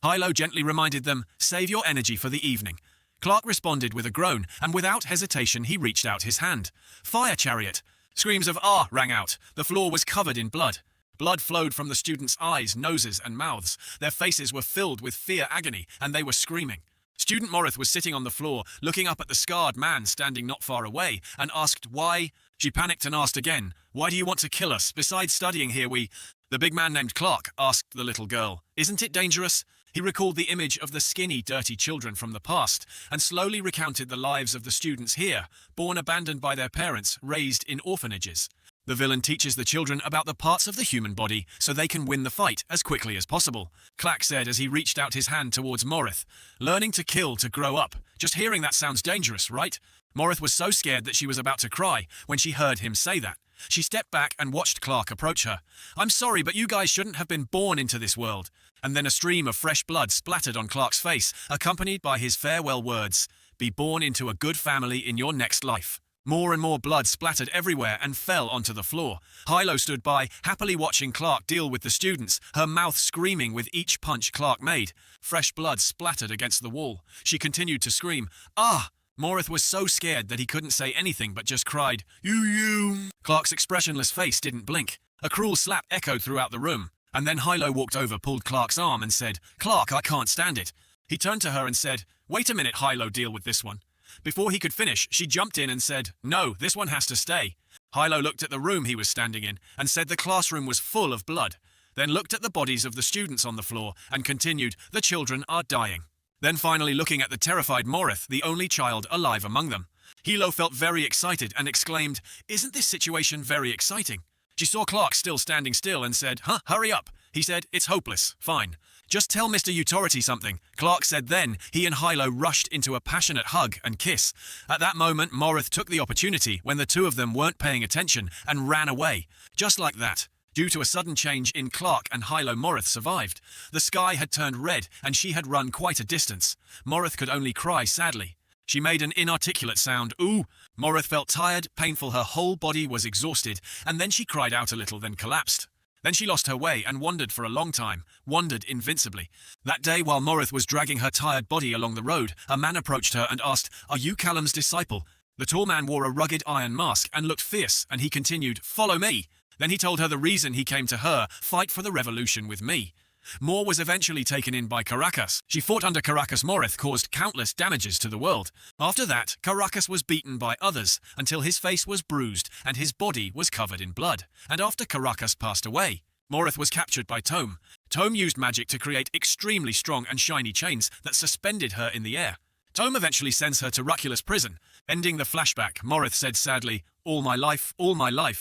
A: Hilo gently reminded them, "Save your energy for the evening." Clark responded with a groan, and without hesitation he reached out his hand. "Fire chariot!" Screams of "Ah!" rang out. The floor was covered in blood. Blood flowed from the students' eyes, noses, and mouths. Their faces were filled with fear agony, and they were screaming. Student Morith was sitting on the floor, looking up at the scarred man standing not far away, and asked, "Why?" She panicked and asked again, "Why do you want to kill us? Besides studying here, we—" The big man named Clark asked the little girl, "Isn't it dangerous?" He recalled the image of the skinny, dirty children from the past, and slowly recounted the lives of the students here, born abandoned by their parents, raised in orphanages. The villain teaches the children about the parts of the human body so they can win the fight as quickly as possible, Clark said as he reached out his hand towards Morith. "Learning to kill to grow up. Just hearing that sounds dangerous, right?" Morith was so scared that she was about to cry when she heard him say that. She stepped back and watched Clark approach her. "I'm sorry, but you guys shouldn't have been born into this world." And then a stream of fresh blood splattered on Clark's face, accompanied by his farewell words, "Be born into a good family in your next life." More and more blood splattered everywhere and fell onto the floor. Hilo stood by, happily watching Clark deal with the students, her mouth screaming with each punch Clark made. Fresh blood splattered against the wall. She continued to scream, "Ah!" Morith was so scared that he couldn't say anything but just cried, You. Clark's expressionless face didn't blink. A cruel slap echoed throughout the room, and then Hilo walked over, pulled Clark's arm and said, "Clark, I can't stand it." He turned to her and said, "Wait a minute, Hilo, deal with this one." Before he could finish, she jumped in and said, "No, this one has to stay." Hilo looked at the room he was standing in and said the classroom was full of blood, then looked at the bodies of the students on the floor and continued, "The children are dying." Then finally looking at the terrified Morith, the only child alive among them. Hilo felt very excited and exclaimed, "Isn't this situation very exciting?" She saw Clark still standing still and said, Hurry up." He said, "It's hopeless. Fine. Just tell Mr. Utority something." Clark said then. He and Hilo rushed into a passionate hug and kiss. At that moment, Morith took the opportunity when the two of them weren't paying attention and ran away. Just like that. Due to a sudden change in Clark and Hilo, Morith survived. The sky had turned red and she had run quite a distance. Morith could only cry sadly. She made an inarticulate sound, "Ooh." Morith felt tired, painful, her whole body was exhausted, and then she cried out a little, then collapsed. Then she lost her way and wandered for a long time, wandered invincibly. That day, while Morith was dragging her tired body along the road, a man approached her and asked, "Are you Callum's disciple?" The tall man wore a rugged iron mask and looked fierce, and he continued, "Follow me." Then he told her the reason he came to her, "Fight for the revolution with me." Moore was eventually taken in by Caracas. She fought under Caracas. Morith caused countless damages to the world. After that, Caracas was beaten by others until his face was bruised and his body was covered in blood. And after Caracas passed away, Morith was captured by Tome. Tome used magic to create extremely strong and shiny chains that suspended her in the air. Tome eventually sends her to Rucula's prison. Ending the flashback, Morith said sadly, all my life,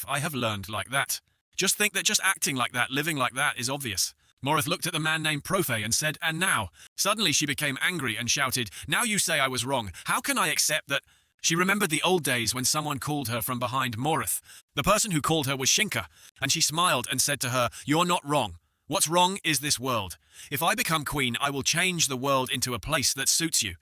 A: I have learned like that. Just think that just acting like that, living like that is obvious. Morith looked at the man named Profe and said, "And now?" Suddenly she became angry and shouted, "Now you say I was wrong. How can I accept that?" She remembered the old days when someone called her from behind Morith. The person who called her was Shinka, and she smiled and said to her, "You're not wrong. What's wrong is this world. If I become queen, I will change the world into a place that suits you."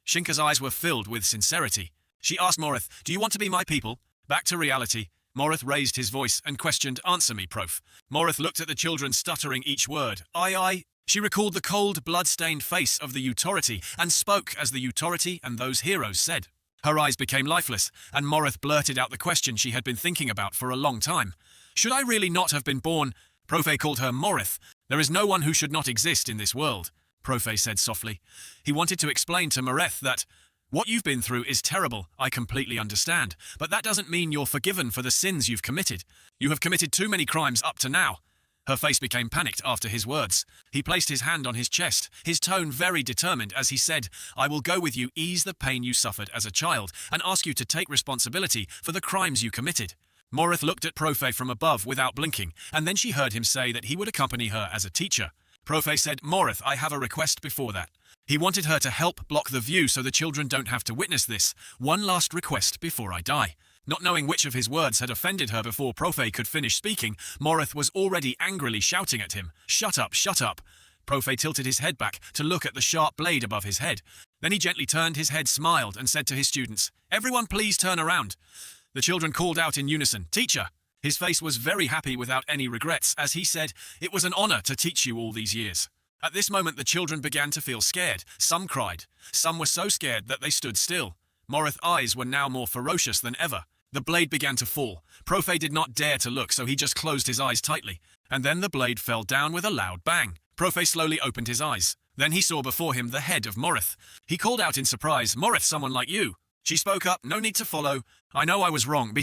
A: Shinka's eyes were filled with sincerity. She asked Morith, "Do you want to be my people?" Back to reality, Morith raised his voice and questioned, "Answer me, Prof." Morith looked at the children, stuttering each word. I. She recalled the cold, blood-stained face of the Utopia and spoke as the Utopia and those heroes said. Her eyes became lifeless, and Morith blurted out the question she had been thinking about for a long time. "Should I really not have been born?" Profe called her Morith. "There is no one who should not exist in this world," Profe said softly. He wanted to explain to Morith that, "What you've been through is terrible, I completely understand, but that doesn't mean you're forgiven for the sins you've committed. You have committed too many crimes up to now." Her face became panicked after his words. He placed his hand on his chest, his tone very determined as he said, "I will go with you, ease the pain you suffered as a child, and ask you to take responsibility for the crimes you committed." Morith looked at Profe from above without blinking, and then she heard him say that he would accompany her as a teacher. Profe said, "Morith, I have a request before that." He wanted her to help block the view so the children don't have to witness this. "One last request before I die." Not knowing which of his words had offended her before Profe could finish speaking, Morith was already angrily shouting at him, "Shut up, shut up." Profe tilted his head back to look at the sharp blade above his head. Then he gently turned his head, smiled, and said to his students, "Everyone please turn around." The children called out in unison, "Teacher." His face was very happy without any regrets as he said, "It was an honor to teach you all these years." At this moment the children began to feel scared. Some cried. Some were so scared that they stood still. Morith's eyes were now more ferocious than ever. The blade began to fall. Profe did not dare to look, so he just closed his eyes tightly. And then the blade fell down with a loud bang. Profe slowly opened his eyes. Then he saw before him the head of Morith. He called out in surprise, "Morith, someone like you." She spoke up, "No need to follow. I know I was wrong."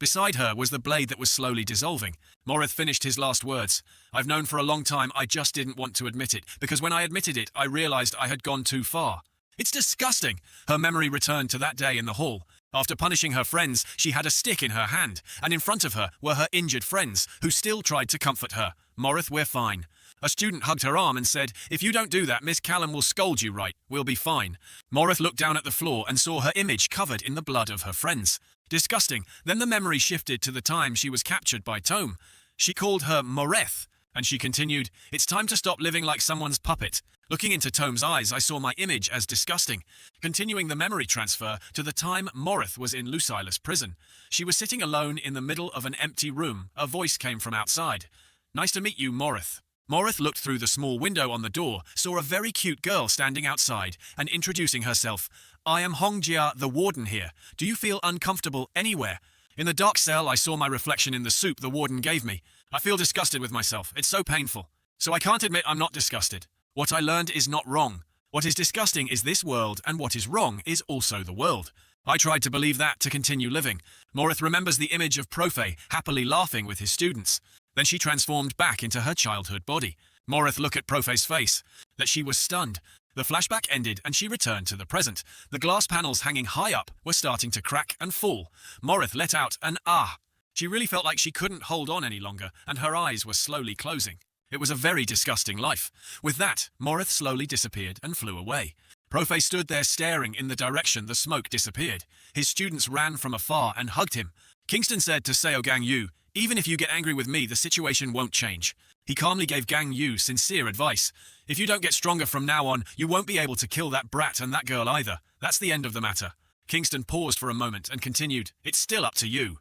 A: Beside her was the blade that was slowly dissolving. Morith finished his last words. "I've known for a long time, I just didn't want to admit it, because when I admitted it, I realized I had gone too far." "It's disgusting!" Her memory returned to that day in the hall. After punishing her friends, she had a stick in her hand, and in front of her were her injured friends, who still tried to comfort her. "Morith, we're fine." A student hugged her arm and said, "If you don't do that, Miss Callum will scold you, right? We'll be fine." Morith looked down at the floor and saw her image covered in the blood of her friends. Disgusting. Then the memory shifted to the time she was captured by Tome. She called her Morith, and she continued, "It's time to stop living like someone's puppet." Looking into Tome's eyes, I saw my image as disgusting. Continuing the memory transfer to the time Morith was in Rouseia's prison. She was sitting alone in the middle of an empty room. A voice came from outside. "Nice to meet you, Morith." Morith looked through the small window on the door, saw a very cute girl standing outside, and introducing herself. "I am Hongjia, the warden here. Do you feel uncomfortable anywhere? In the dark cell, I saw my reflection in the soup the warden gave me. I feel disgusted with myself. It's so painful. So I can't admit I'm not disgusted. What I learned is not wrong. What is disgusting is this world, and what is wrong is also the world." I tried to believe that to continue living. Morith remembers the image of Profe happily laughing with his students. Then she transformed back into her childhood body. Morith looked at Profe's face. That she was stunned. The flashback ended and she returned to the present. The glass panels hanging high up were starting to crack and fall. Morith let out an "ah." She really felt like she couldn't hold on any longer, and her eyes were slowly closing. It was a very disgusting life. With that, Morith slowly disappeared and flew away. Profe stood there staring in the direction the smoke disappeared. His students ran from afar and hugged him. Kingston said to Seo Gang Yu, "Even if you get angry with me, the situation won't change." He calmly gave Gang Yu sincere advice. "If you don't get stronger from now on, you won't be able to kill that brat and that girl either. That's the end of the matter." Kingston paused for a moment and continued, "It's still up to you."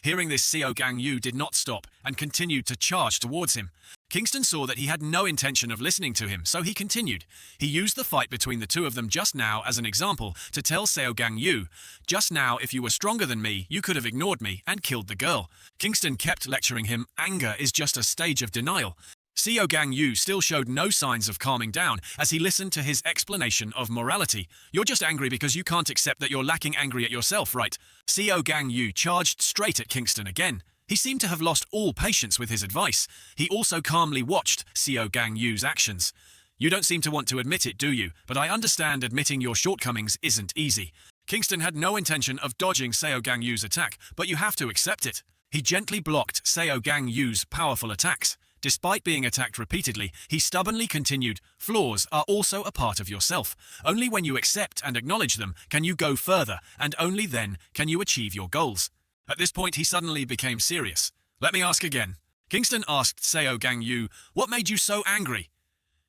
A: Hearing this, Seo Gang Yu did not stop and continued to charge towards him. Kingston saw that he had no intention of listening to him, so he continued. He used the fight between the two of them just now as an example to tell Seo Gang Yu, "Just now, if you were stronger than me, you could have ignored me and killed the girl." Kingston kept lecturing him, "Anger is just a stage of denial." Seo Gang Yu still showed no signs of calming down as he listened to his explanation of morality. "You're just angry because you can't accept that you're lacking angry at yourself, right?" Seo Gang Yu charged straight at Kingston again. He seemed to have lost all patience with his advice. He also calmly watched Seo Gang Yu's actions. "You don't seem to want to admit it, do you? But I understand admitting your shortcomings isn't easy." Kingston had no intention of dodging Seo Gang Yu's attack, but you have to accept it. He gently blocked Seo Gang Yu's powerful attacks. Despite being attacked repeatedly, he stubbornly continued, "Flaws are also a part of yourself. Only when you accept and acknowledge them can you go further, and only then can you achieve your goals." At this point, he suddenly became serious. "Let me ask again." Kingston asked Seo Gang Yu, "What made you so angry?"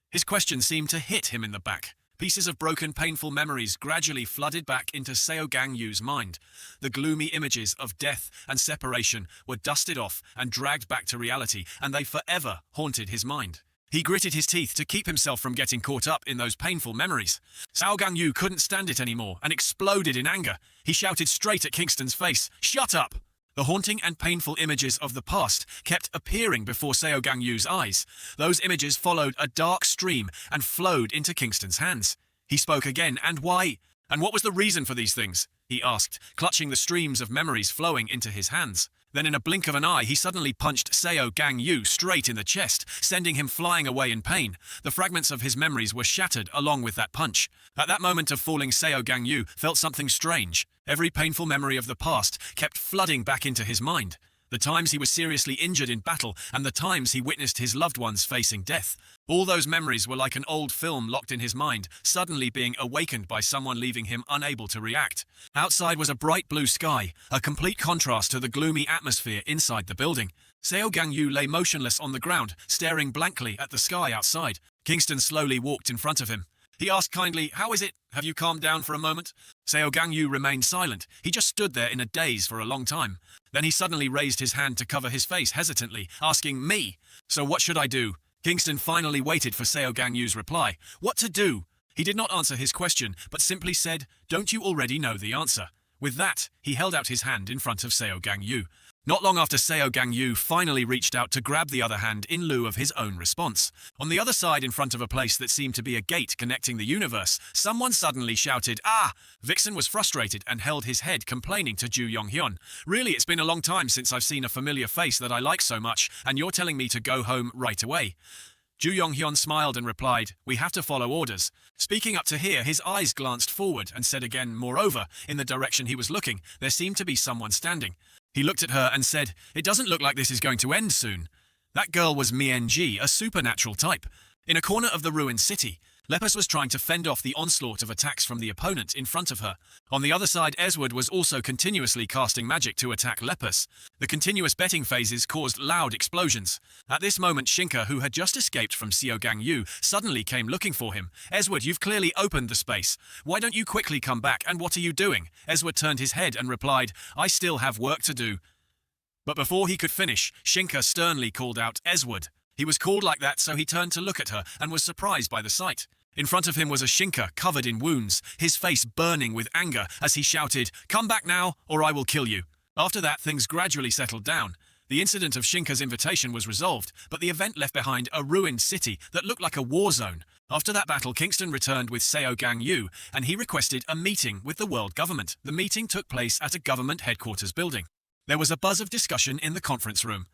A: His question seemed to hit him in the back. Pieces of broken, painful memories gradually flooded back into Seo Gang Yu's mind. The gloomy images of death and separation were dusted off and dragged back to reality, and they forever haunted his mind. He gritted his teeth to keep himself from getting caught up in those painful memories. Seo Gang Yu couldn't stand it anymore and exploded in anger. He shouted straight at Kingston's face, "Shut up!" The haunting and painful images of the past kept appearing before Seo Gang Yu's eyes. Those images followed a dark stream and flowed into Kingston's hands. He spoke again, "And why? And what was the reason for these things?" he asked, clutching the streams of memories flowing into his hands. Then in a blink of an eye, he suddenly punched Seo Gang Yu straight in the chest, sending him flying away in pain. The fragments of his memories were shattered along with that punch. At that moment of falling, Seo Gang Yu felt something strange. Every painful memory of the past kept flooding back into his mind. The times he was seriously injured in battle and the times he witnessed his loved ones facing death. All those memories were like an old film locked in his mind, suddenly being awakened by someone leaving him unable to react. Outside was a bright blue sky, a complete contrast to the gloomy atmosphere inside the building. Seo Gang Yu lay motionless on the ground, staring blankly at the sky outside. Kingston slowly walked in front of him. He asked kindly, "How is it? Have you calmed down for a moment?" Seo Gang Yu remained silent. He just stood there in a daze for a long time. Then he suddenly raised his hand to cover his face hesitantly, asking, "Me? So what should I do?" Kingston finally waited for Seo Gang Yu's reply. "What to do?" He did not answer his question, but simply said, "Don't you already know the answer?" With that, he held out his hand in front of Seo Gang Yu. Not long after, Seo Gang Yu finally reached out to grab the other hand in lieu of his own response. On the other side, in front of a place that seemed to be a gate connecting the universe, someone suddenly shouted, "Ah!" Vixen was frustrated and held his head, complaining to Ju Yong-hyun. "Really, it's been a long time since I've seen a familiar face that I like so much, and you're telling me to go home right away." Ju Yong-hyun smiled and replied, "We have to follow orders." Speaking up to here, his eyes glanced forward and said again, "Moreover, in the direction he was looking, there seemed to be someone standing." He looked at her and said, "It doesn't look like this is going to end soon." That girl was Mien-ji, a supernatural type. In a corner of the ruined city, Lepus was trying to fend off the onslaught of attacks from the opponent in front of her. On the other side, Esward was also continuously casting magic to attack Lepus. The continuous betting phases caused loud explosions. At this moment, Shinka, who had just escaped from Seo Gang Yu, suddenly came looking for him. "Esward, you've clearly opened the space. Why don't you quickly come back, and what are you doing?" Esward turned his head and replied, "I still have work to do." But before he could finish, Shinka sternly called out, "Esward." He was called like that, so he turned to look at her and was surprised by the sight. In front of him was a Shinka covered in wounds, his face burning with anger as he shouted, "Come back now, or I will kill you." After that, things gradually settled down. The incident of Shinka's invitation was resolved, but the event left behind a ruined city that looked like a war zone. After that battle, Kingston returned with Seo Gang Yu, and he requested a meeting with the world government. The meeting took place at a government headquarters building. There was a buzz of discussion in the conference room.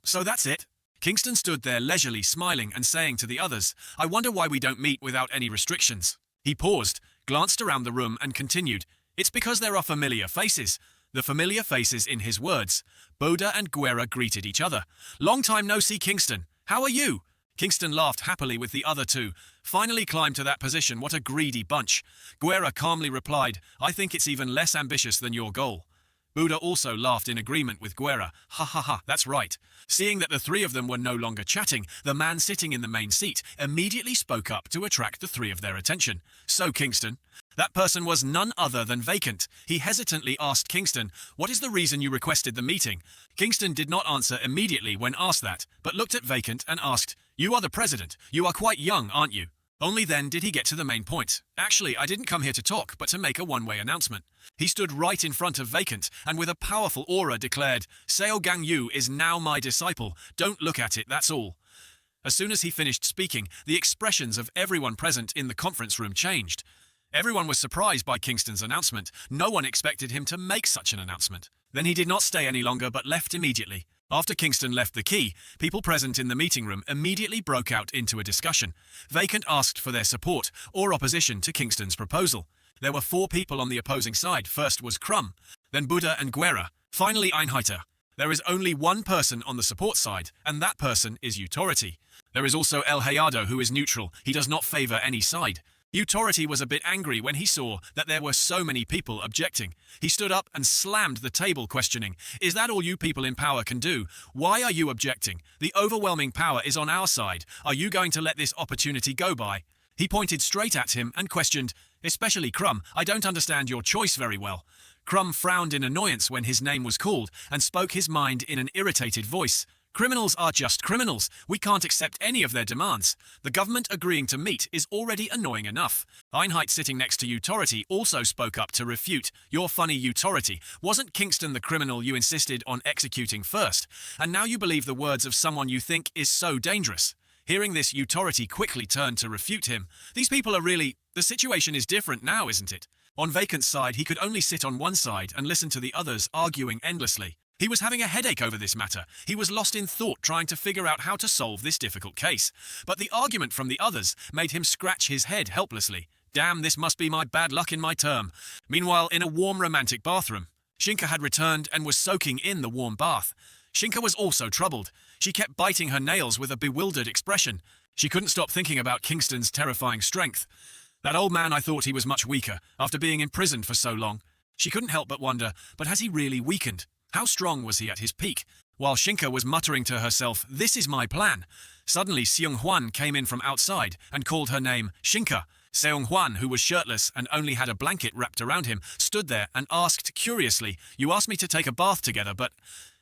A: So that's it?" Kingston stood there leisurely, smiling and saying to the others, "I wonder why we don't meet without any restrictions." He paused, glanced around the room and continued, "It's because there are familiar faces." The familiar faces in his words. Boda and Guerra greeted each other. "Long time no see, Kingston. How are you?" Kingston laughed happily with the other two. "Finally climbed to that position, what a greedy bunch." Guerra calmly replied, "I think it's even less ambitious than your goal." Buddha also laughed in agreement with Guerra. "Ha ha ha, that's right." Seeing that the three of them were no longer chatting, the man sitting in the main seat immediately spoke up to attract the three of their attention. "So, Kingston." That person was none other than Vacant. He hesitantly asked Kingston, "What is the reason you requested the meeting?" Kingston did not answer immediately when asked that, but looked at Vacant and asked, "You are the president. You are quite young, aren't you?" Only then did he get to the main point. "Actually, I didn't come here to talk, but to make a one-way announcement." He stood right in front of Vacant and with a powerful aura declared, "Seo Gang Yu is now my disciple. Don't look at it, that's all." As soon as he finished speaking, the expressions of everyone present in the conference room changed. Everyone was surprised by Kingston's announcement. No one expected him to make such an announcement. Then he did not stay any longer but left immediately. After Kingston left the key, people present in the meeting room immediately broke out into a discussion. Vacant asked for their support or opposition to Kingston's proposal. There were 4 people on the opposing side. First was Crumb, then Buddha and Guerra, finally Einheiter. There is only one person on the support side, and that person is Utopia. There is also El Hayado, who is neutral. He does not favor any side. Utopia was a bit angry when he saw that there were so many people objecting. He stood up and slammed the table, questioning, "Is that all you people in power can do? Why are you objecting? The overwhelming power is on our side. Are you going to let this opportunity go by?" He pointed straight at him and questioned, "Especially Crumb, I don't understand your choice very well." Crumb frowned in annoyance when his name was called and spoke his mind in an irritated voice. "Criminals are just criminals. We can't accept any of their demands. The government agreeing to meet is already annoying enough." Einheit, sitting next to Utopia, also spoke up to refute. "You're funny, Utopia. Wasn't Kingston the criminal you insisted on executing first? And now you believe the words of someone you think is so dangerous." Hearing this, Utopia quickly turned to refute him. "These people are really... The situation is different now, isn't it?" On Vacant's side, he could only sit on one side and listen to the others arguing endlessly. He was having a headache over this matter. He was lost in thought trying to figure out how to solve this difficult case. But the argument from the others made him scratch his head helplessly. Damn, this must be my bad luck in my term. Meanwhile, in a warm romantic bathroom, Shinka had returned and was soaking in the warm bath. Shinka was also troubled. She kept biting her nails with a bewildered expression. She couldn't stop thinking about Kingston's terrifying strength. That old man, I thought he was much weaker, after being imprisoned for so long. She couldn't help but wonder, but has he really weakened? How strong was he at his peak? While Shinka was muttering to herself, "This is my plan," suddenly Shong Huan came in from outside and called her name, "Shinka." Seo Huan, who was shirtless and only had a blanket wrapped around him, stood there and asked curiously, "You asked me to take a bath together, but..."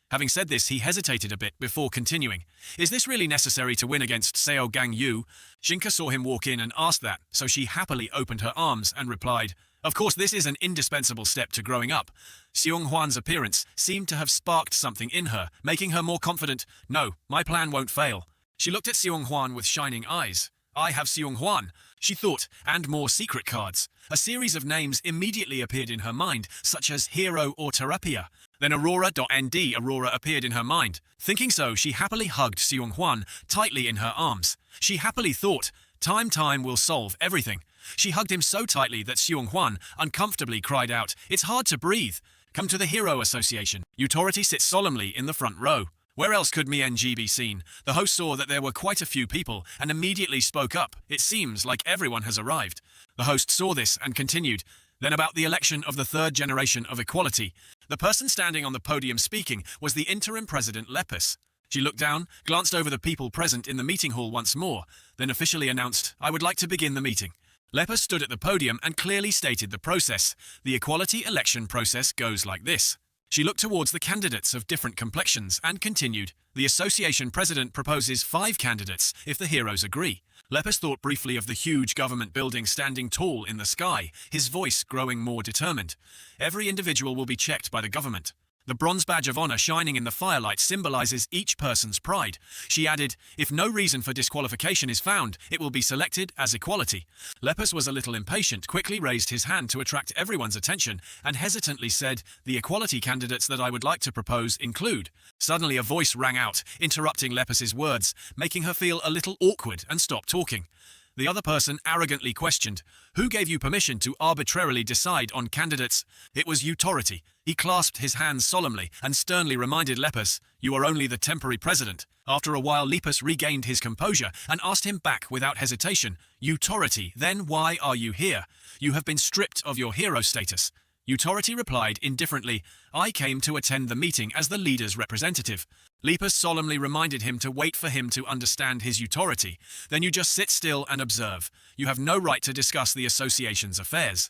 A: Having said this, he hesitated a bit before continuing. "Is this really necessary to win against Seo Gang Yu?" Shinka saw him walk in and asked that, so she happily opened her arms and replied, "Of course, this is an indispensable step to growing up." Seo Huan's appearance seemed to have sparked something in her, making her more confident. "No, my plan won't fail." She looked at Seo Huan with shining eyes. "I have Seo Huan," she thought, and more secret cards. A series of names immediately appeared in her mind, such as Hero or Terapia. Then Aurora.nd Aurora appeared in her mind. Thinking so, she happily hugged Seo Huan tightly in her arms. She happily thought, time will solve everything. She hugged him so tightly that Seo Huan uncomfortably cried out, "It's hard to breathe." Come to the Hero Association. Utopia sits solemnly in the front row. Where else could MNG be seen? The host saw that there were quite a few people and immediately spoke up. "It seems like everyone has arrived." The host saw this and continued. Then about the election of the third generation of equality. The person standing on the podium speaking was the interim president Lepus. She looked down, glanced over the people present in the meeting hall once more, then officially announced, "I would like to begin the meeting." Lepus stood at the podium and clearly stated the process. The equality election process goes like this. She looked towards the candidates of different complexions and continued, "The association president proposes 5 candidates if the heroes agree." Lepus thought briefly of the huge government building standing tall in the sky, his voice growing more determined. "Every individual will be checked by the government. The bronze badge of honor shining in the firelight symbolizes each person's pride." She added, "If no reason for disqualification is found, it will be selected as equality." Lepus was a little impatient, quickly raised his hand to attract everyone's attention, and hesitantly said, "The equality candidates that I would like to propose include..." Suddenly a voice rang out, interrupting Lepus's words, making her feel a little awkward and stop talking. The other person arrogantly questioned, "Who gave you permission to arbitrarily decide on candidates?" It was Utopia. He clasped his hands solemnly and sternly reminded Lepus, "You are only the temporary president." After a while, Lepus regained his composure and asked him back without hesitation, "Utopia, then why are you here? You have been stripped of your hero status." Utopia replied indifferently, "I came to attend the meeting as the leader's representative." Lepus solemnly reminded him to wait for him to understand his Utopia. "Then you just sit still and observe. You have no right to discuss the association's affairs."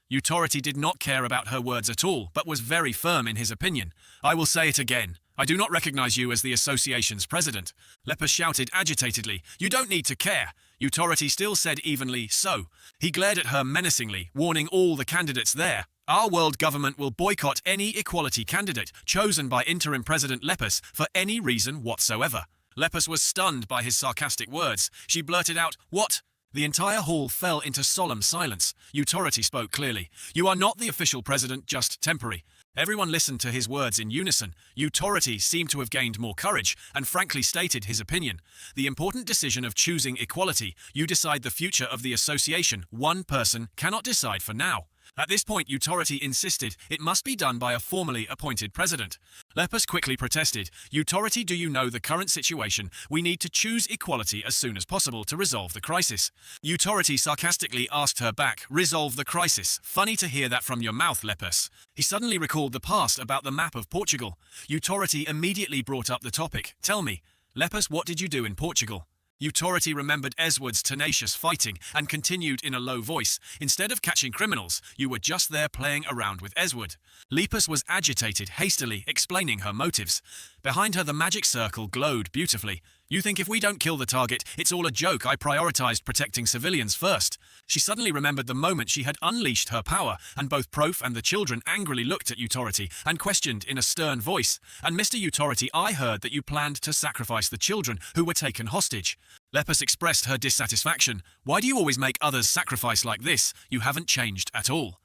A: Utopia did not care about her words at all, but was very firm in his opinion. "I will say it again. I do not recognize you as the association's president." Lepus shouted agitatedly, "You don't need to care." Utopia still said evenly, "So." He glared at her menacingly, warning all the candidates there, "Our world government will boycott any equality candidate chosen by interim president Lepus for any reason whatsoever." Lepus was stunned by his sarcastic words. She blurted out, "What?" The entire hall fell into solemn silence. Utopia spoke clearly, "You are not the official president, just temporary." Everyone listened to his words in unison. Utopia seemed to have gained more courage and frankly stated his opinion. "The important decision of choosing equality, you decide the future of the association. One person cannot decide for now." At this point, Authority insisted it must be done by a formally appointed president. Lepus quickly protested, Authority, do you know the current situation? We need to choose equality as soon as possible to resolve the crisis. Authority sarcastically asked her back, resolve the crisis? Funny to hear that from your mouth, Lepus. He suddenly recalled the past about the map of Portugal. Authority immediately brought up the topic. Tell me, Lepus, what did you do in Portugal? Authority remembered Esward's tenacious fighting and continued in a low voice, instead of catching criminals, you were just there playing around with Esward. Lepus was agitated, hastily explaining her motives. Behind her the magic circle glowed beautifully. You think if we don't kill the target, it's all a joke? I prioritized protecting civilians first. She suddenly remembered the moment she had unleashed her power, and both Prof and the children angrily looked at Authority and questioned in a stern voice, and Mr. Authority, I heard that you planned to sacrifice the children who were taken hostage. Lepus expressed her dissatisfaction. Why do you always make others sacrifice like this? You haven't changed at all.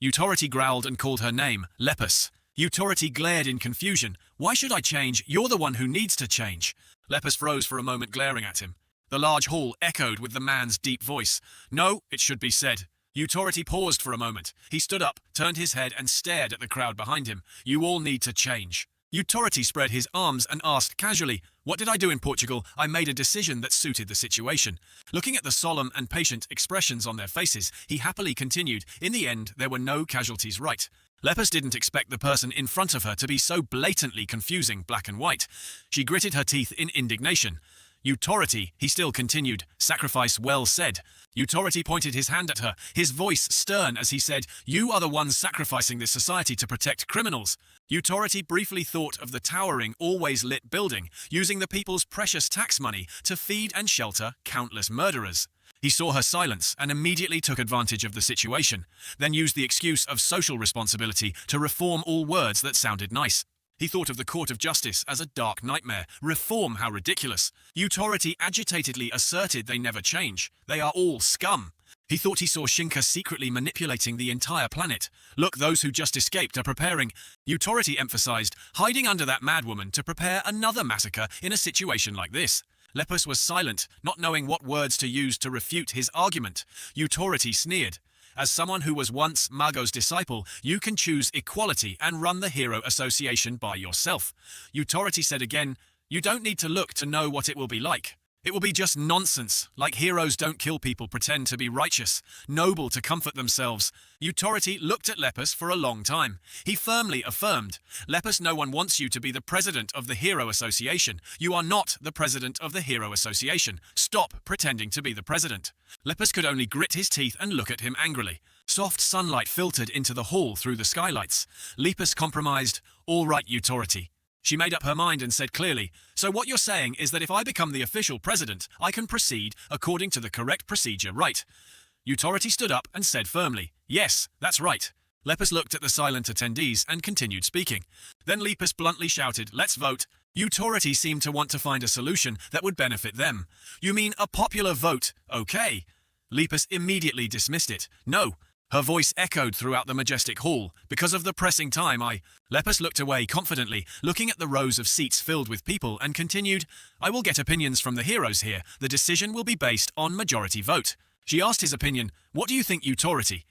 A: Authority growled and called her name, Lepus. Authority glared in confusion. Why should I change? You're the one who needs to change. Lepus froze for a moment, glaring at him. The large hall echoed with the man's deep voice. No, it should be said. Authority paused for a moment. He stood up, turned his head and stared at the crowd behind him. You all need to change. Authority spread his arms and asked casually, what did I do in Portugal? I made a decision that suited the situation. Looking at the solemn and patient expressions on their faces, he happily continued, in the end, there were no casualties, right? Lepus didn't expect the person in front of her to be so blatantly confusing black and white. She gritted her teeth in indignation. Authority, he still continued, sacrifice well said. Authority pointed his hand at her, his voice stern as he said, you are the ones sacrificing this society to protect criminals. Authority briefly thought of the towering, always lit building, using the people's precious tax money to feed and shelter countless murderers. He saw her silence and immediately took advantage of the situation, then used the excuse of social responsibility to reform all words that sounded nice. He thought of the Court of Justice as a dark nightmare. Reform, how ridiculous. Authority agitatedly asserted they never change. They are all scum. He thought he saw Shinka secretly manipulating the entire planet. Look, those who just escaped are preparing. Authority emphasized, hiding under that madwoman to prepare another massacre in a situation like this. Lepus was silent, not knowing what words to use to refute his argument. Authority sneered. As someone who was once Margo's disciple, you can choose equality and run the Hero Association by yourself. Authority said again, you don't need to look to know what it will be like. It will be just nonsense, like heroes don't kill people, pretend to be righteous, noble to comfort themselves. Authority looked at Lepus for a long time. He firmly affirmed, Lepus, no one wants you to be the president of the Hero Association. You are not the president of the Hero Association. Stop pretending to be the president. Lepus could only grit his teeth and look at him angrily. Soft sunlight filtered into the hall through the skylights. Lepus compromised, all right, Authority. She made up her mind and said clearly, so what you're saying is that if I become the official president, I can proceed according to the correct procedure, right? Authority stood up and said firmly, yes, that's right. Lepus looked at the silent attendees and continued speaking. Then Lepus bluntly shouted, let's vote. Authority seemed to want to find a solution that would benefit them. You mean a popular vote? Okay. Lepus immediately dismissed it. No. Her voice echoed throughout the majestic hall. Because of the pressing time, Lepus looked away confidently, looking at the rows of seats filled with people, and continued, I will get opinions from the heroes here. The decision will be based on majority vote. She asked his opinion, what do you think, Authority?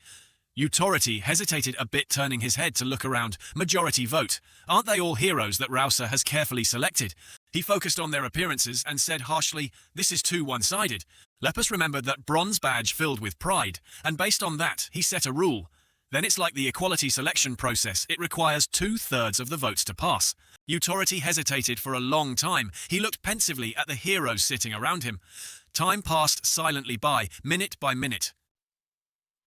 A: Authority hesitated a bit, turning his head to look around. Majority vote. Aren't they all heroes that Rousea has carefully selected? He focused on their appearances and said harshly, this is too one-sided. Lepus remembered that bronze badge filled with pride, and based on that, he set a rule. Then it's like the equality selection process. It requires 2/3 of the votes to pass. Authority hesitated for a long time. He looked pensively at the heroes sitting around him. Time passed silently by, minute by minute.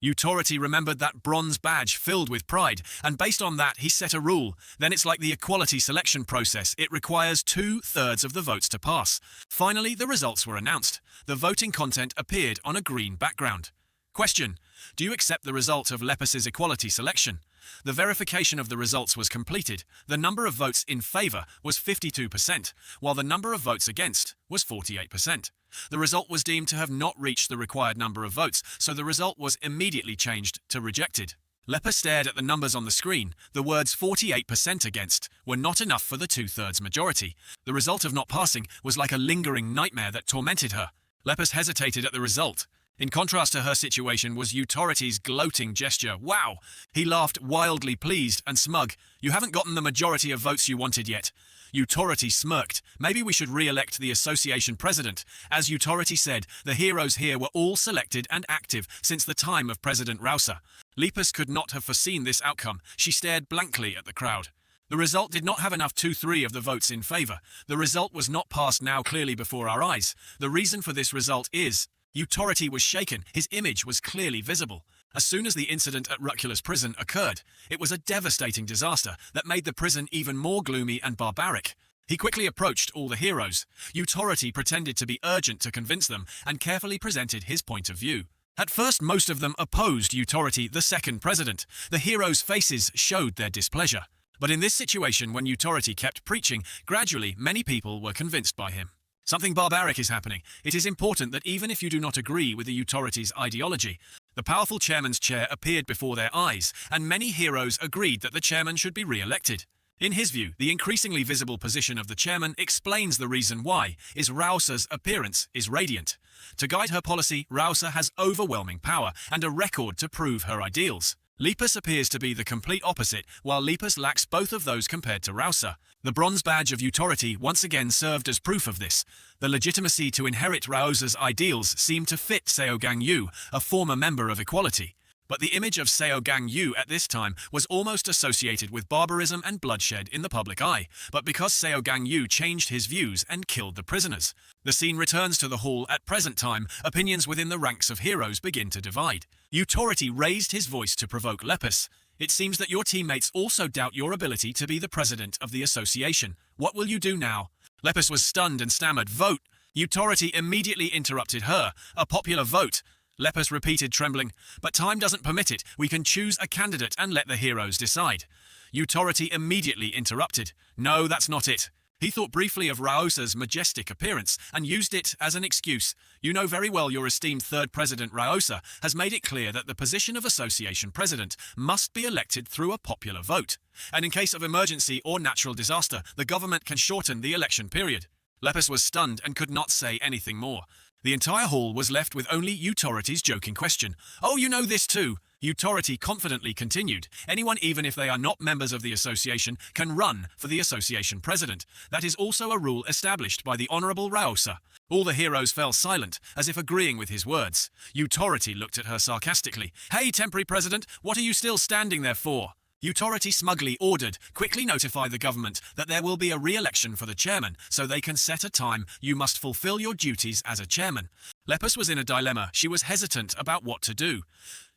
A: Authority remembered that bronze badge filled with pride, and based on that, he set a rule. Then it's like the equality selection process. It requires 2/3 of the votes to pass. Finally, the results were announced. The voting content appeared on a green background. Question: do you accept the result of Lepus's equality selection? The verification of the results was completed. The number of votes in favor was 52%, while the number of votes against was 48%. The result was deemed to have not reached the required number of votes, so the result was immediately changed to rejected. Lepus stared at the numbers on the screen. The words 48% against were not enough for the 2/3 majority. The result of not passing was like a lingering nightmare that tormented her. Lepus hesitated at the result. In contrast to her situation was Utority's gloating gesture. Wow! He laughed, wildly pleased and smug. You haven't gotten the majority of votes you wanted yet. Utority smirked. Maybe we should re-elect the association president. As Utority said, the heroes here were all selected and active since the time of President Rousea. Lepus could not have foreseen this outcome. She stared blankly at the crowd. The result did not have enough 2/3 of the votes in favor. The result was not passed now clearly before our eyes. The reason for this result is... Utority was shaken. His image was clearly visible. As soon as the incident at Rucula's prison occurred, it was a devastating disaster that made the prison even more gloomy and barbaric. He quickly approached all the heroes. Utority pretended to be urgent to convince them and carefully presented his point of view. At first, most of them opposed Utority, the second president. The heroes' faces showed their displeasure. But in this situation, when Utority kept preaching, gradually many people were convinced by him. Something barbaric is happening. It is important that even if you do not agree with the Utority's ideology, the powerful chairman's chair appeared before their eyes, and many heroes agreed that the chairman should be re-elected. In his view, the increasingly visible position of the chairman explains the reason why Rousea's appearance is radiant. To guide her policy, Rousea has overwhelming power and a record to prove her ideals. Lepus appears to be the complete opposite, while Lepus lacks both of those compared to Rousea. The bronze badge of Utority once again served as proof of this. The legitimacy to inherit Rousea's ideals seemed to fit Seo Gang Yu, a former member of Equality. But the image of Seo Gang Yu at this time was almost associated with barbarism and bloodshed in the public eye, but because Seo Gang Yu changed his views and killed the prisoners. The scene returns to the hall. At present time, opinions within the ranks of heroes begin to divide. Utority raised his voice to provoke Lepus. It seems that your teammates also doubt your ability to be the president of the association. What will you do now? Lepus was stunned and stammered, "Vote!" Utority immediately interrupted her. "A popular vote." Lepus repeated, trembling, "But time doesn't permit it. We can choose a candidate and let the heroes decide." Utority immediately interrupted. "No, that's not it." He thought briefly of Rousea's majestic appearance and used it as an excuse. "You know very well your esteemed third president Rousea has made it clear that the position of association president must be elected through a popular vote. And in case of emergency or natural disaster, the government can shorten the election period." Lepus was stunned and could not say anything more. The entire hall was left with only Utority's joking question. "Oh, you know this too." Utority confidently continued. "Anyone, even if they are not members of the association, can run for the association president. That is also a rule established by the Honourable Rousea." All the heroes fell silent, as if agreeing with his words. Utority looked at her sarcastically. "Hey, temporary president, what are you still standing there for?" Utority smugly ordered, "Quickly notify the government that there will be a re-election for the chairman, so they can set a time. You must fulfill your duties as a chairman." Lepus was in a dilemma. She was hesitant about what to do.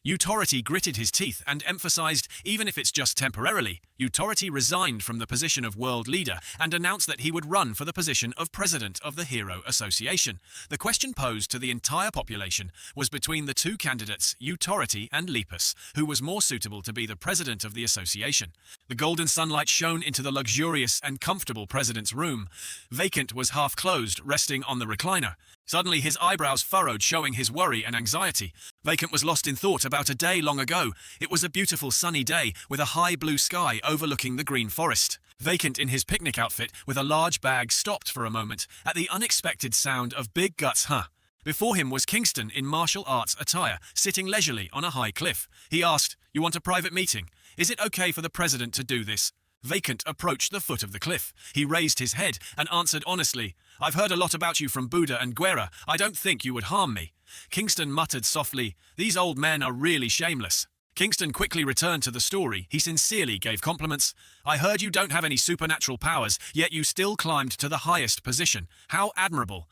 A: Utority gritted his teeth and emphasized, even if it's just temporarily. Utority resigned from the position of world leader and announced that he would run for the position of president of the Hero Association. The question posed to the entire population was between the two candidates, Utority and Lepus, who was more suitable to be the president of the association. The golden sunlight shone into the luxurious and comfortable president's room. Vacant was half closed, resting on the recliner. Suddenly his eyebrows furrowed, showing his worry and anxiety. Vacant was lost in thought about a day long ago. It was a beautiful sunny day, with a high blue sky overlooking the green forest. Vacant in his picnic outfit, with a large bag, stopped for a moment, at the unexpected sound of big guts, huh? Before him was Kingston in martial arts attire, sitting leisurely on a high cliff. He asked, "You want a private meeting? Is it okay for the president to do this?" Vacant approached the foot of the cliff. He raised his head and answered honestly, "I've heard a lot about you from Buddha and Guerra. I don't think you would harm me." Kingston muttered softly, "These old men are really shameless." Kingston quickly returned to the story. He sincerely gave compliments. "I heard you don't have any supernatural powers, yet you still climbed to the highest position. How admirable."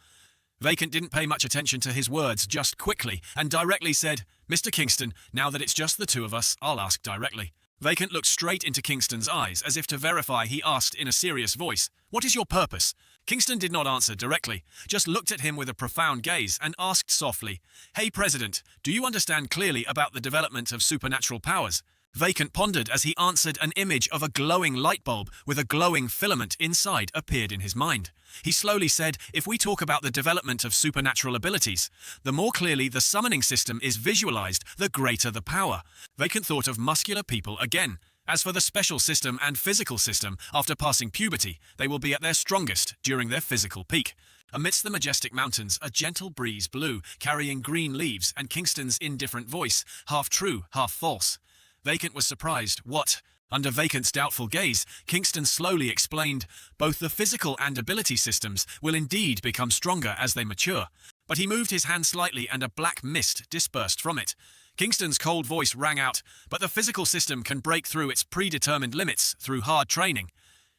A: Vacant didn't pay much attention to his words, just quickly and directly said, "Mr. Kingston, now that it's just the two of us, I'll ask directly." Vacant looked straight into Kingston's eyes, as if to verify. He asked in a serious voice, "What is your purpose?" Kingston did not answer directly, just looked at him with a profound gaze and asked softly, "Hey, President, do you understand clearly about the development of supernatural powers?" Vacant pondered as he answered. An image of a glowing light bulb with a glowing filament inside appeared in his mind. He slowly said, "If we talk about the development of supernatural abilities, the more clearly the summoning system is visualized, the greater the power." Vacant thought of muscular people again. As for the special system and physical system, after passing puberty, they will be at their strongest during their physical peak. Amidst the majestic mountains, a gentle breeze blew, carrying green leaves, and Kingston's indifferent voice, half true, half false. Vacant was surprised. What? Under Vacant's doubtful gaze, Kingston slowly explained, both the physical and ability systems will indeed become stronger as they mature. But he moved his hand slightly and a black mist dispersed from it. Kingston's cold voice rang out, but the physical system can break through its predetermined limits through hard training.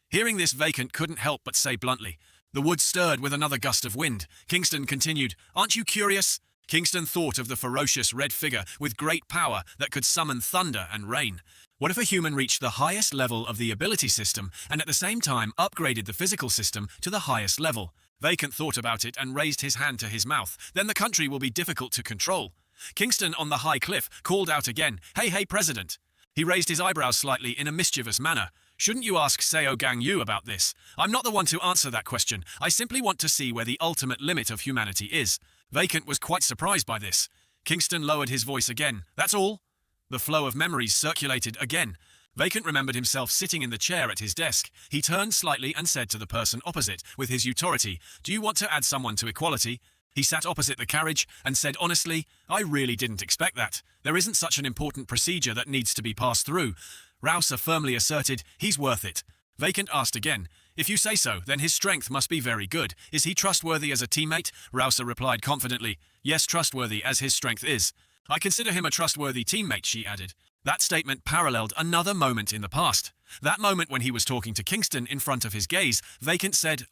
A: Hearing this, Vacant couldn't help but say bluntly. The woods stirred with another gust of wind. Kingston continued, "Aren't you curious?" Kingston thought of the ferocious red figure with great power that could summon thunder and rain. What if a human reached the highest level of the ability system and at the same time upgraded the physical system to the highest level? Vacant thought about it and raised his hand to his mouth. Then the country will be difficult to control. Kingston on the high cliff called out again, "Hey, President." He raised his eyebrows slightly in a mischievous manner. "Shouldn't you ask Seo Gang Yu about this? I'm not the one to answer that question. I simply want to see where the ultimate limit of humanity is." Vacant was quite surprised by this. Kingston lowered his voice again. "That's all?" The flow of memories circulated again. Vacant remembered himself sitting in the chair at his desk. He turned slightly and said to the person opposite, with his authority, "Do you want to add someone to equality?" He sat opposite the carriage and said honestly, "I really didn't expect that. There isn't such an important procedure that needs to be passed through." Rousea firmly asserted, "He's worth it." Vacant asked again, "If you say so, then his strength must be very good. Is he trustworthy as a teammate?" Rousea replied confidently, "Yes, trustworthy as his strength is." "I consider him a trustworthy teammate," she added. That statement paralleled another moment in the past. That moment when he was talking to Kingston in front of his gaze, Vacant said,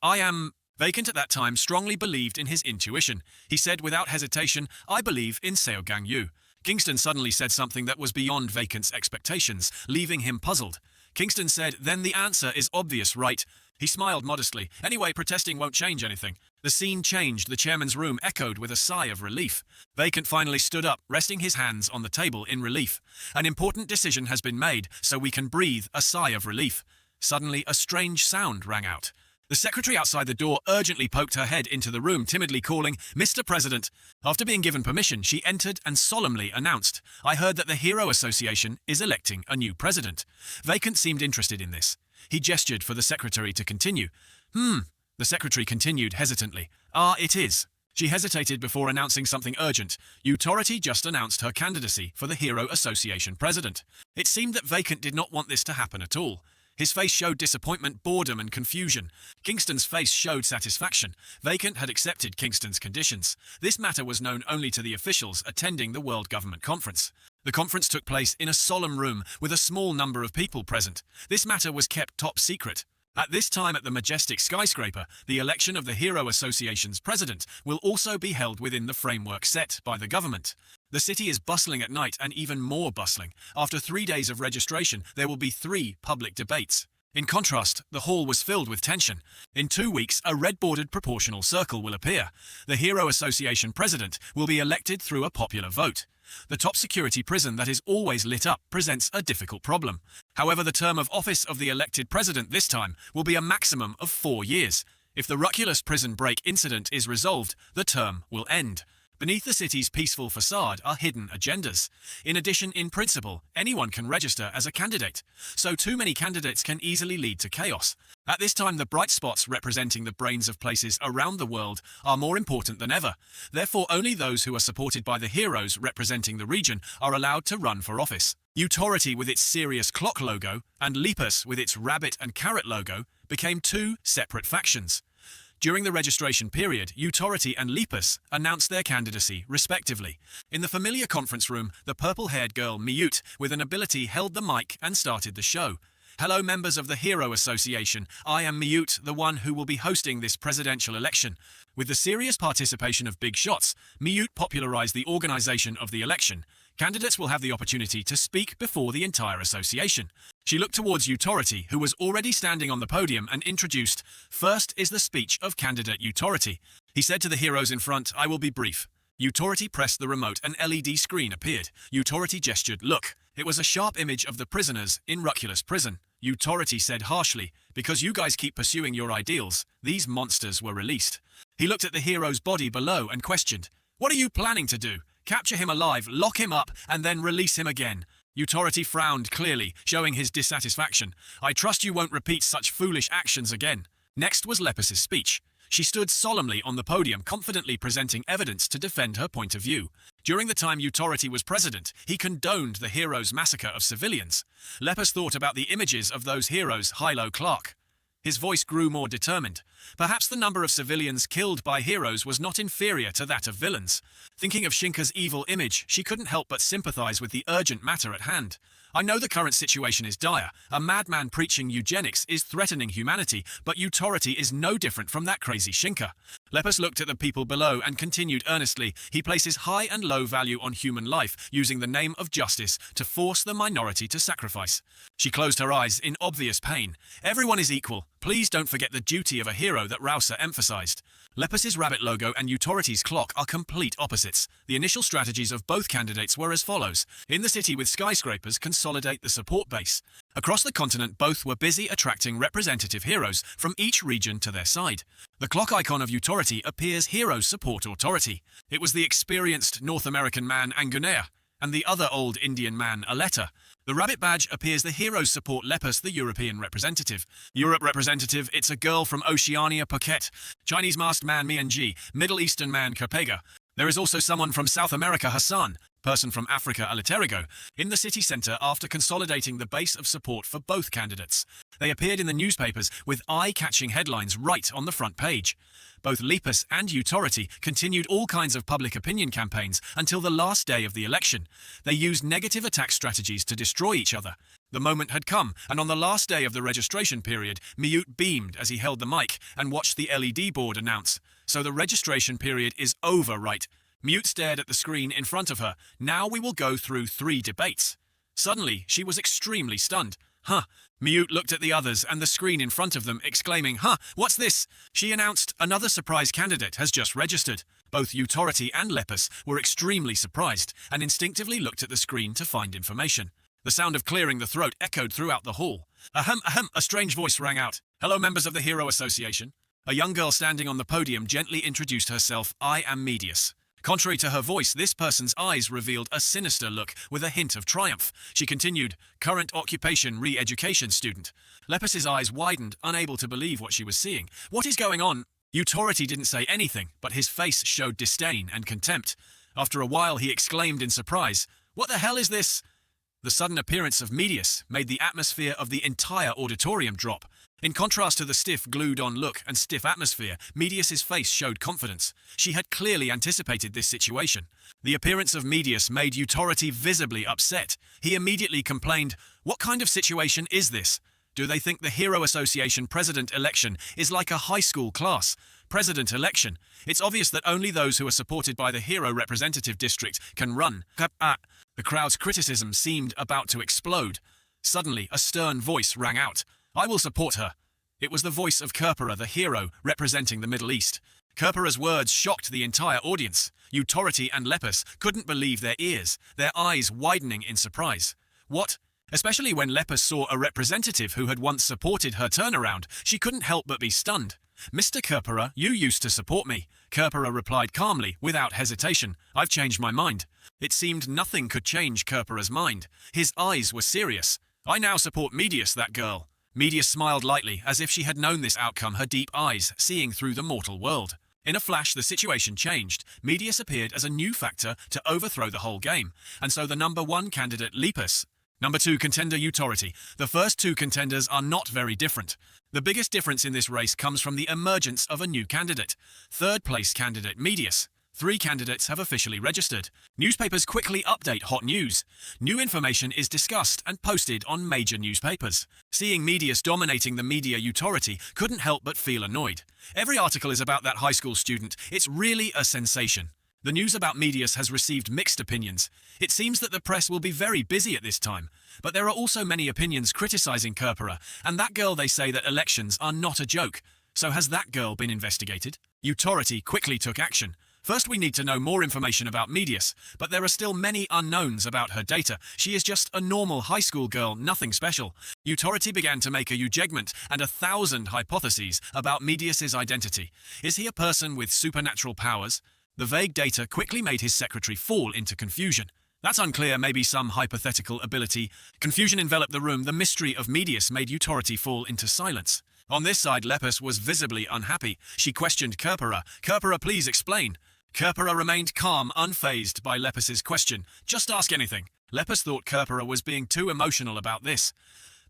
A: Vacant at that time strongly believed in his intuition. He said without hesitation, "I believe in Seo Gang Yu." Kingston suddenly said something that was beyond Vacant's expectations, leaving him puzzled. Kingston said, "Then the answer is obvious, right?" He smiled modestly. "Anyway, protesting won't change anything." The scene changed. The chairman's room echoed with a sigh of relief. Vacant finally stood up, resting his hands on the table in relief. "An important decision has been made, so we can breathe a sigh of relief." Suddenly, a strange sound rang out. The secretary outside the door urgently poked her head into the room, timidly calling, "Mr. President." After being given permission, she entered and solemnly announced, "I heard that the Hero Association is electing a new president." Vacant seemed interested in this. He gestured for the secretary to continue. The secretary continued hesitantly. It is." She hesitated before announcing something urgent. Utopia just announced her candidacy for the Hero Association president. It seemed that Vacant did not want this to happen at all. His face showed disappointment, boredom, and confusion. Kingston's face showed satisfaction. Vacant had accepted Kingston's conditions. This matter was known only to the officials attending the World Government Conference. The conference took place in a solemn room with a small number of people present. This matter was kept top secret. At this time at the majestic skyscraper, the election of the Hero Association's president will also be held within the framework set by the government. The city is bustling at night and even more bustling. After 3 days of registration, there will be 3 public debates. In contrast, the hall was filled with tension. In 2 weeks, a red-bordered proportional circle will appear. The Hero Association president will be elected through a popular vote. The top security prison that is always lit up presents a difficult problem. However, the term of office of the elected president this time will be a maximum of 4 years. If the ruculous prison break incident is resolved, the term will end. Beneath the city's peaceful facade are hidden agendas. In addition, in principle, anyone can register as a candidate. So too many candidates can easily lead to chaos. At this time, the bright spots representing the brains of places around the world are more important than ever. Therefore, only those who are supported by the heroes representing the region are allowed to run for office. Utopia with its serious clock logo and Lepus with its rabbit and carrot logo became 2 separate factions. During the registration period, Utopia and Lepus announced their candidacy, respectively. In the familiar conference room, the purple-haired girl Miyut, with an ability, held the mic and started the show. "Hello, members of the Hero Association. I am Miyut, the one who will be hosting this presidential election." With the serious participation of big shots, Miyut popularized the organization of the election. Candidates will have the opportunity to speak before the entire association. She looked towards Utopia, who was already standing on the podium, and introduced, "First is the speech of candidate Utopia." He said to the heroes in front, "I will be brief." Utopia pressed the remote. An LED screen appeared. Utopia gestured, "Look." It was a sharp image of the prisoners in Ruculus prison. Utopia said harshly, "Because you guys keep pursuing your ideals, these monsters were released." He looked at the hero's body below and questioned, "What are you planning to do? Capture him alive, lock him up, and then release him again?" Utopia frowned clearly, showing his dissatisfaction. "I trust you won't repeat such foolish actions again." Next was Lepus's speech. She stood solemnly on the podium, confidently presenting evidence to defend her point of view. During the time Utopia was president, he condoned the heroes' massacre of civilians. Lepus thought about the images of those heroes, Hilo Clark. His voice grew more determined. Perhaps the number of civilians killed by heroes was not inferior to that of villains. Thinking of Shinka's evil image, she couldn't help but sympathize with the urgent matter at hand. I know the current situation is dire. A madman preaching eugenics is threatening humanity, but Utopia is no different from that crazy Shinka. Lepus looked at the people below and continued earnestly. He places high and low value on human life, using the name of justice to force the minority to sacrifice. She closed her eyes in obvious pain. Everyone is equal. Please don't forget the duty of a hero that Rousea emphasized. Lepus's rabbit logo and Utopia's clock are complete opposites. The initial strategies of both candidates were as follows. In the city with skyscrapers, consolidate the support base. Across the continent, both were busy attracting representative heroes from each region to their side. The clock icon of Utopia appears heroes support authority. It was the experienced North American man Angunea, and the other old Indian man Aletta. The rabbit badge appears the heroes support Lepus, the European representative. Europe representative, it's a girl from Oceania, Phuket. Chinese masked man Mianji, Middle Eastern man Kerpega. There is also someone from South America, Hassan, person from Africa, Aliterigo, in the city centre after consolidating the base of support for both candidates. They appeared in the newspapers with eye-catching headlines right on the front page. Both Lepus and Utopia continued all kinds of public opinion campaigns until the last day of the election. They used negative attack strategies to destroy each other. The moment had come, and on the last day of the registration period, Mute beamed as he held the mic and watched the LED board announce, "So the registration period is over, right?" Mute stared at the screen in front of her. "Now we will go through 3 debates." Suddenly, she was extremely stunned. "Huh." Mute looked at the others and the screen in front of them, exclaiming, "Huh, what's this?" She announced, "Another surprise candidate has just registered." Both Utopia and Lepus were extremely surprised and instinctively looked at the screen to find information. The sound of clearing the throat echoed throughout the hall. Ahem, ahem, a strange voice rang out. "Hello, members of the Hero Association." A young girl standing on the podium gently introduced herself. "I am Medius." Contrary to her voice, this person's eyes revealed a sinister look with a hint of triumph. She continued, "Current occupation re-education student." Lepus's eyes widened, unable to believe what she was seeing. "What is going on?" Utopia didn't say anything, but his face showed disdain and contempt. After a while, he exclaimed in surprise, "What the hell is this?" The sudden appearance of Medius made the atmosphere of the entire auditorium drop. In contrast to the stiff, glued-on look and stiff atmosphere, Medius's face showed confidence. She had clearly anticipated this situation. The appearance of Medius made Utopia visibly upset. He immediately complained, "What kind of situation is this? Do they think the Hero Association president election is like a high school class? President election. It's obvious that only those who are supported by the Hero Representative District can run." The crowd's criticism seemed about to explode. Suddenly, a stern voice rang out. "I will support her." It was the voice of Kerpera, the hero representing the Middle East. Kerpera's words shocked the entire audience. Utopia and Lepus couldn't believe their ears, their eyes widening in surprise. What? Especially when Lepus saw a representative who had once supported her turnaround, she couldn't help but be stunned. "Mr. Kerpera, you used to support me." Kerpera replied calmly, without hesitation. "I've changed my mind." It seemed nothing could change Kerpera's mind. His eyes were serious. "I now support Medius, that girl." Medius smiled lightly, as if she had known this outcome, her deep eyes seeing through the mortal world. In a flash, the situation changed. Medius appeared as a new factor to overthrow the whole game, and so the number 1 candidate, Lepus. Number 2 contender, Utopia. The first 2 contenders are not very different. The biggest difference in this race comes from the emergence of a new candidate. 3rd place candidate, Medius. 3 candidates have officially registered. Newspapers quickly update hot news. New information is discussed and posted on major newspapers. Seeing Medius dominating the media, Utopia couldn't help but feel annoyed. Every article is about that high school student. It's really a sensation. The news about Medius has received mixed opinions. It seems that the press will be very busy at this time, but there are also many opinions criticizing Kerpera, and that girl, they say that elections are not a joke. So has that girl been investigated? Utopia quickly took action. First, we need to know more information about Medius, but there are still many unknowns about her data. She is just a normal high school girl, nothing special. Utopia began to make a judgment and 1,000 hypotheses about Medius's identity. Is he a person with supernatural powers? The vague data quickly made his secretary fall into confusion. That's unclear, maybe some hypothetical ability. Confusion enveloped the room. The mystery of Medius made Utopia fall into silence. On this side, Lepus was visibly unhappy. She questioned Kerpera. Kerpera, please explain. Kerpera remained calm, unfazed by Lepus's question. Just ask anything. Lepus thought Kerpera was being too emotional about this.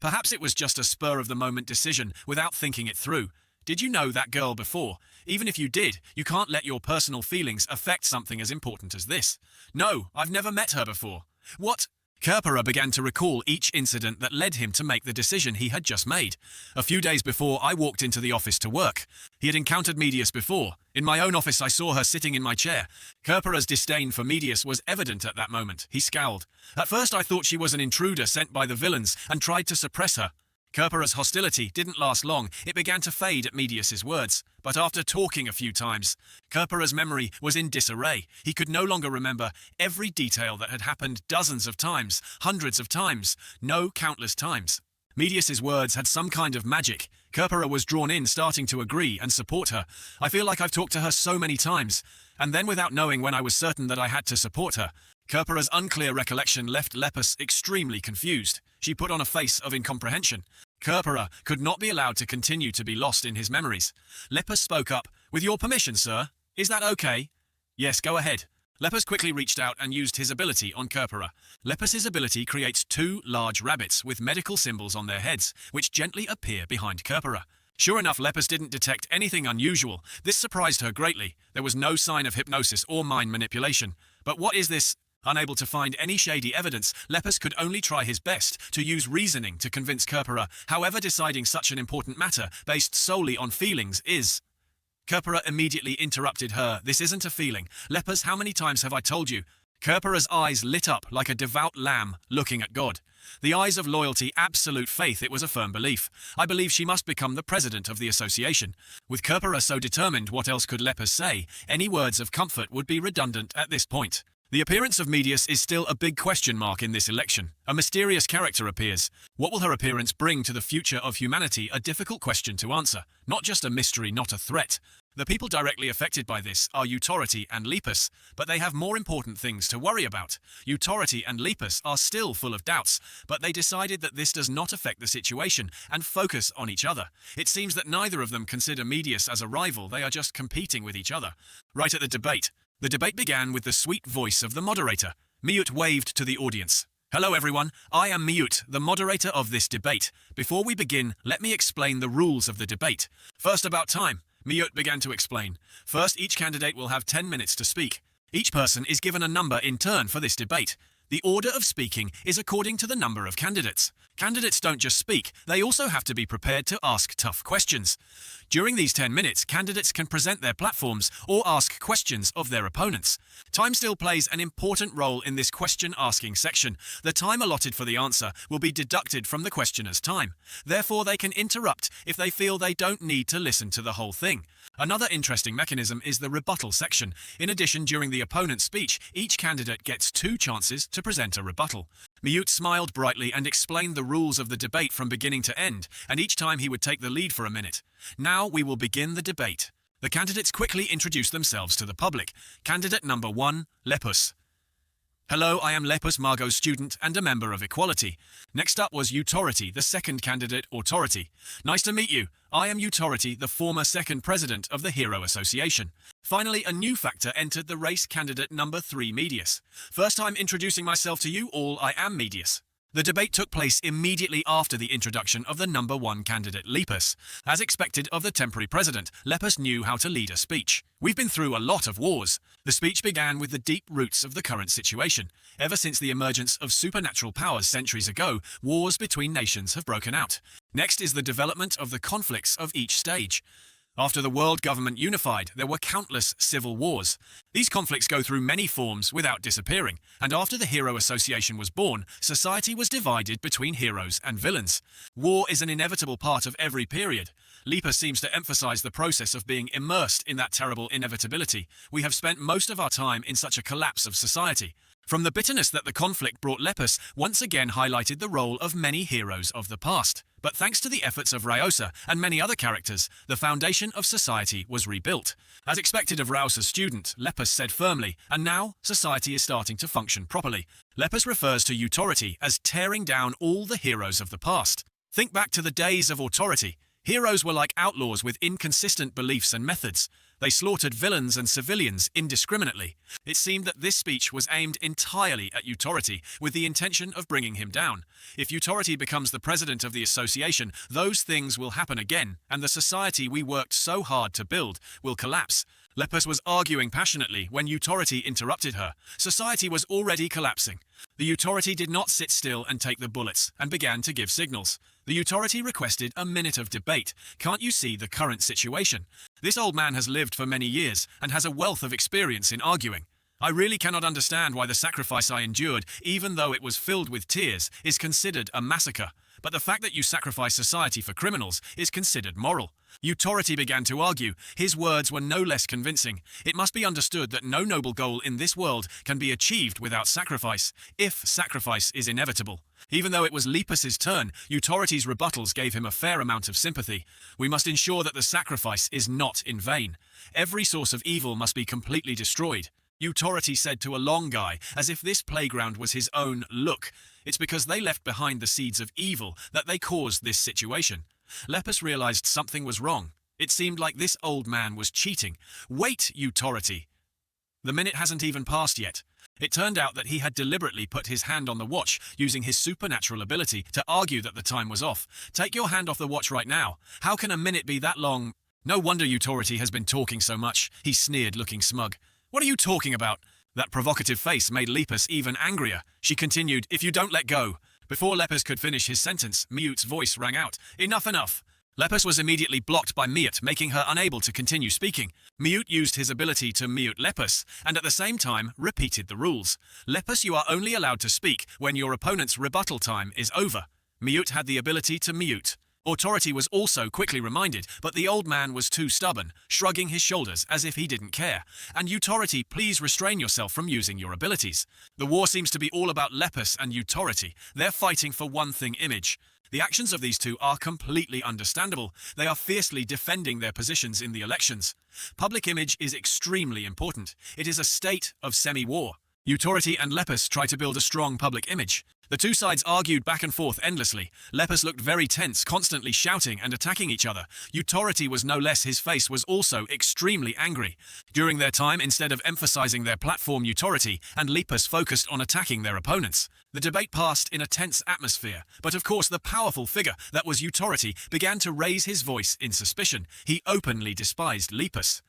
A: Perhaps it was just a spur-of-the-moment decision, without thinking it through. Did you know that girl before? Even if you did, you can't let your personal feelings affect something as important as this. No, I've never met her before. What? Kerpera began to recall each incident that led him to make the decision he had just made. A few days before, I walked into the office to work. He had encountered Medius before. In my own office, I saw her sitting in my chair. Kerpera's disdain for Medius was evident at that moment. He scowled. At first, I thought she was an intruder sent by the villains and tried to suppress her. Kerpera's hostility didn't last long. It began to fade at Medius's words. But after talking a few times, Kerpera's memory was in disarray. He could no longer remember every detail that had happened dozens of times, hundreds of times, no, countless times. Medius's words had some kind of magic. Kerpera was drawn in, starting to agree and support her. I feel like I've talked to her so many times. And then, without knowing when I was certain that I had to support her, Kerpera's unclear recollection left Lepus extremely confused. She put on a face of incomprehension. Kerpera could not be allowed to continue to be lost in his memories. Lepus spoke up. With your permission, sir. Is that okay? Yes, go ahead. Lepus quickly reached out and used his ability on Kerpera. Lepus's ability creates two large rabbits with medical symbols on their heads, which gently appear behind Kerpera. Sure enough, Lepus didn't detect anything unusual. This surprised her greatly. There was no sign of hypnosis or mind manipulation. But what is this? Unable to find any shady evidence, Lepus could only try his best to use reasoning to convince Kerpera. However, deciding such an important matter based solely on feelings is... Kerpera immediately interrupted her. This isn't a feeling. Lepus, how many times have I told you? Kerpera's eyes lit up like a devout lamb looking at God. The eyes of loyalty, absolute faith. It was a firm belief. I believe she must become the president of the association. With Kerpera so determined, what else could Lepus say? Any words of comfort would be redundant at this point. The appearance of Medius is still a big question mark in this election. A mysterious character appears. What will her appearance bring to the future of humanity? A difficult question to answer. Not just a mystery, not a threat. The people directly affected by this are Utopia and Lepus, but they have more important things to worry about. Utopia and Lepus are still full of doubts, but they decided that this does not affect the situation and focus on each other. It seems that neither of them consider Medius as a rival, they are just competing with each other. Right at the debate. The debate began with the sweet voice of the moderator. Miyut waved to the audience. Hello everyone, I am Miyut, the moderator of this debate. Before we begin, let me explain the rules of the debate. First, about time. Miyut began to explain. First, each candidate will have 10 minutes to speak. Each person is given a number in turn for this debate. The order of speaking is according to the number of candidates. Candidates don't just speak, they also have to be prepared to ask tough questions. During these 10 minutes, candidates can present their platforms or ask questions of their opponents. Time still plays an important role in this question-asking section. The time allotted for the answer will be deducted from the questioner's time. Therefore, they can interrupt if they feel they don't need to listen to the whole thing. Another interesting mechanism is the rebuttal section. In addition, during the opponent's speech, each candidate gets 2 chances to present a rebuttal. Miyut smiled brightly and explained the rules of the debate from beginning to end, and each time he would take the lead for a minute. Now we will begin the debate. The candidates quickly introduced themselves to the public. Candidate number 1, Lepus. Hello, I am Lepus, Margo's student and a member of Equality. Next up was Utopia, the second candidate, Authority. Nice to meet you. I am Utopia, the former second president of the Hero Association. Finally, a new factor entered the race, candidate number 3, Medius. First time introducing myself to you all, I am Medius. The debate took place immediately after the introduction of the number 1 candidate, Lepus. As expected of the temporary president, Lepus knew how to lead a speech. We've been through a lot of wars. The speech began with the deep roots of the current situation. Ever since the emergence of supernatural powers centuries ago, wars between nations have broken out. Next is the development of the conflicts of each stage. After the world government unified, there were countless civil wars. These conflicts go through many forms without disappearing, and after the Hero Association was born, society was divided between heroes and villains. War is an inevitable part of every period. Lepus seems to emphasize the process of being immersed in that terrible inevitability. We have spent most of our time in such a collapse of society. From the bitterness that the conflict brought, Lepus once again highlighted the role of many heroes of the past. But thanks to the efforts of Rousea and many other characters, the foundation of society was rebuilt. As expected of Rousea's student, Lepus said firmly, and now society is starting to function properly. Lepus refers to Utopia as tearing down all the heroes of the past. Think back to the days of Authority. Heroes were like outlaws with inconsistent beliefs and methods. They slaughtered villains and civilians indiscriminately. It seemed that this speech was aimed entirely at Utopia, with the intention of bringing him down. If Utopia becomes the president of the association, those things will happen again, and the society we worked so hard to build will collapse. Lepus was arguing passionately when Utopia interrupted her. Society was already collapsing. The Utopia did not sit still and take the bullets, and began to give signals. The Utopia requested a minute of debate. Can't you see the current situation? This old man has lived for many years and has a wealth of experience in arguing. I really cannot understand why the sacrifice I endured, even though it was filled with tears, is considered a massacre. But the fact that you sacrifice society for criminals is considered moral. Utopia began to argue. His words were no less convincing. It must be understood that no noble goal in this world can be achieved without sacrifice, if sacrifice is inevitable. Even though it was Lepus's turn, Utopia's rebuttals gave him a fair amount of sympathy. We must ensure that the sacrifice is not in vain. Every source of evil must be completely destroyed. Utopia said to a long guy, as if this playground was his own. Look, it's because they left behind the seeds of evil that they caused this situation. Lepus realized something was wrong. It seemed like this old man was cheating. Wait, Utopia. The minute hasn't even passed yet. It turned out that he had deliberately put his hand on the watch, using his supernatural ability to argue that the time was off. Take your hand off the watch right now. How can a minute be that long? No wonder Utopia has been talking so much, he sneered, looking smug. What are you talking about? That provocative face made Lepus even angrier. She continued, if you don't let go. Before Lepus could finish his sentence, Miut's voice rang out. Enough, enough. Lepus was immediately blocked by Miut, making her unable to continue speaking. Miut used his ability to mute Lepus, and at the same time repeated the rules. Lepus, you are only allowed to speak when your opponent's rebuttal time is over. Miut had the ability to mute. Authority was also quickly reminded, but the old man was too stubborn, shrugging his shoulders as if he didn't care. And Utopia, please restrain yourself from using your abilities. The war seems to be all about Lepus and Utopia. They're fighting for one thing image. The actions of these two are completely understandable. They are fiercely defending their positions in the elections. Public image is extremely important. It is a state of semi-war. Utopia and Lepus try to build a strong public image. The two sides argued back and forth endlessly. Lepus looked very tense, constantly shouting and attacking each other. Utopia was no less, his face was also extremely angry. During their time, instead of emphasizing their platform, Utopia and Lepus focused on attacking their opponents. The debate passed in a tense atmosphere, but of course the powerful figure that was Utopia began to raise his voice in suspicion. He openly despised Lepus.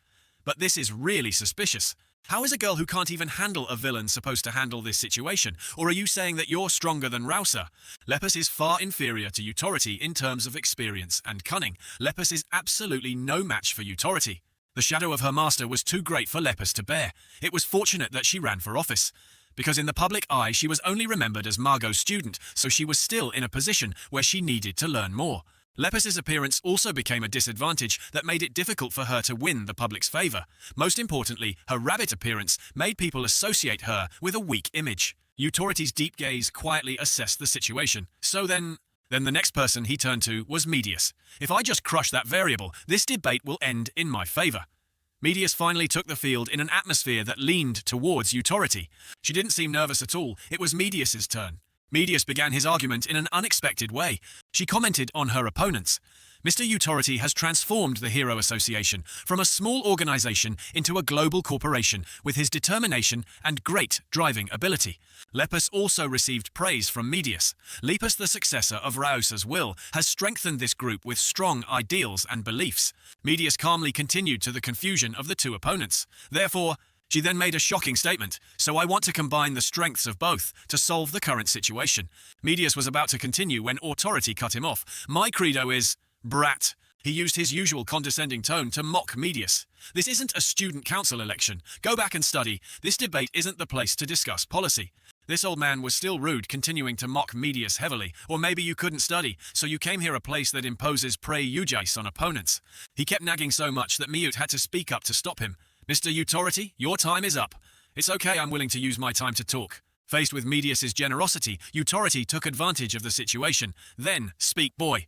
A: But this is really suspicious. How is a girl who can't even handle a villain supposed to handle this situation? Or are you saying that you're stronger than Rousea? Lepus is far inferior to Utopia in terms of experience and cunning. Lepus is absolutely no match for Utopia. The shadow of her master was too great for Lepus to bear. It was fortunate that she ran for office, because in the public eye she was only remembered as Margo's student, so she was still in a position where she needed to learn more. Lepus's appearance also became a disadvantage that made it difficult for her to win the public's favor. Most importantly, her rabbit appearance made people associate her with a weak image. Utopia's deep gaze quietly assessed the situation. So then the next person he turned to was Medius. If I just crush that variable, this debate will end in my favor. Medius finally took the field in an atmosphere that leaned towards Utopia. She didn't seem nervous at all. It was Medius's turn. Medius began his argument in an unexpected way. She commented on her opponents. Mr. Utopia has transformed the Hero Association from a small organization into a global corporation with his determination and great driving ability. Lepus also received praise from Medius. Lepus, the successor of Rousea's will, has strengthened this group with strong ideals and beliefs. Medius calmly continued to the confusion of the two opponents. Therefore, she then made a shocking statement. So I want to combine the strengths of both to solve the current situation. Medius was about to continue when Authority cut him off. My credo is, brat. He used his usual condescending tone to mock Medius. This isn't a student council election. Go back and study. This debate isn't the place to discuss policy. This old man was still rude, continuing to mock Medius heavily. Or maybe you couldn't study, so you came here a place that imposes prejudice on opponents. He kept nagging so much that Miut had to speak up to stop him. Mr. Utopia, your time is up. It's okay, I'm willing to use my time to talk. Faced with Medius's generosity, Utopia took advantage of the situation. Then, speak, boy.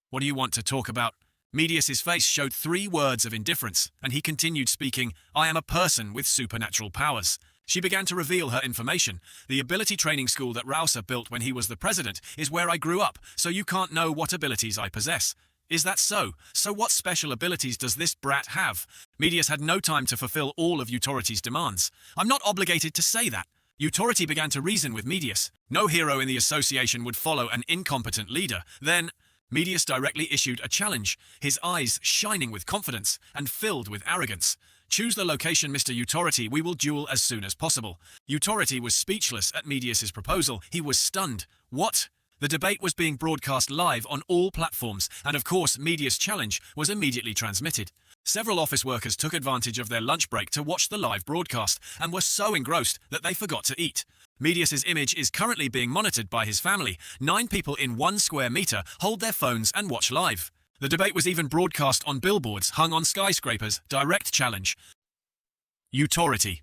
A: What do you want to talk about? Medius's face showed 3 words of indifference, and he continued speaking, I am a person with supernatural powers. She began to reveal her information. The ability training school that Rousea built when he was the president is where I grew up, so you can't know what abilities I possess. Is that so? So what special abilities does this brat have? Medius had no time to fulfill all of Utority's demands. I'm not obligated to say that. Utority began to reason with Medius. No hero in the association would follow an incompetent leader. Then, Medius directly issued a challenge, his eyes shining with confidence and filled with arrogance. Choose the location, Mr. Utority. We will duel as soon as possible. Utority was speechless at Medius's proposal. He was stunned. What? The debate was being broadcast live on all platforms, and of course, Medius' challenge was immediately transmitted. Several office workers took advantage of their lunch break to watch the live broadcast, and were so engrossed that they forgot to eat. Medius' image is currently being monitored by his family. 9 people in 1 square meter hold their phones and watch live. The debate was even broadcast on billboards hung on skyscrapers. Direct challenge. Utority.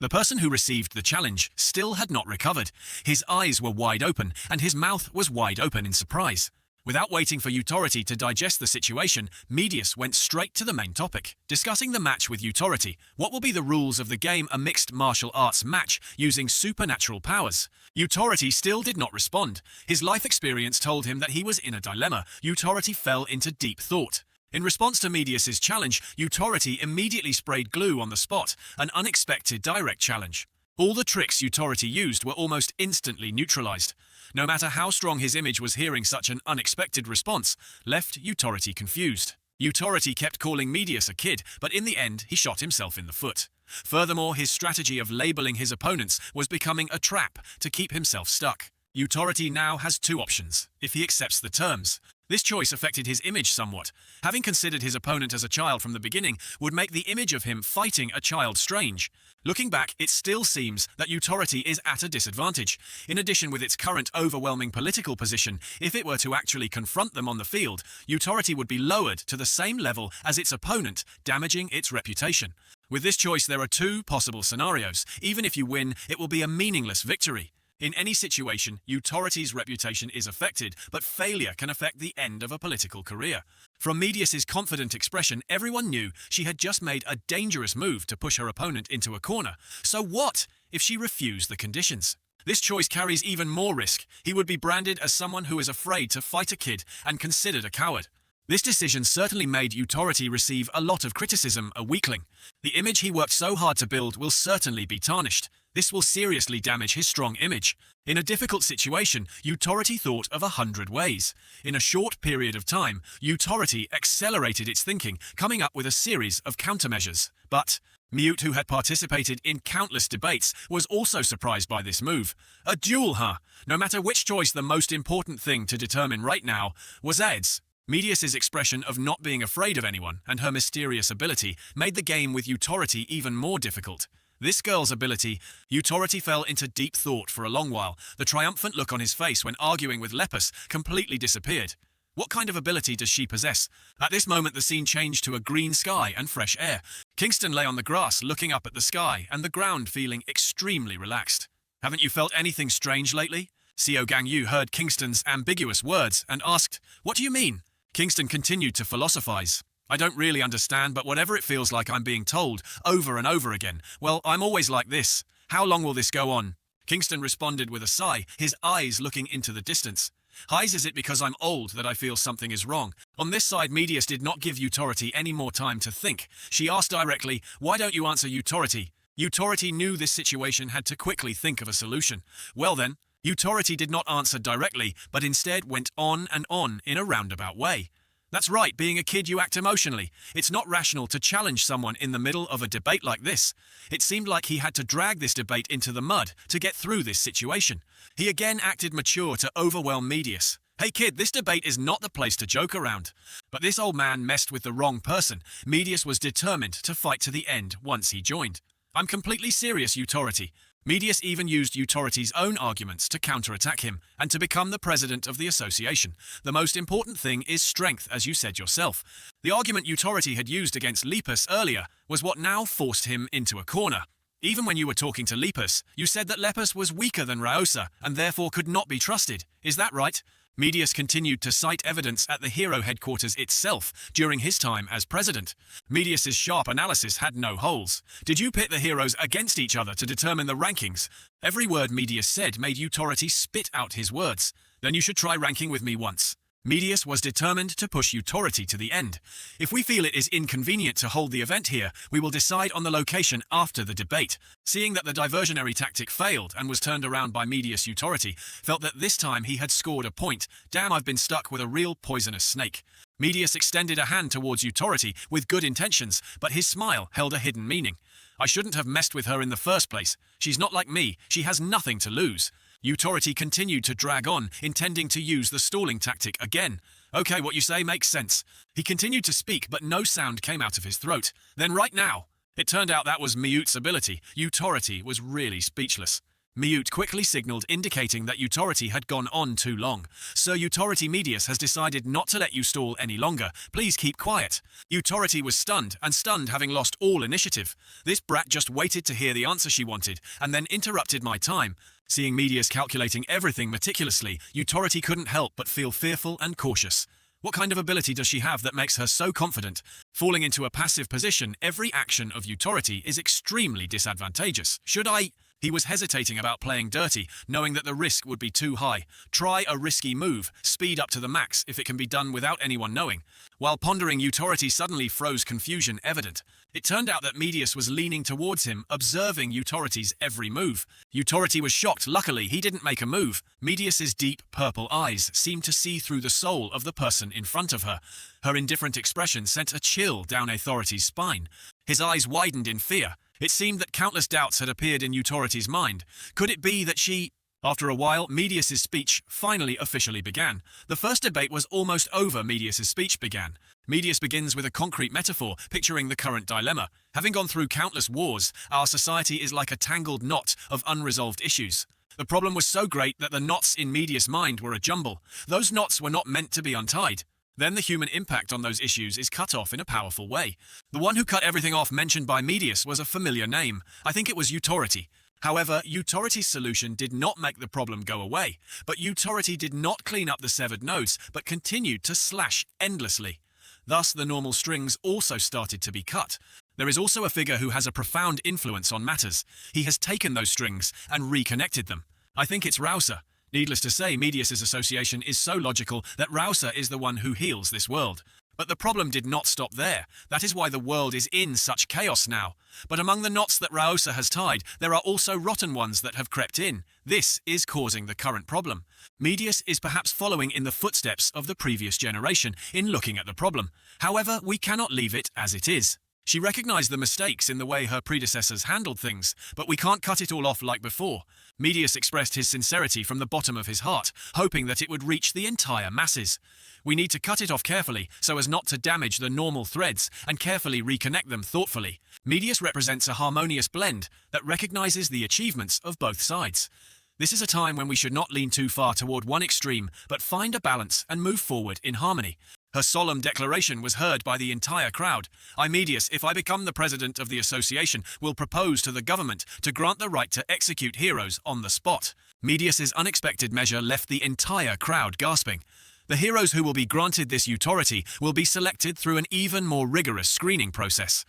A: The person who received the challenge still had not recovered. His eyes were wide open, and his mouth was wide open in surprise. Without waiting for Utority to digest the situation, Medius went straight to the main topic, discussing the match with Utority. What will be the rules of the game, a mixed martial arts match using supernatural powers? Utority still did not respond. His life experience told him that he was in a dilemma. Utority fell into deep thought. In response to Medius' challenge, Utority immediately sprayed glue on the spot, an unexpected direct challenge. All the tricks Utority used were almost instantly neutralized. No matter how strong his image was, hearing such an unexpected response left Utority confused. Utority kept calling Medius a kid, but in the end he shot himself in the foot. Furthermore, his strategy of labeling his opponents was becoming a trap to keep himself stuck. Utority now has 2 options, if he accepts the terms. This choice affected his image somewhat. Having considered his opponent as a child from the beginning would make the image of him fighting a child strange. Looking back, it still seems that Utority is at a disadvantage. In addition, with its current overwhelming political position, if it were to actually confront them on the field, Utority would be lowered to the same level as its opponent, damaging its reputation. With this choice, there are 2 possible scenarios. Even if you win, it will be a meaningless victory. In any situation, Utority's reputation is affected, but failure can affect the end of a political career. From Medius' confident expression, everyone knew she had just made a dangerous move to push her opponent into a corner. So what if she refused the conditions? This choice carries even more risk. He would be branded as someone who is afraid to fight a kid and considered a coward. This decision certainly made Utority receive a lot of criticism, a weakling. The image he worked so hard to build will certainly be tarnished. This will seriously damage his strong image. In a difficult situation, Utority thought of 100 ways. In a short period of time, Utority accelerated its thinking, coming up with a series of countermeasures. But Mute, who had participated in countless debates, was also surprised by this move. A duel, huh? No matter which choice, the most important thing to determine right now was Ed's. Medius' expression of not being afraid of anyone and her mysterious ability made the game with Utority even more difficult. This girl's ability, Utority fell into deep thought for a long while. The triumphant look on his face when arguing with Lepus completely disappeared. What kind of ability does she possess? At this moment, the scene changed to a green sky and fresh air. Kingston lay on the grass looking up at the sky and the ground, feeling extremely relaxed. Haven't you felt anything strange lately? Seo Gang Yu heard Kingston's ambiguous words and asked, "What do you mean?" Kingston continued to philosophize. "I don't really understand, but whatever it feels like I'm being told over and over again. Well, I'm always like this. How long will this go on?" Kingston responded with a sigh, his eyes looking into the distance. "Highs, is it because I'm old that I feel something is wrong?" On this side, Medius did not give Utority any more time to think. She asked directly, "Why don't you answer, Utority?" Utority knew this situation had to quickly think of a solution. Well then, Utority did not answer directly, but instead went on and on in a roundabout way. "That's right, being a kid you act emotionally. It's not rational to challenge someone in the middle of a debate like this." It seemed like he had to drag this debate into the mud to get through this situation. He again acted mature to overwhelm Medius. "Hey kid, this debate is not the place to joke around." But this old man messed with the wrong person. Medius was determined to fight to the end once he joined. "I'm completely serious, Utority." Medius even used Utority's own arguments to counterattack him and to become the president of the association. "The most important thing is strength, as you said yourself." The argument Utority had used against Lepus earlier was what now forced him into a corner. "Even when you were talking to Lepus, you said that Lepus was weaker than Rousea and therefore could not be trusted. Is that right?" Medius continued to cite evidence at the hero headquarters itself during his time as president. Medius's sharp analysis had no holes. "Did you pit the heroes against each other to determine the rankings?" Every word Medius said made Utority spit out his words. "Then you should try ranking with me once." Medius was determined to push Utopia to the end. If we feel it is inconvenient to hold the event here, we will decide on the location after the debate. Seeing that the diversionary tactic failed and was turned around by Medius, Utopia felt that this time he had scored a point. Damn, I've been stuck with a real poisonous snake. Medius extended a hand towards Utopia with good intentions, but his smile held a hidden meaning. I shouldn't have messed with her in the first place. She's not like me. She has nothing to lose. Utopia continued to drag on, intending to use the stalling tactic again. Okay, what you say makes sense. He continued to speak, but no sound came out of his throat. Then right now. It turned out that was Miyute's ability. Utopia was really speechless. Miyute quickly signaled, indicating that Utopia had gone on too long. Sir Utopia, Medius has decided not to let you stall any longer. Please keep quiet. Utopia was stunned, having lost all initiative. This brat just waited to hear the answer she wanted, and then interrupted my time. Seeing Medius calculating everything meticulously, Utopia couldn't help but feel fearful and cautious. What kind of ability does she have that makes her so confident? Falling into a passive position, every action of Utopia is extremely disadvantageous. Should I? He was hesitating about playing dirty, knowing that the risk would be too high. Try a risky move, speed up to the max if it can be done without anyone knowing. While pondering, Utopia suddenly froze, confusion evident. It turned out that Medius was leaning towards him, observing Utopia's every move. Utopia was shocked. Luckily, he didn't make a move. Medius's deep purple eyes seemed to see through the soul of the person in front of her. Her indifferent expression sent a chill down Utopia's spine. His eyes widened in fear. It seemed that countless doubts had appeared in Utopia's mind. Could it be that she... After a while, Medius's speech finally officially began. The first debate was almost over. Medius's speech began. Medius begins with a concrete metaphor, picturing the current dilemma. Having gone through countless wars, our society is like a tangled knot of unresolved issues. The problem was so great that the knots in Medius' mind were a jumble. Those knots were not meant to be untied. Then the human impact on those issues is cut off in a powerful way. The one who cut everything off mentioned by Medius was a familiar name. I think it was Utopia. However, Utopia's solution did not make the problem go away. But Utopia did not clean up the severed nodes, but continued to slash endlessly. Thus, the normal strings also started to be cut. There is also a figure who has a profound influence on matters. He has taken those strings and reconnected them. I think it's Rousea. Needless to say, Medius's association is so logical that Rousea is the one who heals this world. But the problem did not stop there. That is why the world is in such chaos now. But among the knots that Rousea has tied, there are also rotten ones that have crept in. This is causing the current problem. Medius is perhaps following in the footsteps of the previous generation in looking at the problem. However, we cannot leave it as it is. She recognized the mistakes in the way her predecessors handled things, but we can't cut it all off like before. Medius expressed his sincerity from the bottom of his heart, hoping that it would reach the entire masses. We need to cut it off carefully so as not to damage the normal threads and carefully reconnect them thoughtfully. Medius represents a harmonious blend that recognizes the achievements of both sides. This is a time when we should not lean too far toward one extreme, but find a balance and move forward in harmony. Her solemn declaration was heard by the entire crowd. I, Medius, if I become the president of the association, will propose to the government to grant the right to execute heroes on the spot. Medius's unexpected measure left the entire crowd gasping. The heroes who will be granted this Utopia will be selected through an even more rigorous screening process.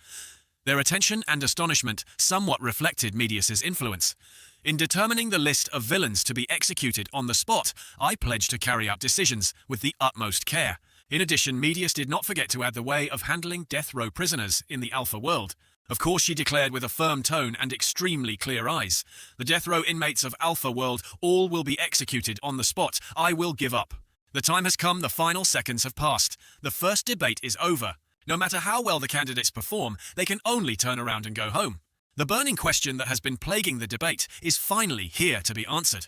A: Their attention and astonishment somewhat reflected Medius's influence. In determining the list of villains to be executed on the spot, I pledged to carry out decisions with the utmost care. In addition, Medius did not forget to add the way of handling death row prisoners in the Alpha world. Of course, she declared with a firm tone and extremely clear eyes. The death row inmates of Alpha world, all will be executed on the spot. I will give up. The time has come, the final seconds have passed. The first debate is over. No matter how well the candidates perform, they can only turn around and go home. The burning question that has been plaguing the debate is finally here to be answered.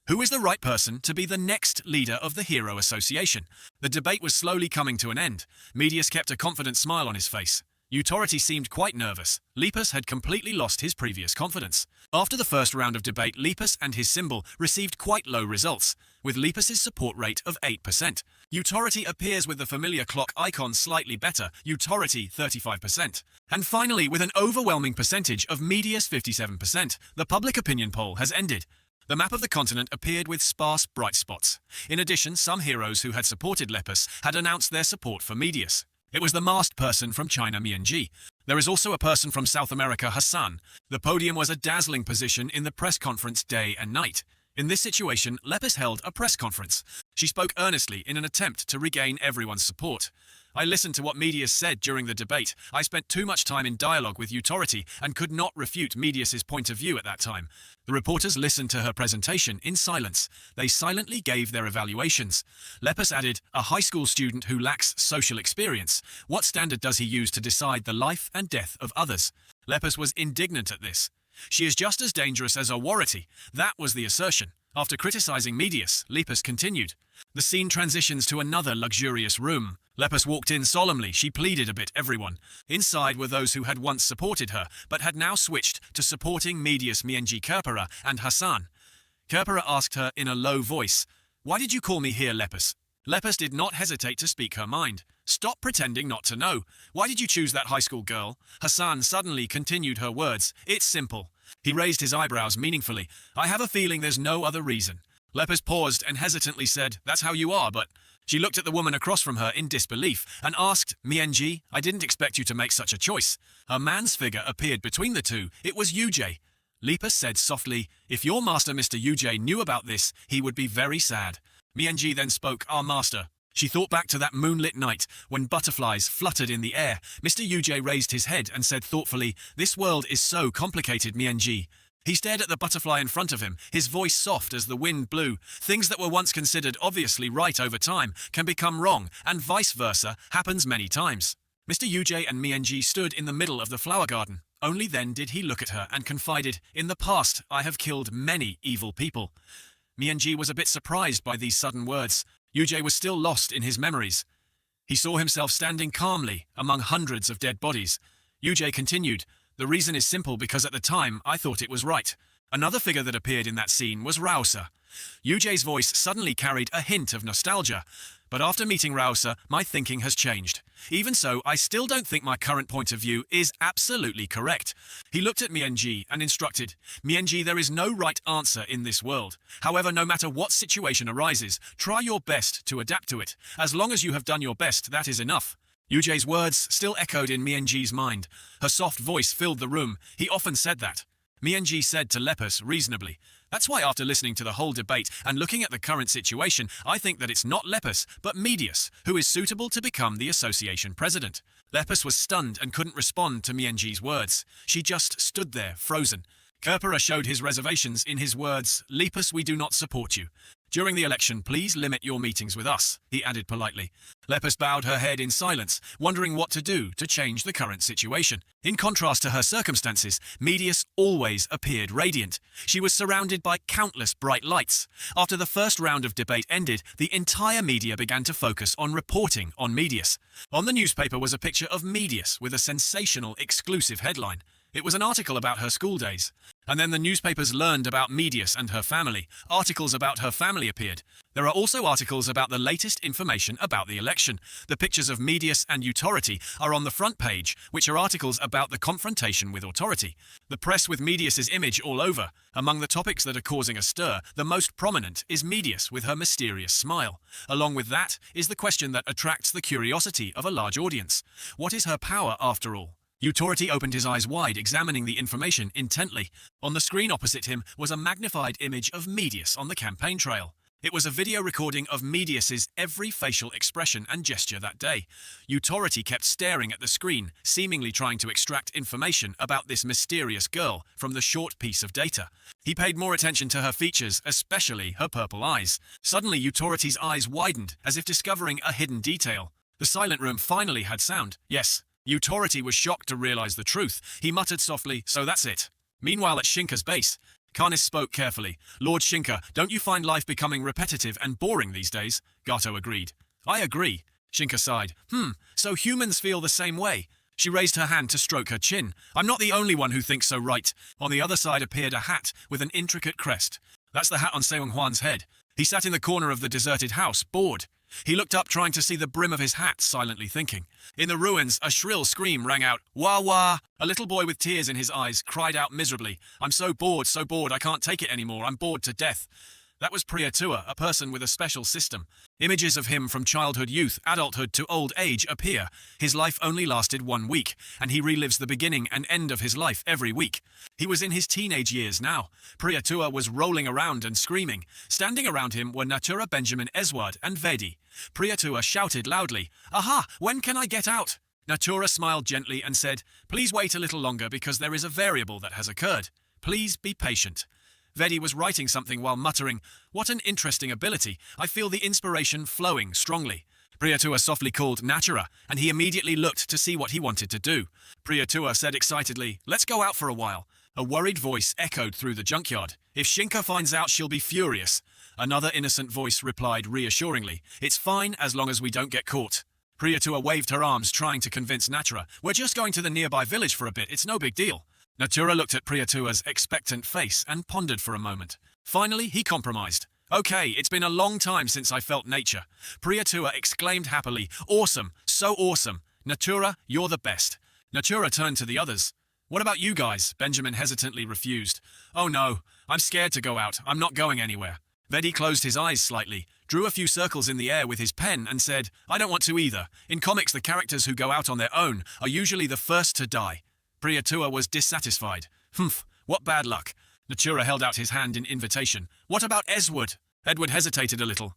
A: Who is the right person to be the next leader of the Hero Association? The debate was slowly coming to an end. Medius kept a confident smile on his face. Utopia seemed quite nervous. Lepus had completely lost his previous confidence. After the first round of debate, Lepus and his symbol received quite low results, with Lepus's support rate of 8%. Utopia appears with the familiar clock icon slightly better, Utopia 35%. And finally, with an overwhelming percentage of Medius 57%, the public opinion poll has ended. The map of the continent appeared with sparse bright spots. In addition, some heroes who had supported Lepus had announced their support for Medius. It was the masked person from China, Mianji. There is also a person from South America, Hassan. The podium was a dazzling position in the press conference day and night. In this situation, Lepus held a press conference. She spoke earnestly in an attempt to regain everyone's support. I listened to what Medius said during the debate. I spent too much time in dialogue with Utopia and could not refute Medius's point of view at that time. The reporters listened to her presentation in silence. They silently gave their evaluations. Lepus added, "A high school student who lacks social experience. What standard does he use to decide the life and death of others?" Lepus was indignant at this. "She is just as dangerous as a warranty." That was the assertion. After criticizing Medius, Lepus continued. The scene transitions to another luxurious room. Lepus walked in solemnly. She pleaded a bit everyone. Inside were those who had once supported her, but had now switched to supporting Medius, Mienji Kerpera, and Hassan. Kerpera asked her in a low voice, "Why did you call me here, Lepus?" Lepus did not hesitate to speak her mind. "Stop pretending not to know. Why did you choose that high school girl?" Hassan suddenly continued her words. "It's simple." He raised his eyebrows meaningfully. "I have a feeling there's no other reason." Lepus paused and hesitantly said, "That's how you are, but..." She looked at the woman across from her in disbelief and asked, "Mienji, I didn't expect you to make such a choice." A man's figure appeared between the two. It was Yuji. Lepus said softly, "If your master Mr. Yuji knew about this, he would be very sad." Mienji then spoke, "Our master." She thought back to that moonlit night when butterflies fluttered in the air. Mr. Yuji raised his head and said thoughtfully, "This world is so complicated, Mienji." He stared at the butterfly in front of him, his voice soft as the wind blew. Things that were once considered obviously right over time can become wrong, and vice versa happens many times. Mr. Yuji and Mienji stood in the middle of the flower garden. Only then did he look at her and confided, "In the past, I have killed many evil people." Mienji was a bit surprised by these sudden words. Yuji was still lost in his memories. He saw himself standing calmly among hundreds of dead bodies. Yuji continued, "The reason is simple because at the time I thought it was right." Another figure that appeared in that scene was Rousea. Yuji's voice suddenly carried a hint of nostalgia. "But after meeting Rousea, my thinking has changed. Even so, I still don't think my current point of view is absolutely correct." He looked at Mienji and instructed, "Mienji, there is no right answer in this world. However, no matter what situation arises, try your best to adapt to it. As long as you have done your best, that is enough." Yuji's words still echoed in Mienji's mind. Her soft voice filled the room. He often said that. Mienji said to Lepus reasonably, "That's why after listening to the whole debate and looking at the current situation, I think that it's not Lepus, but Medius, who is suitable to become the association president." Lepus was stunned and couldn't respond to Mienji's words. She just stood there, frozen. Kerpera showed his reservations in his words, "Lepus, we do not support you. During the election, please limit your meetings with us," he added politely. Lepus bowed her head in silence, wondering what to do to change the current situation. In contrast to her circumstances, Medius always appeared radiant. She was surrounded by countless bright lights. After the first round of debate ended, the entire media began to focus on reporting on Medius. On the newspaper was a picture of Medius with a sensational exclusive headline. It was an article about her school days. And then the newspapers learned about Medius and her family. Articles about her family appeared. There are also articles about the latest information about the election. The pictures of Medius and Utopia are on the front page, which are articles about the confrontation with Utopia. The press with Medius's image all over. Among the topics that are causing a stir, the most prominent is Medius with her mysterious smile. Along with that is the question that attracts the curiosity of a large audience. What is her power after all? Utopia opened his eyes wide, examining the information intently. On the screen opposite him was a magnified image of Medius on the campaign trail. It was a video recording of Medius's every facial expression and gesture that day. Utopia kept staring at the screen, seemingly trying to extract information about this mysterious girl from the short piece of data. He paid more attention to her features, especially her purple eyes. Suddenly, Utopia's eyes widened, as if discovering a hidden detail. The silent room finally had sound. Yes. Utopia was shocked to realize the truth. He muttered softly, "So that's it." Meanwhile at Shinka's base, Karnis spoke carefully. "Lord Shinka, don't you find life becoming repetitive and boring these days?" Gato agreed. "I agree." Shinka sighed. So humans feel the same way." She raised her hand to stroke her chin. "I'm not the only one who thinks so, right?" On the other side appeared a hat with an intricate crest. "That's the hat on Shong Huan's head." He sat in the corner of the deserted house, bored. He looked up, trying to see the brim of his hat, silently thinking. In the ruins, a shrill scream rang out. "Wah wah!" A little boy with tears in his eyes cried out miserably, "I'm so bored, I can't take it anymore, I'm bored to death." That was Priyatua, a person with a special system. Images of him from childhood, youth, adulthood to old age appear. His life only lasted 1 week, and he relives the beginning and end of his life every week. He was in his teenage years now. Priyatua was rolling around and screaming. Standing around him were Natura, Benjamin, Esward, and Vedi. Priyatua shouted loudly, "Aha! When can I get out?" Natura smiled gently and said, "Please wait a little longer because there is a variable that has occurred. Please be patient." Vedi was writing something while muttering, "What an interesting ability. I feel the inspiration flowing strongly." Priyatua softly called Natura, and he immediately looked to see what he wanted to do. Priyatua said excitedly, "Let's go out for a while." A worried voice echoed through the junkyard. "If Shinka finds out, she'll be furious." Another innocent voice replied reassuringly, "It's fine as long as we don't get caught." Priyatua waved her arms, trying to convince Natura, "We're just going to the nearby village for a bit, it's no big deal." Natura looked at Priyatua's expectant face and pondered for a moment. Finally, he compromised. "Okay, it's been a long time since I felt nature." Priyatua exclaimed happily, "Awesome, so awesome. Natura, you're the best." Natura turned to the others. "What about you guys?" Benjamin hesitantly refused. "Oh no, I'm scared to go out. I'm not going anywhere." Vedi closed his eyes slightly, drew a few circles in the air with his pen and said, "I don't want to either. In comics, the characters who go out on their own are usually the first to die." Priyatua was dissatisfied. "Humph, what bad luck." Natura held out his hand in invitation. "What about Esward?" Edward hesitated a little.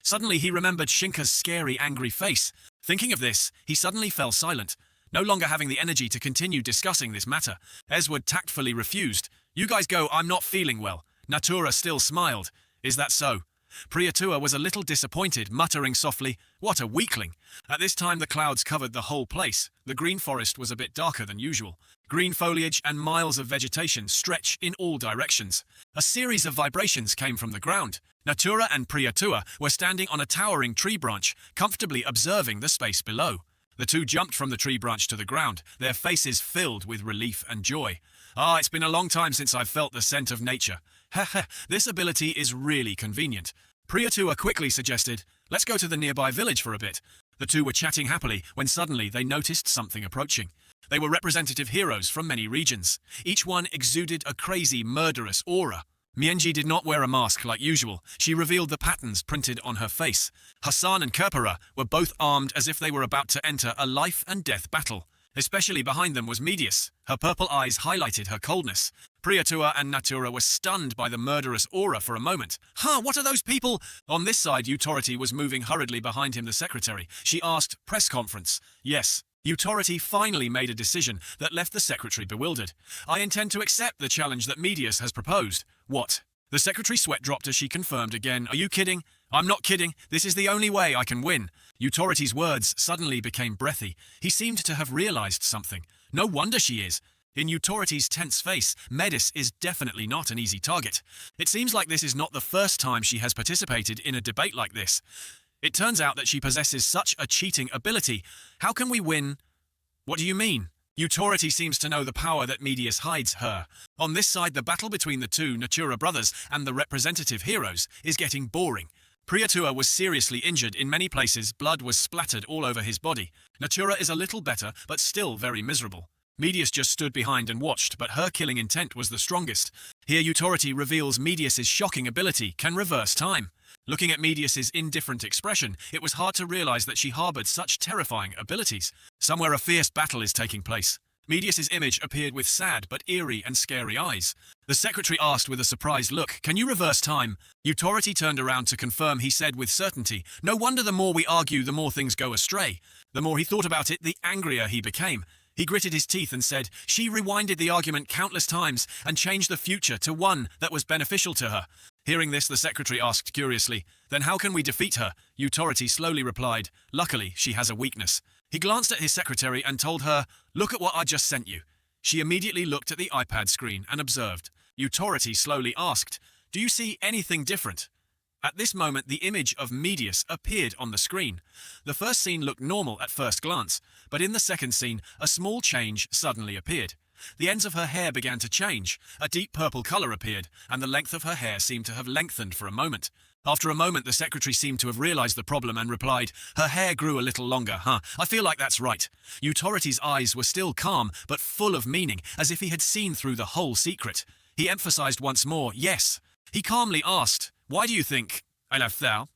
A: Suddenly he remembered Shinka's scary, angry face. Thinking of this, he suddenly fell silent, no longer having the energy to continue discussing this matter. Esward tactfully refused. "You guys go, I'm not feeling well." Natura still smiled. "Is that so?" Priyatua was a little disappointed, muttering softly, "What a weakling." At this time the clouds covered the whole place. The green forest was a bit darker than usual. Green foliage and miles of vegetation stretch in all directions. A series of vibrations came from the ground. Natura and Priyatua were standing on a towering tree branch, comfortably observing the space below. The two jumped from the tree branch to the ground, their faces filled with relief and joy. It's been a long time since I've felt the scent of nature. This ability is really convenient." Priyatua quickly suggested, "Let's go to the nearby village for a bit." The two were chatting happily when suddenly they noticed something approaching. They were representative heroes from many regions. Each one exuded a crazy, murderous aura. Mienji did not wear a mask like usual. She revealed the patterns printed on her face. Hassan and Kerpera were both armed as if they were about to enter a life-and-death battle. Especially behind them was Medius. Her purple eyes highlighted her coldness. Priyatua and Natura were stunned by the murderous aura for a moment. What are those people?" On this side, Utopia was moving hurriedly behind him, the secretary. She asked, "Press conference?" "Yes." Utopia finally made a decision that left the secretary bewildered. "I intend to accept the challenge that Medius has proposed." "What?" The secretary's sweat dropped as she confirmed again. "Are you kidding?" "I'm not kidding. This is the only way I can win." Utopia's words suddenly became breathy. He seemed to have realized something. No wonder she is. In Utopia's tense face, Medius is definitely not an easy target. It seems like this is not the first time she has participated in a debate like this. It turns out that she possesses such a cheating ability. How can we win? What do you mean? Utopia seems to know the power that Medius hides her. On this side, the battle between the two Natura brothers and the representative heroes is getting boring. Priyatua was seriously injured in many places. Blood was splattered all over his body. Natura is a little better, but still very miserable. Medius just stood behind and watched, but her killing intent was the strongest. Here Utopia reveals Medius's shocking ability can reverse time. Looking at Medius's indifferent expression, it was hard to realize that she harbored such terrifying abilities. Somewhere a fierce battle is taking place. Medius's image appeared with sad but eerie and scary eyes. The secretary asked with a surprised look, "Can you reverse time?" Utopia turned around to confirm. He said with certainty, "No wonder the more we argue, the more things go astray." The more he thought about it, the angrier he became. He gritted his teeth and said, "She rewinded the argument countless times and changed the future to one that was beneficial to her." Hearing this, the secretary asked curiously, "Then how can we defeat her?" Utopia slowly replied, "Luckily, she has a weakness." He glanced at his secretary and told her, "Look at what I just sent you." She immediately looked at the iPad screen and observed. Utopia slowly asked, "Do you see anything different?" At this moment, the image of Medius appeared on the screen. The first scene looked normal at first glance, but in the second scene, a small change suddenly appeared. The ends of her hair began to change, a deep purple color appeared, and the length of her hair seemed to have lengthened for a moment. After a moment, the secretary seemed to have realized the problem and replied, "Her hair grew a little longer, I feel like that's right." Utopia's eyes were still calm, but full of meaning, as if he had seen through the whole secret. He emphasized once more, "Yes." He calmly asked, Why do you think I left thou?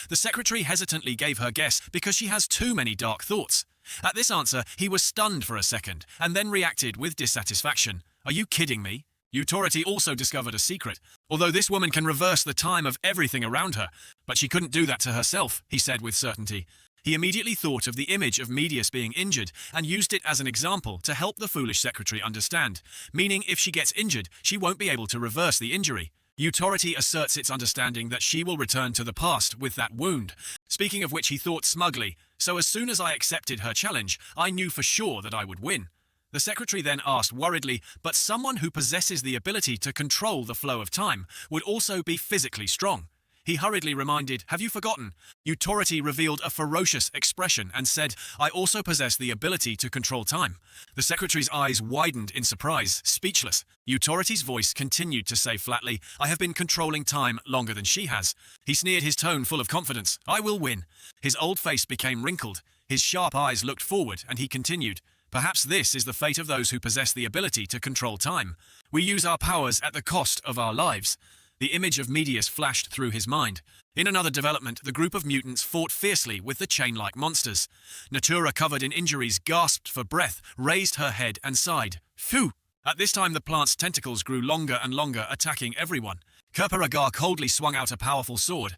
A: The secretary hesitantly gave her guess because she has too many dark thoughts. At this answer, he was stunned for a second, and then reacted with dissatisfaction. Are you kidding me? Utopia also discovered a secret. Although this woman can reverse the time of everything around her, but she couldn't do that to herself, he said with certainty. He immediately thought of the image of Medius being injured and used it as an example to help the foolish secretary understand, meaning if she gets injured, she won't be able to reverse the injury. Utopia asserts its understanding that she will return to the past with that wound, speaking of which he thought smugly, so as soon as I accepted her challenge, I knew for sure that I would win. The secretary then asked worriedly, but someone who possesses the ability to control the flow of time would also be physically strong. He hurriedly reminded, have you forgotten? Utopia revealed a ferocious expression and said, I also possess the ability to control time. The secretary's eyes widened in surprise, speechless. Utopia's voice continued to say flatly, I have been controlling time longer than she has. He sneered, his tone full of confidence. I will win. His old face became wrinkled. His sharp eyes looked forward, and he continued, perhaps this is the fate of those who possess the ability to control time. We use our powers at the cost of our lives. The image of Medius flashed through his mind. In another development, the group of mutants fought fiercely with the chain-like monsters. Natura, covered in injuries, gasped for breath, raised her head and sighed. Phew! At this time the plant's tentacles grew longer and longer, attacking everyone. Kerperagar coldly swung out a powerful sword,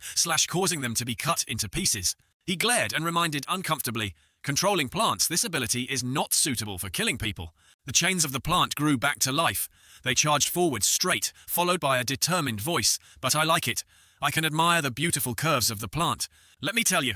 A: causing them to be cut into pieces. He glared and reminded uncomfortably, controlling plants, this ability is not suitable for killing people. The chains of the plant grew back to life. They charged forward straight, followed by a determined voice. But I like it. I can admire the beautiful curves of the plant. Let me tell you.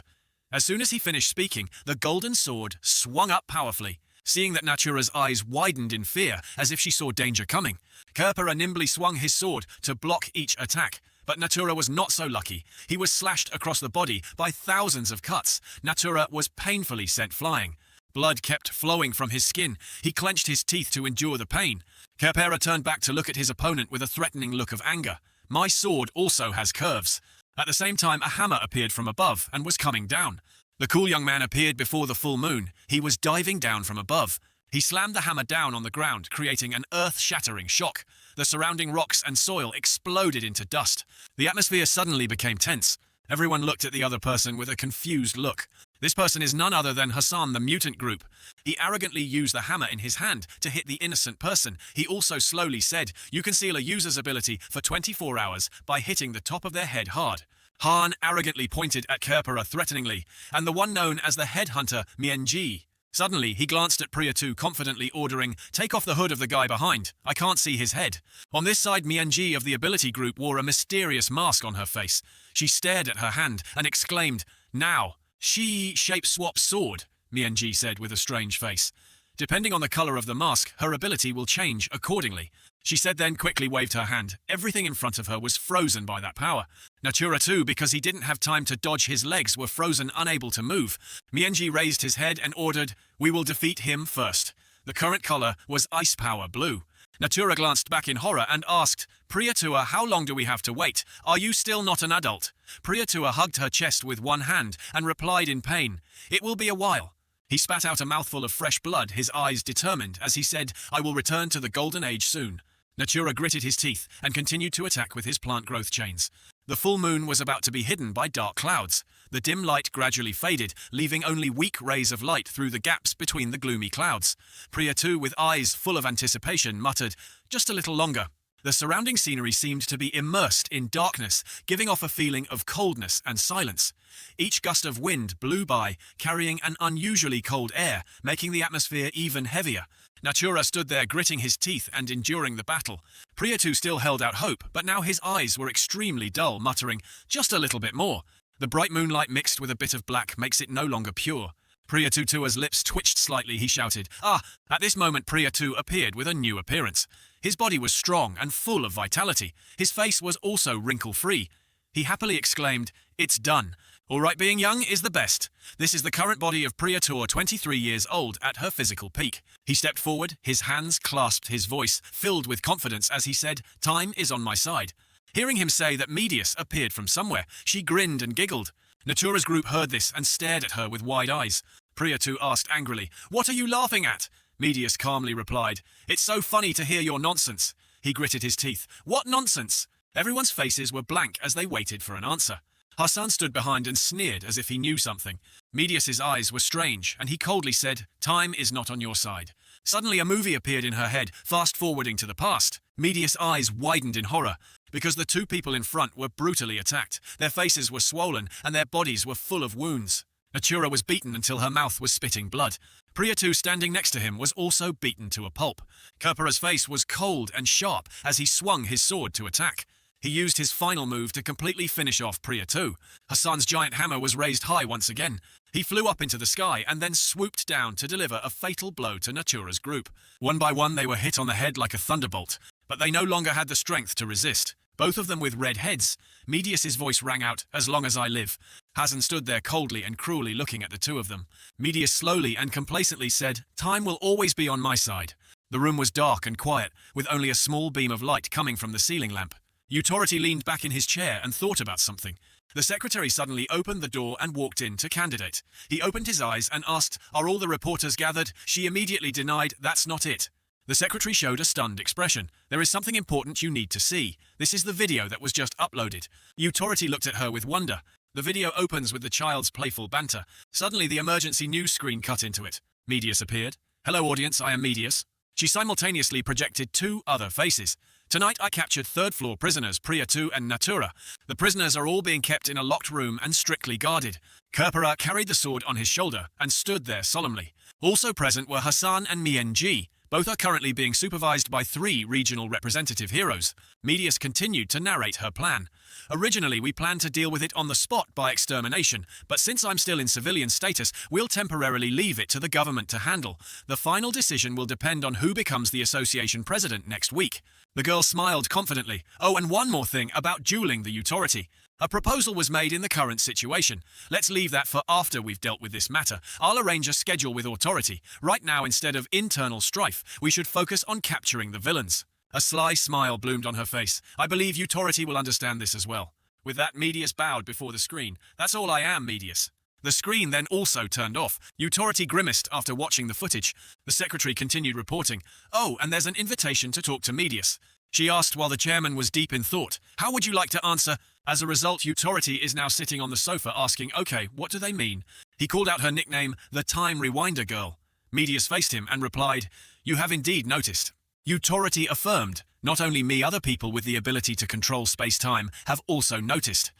A: As soon as he finished speaking, the golden sword swung up powerfully. Seeing that Natura's eyes widened in fear, as if she saw danger coming, Kerpera nimbly swung his sword to block each attack. But Natura was not so lucky. He was slashed across the body by thousands of cuts. Natura was painfully sent flying. Blood kept flowing from his skin. He clenched his teeth to endure the pain. Kerpera turned back to look at his opponent with a threatening look of anger. My sword also has curves. At the same time, a hammer appeared from above and was coming down. The cool young man appeared before the full moon. He was diving down from above. He slammed the hammer down on the ground, creating an earth-shattering shock. The surrounding rocks and soil exploded into dust. The atmosphere suddenly became tense. Everyone looked at the other person with a confused look. This person is none other than Hassan, the mutant group. He arrogantly used the hammer in his hand to hit the innocent person. He also slowly said, you conceal a user's ability for 24 hours by hitting the top of their head hard. Han arrogantly pointed at Kerpera threateningly, and the one known as the headhunter, Mienji. Suddenly, he glanced at Priya 2 confidently ordering, take off the hood of the guy behind. I can't see his head. On this side, Mienji of the ability group wore a mysterious mask on her face. She stared at her hand and exclaimed, now. She shape-swap sword, Mienji said with a strange face. Depending on the color of the mask, her ability will change accordingly. She said then quickly waved her hand. Everything in front of her was frozen by that power. Natura too, because he didn't have time to dodge, his legs were frozen, unable to move. Mienji raised his head and ordered, we will defeat him first. The current color was ice power blue. Natura glanced back in horror and asked, Priyatua, how long do we have to wait? Are you still not an adult? Priyatua hugged her chest with one hand and replied in pain, it will be a while. He spat out a mouthful of fresh blood, his eyes determined, as he said, I will return to the golden age soon. Natura gritted his teeth and continued to attack with his plant growth chains. The full moon was about to be hidden by dark clouds. The dim light gradually faded, leaving only weak rays of light through the gaps between the gloomy clouds. Priya 2, with eyes full of anticipation, muttered, just a little longer. The surrounding scenery seemed to be immersed in darkness, giving off a feeling of coldness and silence. Each gust of wind blew by, carrying an unusually cold air, making the atmosphere even heavier. Natura stood there gritting his teeth and enduring the battle. Priya 2 still held out hope, but now his eyes were extremely dull, muttering, just a little bit more. The bright moonlight mixed with a bit of black makes it no longer pure. Priya 2's lips twitched slightly, he shouted, ah! At this moment Priya 2 appeared with a new appearance. His body was strong and full of vitality. His face was also wrinkle-free. He happily exclaimed, it's done. All right, being young is the best. This is the current body of Priya 2, 23 years old, at her physical peak. He stepped forward, his hands clasped, his voice filled with confidence as he said, time is on my side. Hearing him say that Medius appeared from somewhere, she grinned and giggled. Natura's group heard this and stared at her with wide eyes. Priya 2 asked angrily, what are you laughing at? Medius calmly replied, it's so funny to hear your nonsense. He gritted his teeth. What nonsense? Everyone's faces were blank as they waited for an answer. Hassan stood behind and sneered as if he knew something. Medius's eyes were strange, and he coldly said, "Time is not on your side." Suddenly a movie appeared in her head, fast-forwarding to the past. Medius' eyes widened in horror, because the two people in front were brutally attacked. Their faces were swollen, and their bodies were full of wounds. Natura was beaten until her mouth was spitting blood. Priya 2, standing next to him, was also beaten to a pulp. Kerpera's face was cold and sharp as he swung his sword to attack. He used his final move to completely finish off Priya 2. Hassan's giant hammer was raised high once again. He flew up into the sky and then swooped down to deliver a fatal blow to Natura's group. One by one they were hit on the head like a thunderbolt, but they no longer had the strength to resist. Both of them with red heads. Medius's voice rang out, "As long as I live." Hassan stood there coldly and cruelly looking at the two of them. Medius slowly and complacently said, "Time will always be on my side." The room was dark and quiet, with only a small beam of light coming from the ceiling lamp. Utopia leaned back in his chair and thought about something. The secretary suddenly opened the door and walked in to candidate. He opened his eyes and asked, "Are all the reporters gathered?" She immediately denied, "That's not it." The secretary showed a stunned expression. "There is something important you need to see. This is the video that was just uploaded." Utopia looked at her with wonder. The video opens with the child's playful banter. Suddenly the emergency news screen cut into it. Medius appeared. "Hello audience, I am Medius." She simultaneously projected two other faces. "Tonight I captured third-floor prisoners Priya 2 and Natura. The prisoners are all being kept in a locked room and strictly guarded." Kerpera carried the sword on his shoulder and stood there solemnly. Also present were Hassan and Mien Ji. Both are currently being supervised by 3 regional representative heroes. Medius continued to narrate her plan. "Originally, we planned to deal with it on the spot by extermination, but since I'm still in civilian status, we'll temporarily leave it to the government to handle. The final decision will depend on who becomes the association president next week." The girl smiled confidently. "Oh, and one more thing about dueling the Utopia. A proposal was made in the current situation. Let's leave that for after we've dealt with this matter. I'll arrange a schedule with authority. Right now, instead of internal strife, we should focus on capturing the villains." A sly smile bloomed on her face. "I believe Utopia will understand this as well." With that, Medius bowed before the screen. "That's all I am, Medius." The screen then also turned off. Utopia grimaced after watching the footage. The secretary continued reporting. "Oh, and there's an invitation to talk to Medius." She asked while the chairman was deep in thought. "How would you like to answer?" As a result, Utopia is now sitting on the sofa asking, "Okay, what do they mean?" He called out her nickname, the Time Rewinder Girl. Medius faced him and replied, "You have indeed noticed." Utopia affirmed, "Not only me, other people with the ability to control space-time have also noticed."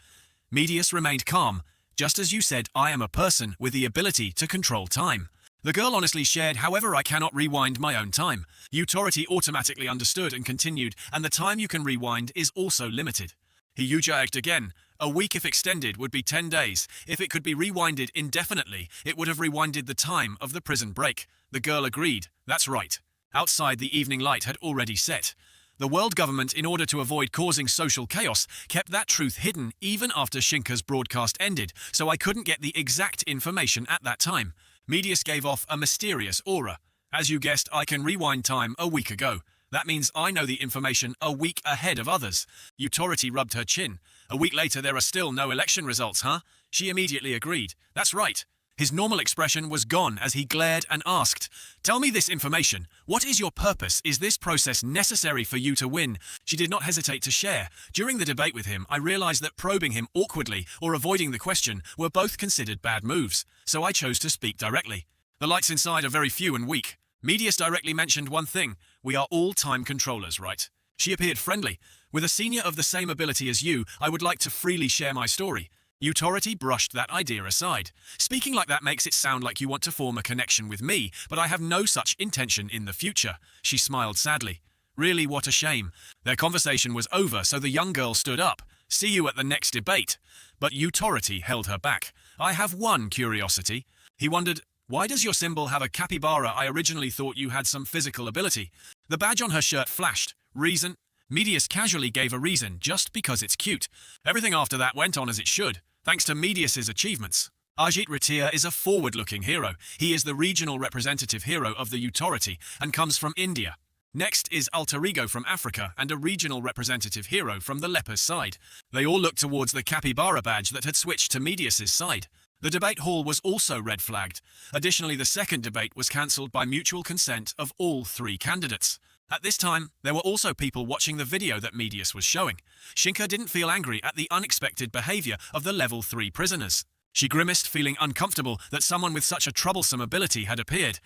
A: Medius remained calm. "Just as you said, I am a person with the ability to control time." The girl honestly shared, "However, I cannot rewind my own time." Utopia automatically understood and continued, "And the time you can rewind is also limited." He eujagged again. "A week if extended would be 10 days. If it could be rewinded indefinitely, it would have rewinded the time of the prison break." The girl agreed. "That's right." Outside, the evening light had already set. The world government, in order to avoid causing social chaos, kept that truth hidden even after Shinka's broadcast ended, so I couldn't get the exact information at that time. Medius gave off a mysterious aura. "As you guessed, I can rewind time a week ago. That means I know the information a week ahead of others." Utopia rubbed her chin. "A week later there are still no election results, huh?" She immediately agreed. "That's right." His normal expression was gone as he glared and asked, "Tell me this information. What is your purpose? Is this process necessary for you to win?" She did not hesitate to share. "During the debate with him, I realized that probing him awkwardly or avoiding the question were both considered bad moves, so I chose to speak directly. The lights inside are very few and weak." Medius directly mentioned one thing. "We are all time controllers, right?" She appeared friendly. "With a senior of the same ability as you, I would like to freely share my story." Utopia brushed that idea aside. "Speaking like that makes it sound like you want to form a connection with me, but I have no such intention in the future." She smiled sadly. "Really, what a shame." Their conversation was over, so the young girl stood up. "See you at the next debate." But Utopia held her back. "I have one curiosity." He wondered, "Why does your symbol have a capybara? I originally thought you had some physical ability." The badge on her shirt flashed. "Reason?" Medius casually gave a reason, "Just because it's cute." Everything after that went on as it should, thanks to Medius's achievements. Ajit Ratia is a forward-looking hero. He is the regional representative hero of the Utopia and comes from India. Next is Alter Ego from Africa and a regional representative hero from the leper's side. They all looked towards the capybara badge that had switched to Medius's side. The debate hall was also red-flagged. Additionally, the second debate was cancelled by mutual consent of all 3 candidates. At this time, there were also people watching the video that Medius was showing. Shinka didn't feel angry at the unexpected behavior of the level 3 prisoners. She grimaced, feeling uncomfortable that someone with such a troublesome ability had appeared.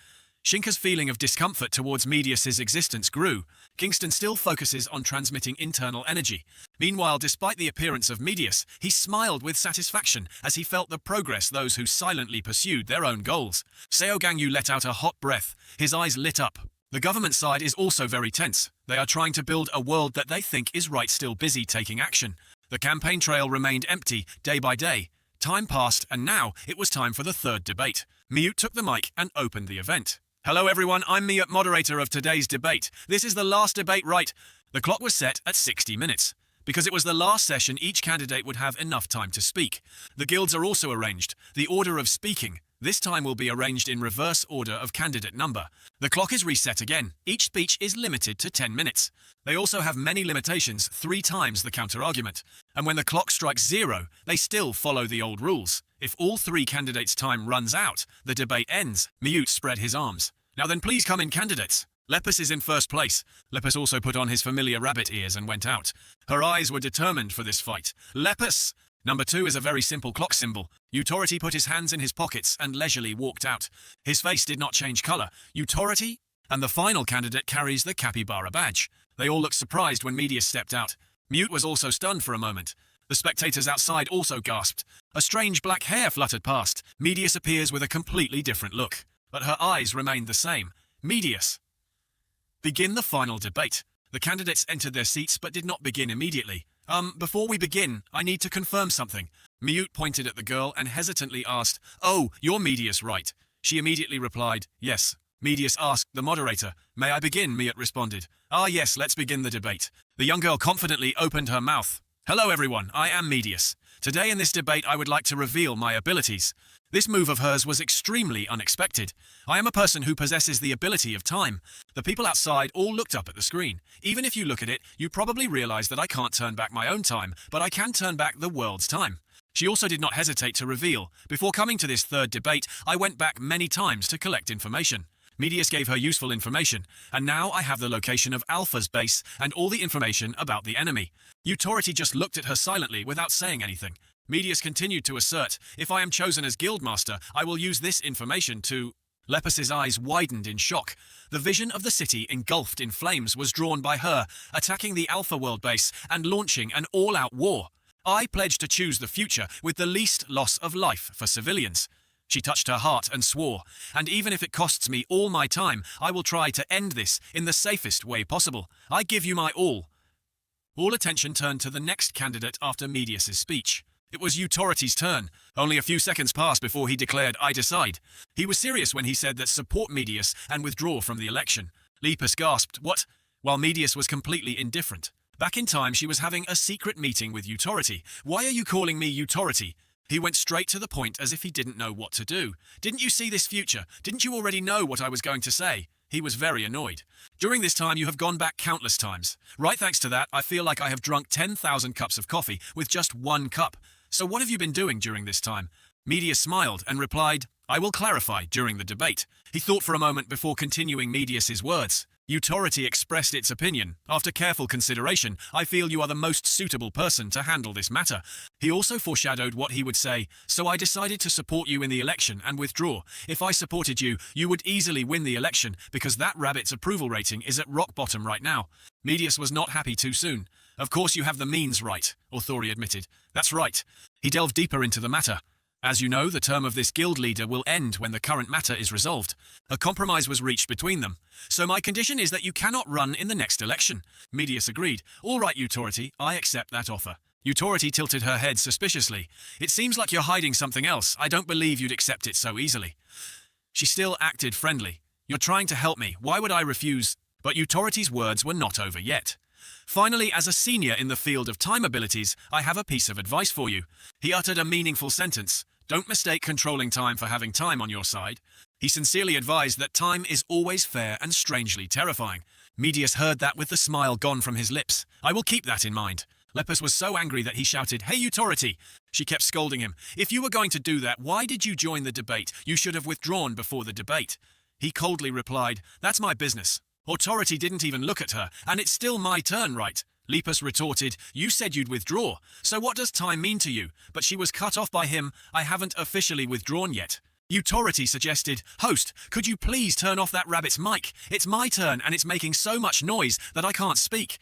A: Shinka's feeling of discomfort towards Medius's existence grew. Kingston still focuses on transmitting internal energy. Meanwhile, despite the appearance of Medius, he smiled with satisfaction as he felt the progress those who silently pursued their own goals. Seo Gang Yu let out a hot breath. His eyes lit up. The government side is also very tense. They are trying to build a world that they think is right, still busy taking action. The campaign trail remained empty day by day. Time passed, and now it was time for the third debate. Miyut took the mic and opened the event. Hello everyone, I'm Miyut, moderator of today's debate. This is the last debate, right? The clock was set at 60 minutes. Because it was the last session, each candidate would have enough time to speak. The guilds are also arranged. The order of speaking this time will be arranged in reverse order of candidate number. The clock is reset again. Each speech is limited to 10 minutes. They also have many limitations, 3 times the counter-argument. And when the clock strikes 0, they still follow the old rules. If all 3 candidates' time runs out, the debate ends. Miyut spread his arms. Now then, please come in, candidates. Lepus is in first place. Lepus also put on his familiar rabbit ears and went out. Her eyes were determined for this fight. Lepus! Number 2 is a very simple clock symbol. Utority put his hands in his pockets and leisurely walked out. His face did not change color. Utority? And the final candidate carries the capybara badge. They all looked surprised when Medius stepped out. Miyut was also stunned for a moment. The spectators outside also gasped. A strange black hair fluttered past. Medius appears with a completely different look. But her eyes remained the same. Medius. Begin the final debate. The candidates entered their seats but did not begin immediately. Before we begin, I need to confirm something. Miyut pointed at the girl and hesitantly asked, "Oh, you're Medius, right?" She immediately replied, "Yes." Medius asked the moderator, "May I begin?" Miyut responded, "Ah yes, let's begin the debate." The young girl confidently opened her mouth. "Hello everyone, I am Medius. Today in this debate I would like to reveal my abilities. This move of hers was extremely unexpected. I am a person who possesses the ability of time. The people outside all looked up at the screen. Even if you look at it, you probably realize that I can't turn back my own time, but I can turn back the world's time." She also did not hesitate to reveal. "Before coming to this third debate, I went back many times to collect information. Medius gave her useful information, and now I have the location of Alpha's base and all the information about the enemy." Utority just looked at her silently without saying anything. Medius continued to assert, "If I am chosen as guildmaster, I will use this information to..." Lepus's eyes widened in shock. The vision of the city engulfed in flames was drawn by her, attacking the Alpha world base and launching an all-out war. "I pledge to choose the future with the least loss of life for civilians." She touched her heart and swore, "And even if it costs me all my time, I will try to end this in the safest way possible. I give you my all." All attention turned to the next candidate after Medius's speech. It was Utority's turn. Only a few seconds passed before he declared, "I decide." He was serious when he said that support Medius and withdraw from the election. Lepus gasped, "What?" While Medius was completely indifferent. Back in time, she was having a secret meeting with Utority. "Why are you calling me Utority?" He went straight to the point as if he didn't know what to do. "Didn't you see this future? Didn't you already know what I was going to say?" He was very annoyed. "During this time, you have gone back countless times. Right thanks to that, I feel like I have drunk 10,000 cups of coffee with just 1 cup. So what have you been doing during this time?" Medius smiled and replied, "I will clarify during the debate." He thought for a moment before continuing Medius's words. Utority expressed its opinion. "After careful consideration, I feel you are the most suitable person to handle this matter." He also foreshadowed what he would say, "So I decided to support you in the election and withdraw. If I supported you, you would easily win the election because that rabbit's approval rating is at rock bottom right now." Medius was not happy too soon. "Of course you have the means right," Authori admitted. "That's right." He delved deeper into the matter. "As you know, the term of this guild leader will end when the current matter is resolved. A compromise was reached between them. So my condition is that you cannot run in the next election." Medius agreed. "All right, Utority, I accept that offer." Utority tilted her head suspiciously. "It seems like you're hiding something else. I don't believe you'd accept it so easily." She still acted friendly. "You're trying to help me. Why would I refuse?" But Utority's words were not over yet. "Finally, as a senior in the field of time abilities, I have a piece of advice for you." He uttered a meaningful sentence. "Don't mistake controlling time for having time on your side." He sincerely advised that time is always fair and strangely terrifying. Medius heard that with the smile gone from his lips. "I will keep that in mind." Lepus was so angry that he shouted, "Hey, Utority!" She kept scolding him. "If you were going to do that, why did you join the debate? You should have withdrawn before the debate." He coldly replied, "That's my business. Authority didn't even look at her, and it's still my turn, right? Lepus retorted, you said you'd withdraw, so what does time mean to you? But she was cut off by him, I haven't officially withdrawn yet. Authority suggested, host, could you please turn off that rabbit's mic? It's my turn and it's making so much noise that I can't speak.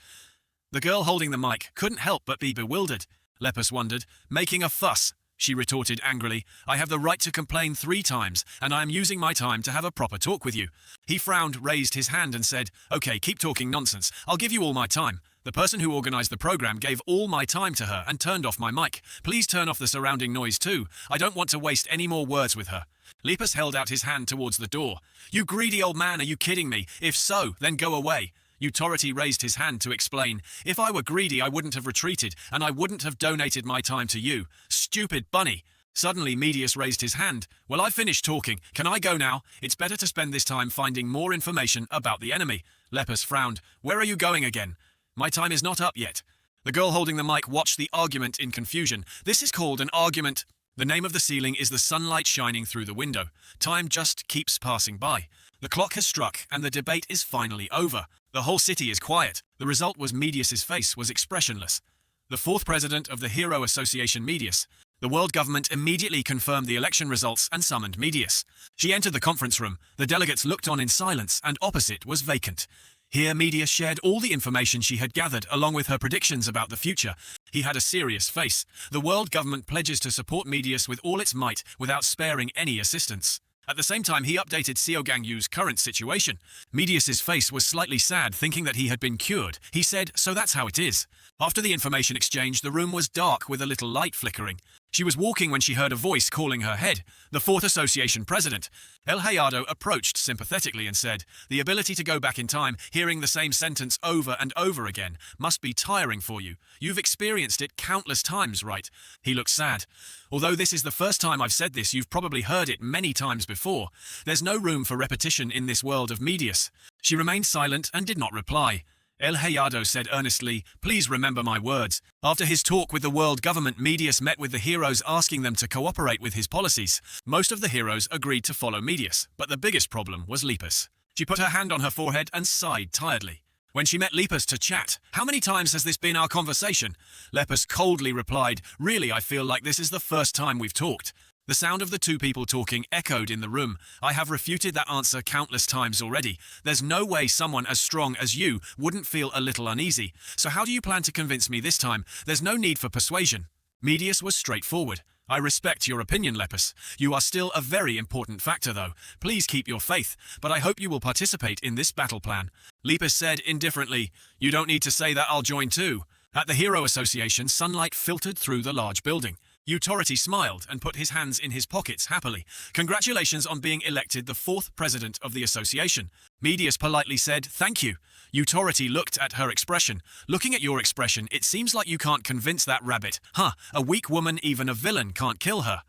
A: The girl holding the mic couldn't help but be bewildered. Lepus wondered, making a fuss. She retorted angrily, I have the right to complain 3 times, and I am using my time to have a proper talk with you. He frowned, raised his hand and said, okay, keep talking nonsense. I'll give you all my time. The person who organized the program gave all my time to her and turned off my mic. Please turn off the surrounding noise too. I don't want to waste any more words with her. Lepus held out his hand towards the door. You greedy old man, are you kidding me? If so, then go away. Authority raised his hand to explain, if I were greedy I wouldn't have retreated, and I wouldn't have donated my time to you. Stupid bunny. Suddenly Medius raised his hand. Well, I've finished talking. Can I go now? It's better to spend this time finding more information about the enemy. Lepus frowned. Where are you going again? My time is not up yet. The girl holding the mic watched the argument in confusion. This is called an argument. The name of the ceiling is the sunlight shining through the window. Time just keeps passing by. The clock has struck and the debate is finally over. The whole city is quiet. The result was Medius's face was expressionless. The 4th president of the Hero Association, Medius. The world government immediately confirmed the election results and summoned Medius. She entered the conference room. The delegates looked on in silence and opposite was vacant. Here Medius shared all the information she had gathered along with her predictions about the future. He had a serious face. The world government pledges to support Medius with all its might without sparing any assistance. At the same time, he updated Seo Gang Yu's current situation. Medius's face was slightly sad, thinking that he had been cured. He said, so that's how it is. After the information exchange, the room was dark with a little light flickering. She was walking when she heard a voice calling her head. The 4th Association president, El Hayado, approached sympathetically and said, the ability to go back in time, hearing the same sentence over and over again, must be tiring for you. You've experienced it countless times, right? He looked sad. Although this is the first time I've said this, you've probably heard it many times before. There's no room for repetition in this world of Medius. She remained silent and did not reply. El Hayado said earnestly, please remember my words. After his talk with the world government, Medius met with the heroes asking them to cooperate with his policies. Most of the heroes agreed to follow Medius, but the biggest problem was Lepus. She put her hand on her forehead and sighed tiredly. When she met Lepus to chat, how many times has this been our conversation? Lepus coldly replied, really, I feel like this is the first time we've talked. The sound of the 2 people talking echoed in the room. I have refuted that answer countless times already. There's no way someone as strong as you wouldn't feel a little uneasy. So how do you plan to convince me this time? There's no need for persuasion. Medius was straightforward. I respect your opinion, Lepus. You are still a very important factor, though. Please keep your faith, but I hope you will participate in this battle plan. Lepus said indifferently, you don't need to say that, I'll join too. At the Hero Association, sunlight filtered through the large building. Authority smiled and put his hands in his pockets happily. Congratulations on being elected the 4th president of the association. Medius politely said, thank you. Authority looked at her expression. Looking at your expression, it seems like you can't convince that rabbit. Huh, a weak woman, even a villain, can't kill her.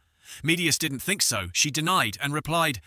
A: Medius didn't think so. She denied and replied,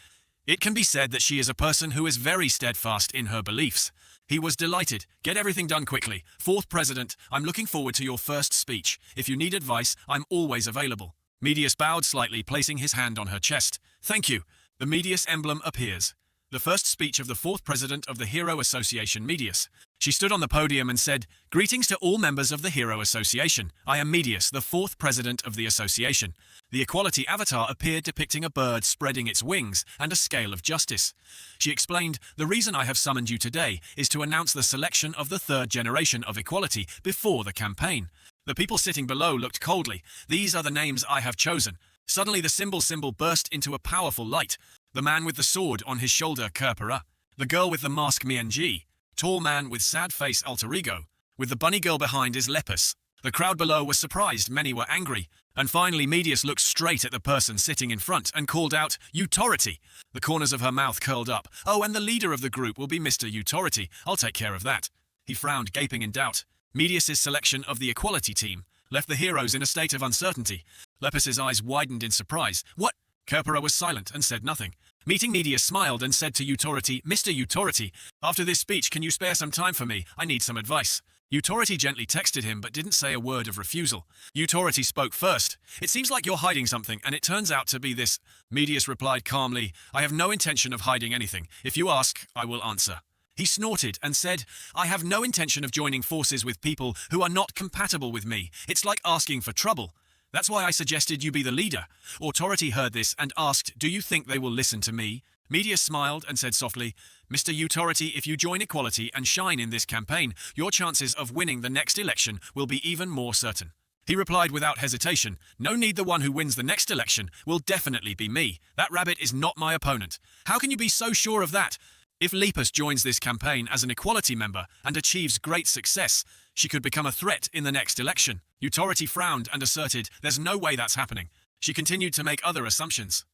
A: it can be said that she is a person who is very steadfast in her beliefs. He was delighted. Get everything done quickly. 4th president, I'm looking forward to your first speech. If you need advice, I'm always available. Medius bowed slightly, placing his hand on her chest. Thank you. The Medius emblem appears. The first speech of the 4th president of the Hero Association, Medius. She stood on the podium and said, greetings to all members of the Hero Association. I am Medius, the 4th president of the association. The equality avatar appeared depicting a bird spreading its wings and a scale of justice. She explained, the reason I have summoned you today is to announce the selection of the 3rd generation of equality before the campaign. The people sitting below looked coldly. These are the names I have chosen. Suddenly the symbol burst into a powerful light. The man with the sword on his shoulder, Kerpera. The girl with the mask, Mienji. Tall man with sad face, Alter Ego. With the bunny girl behind is Lepus. The crowd below was surprised, many were angry. And finally Medius looked straight at the person sitting in front and called out, Authority. The corners of her mouth curled up. Oh, and the leader of the group will be Mr. Authority. I'll take care of that. He frowned, gaping in doubt. Medius's selection of the equality team left the heroes in a state of uncertainty. Lepus's eyes widened in surprise. What? Kerpera was silent and said nothing. Meeting Medius smiled and said to Authority, Mr. Authority, after this speech can you spare some time for me? I need some advice. Authority gently texted him but didn't say a word of refusal. Authority spoke first. It seems like you're hiding something and it turns out to be this. Medius replied calmly, I have no intention of hiding anything. If you ask, I will answer. He snorted and said, "I have no intention of joining forces with people who are not compatible with me. It's like asking for trouble. That's why I suggested you be the leader." Authority heard this and asked, "Do you think they will listen to me?" Medius smiled and said softly, "Mr. Authority, if you join equality and shine in this campaign, your chances of winning the next election will be even more certain." He replied without hesitation, "No need, the one who wins the next election will definitely be me. That rabbit is not my opponent." "How can you be so sure of that?" "If Lepus joins this campaign as an equality member and achieves great success, she could become a threat in the next election." Authority frowned and asserted, "There's no way that's happening." She continued to make other assumptions.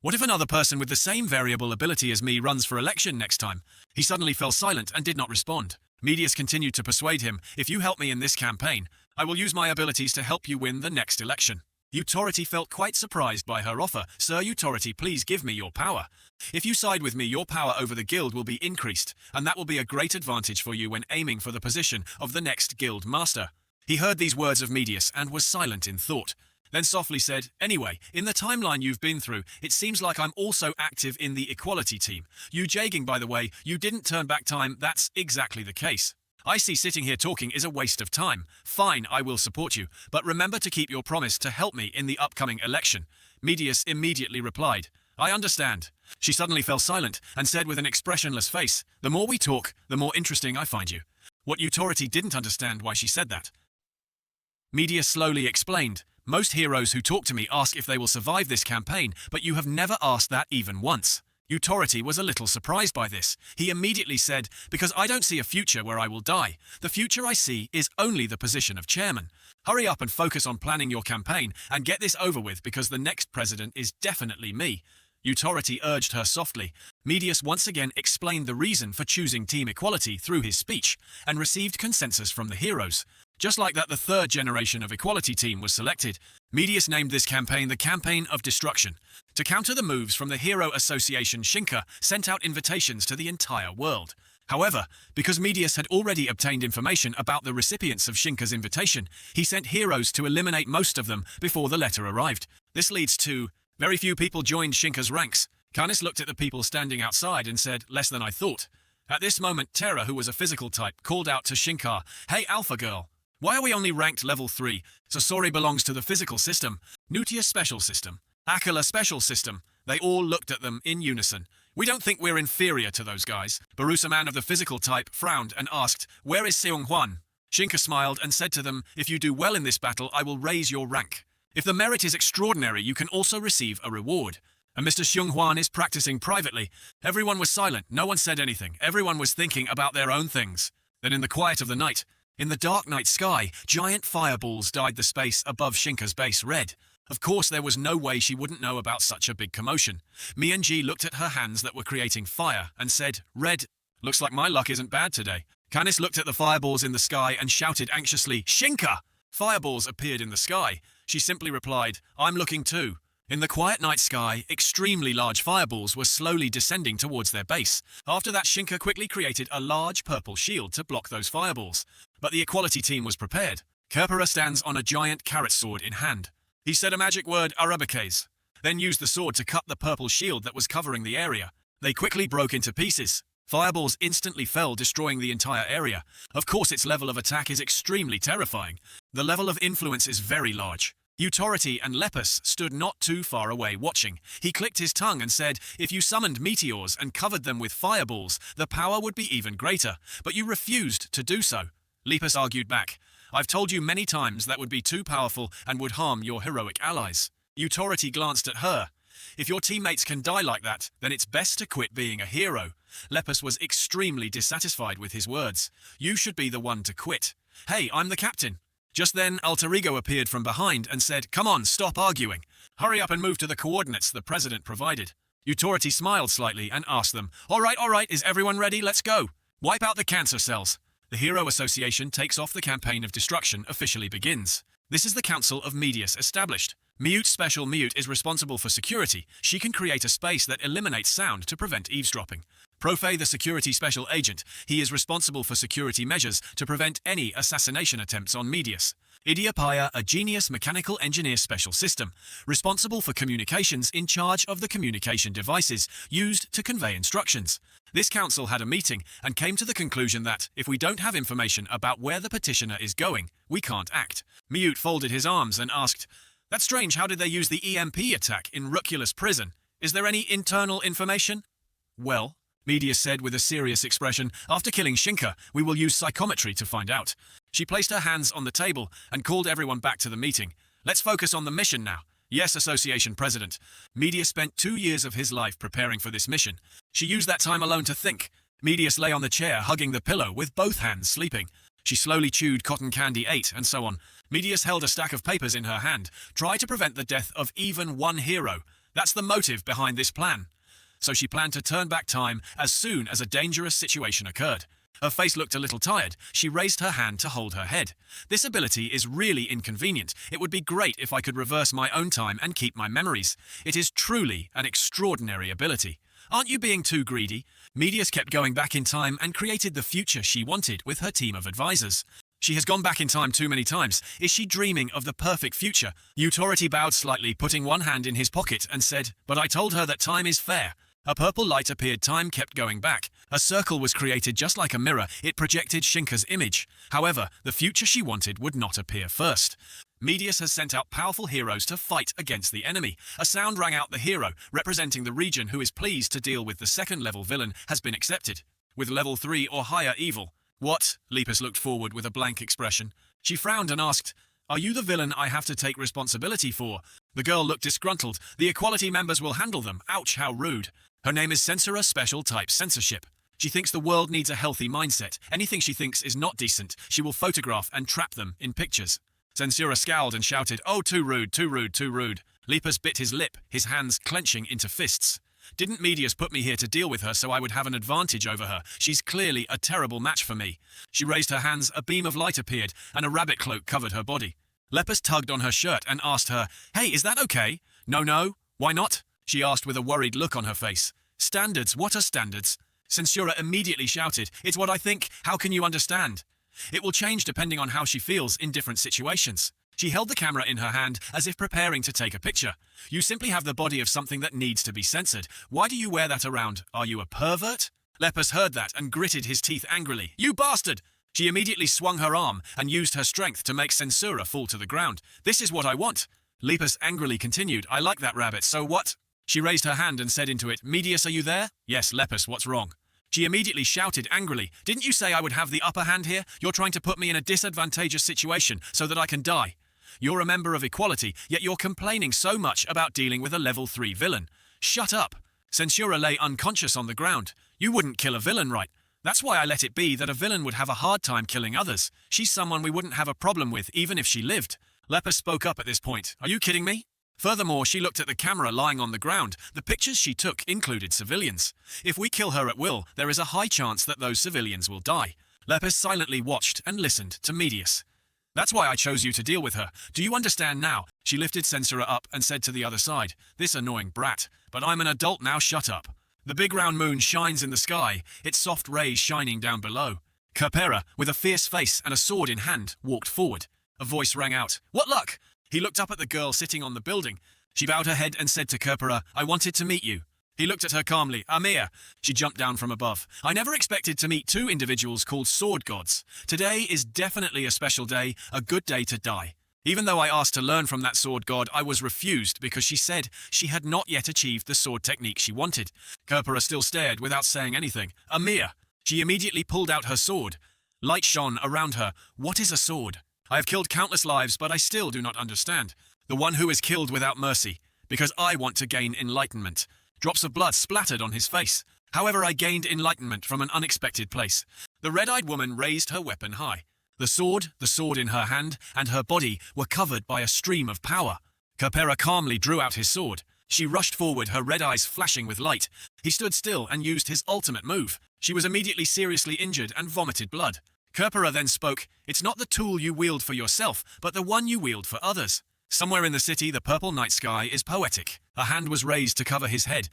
A: What if another person with the same variable ability as me runs for election next time?" He suddenly fell silent and did not respond. Medius continued to persuade him, "If you help me in this campaign, I will use my abilities to help you win the next election." Authority felt quite surprised by her offer. "Sir Authority, please give me your power. If you side with me, your power over the guild will be increased, and that will be a great advantage for you when aiming for the position of the next guild master." He heard these words of Medius and was silent in thought. Then softly said, "Anyway, in the timeline you've been through, it seems like I'm also active in the equality team. You Jaeging, by the way, you didn't turn back time. That's exactly the case. I see sitting here talking is a waste of time. Fine, I will support you, but remember to keep your promise to help me in the upcoming election." Medius immediately replied, "I understand." She suddenly fell silent and said with an expressionless face, "The more we talk, the more interesting I find you." What Authority didn't understand why she said that. Medius slowly explained, "Most heroes who talk to me ask if they will survive this campaign, but you have never asked that even once." Authority was a little surprised by this. He immediately said, "Because I don't see a future where I will die. The future I see is only the position of chairman. Hurry up and focus on planning your campaign and get this over with, because the next president is definitely me." Authority urged her softly. Medius once again explained the reason for choosing team equality through his speech, and received consensus from the heroes. Just like that, the third generation of equality team was selected. Medius named this campaign the Campaign of Destruction. To counter the moves from the Hero Association, Shinka sent out invitations to the entire world. However, because Medius had already obtained information about the recipients of Shinka's invitation, he sent heroes to eliminate most of them before the letter arrived. This leads to very few people joined Shinka's ranks. Canis looked at the people standing outside and said, "Less than I thought." At this moment, Terra, who was a physical type, called out to Shinka, "Hey, Alpha Girl. Why are we only ranked level 3? Sasori belongs to the physical system, Nutia special system, Akala special system." They all looked at them in unison. "We don't think we're inferior to those guys." Barusa, man of the physical type, frowned and asked, "Where is Shong Huan?" Shinka smiled and said to them, "If you do well in this battle, I will raise your rank. If the merit is extraordinary, you can also receive a reward." And Mr. Shong Huan is practicing privately. Everyone was silent. No one said anything. Everyone was thinking about their own things. Then in the quiet of the night, in the dark night sky, giant fireballs dyed the space above Shinka's base red. Of course, there was no way she wouldn't know about such a big commotion. Mianji looked at her hands that were creating fire and said, "Red, looks like my luck isn't bad today." Canis looked at the fireballs in the sky and shouted anxiously, "Shinka!" Fireballs appeared in the sky. She simply replied, "I'm looking too." In the quiet night sky, extremely large fireballs were slowly descending towards their base. After that, Shinka quickly created a large purple shield to block those fireballs. But the equality team was prepared. Kerpera stands on a giant carrot sword in hand. He said a magic word, "Arabiques," then used the sword to cut the purple shield that was covering the area. They quickly broke into pieces. Fireballs instantly fell, destroying the entire area. Of course, its level of attack is extremely terrifying. The level of influence is very large. Authority and Lepus stood not too far away watching. He clicked his tongue and said, "If you summoned meteors and covered them with fireballs, the power would be even greater. But you refused to do so." Lepus argued back, "I've told you many times that would be too powerful and would harm your heroic allies." Authority glanced at her. "If your teammates can die like that, then it's best to quit being a hero." Lepus was extremely dissatisfied with his words. "You should be the one to quit." "Hey, I'm the captain." Just then, Alter Ego appeared from behind and said, "Come on, stop arguing. Hurry up and move to the coordinates the president provided." Authority smiled slightly and asked them, all right, is everyone ready? Let's go. Wipe out the cancer cells." The Hero Association takes off. The campaign of destruction officially begins. This is the Council of Medius established. Mute Special Mute is responsible for security. She can create a space that eliminates sound to prevent eavesdropping. Profe, the security special agent, he is responsible for security measures to prevent any assassination attempts on Medius. Ideopia, a genius mechanical engineer special system, responsible for communications, in charge of the communication devices used to convey instructions. This council had a meeting and came to the conclusion that, if we don't have information about where the petitioner is going, we can't act. Mute folded his arms and asked, "That's strange, how did they use the EMP attack in Rucula's prison? Is there any internal information?" "Well," Medius said with a serious expression, "after killing Shinka, we will use psychometry to find out." She placed her hands on the table and called everyone back to the meeting. "Let's focus on the mission now." "Yes, Association President." Medius spent 2 years of his life preparing for this mission. She used that time alone to think. Medius lay on the chair, hugging the pillow, with both hands sleeping. She slowly chewed cotton candy, ate, and so on. Medius held a stack of papers in her hand. Try to prevent the death of even one hero. That's the motive behind this plan. So she planned to turn back time as soon as a dangerous situation occurred. Her face looked a little tired. She raised her hand to hold her head. "This ability is really inconvenient. It would be great if I could reverse my own time and keep my memories. It is truly an extraordinary ability. Aren't you being too greedy?" Medius kept going back in time and created the future she wanted with her team of advisors. "She has gone back in time too many times. Is she dreaming of the perfect future?" Utopia bowed slightly, putting one hand in his pocket, and said, "But I told her that time is fair." A purple light appeared. Time kept going back. A circle was created just like a mirror. It projected Shinka's image. However, the future she wanted would not appear first. Medius has sent out powerful heroes to fight against the enemy. A sound rang out. The hero, representing the region who is pleased to deal with the second-level villain, has been accepted. With level 3 or higher evil. "What?" Lepus looked forward with a blank expression. She frowned and asked, "Are you the villain I have to take responsibility for?" The girl looked disgruntled. "The Equality members will handle them." Ouch, how rude. Her name is Censora Special Type Censorship. She thinks the world needs a healthy mindset. Anything she thinks is not decent, she will photograph and trap them in pictures. Censura scowled and shouted, "Oh, too rude, too rude, too rude." Lepus bit his lip, his hands clenching into fists. "Didn't Medius put me here to deal with her so I would have an advantage over her? She's clearly a terrible match for me." She raised her hands, a beam of light appeared, and a rabbit cloak covered her body. Lepus tugged on her shirt and asked her, "Hey, is that okay?" No, why not?" she asked with a worried look on her face. "Standards, what are standards?" Censura immediately shouted, "It's what I think, how can you understand?" "It will change depending on how she feels in different situations." She held the camera in her hand as if preparing to take a picture. "You simply have the body of something that needs to be censored. Why do you wear that around? Are you a pervert?" Lepus heard that and gritted his teeth angrily. "You bastard!" She immediately swung her arm and used her strength to make Censura fall to the ground. "This is what I want." Lepus angrily continued, "I like that rabbit, so what?" She raised her hand and said into it, "Medius, are you there?" "Yes, Lepus, what's wrong?" She immediately shouted angrily, "Didn't you say I would have the upper hand here? You're trying to put me in a disadvantageous situation so that I can die. You're a member of Equality, yet you're complaining so much about dealing with a level 3 villain. Shut up." Censura lay unconscious on the ground. "You wouldn't kill a villain, right? That's why I let it be that a villain would have a hard time killing others. She's someone we wouldn't have a problem with even if she lived." Lepus spoke up at this point. "Are you kidding me?" Furthermore, she looked at the camera lying on the ground. The pictures she took included civilians. If we kill her at will, there is a high chance that those civilians will die. Lepus silently watched and listened to Medius. "That's why I chose you to deal with her. Do you understand now?" She lifted Censura up and said to the other side, "This annoying brat. But I'm an adult now, shut up." The big round moon shines in the sky, its soft rays shining down below. Kerpera, with a fierce face and a sword in hand, walked forward. A voice rang out, "What luck?" He looked up at the girl sitting on the building. She bowed her head and said to Kerpera, "I wanted to meet you." He looked at her calmly. "Amir." She jumped down from above. "I never expected to meet 2 individuals called sword gods. Today is definitely a special day, a good day to die. Even though I asked to learn from that sword god, I was refused because she said she had not yet achieved the sword technique she wanted." Kerpera still stared without saying anything. "Amir." She immediately pulled out her sword. Light shone around her. "What is a sword? I have killed countless lives, but I still do not understand. The one who is killed without mercy, because I want to gain enlightenment." Drops of blood splattered on his face. "However, I gained enlightenment from an unexpected place." The red-eyed woman raised her weapon high. The sword in her hand, and her body were covered by a stream of power. Kerpera calmly drew out his sword. She rushed forward, her red eyes flashing with light. He stood still and used his ultimate move. She was immediately seriously injured and vomited blood. Kerpera then spoke, "It's not the tool you wield for yourself, but the one you wield for others." Somewhere in the city, the purple night sky is poetic. A hand was raised to cover his head.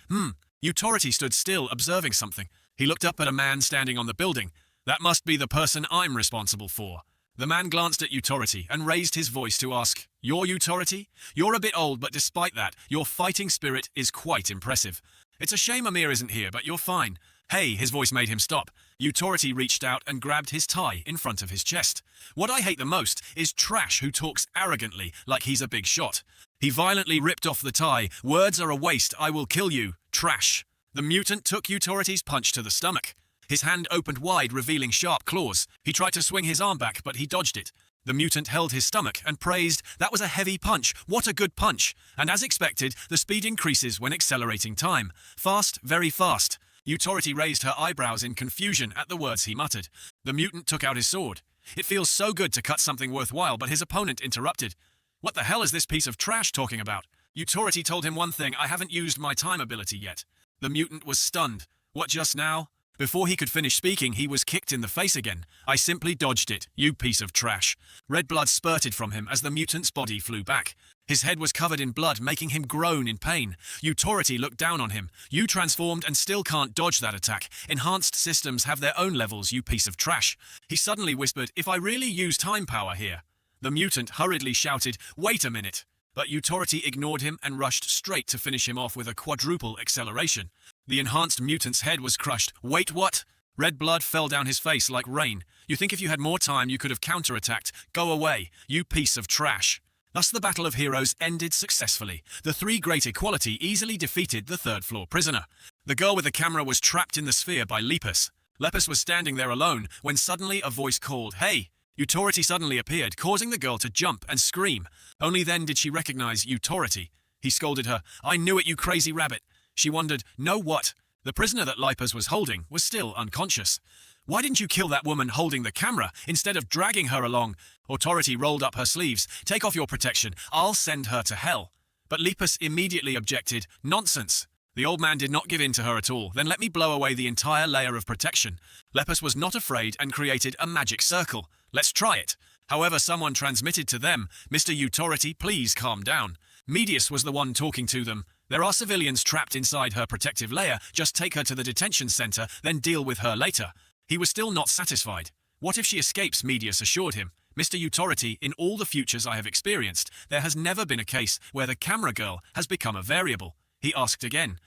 A: Utopia stood still, observing something. He looked up at a man standing on the building. "That must be the person I'm responsible for." The man glanced at Utopia and raised his voice to ask, "You're Utopia? You're a bit old, but despite that, your fighting spirit is quite impressive. It's a shame Amir isn't here, but you're fine. Hey, his voice made him stop. Utority reached out and grabbed his tie in front of his chest. What I hate the most is trash who talks arrogantly like he's a big shot. He violently ripped off the tie. Words are a waste, I will kill you. Trash. The mutant took Utority's punch to the stomach. His hand opened wide, revealing sharp claws. He tried to swing his arm back, but he dodged it. The mutant held his stomach and praised, "That was a heavy punch. What a good punch." And as expected, the speed increases when accelerating time. Fast, very fast. Utority raised her eyebrows in confusion at the words he muttered. The mutant took out his sword. It feels so good to cut something worthwhile, but his opponent interrupted. "What the hell is this piece of trash talking about?" Utority told him one thing, "I haven't used my time ability yet." The mutant was stunned. "What, just now?" Before he could finish speaking, he was kicked in the face again. "I simply dodged it, you piece of trash." Red blood spurted from him as the mutant's body flew back. His head was covered in blood, making him groan in pain. Utority looked down on him. "You transformed and still can't dodge that attack. Enhanced systems have their own levels, you piece of trash." He suddenly whispered, "If I really use time power here." The mutant hurriedly shouted, "Wait a minute." But Utority ignored him and rushed straight to finish him off with a quadruple acceleration. The enhanced mutant's head was crushed. "Wait, what?" Red blood fell down his face like rain. "You think if you had more time you could have counterattacked? Go away, you piece of trash." Thus the Battle of Heroes ended successfully. The three Great Equality easily defeated the third-floor prisoner. The girl with the camera was trapped in the sphere by Lepus. Lepus was standing there alone when suddenly a voice called, "Hey!" Utority suddenly appeared, causing the girl to jump and scream. Only then did she recognize Utority. He scolded her, "I knew it, you crazy rabbit." She wondered, "No what?" The prisoner that Lepus was holding was still unconscious. "Why didn't you kill that woman holding the camera instead of dragging her along?" Utority rolled up her sleeves. "Take off your protection. I'll send her to hell." But Lepus immediately objected. "Nonsense." The old man did not give in to her at all. "Then let me blow away the entire layer of protection." Lepus was not afraid and created a magic circle. "Let's try it." However, someone transmitted to them, "Mr. Utority, please calm down." Medius was the one talking to them. "There are civilians trapped inside her protective layer. Just take her to the detention center, then deal with her later." He was still not satisfied. "What if she escapes?" Medius assured him. "Mr. Utority, in all the futures I have experienced, there has never been a case where the camera girl has become a variable." He asked again.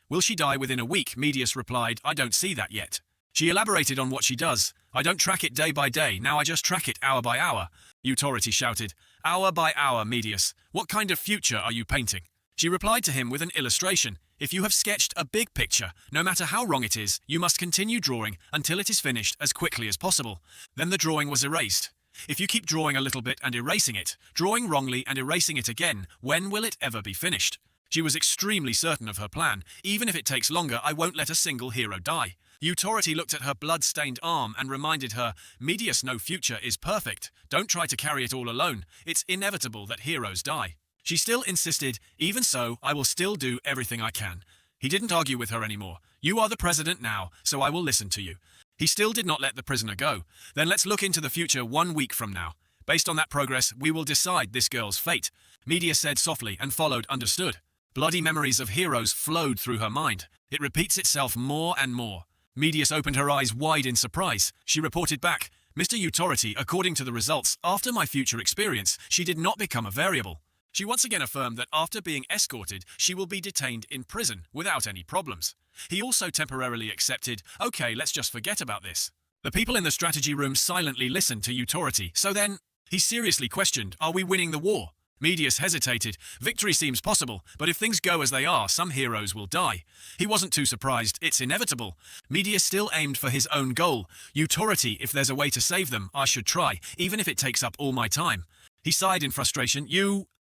A: "Will she die within a week?" Medius replied, "I don't see that yet." She elaborated on what she does. "I don't track it day by day, now I just track it hour by hour." Utority shouted, "Hour by hour, Medius. What kind of future are you painting?" She replied to him with an illustration. "If you have sketched a big picture, no matter how wrong it is, you must continue drawing until it is finished as quickly as possible. Then the drawing was erased. If you keep drawing a little bit and erasing it, drawing wrongly and erasing it again, when will it ever be finished?" She was extremely certain of her plan. "Even if it takes longer, I won't let a single hero die." Utority looked at her blood-stained arm and reminded her, "Medius, no future is perfect. Don't try to carry it all alone. It's inevitable that heroes die." She still insisted, "Even so, I will still do everything I can." He didn't argue with her anymore. "You are the president now, so I will listen to you." He still did not let the prisoner go. "Then let's look into the future 1 week from now. Based on that progress, we will decide this girl's fate." Medius said softly and followed, "Understood." Bloody memories of heroes flowed through her mind. It repeats itself more and more. Medius opened her eyes wide in surprise. She reported back, "Mr. Utority, according to the results, after my future experience, she did not become a variable." She once again affirmed that after being escorted, she will be detained in prison without any problems. He also temporarily accepted, "Okay, let's just forget about this." The people in the strategy room silently listened to Utority. "So then," he seriously questioned, "are we winning the war?" Medius hesitated. "Victory seems possible, but if things go as they are, some heroes will die." He wasn't too surprised. It's inevitable. Medius still aimed for his own goal. "Utority, if there's a way to save them, I should try, even if it takes up all my time." He sighed in frustration.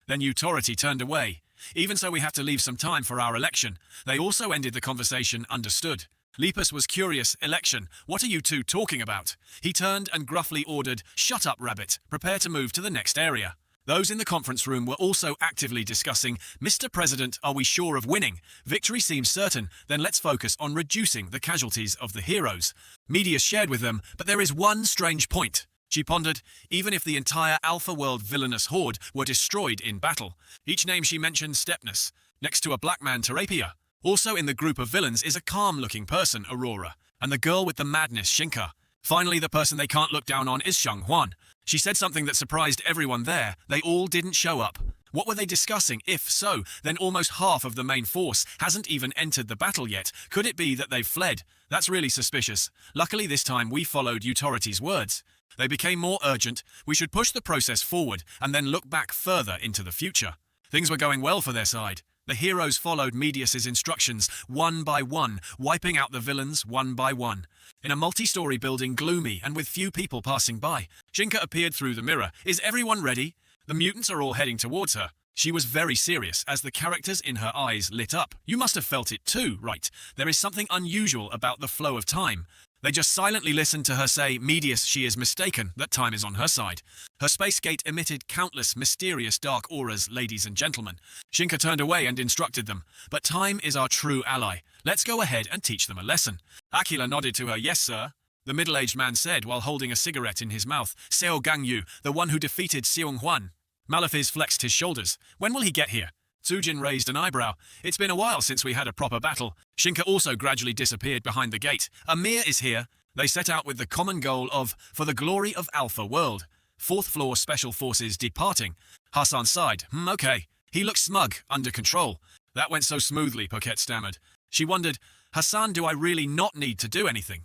A: Then Utority turned away. "Even so, we have to leave some time for our election." They also ended the conversation. "Understood." Lepus was curious. "Election? What are you two talking about?" He turned and gruffly ordered, "Shut up, rabbit. Prepare to move to the next area." Those in the conference room were also actively discussing, "Mr. President, are we sure of winning? Victory seems certain, then let's focus on reducing the casualties of the heroes." Medius shared with them, "But there is one strange point." She pondered, "Even if the entire Alpha World villainous horde were destroyed in battle." Each name she mentioned Stepnus. Next to a black man, Terapia. Also in the group of villains is a calm-looking person, Aurora. And the girl with the madness, Shinka. Finally, the person they can't look down on is Shong Huan. She said something that surprised everyone there. They all didn't show up. What were they discussing? If so, then almost half of the main force hasn't even entered the battle yet. Could it be that they've fled? That's really suspicious. Luckily this time we followed authorities' words. They became more urgent. We should push the process forward and then look back further into the future. Things were going well for their side. The heroes followed Medius's instructions one by one, wiping out the villains one by one. In a multi-story building, gloomy and with few people passing by, Shinka appeared through the mirror. Is everyone ready? The mutants are all heading towards her. She was very serious as the characters in her eyes lit up. You must have felt it too, right? There is something unusual about the flow of time. They just silently listened to her say, Medius, she is mistaken, that time is on her side. Her space gate emitted countless mysterious dark auras, ladies and gentlemen. Shinka turned away and instructed them, but time is our true ally. Let's go ahead and teach them a lesson. Aquila nodded to her, yes sir. The middle-aged man said while holding a cigarette in his mouth, Seo Gang Yu, the one who defeated Shong Huan. Malefis flexed his shoulders. When will he get here? Tsujin raised an eyebrow. It's been a while since we had a proper battle. Shinka also gradually disappeared behind the gate. Amir is here. They set out with the common goal of, for the glory of Alpha World. Fourth floor special forces departing. Hassan sighed. Okay. He looked smug, under control. That went so smoothly, Pocket stammered. She wondered, Hassan, do I really not need to do anything?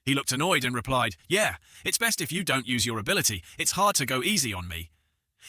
A: He looked annoyed and replied, yeah, it's best if you don't use your ability. It's hard to go easy on me.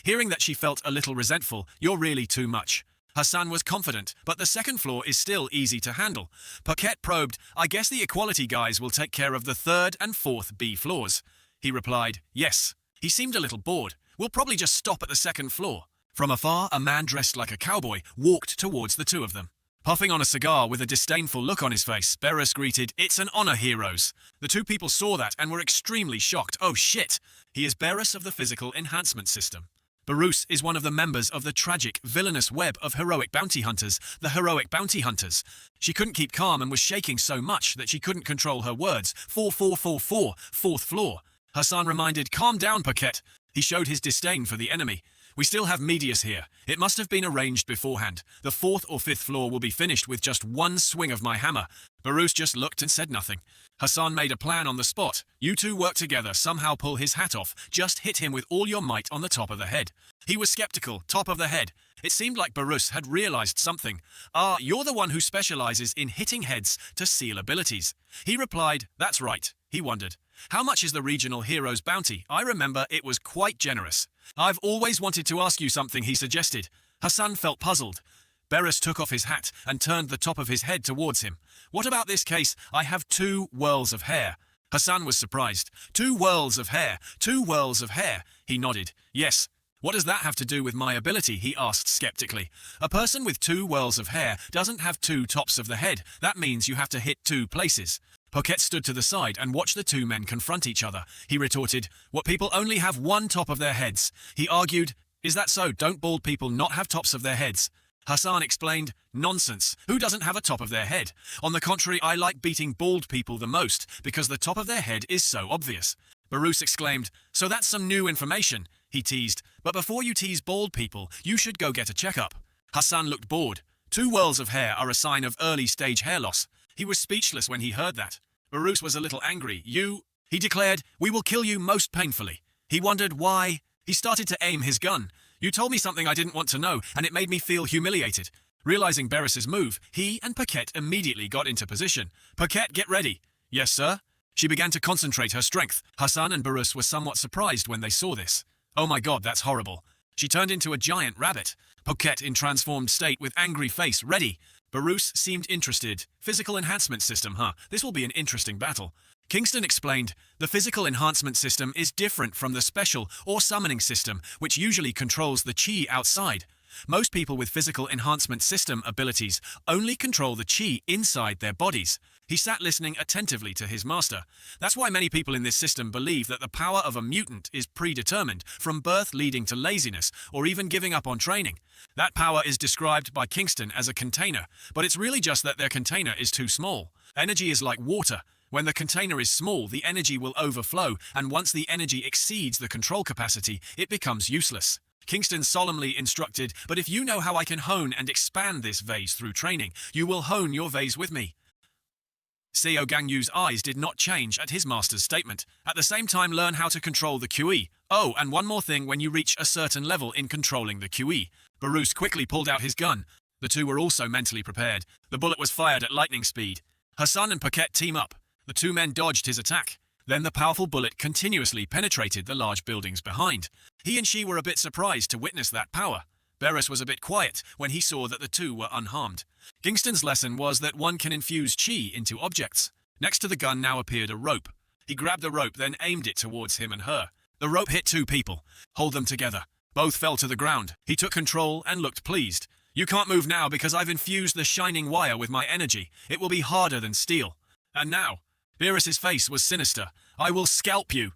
A: Hearing that she felt a little resentful, you're really too much. Hassan was confident, but the second floor is still easy to handle. Paquette probed, I guess the equality guys will take care of the third and fourth B floors. He replied, yes. He seemed a little bored. We'll probably just stop at the second floor. From afar, a man dressed like a cowboy walked towards the two of them. Puffing on a cigar with a disdainful look on his face, Beerus greeted, it's an honor, heroes. The two people saw that and were extremely shocked. Oh shit! He is Beerus of the Physical Enhancement System. Beerus is one of the members of the tragic, villainous web of heroic bounty hunters, the heroic bounty hunters. She couldn't keep calm and was shaking so much that she couldn't control her words. 4444, fourth floor. Hassan reminded, calm down, Paquette. He showed his disdain for the enemy. We still have Medius here. It must have been arranged beforehand. The fourth or fifth floor will be finished with just one swing of my hammer. Beerus just looked and said nothing. Hassan made a plan on the spot. You two work together, somehow pull his hat off. Just hit him with all your might on the top of the head. He was skeptical, top of the head. It seemed like Beerus had realized something. Ah, you're the one who specializes in hitting heads to seal abilities. He replied, that's right. He wondered, how much is the regional hero's bounty? I remember it was quite generous. I've always wanted to ask you something, he suggested. Hassan felt puzzled. Beerus took off his hat and turned the top of his head towards him. What about this case? I have 2 whirls of hair. Hassan was surprised. 2 whirls of hair. 2 whirls of hair. He nodded. Yes. What does that have to do with my ability? He asked skeptically. A person with 2 whirls of hair doesn't have 2 tops of the head. That means you have to hit 2 places. Pocket stood to the side and watched the 2 men confront each other. He retorted, what people only have 1 top of their heads. He argued, is that so? Don't bald people not have tops of their heads? Hassan explained, nonsense. Who doesn't have a top of their head? On the contrary, I like beating bald people the most because the top of their head is so obvious. Beerus exclaimed, so that's some new information. He teased, but before you tease bald people, you should go get a checkup. Hassan looked bored. 2 whirls of hair are a sign of early-stage hair loss. He was speechless when he heard that. Beerus was a little angry. He declared, we will kill you most painfully. He wondered why. He started to aim his gun. You told me something I didn't want to know, and it made me feel humiliated. Realizing Beerus's move, he and Paquette immediately got into position. Paquette, get ready. Yes, sir. She began to concentrate her strength. Hassan and Beerus were somewhat surprised when they saw this. Oh my god, that's horrible. She turned into a giant rabbit. Paquette in transformed state with angry face, ready. Beerus seemed interested. Physical enhancement system, huh? This will be an interesting battle. Kingston explained, the physical enhancement system is different from the special or summoning system, which usually controls the chi outside. Most people with physical enhancement system abilities only control the chi inside their bodies. He sat listening attentively to his master. That's why many people in this system believe that the power of a mutant is predetermined, from birth leading to laziness, or even giving up on training. That power is described by Kingston as a container, but it's really just that their container is too small. Energy is like water. When the container is small, the energy will overflow, and once the energy exceeds the control capacity, it becomes useless. Kingston solemnly instructed, but if you know how I can hone and expand this vase through training, you will hone your vase with me. Seo Gang Yu's eyes did not change at his master's statement. At the same time, learn how to control the QE. Oh, and one more thing when you reach a certain level in controlling the QE. Beerus quickly pulled out his gun. The two were also mentally prepared. The bullet was fired at lightning speed. Hassan and Paquette team up. The two men dodged his attack. Then the powerful bullet continuously penetrated the large buildings behind. He and she were a bit surprised to witness that power. Beres was a bit quiet when he saw that the two were unharmed. Kingston's lesson was that one can infuse chi into objects. Next to the gun now appeared a rope. He grabbed the rope, then aimed it towards him and her. The rope hit two people. Hold them together. Both fell to the ground. He took control and looked pleased. You can't move now because I've infused the shining wire with my energy. It will be harder than steel. And now, Beres's face was sinister. I will scalp you.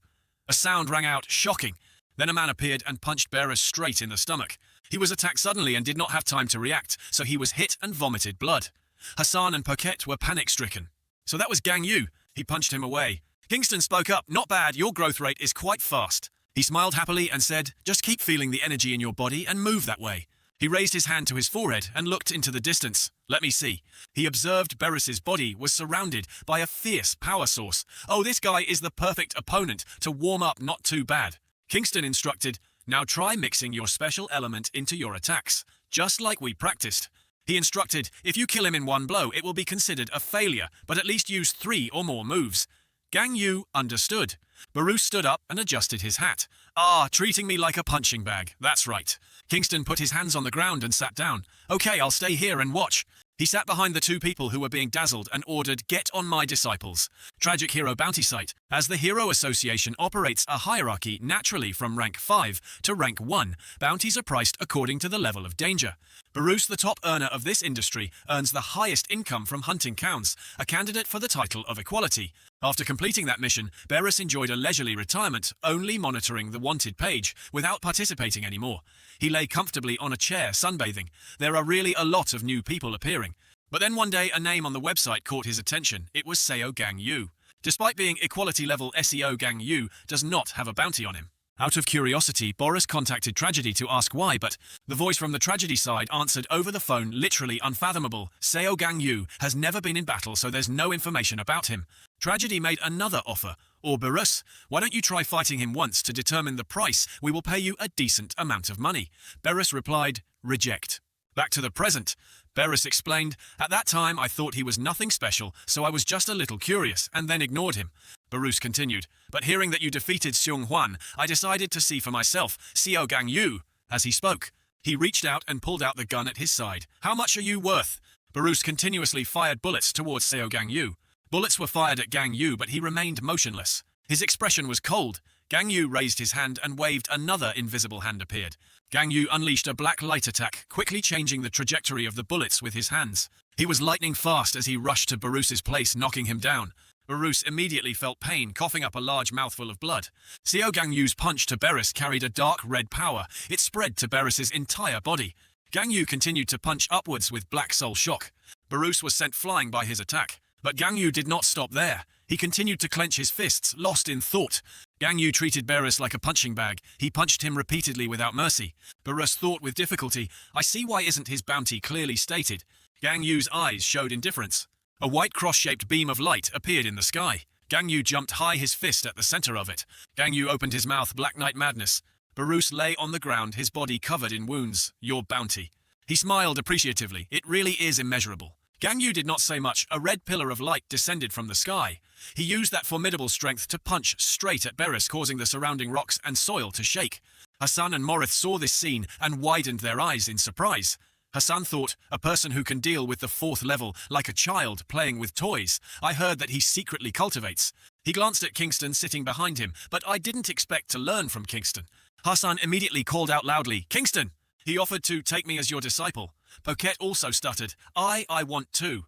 A: A sound rang out, shocking. Then a man appeared and punched Beres straight in the stomach. He was attacked suddenly and did not have time to react, so he was hit and vomited blood. Hassan and Paquette were panic-stricken. So that was Gang Yu. He punched him away. Kingston spoke up. Not bad, your growth rate is quite fast. He smiled happily and said, just keep feeling the energy in your body and move that way. He raised his hand to his forehead and looked into the distance. Let me see. He observed Beres's body was surrounded by a fierce power source. Oh, this guy is the perfect opponent to warm up not too bad. Kingston instructed, now try mixing your special element into your attacks, just like we practiced. He instructed, if you kill him in one blow, it will be considered a failure, but at least use 3 or more moves. Gang Yu understood. Barus stood up and adjusted his hat. Ah, treating me like a punching bag. That's right. Kingston put his hands on the ground and sat down. Okay, I'll stay here and watch. He sat behind the two people who were being dazzled and ordered, get on my disciples. Tragic Hero Bounty Site. As the Hero Association operates a hierarchy naturally from rank 5 to rank 1, bounties are priced according to the level of danger. Barus, the top earner of this industry, earns the highest income from hunting counts, a candidate for the title of equality. After completing that mission, Beres enjoyed a leisurely retirement, only monitoring the wanted page, without participating anymore. He lay comfortably on a chair, sunbathing. There are really a lot of new people appearing. But then one day, a name on the website caught his attention. It was Seo Gang Yu. Despite being equality level, Seo Gang Yu does not have a bounty on him. Out of curiosity, Boris contacted Tragedy to ask why, but the voice from the Tragedy side answered over the phone, literally unfathomable. Seo Gang Yu has never been in battle, so there's no information about him. Tragedy made another offer. Or Barus, why don't you try fighting him once to determine the price? We will pay you a decent amount of money. Barus replied, reject. Back to the present. Barus explained, at that time I thought he was nothing special, so I was just a little curious, and then ignored him. Barus continued, but hearing that you defeated Shong Huan, I decided to see for myself, Seo Gang Yu. As he spoke, he reached out and pulled out the gun at his side. How much are you worth? Barus continuously fired bullets towards Seo Gang Yu. Bullets were fired at Gang Yu, but he remained motionless. His expression was cold. Gang Yu raised his hand and waved. Another invisible hand appeared. Gang Yu unleashed a black light attack, quickly changing the trajectory of the bullets with his hands. He was lightning fast as he rushed to Barus's place, knocking him down. Barus immediately felt pain, coughing up a large mouthful of blood. Seo Gang Yu's punch to Beres carried a dark red power. It spread to Beres's entire body. Gang Yu continued to punch upwards with Black Soul Shock. Barus was sent flying by his attack. But Gang Yu did not stop there. He continued to clench his fists, lost in thought. Gang Yu treated Beres like a punching bag. He punched him repeatedly without mercy. Beres thought with difficulty, I see why isn't his bounty clearly stated. Gang Yu's eyes showed indifference. A white cross-shaped beam of light appeared in the sky. Gang Yu jumped high, his fist at the center of it. Gang Yu opened his mouth, Black Knight Madness. Barus lay on the ground, his body covered in wounds. Your bounty. He smiled appreciatively. It really is immeasurable. Gang Yu did not say much. A red pillar of light descended from the sky. He used that formidable strength to punch straight at Beres, causing the surrounding rocks and soil to shake. Hassan and Morith saw this scene and widened their eyes in surprise. Hassan thought, a person who can deal with the 4th level like a child playing with toys. I heard that he secretly cultivates. He glanced at Kingston sitting behind him, but I didn't expect to learn from Kingston. Hassan immediately called out loudly, Kingston! He offered to take me as your disciple. Paquette also stuttered, I want to.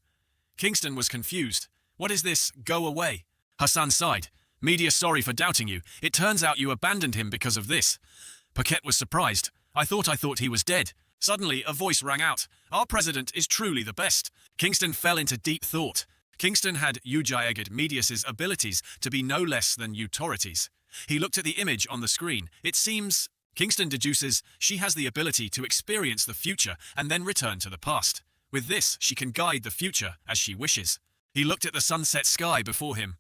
A: Kingston was confused. What is this, go away? Hassan sighed. Medius, sorry for doubting you. It turns out you abandoned him because of this. Paquette was surprised. I thought he was dead. Suddenly, a voice rang out. Our president is truly the best. Kingston fell into deep thought. Kingston had Ujaeged Medius's abilities to be no less than authorities. He looked at the image on the screen. It seems... Kingston deduces she has the ability to experience the future and then return to the past. With this, she can guide the future as she wishes. He looked at the sunset sky before him.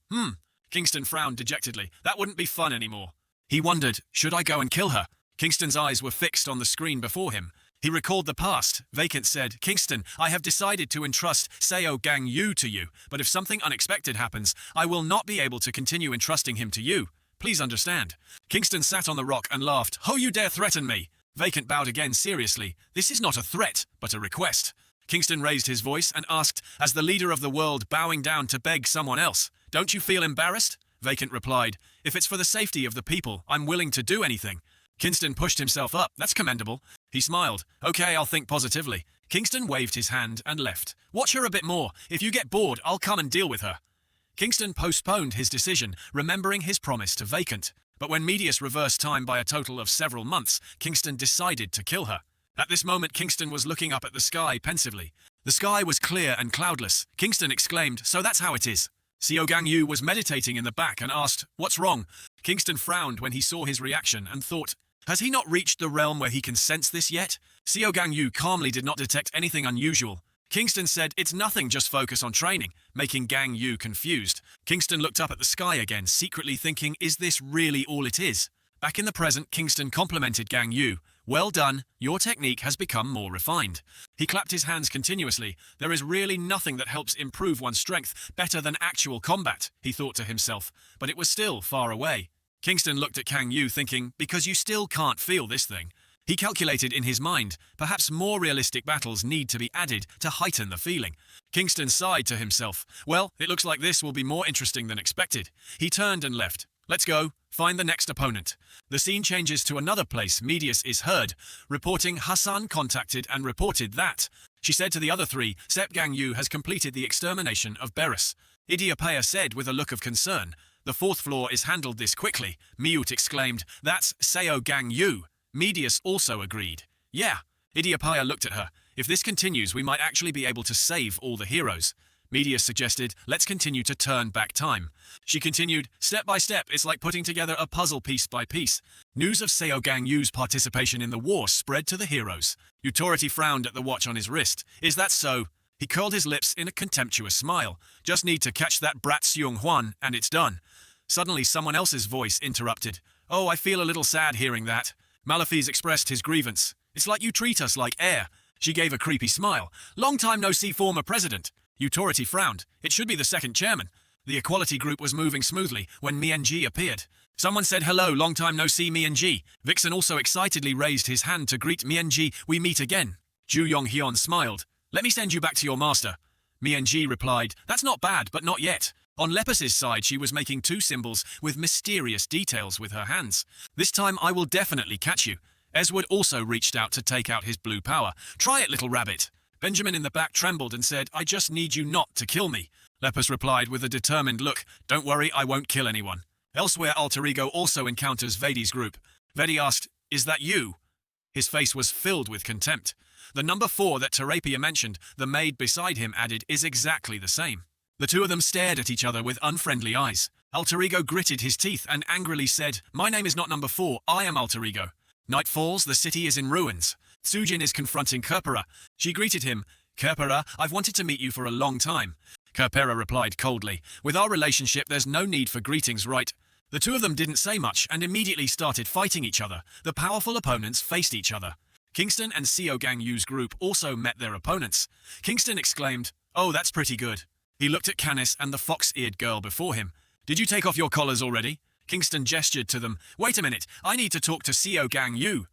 A: Kingston frowned dejectedly. That wouldn't be fun anymore. He wondered, should I go and kill her? Kingston's eyes were fixed on the screen before him. He recalled the past. Vacant said, Kingston, I have decided to entrust Seo Gang Yu to you, but if something unexpected happens, I will not be able to continue entrusting him to you. Please understand. Kingston sat on the rock and laughed. How you dare threaten me? Vacant bowed again seriously. This is not a threat, but a request. Kingston raised his voice and asked, as the leader of the world bowing down to beg someone else, don't you feel embarrassed? Vacant replied, if it's for the safety of the people, I'm willing to do anything. Kingston pushed himself up. That's commendable. He smiled. Okay, I'll think positively. Kingston waved his hand and left. Watch her a bit more. If you get bored, I'll come and deal with her. Kingston postponed his decision, remembering his promise to Vacant. But when Medius reversed time by a total of several months, Kingston decided to kill her. At this moment, Kingston was looking up at the sky pensively. The sky was clear and cloudless. Kingston exclaimed, so that's how it is. Seo Gang Yu was meditating in the back and asked, what's wrong? Kingston frowned when he saw his reaction and thought, has he not reached the realm where he can sense this yet? Seo Gang Yu calmly did not detect anything unusual. Kingston said, it's nothing, just focus on training, making Gang Yu confused. Kingston looked up at the sky again, secretly thinking, is this really all it is? Back in the present, Kingston complimented Gang Yu. Well done, your technique has become more refined. He clapped his hands continuously. There is really nothing that helps improve one's strength better than actual combat, he thought to himself, but it was still far away. Kingston looked at Gang Yu thinking, because you still can't feel this thing. He calculated in his mind, perhaps more realistic battles need to be added to heighten the feeling. Kingston sighed to himself. Well, it looks like this will be more interesting than expected. He turned and left. Let's go, find the next opponent. The scene changes to another place. Medius is heard, reporting Hassan contacted and reported that. She said to the other three, Seo Gang Yu has completed the extermination of Beres. Ideological said with a look of concern, the fourth floor is handled this quickly. Mute exclaimed, that's Seo Gang Yu. Medius also agreed. Yeah. Ideological looked at her. If this continues, we might actually be able to save all the heroes. Medius suggested, let's continue to turn back time. She continued, step by step, it's like putting together a puzzle piece by piece. News of Seo Gang Yu's participation in the war spread to the heroes. Utopia frowned at the watch on his wrist. Is that so? He curled his lips in a contemptuous smile. Just need to catch that brat Shong Huan, and it's done. Suddenly someone else's voice interrupted. Oh, I feel a little sad hearing that. Malafise expressed his grievance. It's like you treat us like air. She gave a creepy smile. Long time no see former president. Utopia frowned. It should be the second chairman. The equality group was moving smoothly when Mian-ji appeared. Someone said hello, long time no see Mian-ji. Vixen also excitedly raised his hand to greet Mian-ji. We meet again. Ju Yong-hyun smiled. Let me send you back to your master. Mian-ji replied, that's not bad, but not yet. On Lepus's side, she was making two symbols with mysterious details with her hands. This time I will definitely catch you. Esward also reached out to take out his blue power. Try it, little rabbit. Benjamin in the back trembled and said, I just need you not to kill me. Lepus replied with a determined look, don't worry, I won't kill anyone. Elsewhere, Alter Ego also encounters Vedi's group. Vedi asked, is that you? His face was filled with contempt. The number 4 that Terapia mentioned, the maid beside him added, is exactly the same. The two of them stared at each other with unfriendly eyes. Alter Ego gritted his teeth and angrily said, my name is not number 4, I am Alter Ego. Night falls, the city is in ruins. Tsujin is confronting Kerpera. She greeted him. Kerpera, I've wanted to meet you for a long time. Kerpera replied coldly, with our relationship there's no need for greetings, right? The two of them didn't say much and immediately started fighting each other. The powerful opponents faced each other. Kingston and Seo Gang Yu's group also met their opponents. Kingston exclaimed, oh, that's pretty good. He looked at Canis and the fox-eared girl before him. Did you take off your collars already? Kingston gestured to them. Wait a minute, I need to talk to Seo Gang Yu.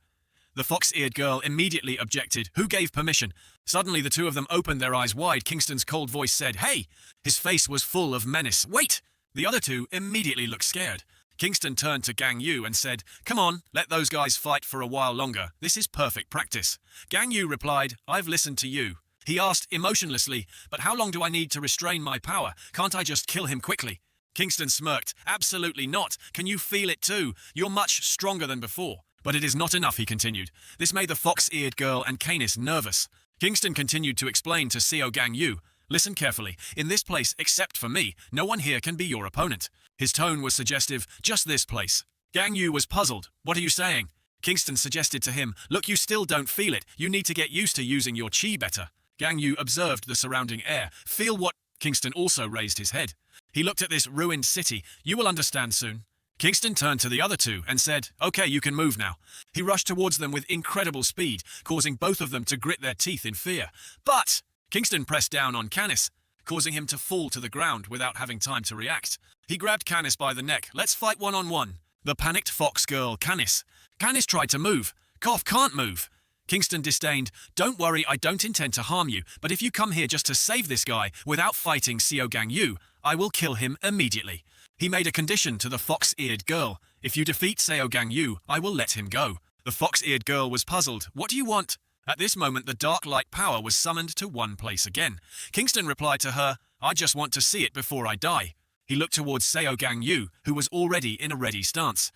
A: The fox-eared girl immediately objected. Who gave permission? Suddenly the two of them opened their eyes wide. Kingston's cold voice said, hey! His face was full of menace. Wait! The other two immediately looked scared. Kingston turned to Gang Yu and said, come on, let those guys fight for a while longer. This is perfect practice. Gang Yu replied, I've listened to you. He asked emotionlessly, but how long do I need to restrain my power? Can't I just kill him quickly? Kingston smirked. Absolutely not. Can you feel it too? You're much stronger than before. But it is not enough, he continued. This made the fox-eared girl and Canis nervous. Kingston continued to explain to Seo Gang Yu, listen carefully. In this place, except for me, no one here can be your opponent. His tone was suggestive. Just this place. Gang Yu was puzzled. What are you saying? Kingston suggested to him, look, you still don't feel it. You need to get used to using your chi better. Gang Yu observed the surrounding air. Feel what? Kingston also raised his head. He looked at this ruined city. You will understand soon. Kingston turned to the other two and said, "Okay, you can move now." He rushed towards them with incredible speed, causing both of them to grit their teeth in fear. But Kingston pressed down on Canis, causing him to fall to the ground without having time to react. He grabbed Canis by the neck. "Let's fight one-on-one." The panicked fox girl, Canis. Canis tried to move. Cough can't move. Kingston disdained, "Don't worry, I don't intend to harm you, but if you come here just to save this guy without fighting Seo Gang Yu, I will kill him immediately." He made a condition to the fox-eared girl. "If you defeat Seo Gang Yu, I will let him go." The fox-eared girl was puzzled. "What do you want?" At this moment, the dark light power was summoned to one place again. Kingston replied to her, "I just want to see it before I die." He looked towards Seo Gang Yu, who was already in a ready stance.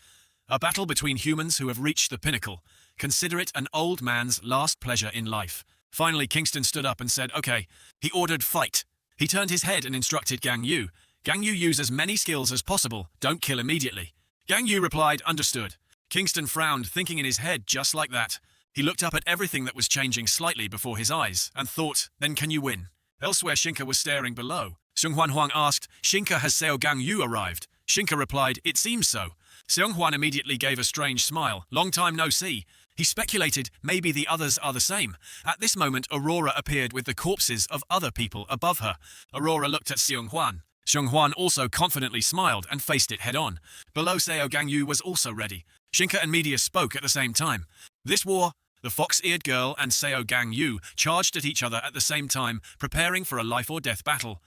A: A battle between humans who have reached the pinnacle. Consider it an old man's last pleasure in life. Finally, Kingston stood up and said, "Okay." He ordered fight. He turned his head and instructed Gang Yu. "Gang Yu, use as many skills as possible. Don't kill immediately." Gang Yu replied, "Understood." Kingston frowned, thinking in his head just like that. He looked up at everything that was changing slightly before his eyes and thought, "Then can you win?" Elsewhere, Shinka was staring below. Shong Huan asked, "Shinka, has Seo Gang Yu arrived?" Shinka replied, "It seems so." Shong Huan immediately gave a strange smile. "Long time no see." He speculated maybe the others are the same. At this moment, Aurora appeared with the corpses of other people above her. Aurora looked at Shong Huan. Shong Huan also confidently smiled and faced it head-on. Below, Seo Gang Yu was also ready. Shinka and Medius spoke at the same time. This war, the fox-eared girl and Seo Gang Yu charged at each other at the same time, preparing for a life-or-death battle.